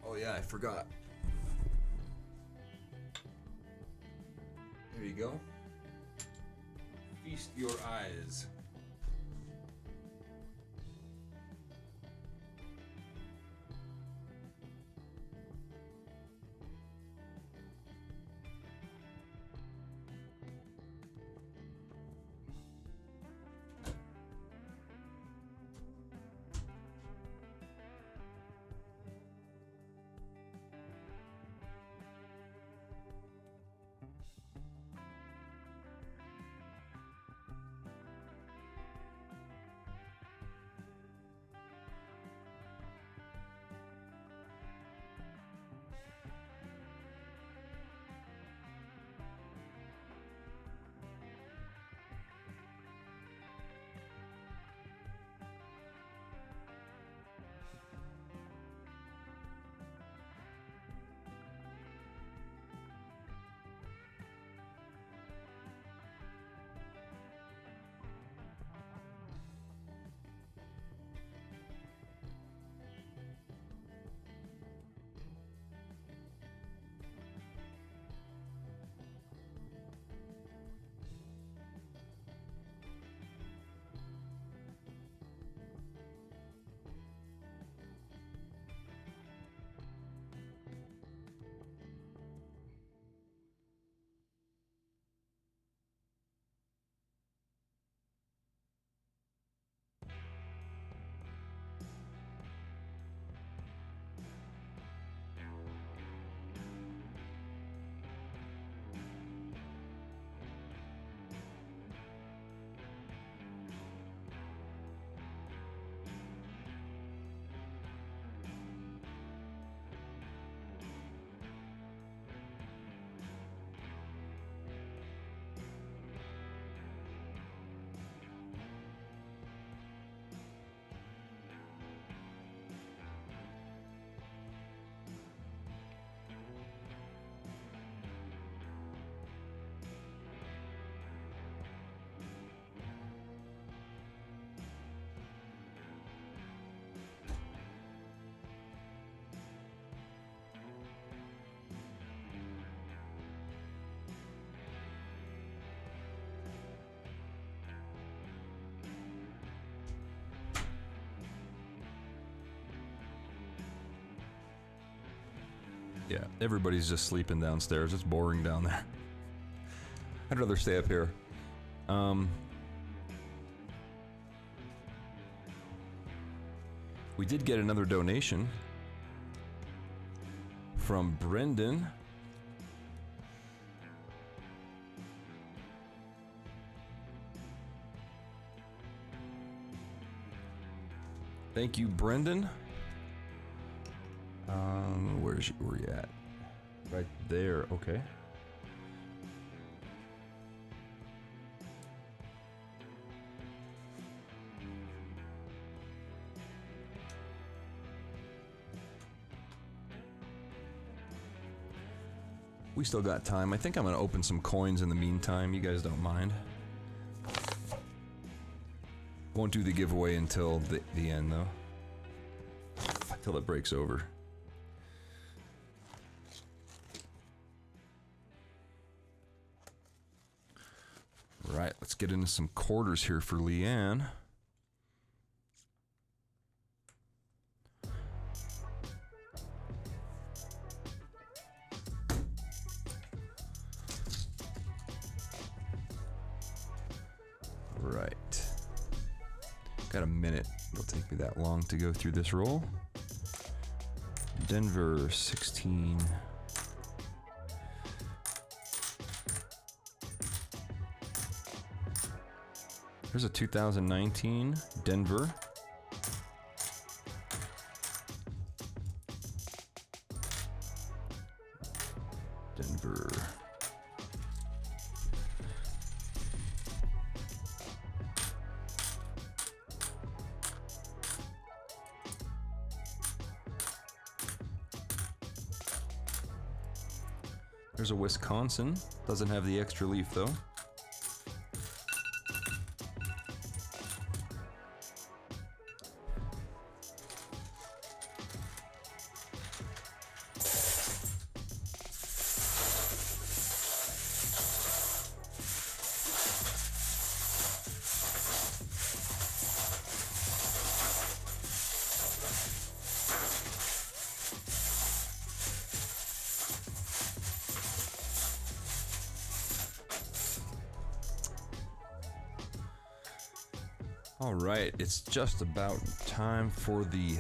Oh yeah, I forgot. There you go. Feast your eyes. Yeah, everybody's just sleeping downstairs. It's boring down there. I'd rather stay up here. We did get another donation from Brendan. Thank you, Brendan. Where are you at? Right there, okay. We still got time. I think I'm gonna open some coins in the meantime. You guys don't mind? Won't do the giveaway until the end though. Until it breaks over. Let's get into some quarters here for Leanne. Right. Got a minute. It'll take me that long to go through this roll. Denver 16. Here's a 2019 Denver. Denver. There's a Wisconsin. Doesn't have the extra leaf though. All right, it's just about time for the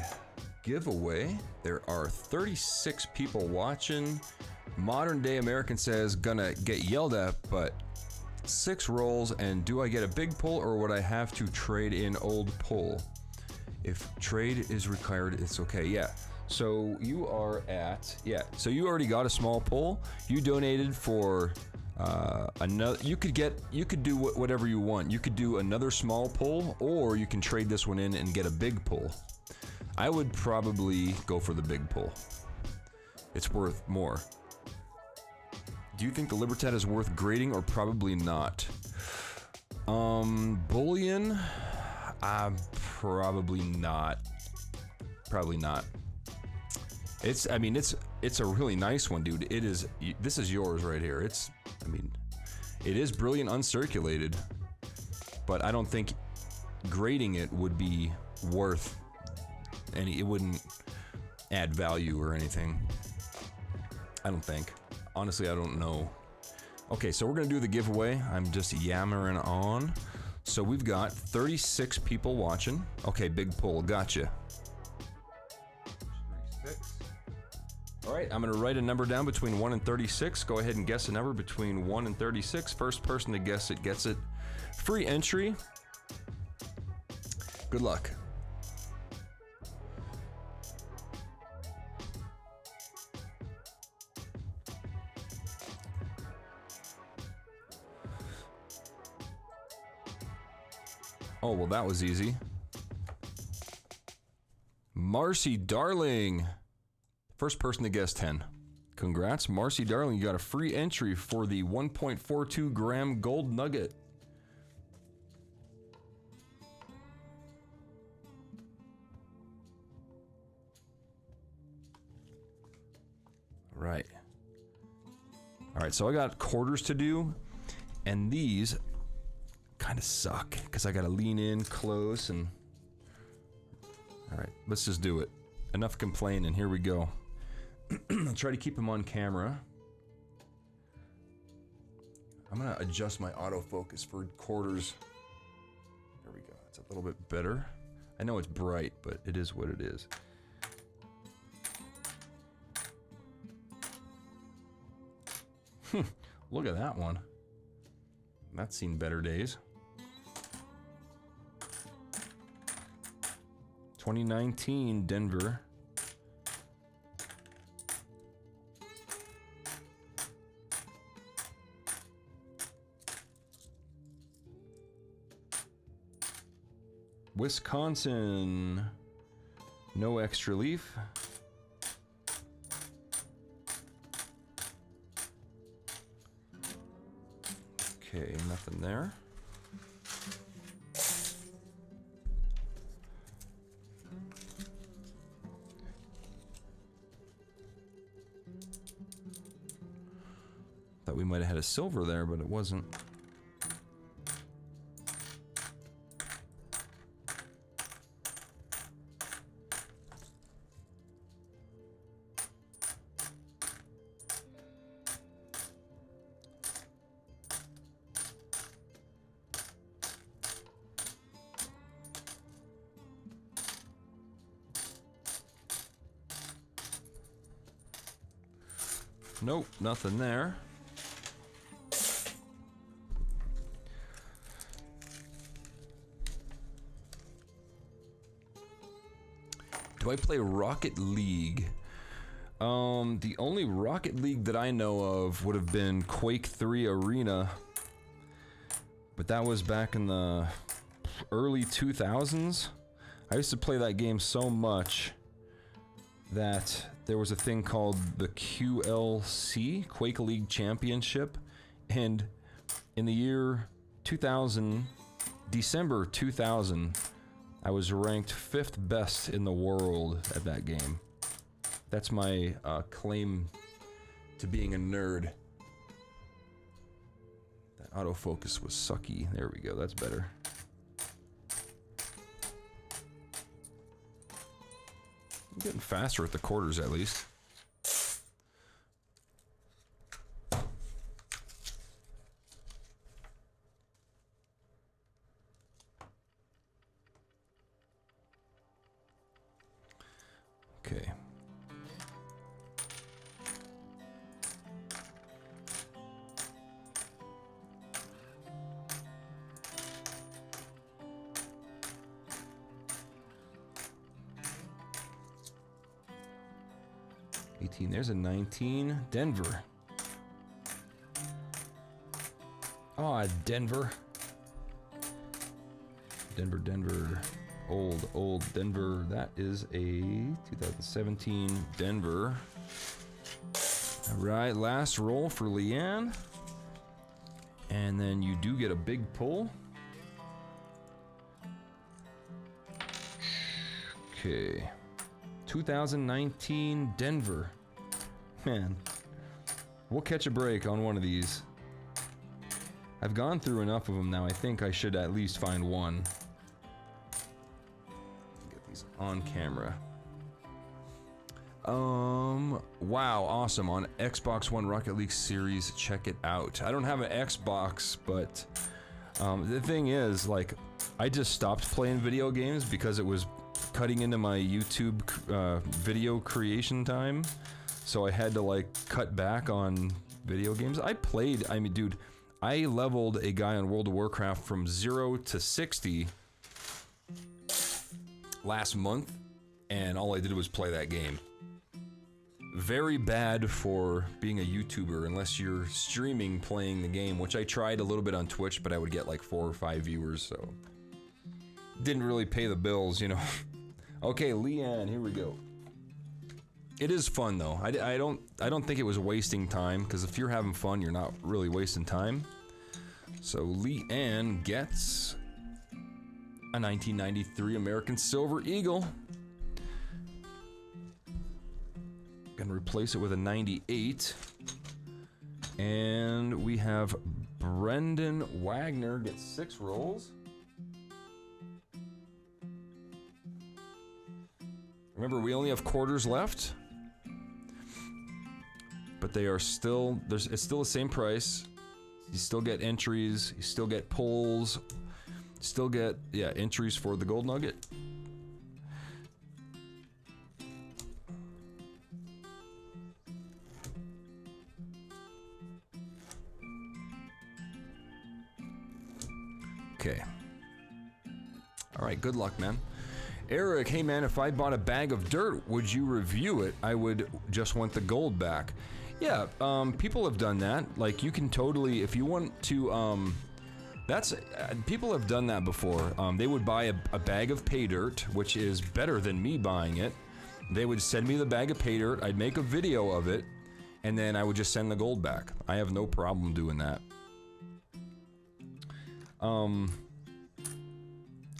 giveaway. There are 36 people watching. Modern Day American says gonna get yelled at, but 6 rolls, and do I get a big pull or would I have to trade in old pull? If trade is required, it's okay. Yeah. So you are at, so you already got a small pull. You donated for another. You could do whatever you want. You could do another small pull, or you can trade this one in and get a big pull. I would probably go for the big pull. It's worth more. Do you think the Libertad is worth grading or probably not? Bullion, probably not. Probably not. It's a really nice one, dude. It is. This is yours right here. It is brilliant uncirculated, but I don't think grading it would be worth any. It wouldn't add value or anything. I don't think. Honestly, I don't know. Okay, so we're gonna do the giveaway. I'm just yammering on. So we've got 36 people watching. Okay, big pull. Gotcha. 36. All right, I'm gonna write a number down between 1 and 36. Go ahead and guess a number between 1 and 36. First person to guess it gets it. Free entry. Good luck. Oh, well, that was easy. Marcy Darling. First person to guess 10. Congrats, Marcy Darling. You got a free entry for the 1.42 gram gold nugget. Right. All right, so I got quarters to do, and these kind of suck because I got to lean in close and... All right, let's just do it. Enough complaining, here we go. I'll try to keep him on camera. I'm gonna adjust my autofocus for quarters. There we go, it's a little bit better. I know it's bright, but it is what it is. Look at that one. That's seen better days. 2019 Denver. Wisconsin. No extra leaf. Okay, nothing there. Thought we might have had a silver there, but it wasn't. Nope, nothing there. Do I play Rocket League? The only Rocket League that I know of would have been Quake 3 Arena. But that was back in the early 2000s. I used to play that game so much that there was a thing called the QLC, Quake League Championship. And in the year 2000, December 2000, I was ranked 5th best in the world at that game. That's my claim to being a nerd. That autofocus was sucky. There we go, that's better. I'm getting faster at the quarters at least. Okay. There's a 19. Denver. Oh, Denver. Denver. Old Denver. That is a 2017 Denver. All right, last roll for Leanne. And then you do get a big pull. Okay. 2019 Denver. Man, we'll catch a break on one of these. I've gone through enough of them now. I think I should at least find one. Get these on camera. Wow, awesome. On Xbox One Rocket League Series, check it out. I don't have an Xbox, but the thing is, like, I just stopped playing video games because it was cutting into my YouTube video creation time. So I had to like cut back on video games. I mean, dude, I leveled a guy on World of Warcraft from 0 to 60 last month, and all I did was play that game. Very bad for being a YouTuber unless you're streaming playing the game, which I tried a little bit on Twitch, but I would get like 4 or 5 viewers, so didn't really pay the bills, you know. Okay, Leanne, here we go. It is fun though. I don't think it was wasting time, because if you're having fun, you're not really wasting time. So Leanne gets a 1993 American Silver Eagle. Gonna replace it with a 98. And we have Brendan Wagner gets 6 rolls. Remember, we only have quarters left, but they are still, it's still the same price. You still get entries, you still get pulls, still get, yeah, entries for the gold nugget. Okay. All right, good luck, man. Eric, hey man, if I bought a bag of dirt, would you review it? I would just want the gold back. Yeah, people have done that. Like, you can totally, if you want to, people have done that before. They would buy a bag of pay dirt, which is better than me buying it. They would send me the bag of pay dirt, I'd make a video of it, and then I would just send the gold back. I have no problem doing that.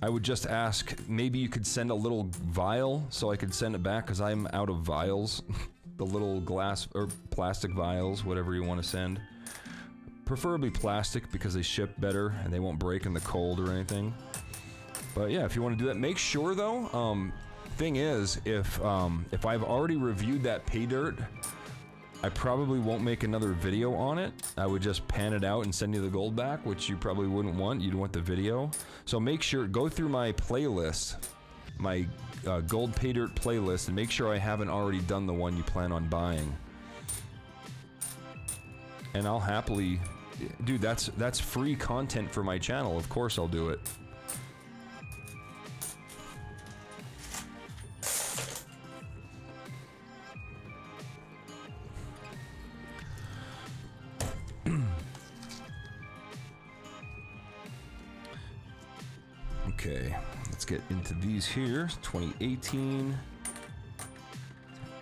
I would just ask, maybe you could send a little vial so I could send it back, because I'm out of vials. The little glass or plastic vials, whatever you want to send. Preferably plastic, because they ship better and they won't break in the cold or anything. But yeah, if you want to do that, make sure though, thing is, if I've already reviewed that pay dirt, I probably won't make another video on it. I would just pan it out and send you the gold back, which you probably wouldn't want. You'd want the video. So make sure, go through my playlist, my gold pay dirt playlist, and make sure I haven't already done the one you plan on buying. And I'll happily, dude, that's free content for my channel. Of course I'll do it. Okay, let's get into these here. 2018.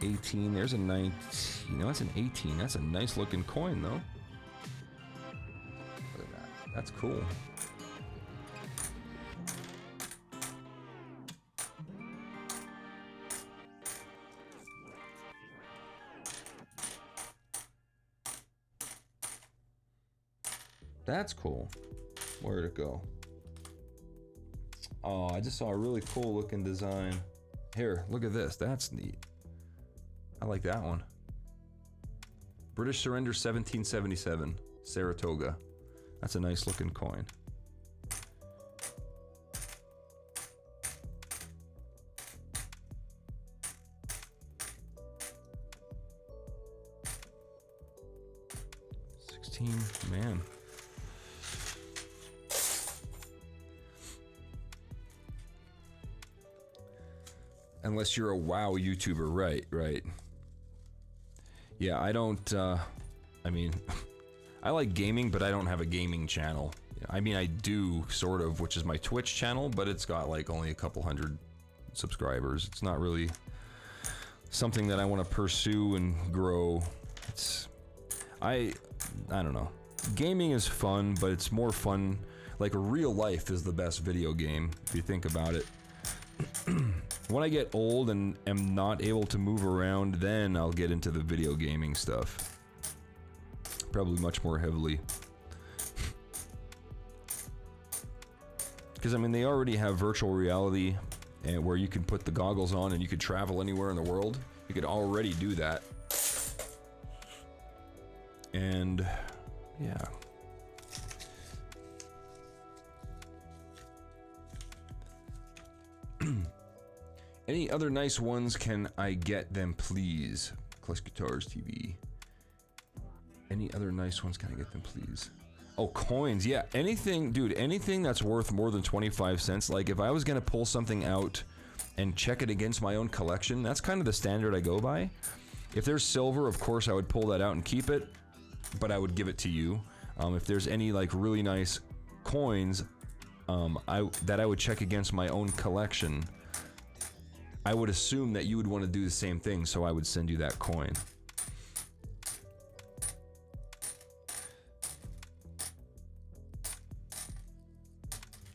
18, there's a 19, no, that's an 18. That's a nice looking coin though. Look at that. That's cool. That's cool. Where'd it go? Oh, I just saw a really cool looking design. Here, look at this. That's neat. I like that one. British surrender 1777, Saratoga. That's a nice looking coin. Man. Unless you're a WoW YouTuber, right. Yeah, I don't, I mean, I like gaming, but I don't have a gaming channel. I mean, I do, sort of, which is my Twitch channel, but it's got like only a couple hundred subscribers. It's not really something that I want to pursue and grow. It's, I don't know. Gaming is fun, but it's more fun, like real life is the best video game, if you think about it. When I get old and am not able to move around, then I'll get into the video gaming stuff. Probably much more heavily. Because, I mean, they already have virtual reality and where you can put the goggles on and you could travel anywhere in the world. You could already do that. And, yeah. Any other nice ones, can I get them, please? KleshGuitars TV. Any other nice ones, can I get them, please? Oh, coins, yeah. Anything, dude, anything that's worth more than 25 cents. Like, if I was gonna pull something out and check it against my own collection, that's kind of the standard I go by. If there's silver, of course, I would pull that out and keep it, but I would give it to you. If there's any, like, really nice coins that I would check against my own collection, I would assume that you would want to do the same thing, so I would send you that coin.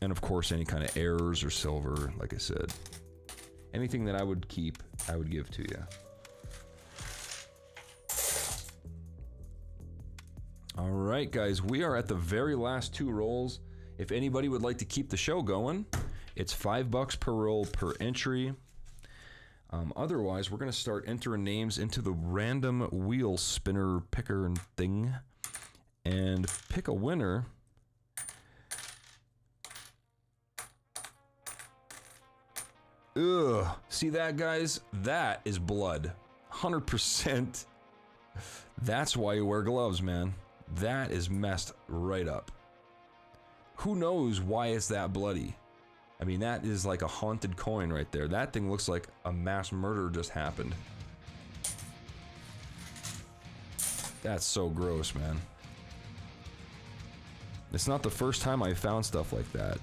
And of course, any kind of errors or silver, like I said. Anything that I would keep, I would give to you. All right, guys, we are at the very last 2 rolls. If anybody would like to keep the show going, it's $5 per roll per entry. Otherwise, we're going to start entering names into the random wheel spinner picker and thing and pick a winner. Ugh. See that, guys? That is blood. 100%. That's why you wear gloves, man. That is messed right up. Who knows why it's that bloody? I mean, that is like a haunted coin right there. That thing looks like a mass murder just happened. That's so gross, man. It's not the first time I found stuff like that.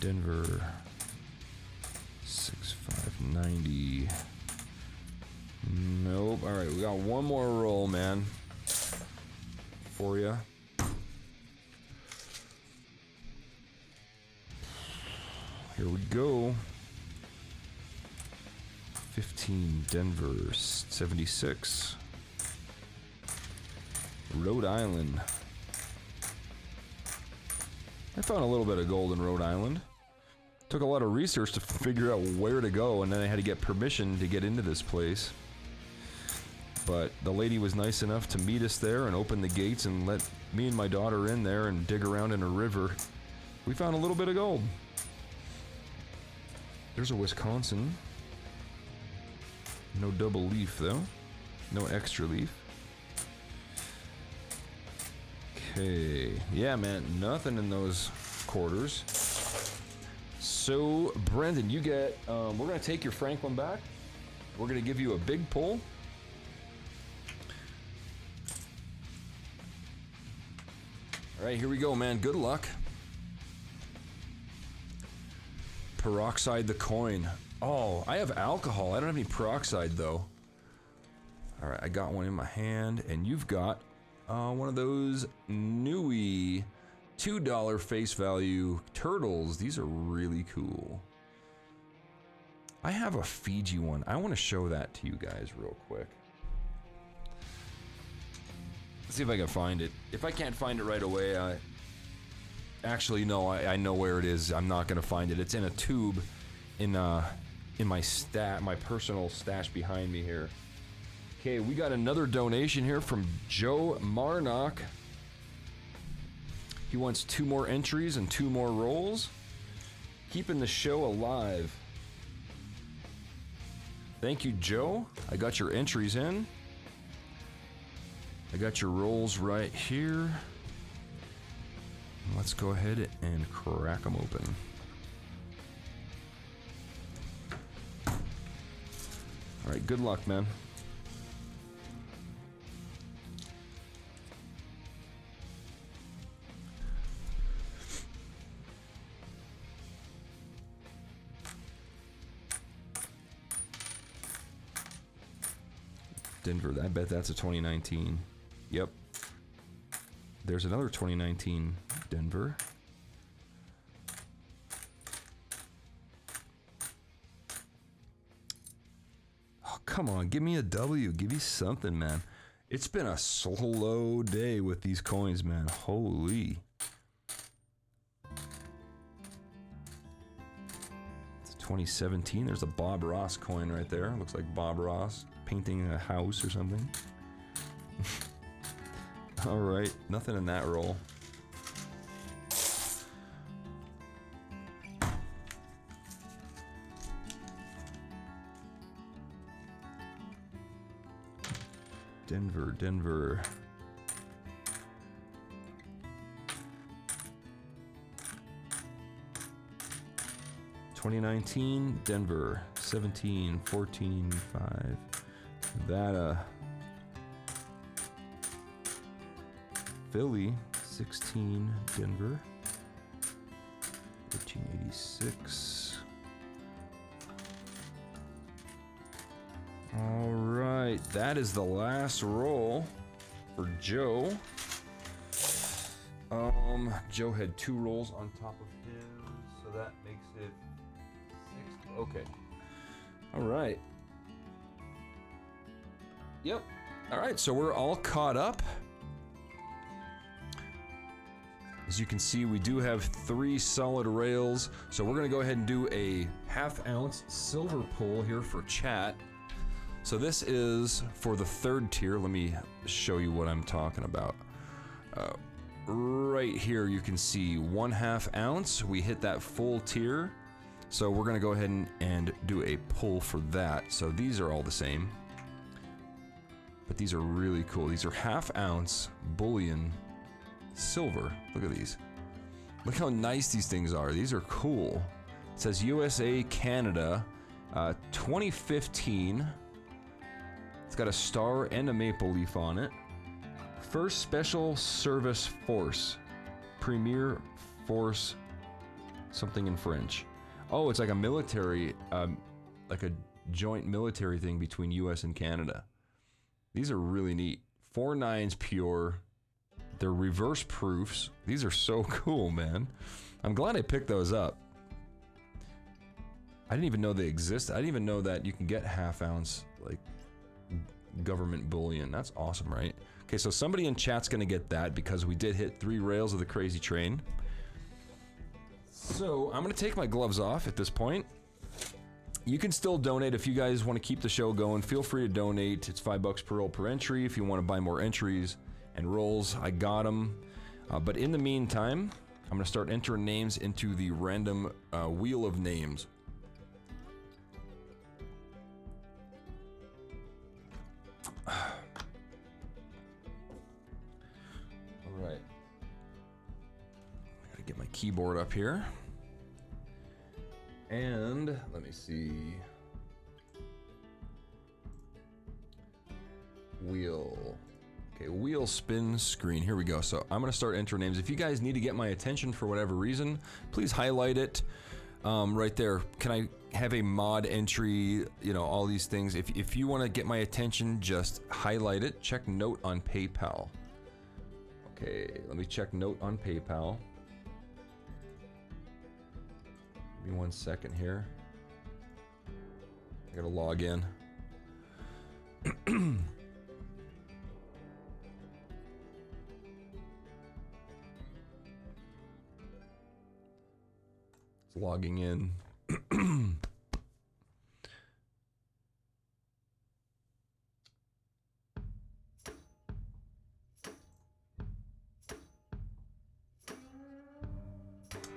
Denver 6590. Nope. All right, we got one more roll, man, for you. Here we go. 15 Denver 76. Rhode Island. I found a little bit of gold in Rhode Island. Took a lot of research to figure out where to go, and then I had to get permission to get into this place. But the lady was nice enough to meet us there and open the gates and let me and my daughter in there and dig around in a river. We found a little bit of gold. There's a Wisconsin. No double leaf though. No extra leaf. Okay. Yeah, man. Nothing in those quarters. So, Brendan, you get... we're going to take your Franklin back. We're going to give you a big pull. All right, here we go, man. Good luck. Peroxide the coin. Oh, I have alcohol. I don't have any peroxide, though. All right, I got one in my hand, and you've got one of those newy $2 face value turtles. These are really cool. I have a Fiji one. I want to show that to you guys real quick. Let's see if I can find it. If I can't find it right away, actually no, I know where it is. I'm not gonna find it. It's in a tube in my personal stash behind me here. Okay, we got another donation here from Joe Marnock. He wants 2 more entries and 2 more rolls. Keeping the show alive. Thank you, Joe. I got your entries in. I got your rolls right here. Let's go ahead and crack them open. All right, good luck, man. Denver, I bet that's a 2019. Yep. There's another 2019 Denver. Oh, come on, give me a W. Give me something, man. It's been a slow day with these coins, man. Holy. It's 2017. There's a Bob Ross coin right there. Looks like Bob Ross painting a house or something. All right, nothing in that roll. Denver, Denver. $2019, Denver, 17, 14, 5. That, Philly, 16, Denver, 1386. All right, that is the last roll for Joe. Joe had 2 rolls on top of him, so that makes it 6. Okay. All right. Yep. All right, so we're all caught up. As you can see, we do have 3 solid rails, so we're gonna go ahead and do a half-ounce silver pull here for chat. So this is for the 3rd tier. Let me show you what I'm talking about. Right here, you can see 1/2 ounce. We hit that full tier, so we're gonna go ahead and do a pull for that. So these are all the same, but these are really cool. These are 1/2 ounce bullion silver. Look at these. Look how nice these things are. These are cool. It says USA, Canada, 2015. It's got a star and a maple leaf on it. First Special Service Force. Premier Force, something in French. Oh, it's like a military, like a joint military thing between US and Canada. These are really neat. 4 9s pure. They're reverse proofs. These are so cool, man. I'm glad I picked those up. I didn't even know they exist. I didn't even know that you can get 1/2 ounce, like, government bullion. That's awesome, right? Okay, so somebody in chat's gonna get that because we did hit 3 rails of the crazy train. So I'm gonna take my gloves off at this point. You can still donate if you guys want to keep the show going. Feel free to donate. It's $5 per roll per entry. If you want to buy more entries and rolls, I got them. But in the meantime, I'm gonna start entering names into the random wheel of names. Alright. I gotta get my keyboard up here. And let me see. Wheel. Okay, wheel spin screen. Here we go. So I'm gonna start entering names. If you guys need to get my attention for whatever reason, please highlight it right there. Can I have a mod entry? You know, all these things. If you want to get my attention, just highlight it. Check note on PayPal. Okay, let me check note on PayPal. Give me 1 second here. I gotta log in. It's logging in.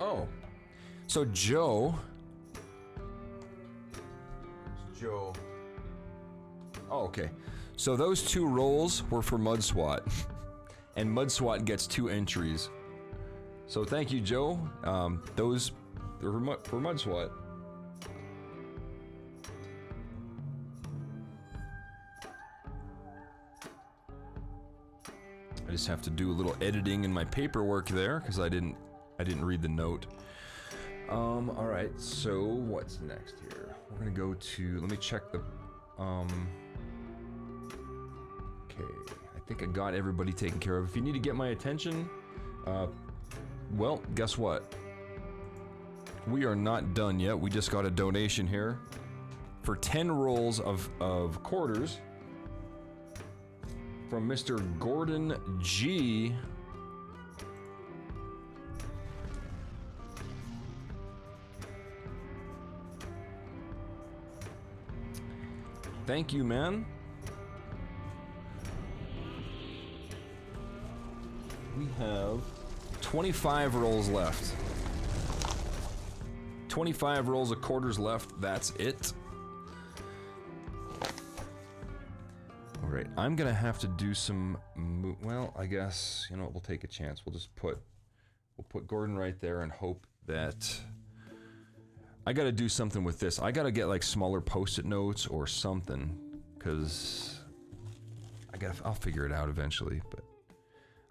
Oh, so Joe. Joe. Oh, okay. So those 2 rolls were for Mud SWAT, and Mud SWAT gets 2 entries. So thank you, Joe. Those are for Mud SWAT. I just have to do a little editing in my paperwork there because I didn't read the note. All right. So what's next here? We're gonna go to. Let me check the. Okay. I think I got everybody taken care of. If you need to get my attention, well, guess what? We are not done yet. We just got a donation here for 10 rolls of quarters from Mr. Gordon G. Thank you, man. We have 25 rolls left. 25 rolls of quarters left. That's it. All right, I'm gonna have to do some. Well, I guess you know what, we'll take a chance. We'll put Gordon right there and hope that. I gotta do something with this. I gotta get like smaller post-it notes or something, because I'll figure it out eventually. But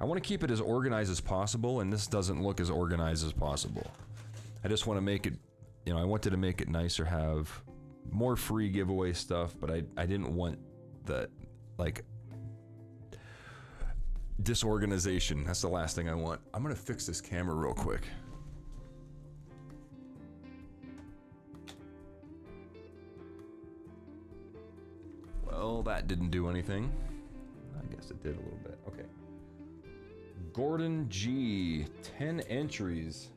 I want to keep it as organized as possible, and this doesn't look as organized as possible. I just want to make it. You know, I wanted to make it nicer, have more free giveaway stuff, but I didn't want the, like, disorganization. That's the last thing I want. I'm gonna fix this camera real quick. Well, that didn't do anything. I guess it did a little bit. Okay. Gordon G, 10 entries.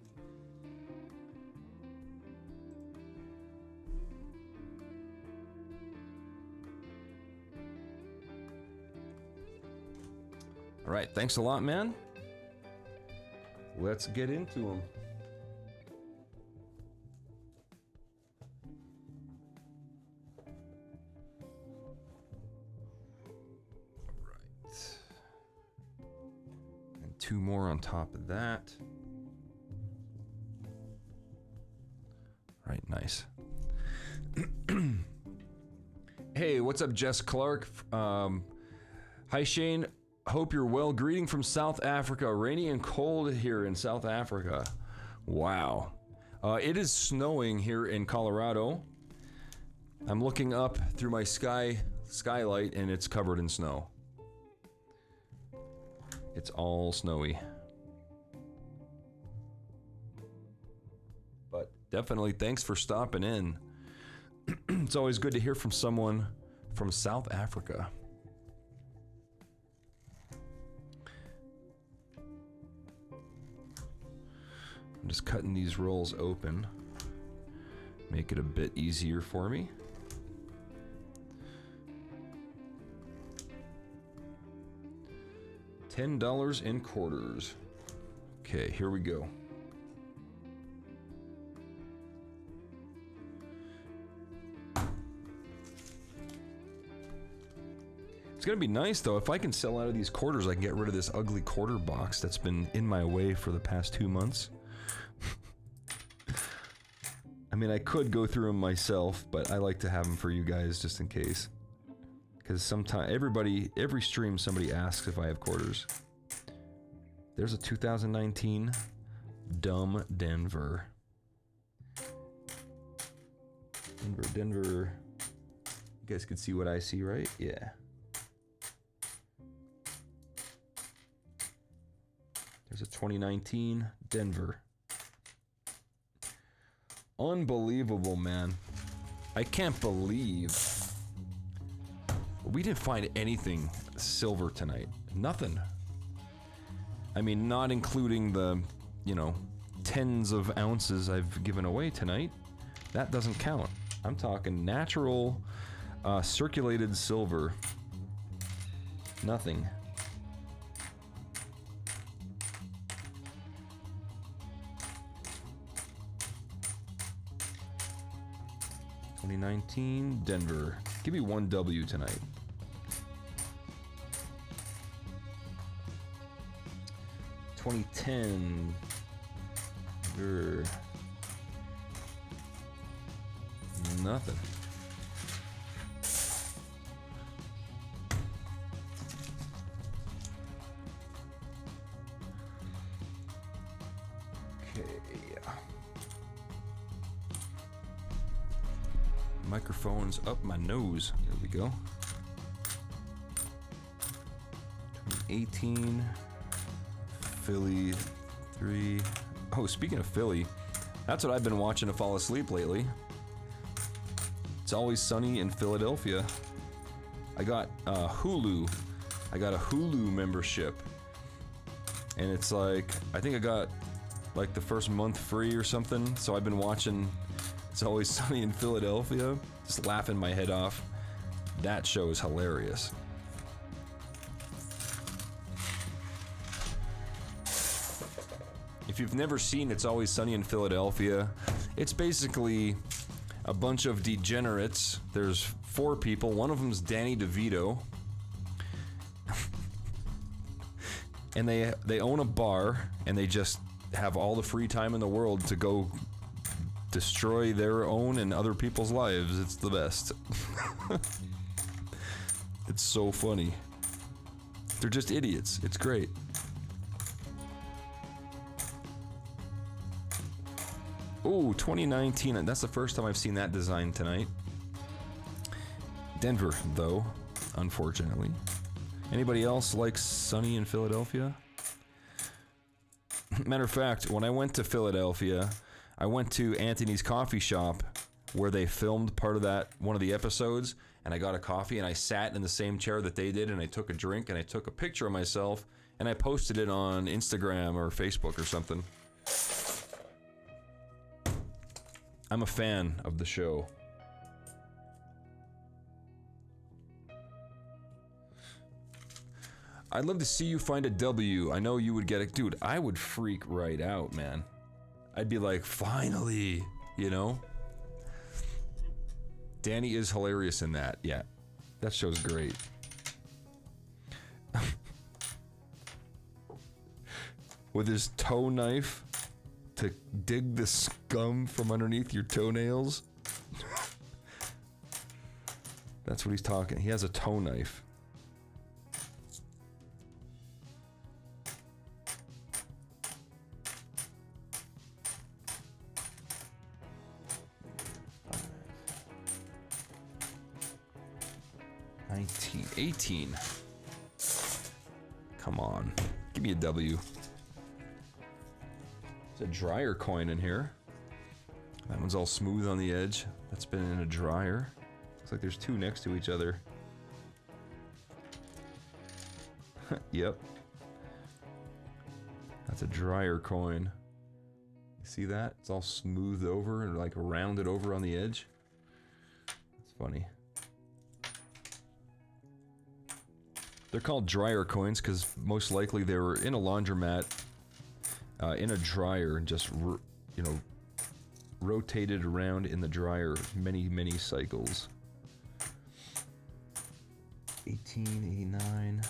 All right, thanks a lot, man. Let's get into them. All right. And 2 more on top of that. All right, nice. Hey, what's up, Jess Clark? Hi, Shane. Hope you're well. Greeting from South Africa. Rainy and cold here in South Africa. Wow. It is snowing here in Colorado. I'm looking up through my skylight and it's covered in snow. It's all snowy. But definitely thanks for stopping in. It's always good to hear from someone from South Africa. I'm just cutting these rolls open. Make it a bit easier for me. $10 in quarters. Okay, here we go. It's gonna be nice though. If I can sell out of these quarters, I can get rid of this ugly quarter box that's been in my way for the past 2 months. I mean, I could go through them myself, but I like to have them for you guys just in case. Because sometimes every stream somebody asks if I have quarters. There's a 2019 Dumb Denver. Denver. You guys can see what I see, right? Yeah. There's a 2019 Denver. Unbelievable, man. I can't believe we didn't find anything silver tonight. Nothing. I mean, not including the, you know, tens of ounces I've given away tonight. That doesn't count. I'm talking natural, circulated silver. Nothing. $2019 Denver. Give me one W tonight. $2010. Nothing. Okay. Microphone's up my nose. There we go. 2018. Philly 3. Oh, speaking of Philly, that's what I've been watching to fall asleep lately. It's Always Sunny in Philadelphia. I got Hulu. I got a Hulu membership. And it's like, I think I got like the first month free or something. So I've been watching It's Always Sunny in Philadelphia. Just laughing my head off. That show is hilarious. If you've never seen It's Always Sunny in Philadelphia, it's basically a bunch of degenerates. There's 4 people. One of them's Danny DeVito. And they own a bar, and they just have all the free time in the world to go destroy their own and other people's lives. It's the best. It's so funny. They're just idiots. It's great. Oh, 2019. That's the first time I've seen that design tonight. Denver, though, unfortunately. Anybody else like Sunny in Philadelphia? Matter of fact, when I went to Philadelphia, I went to Anthony's coffee shop where they filmed part of that, one of the episodes, and I got a coffee and I sat in the same chair that they did and I took a drink and I took a picture of myself and I posted it on Instagram or Facebook or something. I'm a fan of the show. I'd love to see you find a W. I know you would get it. Dude, I would freak right out, man. I'd be like, finally, you know? Danny is hilarious in that. Yeah, that show's great. With his toe knife to dig the scum from underneath your toenails. That's what he's talking. He has a toe knife. $19.18. Come on. Give me a W. There's a dryer coin in here. That one's all smooth on the edge. That's been in a dryer. Looks like there's 2 next to each other. Yep. That's a dryer coin. You see that? It's all smoothed over and like rounded over on the edge. It's funny. They're called dryer coins because most likely they were in a laundromat, in a dryer, and just, you know, rotated around in the dryer many, many cycles. 1889.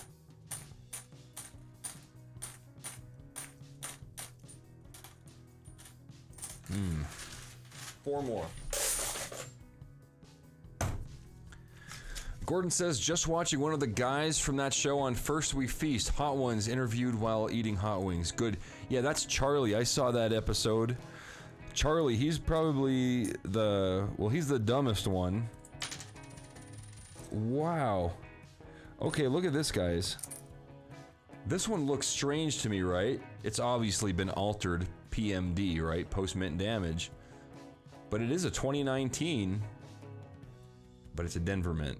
Four more. Gordon says, just watching one of the guys from that show on First We Feast, Hot Ones, interviewed while eating hot wings. Good. Yeah, that's Charlie. I saw that episode. Charlie, he's probably he's the dumbest one. Wow. Okay, look at this, guys. This one looks strange to me, right? It's obviously been altered PMD, right? Post-mint damage. But it is a 2019. But it's a Denver mint.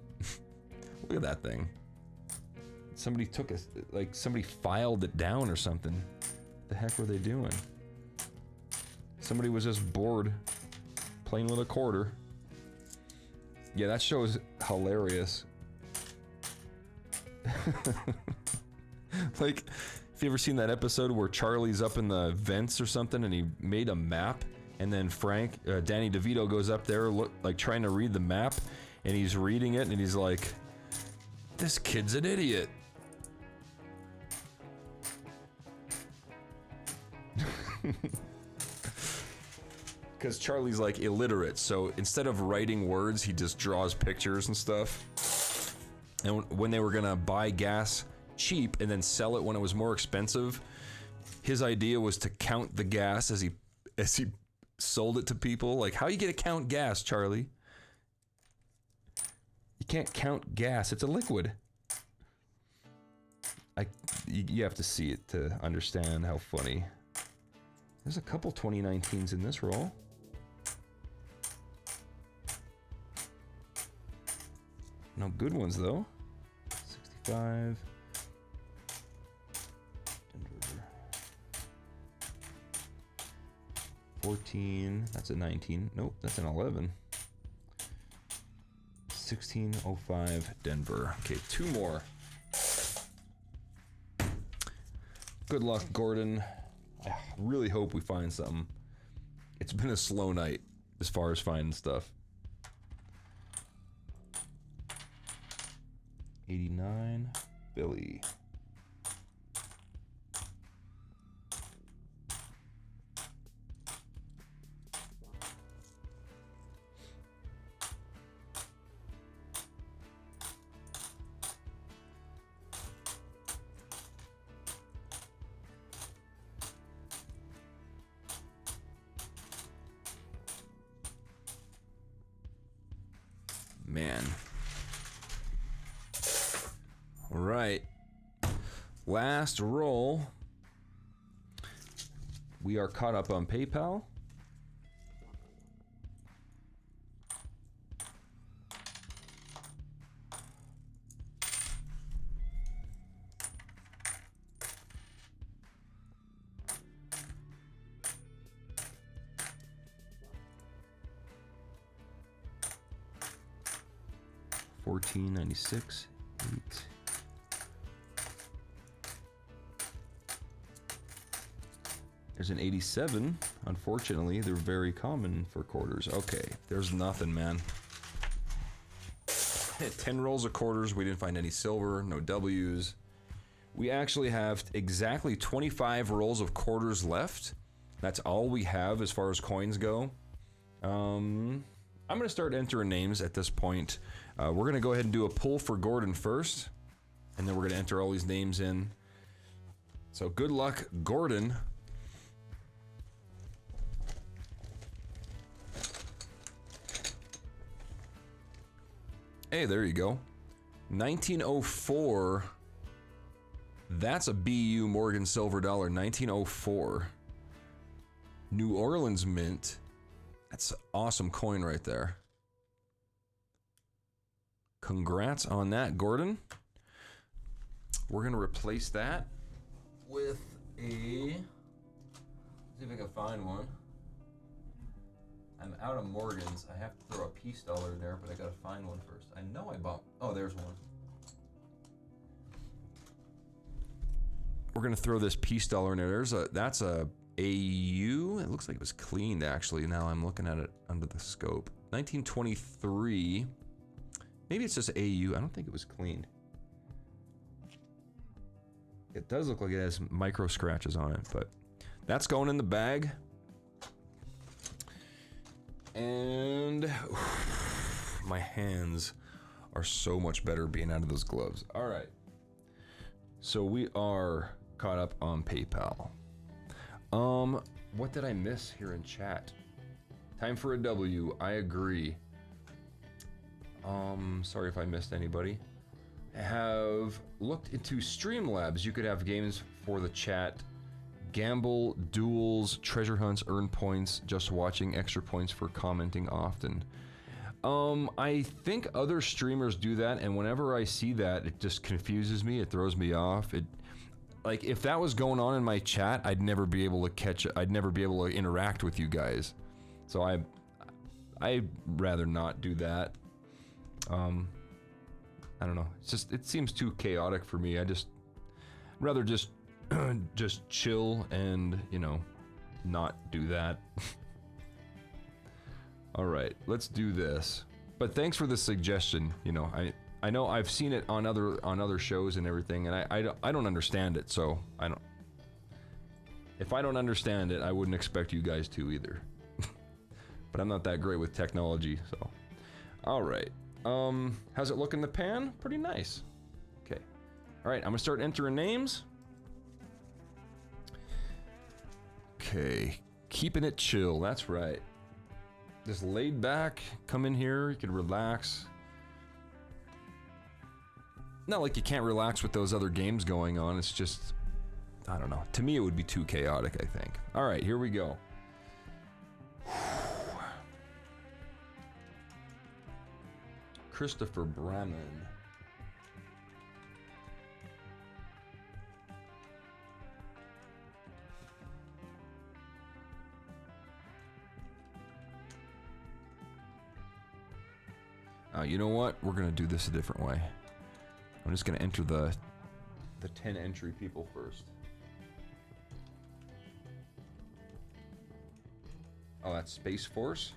Look at that thing. Somebody took a, somebody filed it down or something. The heck were they doing? Somebody was just bored playing with a quarter. Yeah, that show is hilarious. Like, have you ever seen that episode where Charlie's up in the vents or something and he made a map, and then Danny DeVito goes up there trying to read the map, and he's reading it and he's like, this kid's an idiot. Because Charlie's like illiterate, so instead of writing words, he just draws pictures and stuff. And when they were gonna buy gas cheap and then sell it when it was more expensive, his idea was to count the gas as he sold it to people. Like, how you gonna count gas, Charlie? You can't count gas, it's a liquid. You have to see it to understand how funny. There's a couple 2019s in this roll. No good ones though. 65. 14. That's a 19. Nope, that's an 11. 1605 Denver. Okay, two more. Good luck, Gordon. I really hope we find something. It's been a slow night as far as finding stuff. 89 Billy. Man. All right. Last roll. We are caught up on PayPal. $14.96. 8. There's an 87. Unfortunately, they're very common for quarters. Okay, there's nothing, man. 10 rolls of quarters. We didn't find any silver, no W's. We actually have exactly 25 rolls of quarters left. That's all we have as far as coins go. I'm going to start entering names at this point. We're going to go ahead and do a pull for Gordon first, and then we're going to enter all these names in. So good luck, Gordon. Hey, there you go. 1904. That's a BU Morgan Silver Dollar. 1904. New Orleans Mint. That's an awesome coin right there. Congrats on that, Gordon. We're going to replace that with a... see if I can find one. I'm out of Morgans. I have to throw a peace dollar in there, but I got to find one first. I know I bought... oh, there's one. We're going to throw this peace dollar in there. That's a AU. It looks like it was cleaned, actually. Now I'm looking at it under the scope. 1923... maybe it's just AU. I don't think it was cleaned. It does look like it has micro scratches on it, but that's going in the bag. And my hands are so much better being out of those gloves. All right. So we are caught up on PayPal. What did I miss here in chat? Time for a W. I agree. Sorry if I missed anybody. I have looked into Streamlabs. You could have games for the chat. Gamble, duels, treasure hunts, earn points, just watching, extra points for commenting often. I think other streamers do that, and whenever I see that, it just confuses me. It throws me off. Like, if that was going on in my chat, I'd never be able to catch it. I'd never be able to interact with you guys. So I'd rather not do that. I don't know. It's just, it seems too chaotic for me. Rather just chill and, you know, not do that. All right, let's do this. But thanks for the suggestion. You know, I know I've seen it on other shows and everything, and I don't understand it, so I don't. If I don't understand it, I wouldn't expect you guys to either. But I'm not that great with technology, so. All right. How's it look in the pan? Pretty nice. Okay. All right, I'm gonna start entering names. Okay, keeping it chill. That's right. Just laid back. Come in here. You can relax. Not like you can't relax with those other games going on. It's just, I don't know. To me, it would be too chaotic, I think. All right, here we go. Christopher Brahman. You know what? We're gonna do this a different way. I'm just gonna enter the 10 entry people first. Oh, that's Space Force.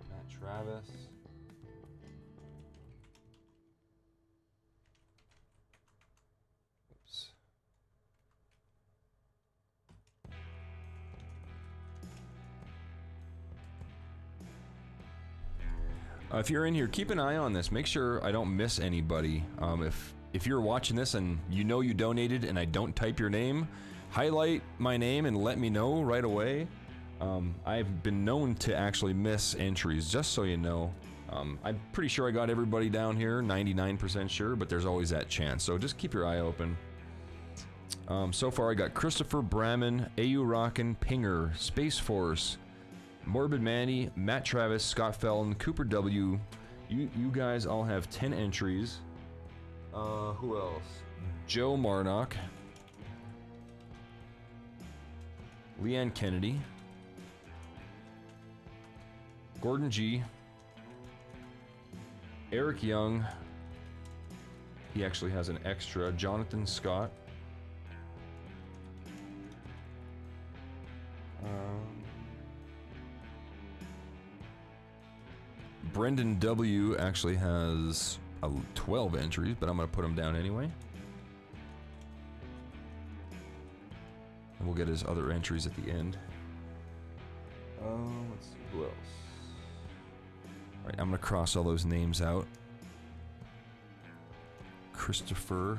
Matt Travis. If you're in here, keep an eye on this. Make sure I don't miss anybody. If you're watching this and you know you donated and I don't type your name, highlight my name and let me know right away. I've been known to actually miss entries, just so you know. I'm pretty sure I got everybody down here, 99% sure, but there's always that chance. So just keep your eye open. So far I got Christopher Brahman, AU Rockin', Pinger, Space Force, Morbid Manny, Matt Travis, Scott Felton, Cooper W. You guys all have 10 entries. Who else? Joe Marnock, Leanne Kennedy, Gordon G, Eric Young. He actually has an extra. Jonathan Scott. Brendan W. actually has 12 entries, but I'm going to put him down anyway. And we'll get his other entries at the end. Let's see, who else? All right, I'm going to cross all those names out. Christopher.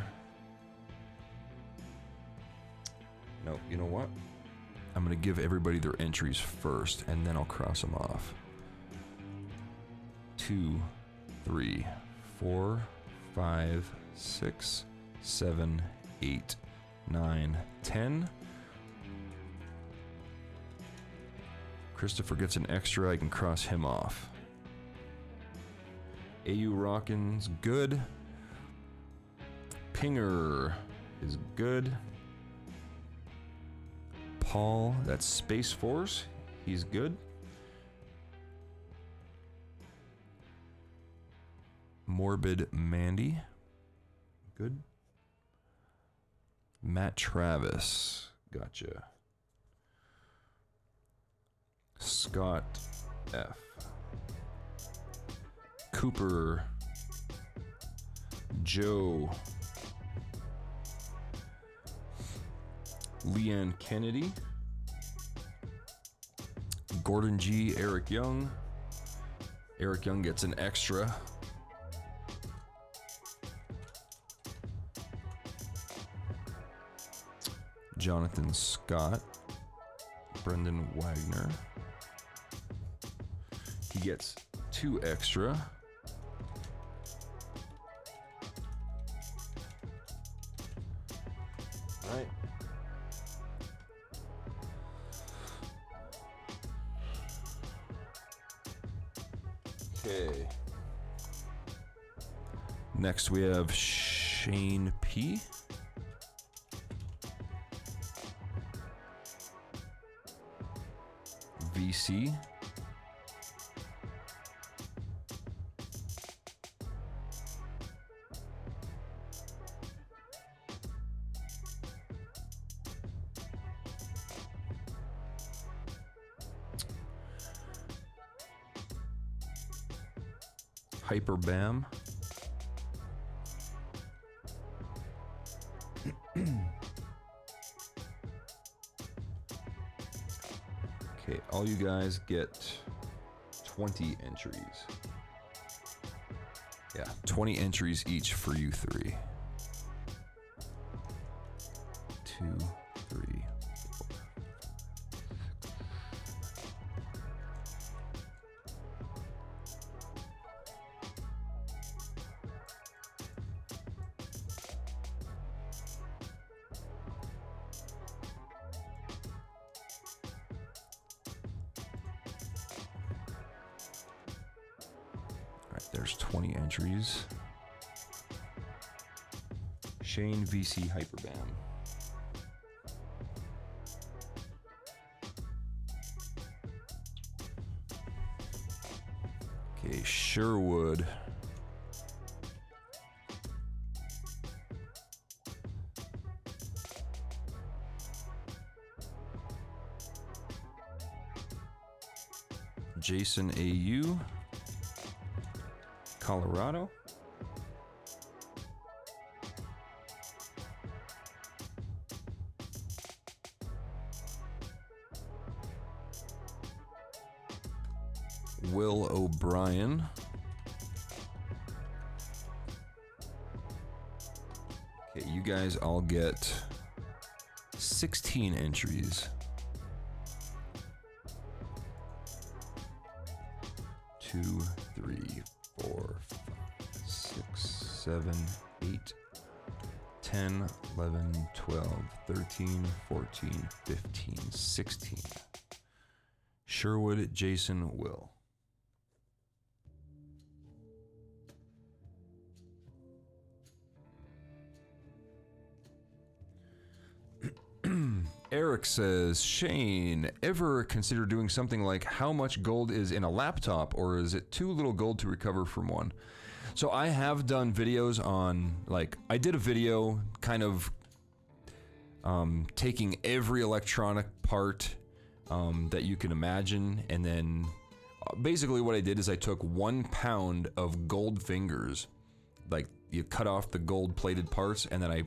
No, you know what? I'm going to give everybody their entries first, and then I'll cross them off. 2, 3, 4, 5, 6, 7, 8, 9, 10. Christopher gets an extra. I can cross him off. AU Rockin's good. Pinger is good. Paul, that's Space Force. He's good. Morbid Mandy. Good. Matt Travis. Gotcha. Scott F. Cooper. Joe. Leanne Kennedy. Gordon G. Eric Young. Eric Young gets an extra. Jonathan Scott. Brendan Wagner. He gets 2 extra. Right. Okay. Next we have Shane P. VC. Hyper Bam. Okay, all you guys get 20 entries. Yeah, 20 entries each for you 3. 2, 3, 4. There's 20 entries. Shane VC Hyperbam. Okay, Sherwood. Jason AU. Colorado. Will O'Brien. Okay, you guys all get 16 entries. 2, 3, 4, 5, 6, 7, 8, 10, 11, 12, 13, 14, 15, 16. Sherwood, Jason, Will. Eric says, Shane, ever consider doing something like how much gold is in a laptop, or is it too little gold to recover from one? So I have done videos on, like, I did a video kind of taking every electronic part that you can imagine, and then basically what I did is I took 1 pound of gold fingers, like you cut off the gold plated parts, and then I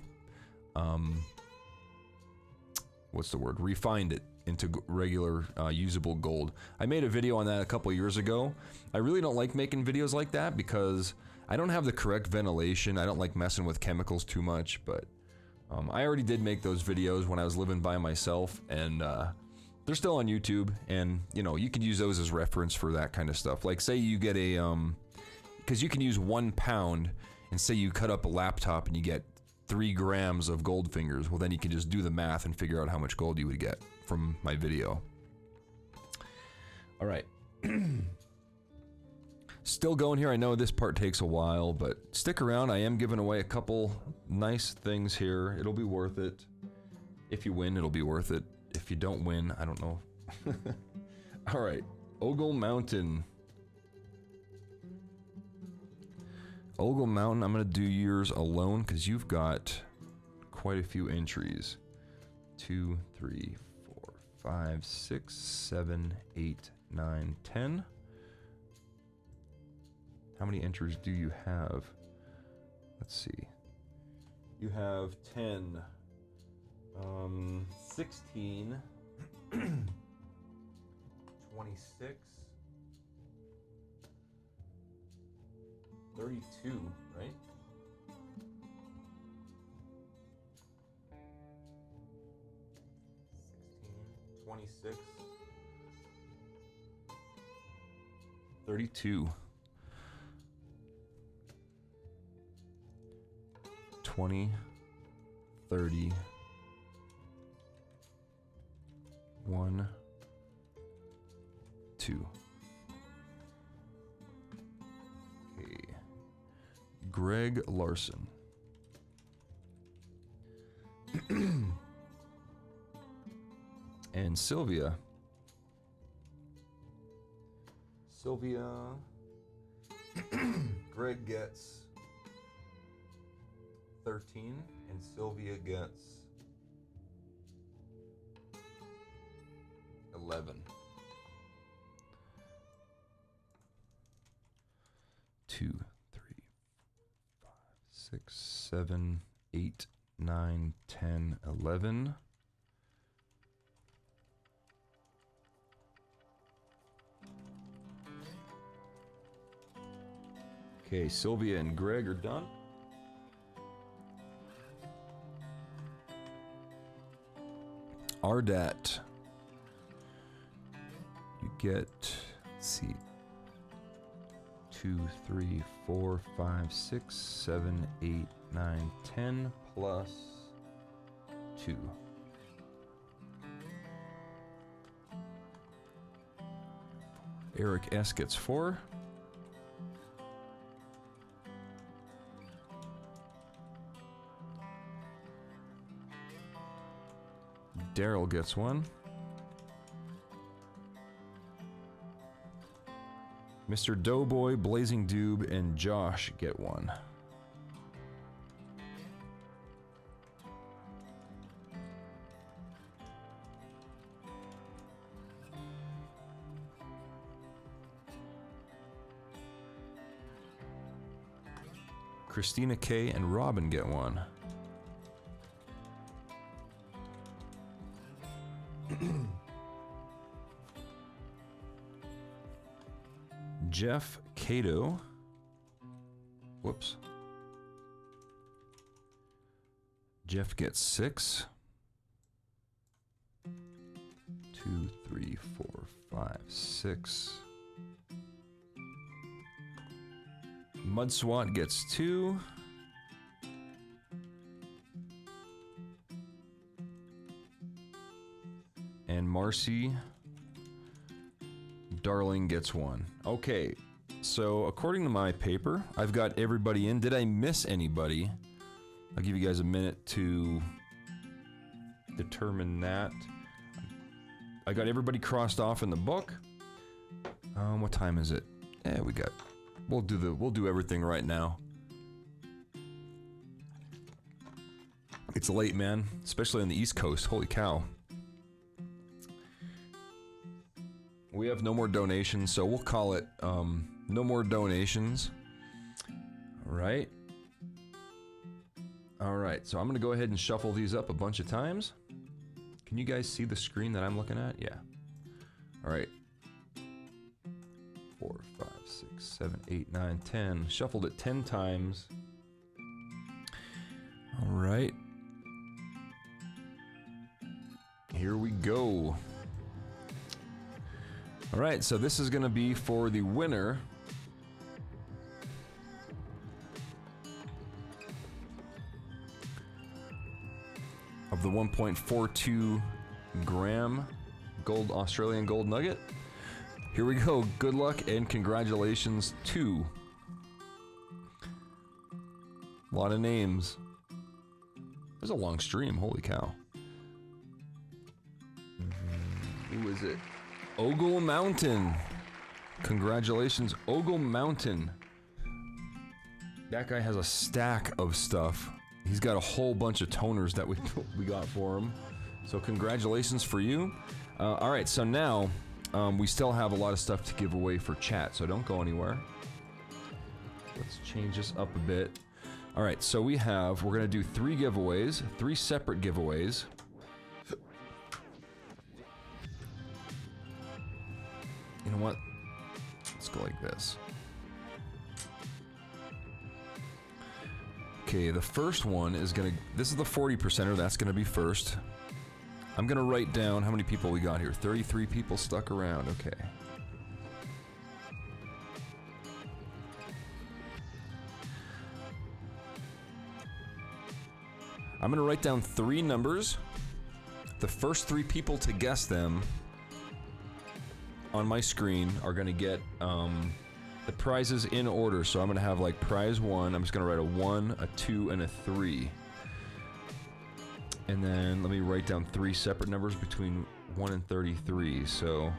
refined it into regular usable gold. I made a video on that a couple years ago. I really don't like making videos like that because I don't have the correct ventilation. I don't like messing with chemicals too much, but I already did make those videos when I was living by myself, and they're still on YouTube, and you know, you can use those as reference for that kind of stuff. Like say you get a, because you can use 1 pound, and say you cut up a laptop and you get 3 grams of gold fingers, well then you can just do the math and figure out how much gold you would get from my video. All right. Still going here. I know this part takes a while, but stick around. I am giving away a couple nice things here. It'll be worth it. If you win, it'll be worth it. If you don't win, I don't know. All right. Ogle Mountain. Ogle Mountain, I'm going to do yours alone because you've got quite a few entries. 2, 3, 4, 5, 6, 7, 8, 9, 10. How many entries do you have? Let's see. You have 10, 16, 26, 32, right? 26, 32, 20, 30, 1, 2. Okay. Greg Larson. And Sylvia. Greg gets 13, and Sylvia gets 11. 2, 3, 5, 6, 7, 8, 9, 10, 11. Okay, Sylvia and Greg are done. Ardat. You get, let's see, 2, 3, 4, 5, 6, 7, 8, 9, 10 plus 2. Eric S gets 4. Daryl gets 1. Mr. Doughboy, Blazing Doob, and Josh get 1. Christina K and Robin get 1. Jeff Cato. Whoops. Jeff gets 6. 2, 3, 4, 5, 6. Mudswat gets 2. And Marcy Darling gets 1. Okay, so according to my paper, I've got everybody in. Did I miss anybody? I'll give you guys a minute to determine that. I got everybody crossed off in the book. What time is it? We'll do everything right now. It's late, man, especially on the East Coast. Holy cow. We have no more donations, so we'll call it no more donations. All right. All right, so I'm going to go ahead and shuffle these up a bunch of times. Can you guys see the screen that I'm looking at? Yeah. All right. 4, 5, 6, 7, 8, 9, 10. Shuffled it 10 times. All right. Here we go. All right, so this is going to be for the winner of the 1.42 gram gold Australian gold nugget. Here we go. Good luck and congratulations to a lot of names. There's a long stream. Holy cow. Who is it? Ogle Mountain. Congratulations, Ogle Mountain. That guy has a stack of stuff. He's got a whole bunch of toners that we got for him. So congratulations for you. All right, so now we still have a lot of stuff to give away for chat, so don't go anywhere. Let's change this up a bit. All right, so we're gonna do 3 giveaways, 3 separate giveaways. You know what? Let's go like this. Okay, the first one is this is the 40%er, that's gonna be first. I'm gonna write down how many people we got here. 33 people stuck around, okay. I'm gonna write down 3 numbers. The first 3 people to guess them on my screen are gonna get the prizes in order. So I'm gonna have like prize 1, I'm just gonna write a 1, a 2, and a 3. And then let me write down 3 separate numbers between 1 and 33. So,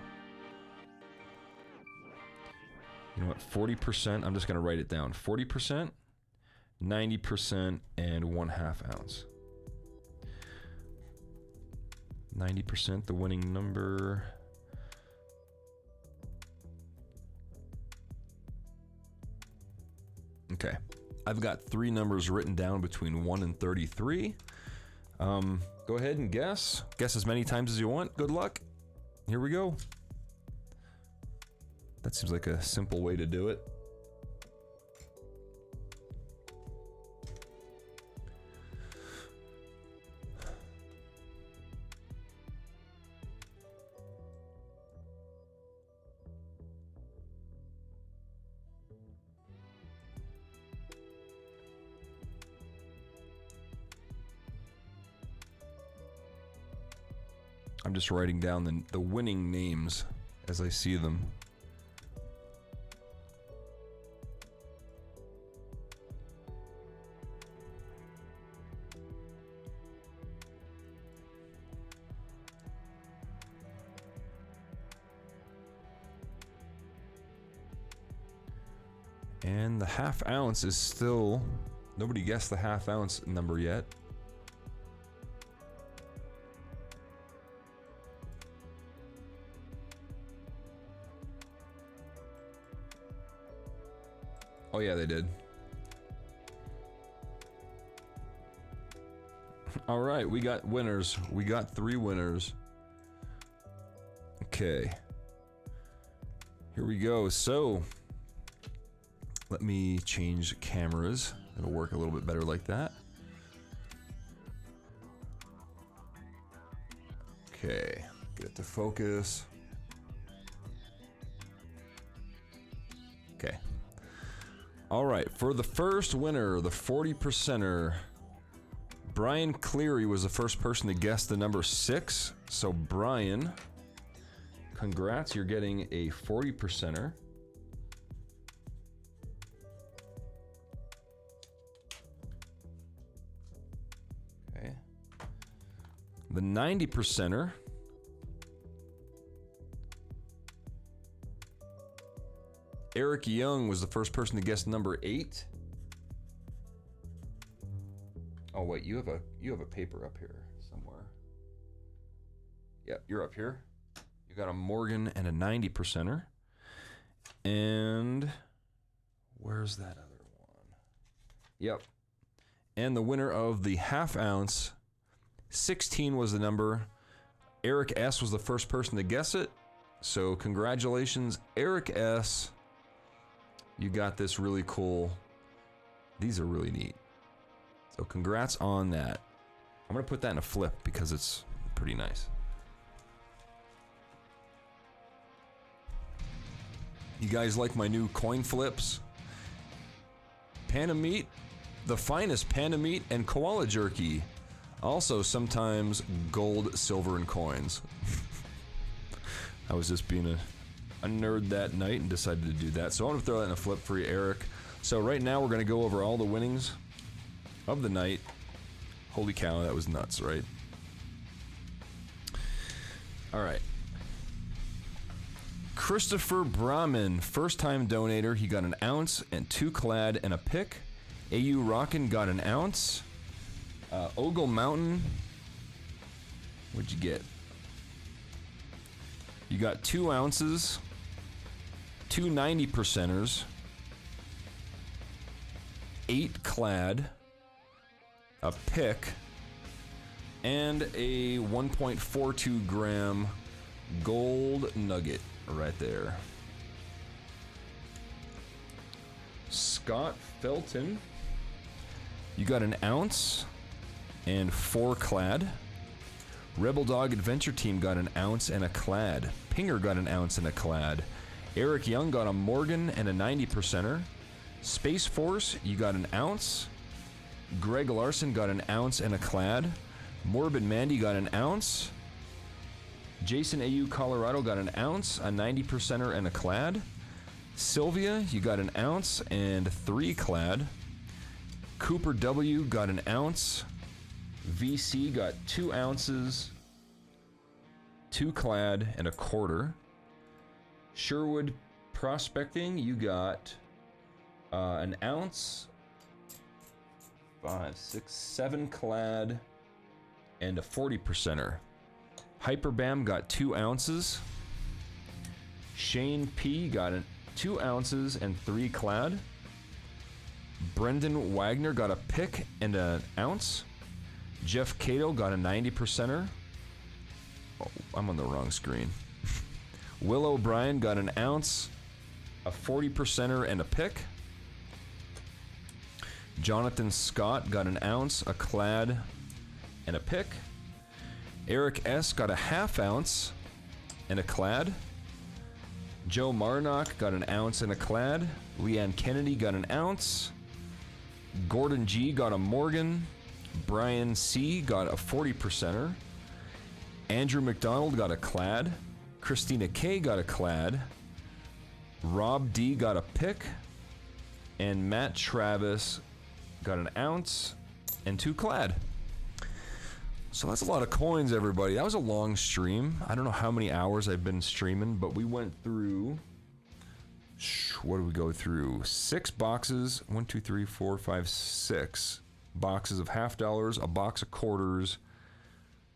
you know what, 40%, I'm just gonna write it down. 40%, 90%, and 1/2 ounce. 90%, the winning number. Okay, I've got 3 numbers written down between 1 and 33. Go ahead and guess. Guess as many times as you want. Good luck. Here we go. That seems like a simple way to do it. I'm just writing down the winning names as I see them. And the 1/2 ounce is still... Nobody guessed the 1/2 ounce number yet. Oh yeah, they did. All right, we got winners. We got 3 winners. Okay. Here we go. So, let me change cameras. It'll work a little bit better like that. Okay, get it to focus. Okay. All right, for the first winner, the 40%er, Brian Cleary was the first person to guess the number 6. So Brian, congrats, you're getting a 40%er. Okay. The 90%er. Eric Young was the first person to guess number 8. Oh wait, you have a paper up here somewhere. Yep, you're up here. You got a Morgan and a 90%er. And where's that other one? Yep. And the winner of the 1/2 ounce, 16 was the number. Eric S was the first person to guess it. So congratulations, Eric S. You got this really cool. These are really neat. So congrats on that. I'm gonna put that in a flip because it's pretty nice. You guys like my new coin flips? Panda meat, the finest panda meat and koala jerky. Also sometimes gold, silver, and coins. I was just being a nerd that night and decided to do that. So I'm gonna throw that in a flip for you, Eric. So right now we're gonna go over all the winnings of the night. Holy cow, that was nuts, right? All right. Christopher Brahman, first time donator. He got an ounce and 2 clad and a pick. AU Rockin' got an ounce. Ogle Mountain, what'd you get? You got 2 ounces, 2 90%ers, 8 clad, a pick, and a 1.42 gram gold nugget right there. Scott Felton, you got an ounce and 4 clad. Rebel Dog Adventure Team got an ounce and a clad. Pinger got an ounce and a clad. Eric Young got a Morgan and a 90%er. Space Force, you got an ounce. Greg Larson got an ounce and a clad. Morbid Mandy got an ounce. Jason AU Colorado got an ounce, a 90%er, and a clad. Sylvia, you got an ounce and 3 clad. Cooper W got an ounce. VC got 2 ounces, 2 clad, and a quarter. Sherwood Prospecting, you got an ounce, 5, 6, 7 clad, and a 40%er. Hyperbam got 2 ounces. Shane P got 2 ounces and 3 clad. Brendan Wagner got a pick and an ounce. Jeff Cato got a 90%er. Oh, I'm on the wrong screen. Will O'Brien got an ounce, a 40%er, and a pick. Jonathan Scott got an ounce, a clad, and a pick. Eric S got a half ounce and a clad. Joe Marnock got an ounce and a clad. Leanne Kennedy got an ounce. Gordon G got a Morgan. Brian C got a 40%er. Andrew McDonald got a clad. Christina K got a clad. Rob D got a pick. And Matt Travis got an ounce and 2 clad. So that's a lot of coins, everybody. That was a long stream. I don't know how many hours I've been streaming, but we went through... What did we go through? 6 boxes. 1, 2, 3, 4, 5, 6 boxes of $50, a box of quarters.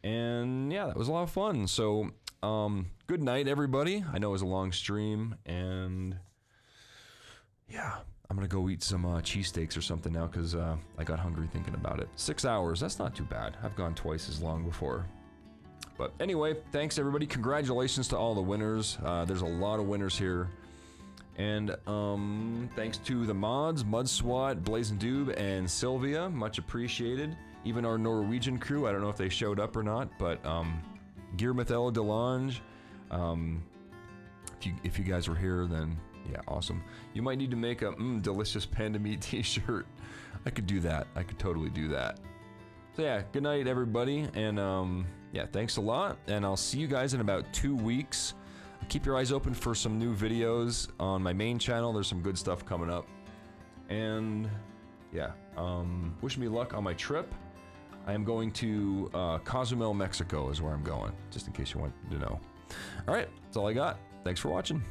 And yeah, that was a lot of fun. So good night, everybody. I know it was a long stream, and yeah, I'm gonna go eat some cheesesteaks or something now because I got hungry thinking about it. 6 hours, that's not too bad. I've gone twice as long before. But anyway, thanks everybody. Congratulations to all the winners. There's a lot of winners here. And thanks to the mods, Mud Swat, Blazing Doob, and Sylvia. Much appreciated. Even our Norwegian crew, I don't know if they showed up or not, but Gearmouth Ella Delange, if you guys were here, then yeah, awesome. You might need to make a delicious panda meat t-shirt. I could do that. I could totally do that. So yeah, good night everybody, and yeah, thanks a lot, and I'll see you guys in about 2 weeks. Keep your eyes open for some new videos on my main channel. There's some good stuff coming up. And yeah, wish me luck on my trip. I am going to Cozumel, Mexico is where I'm going, just in case you want to know. All right, that's all I got. Thanks for watching.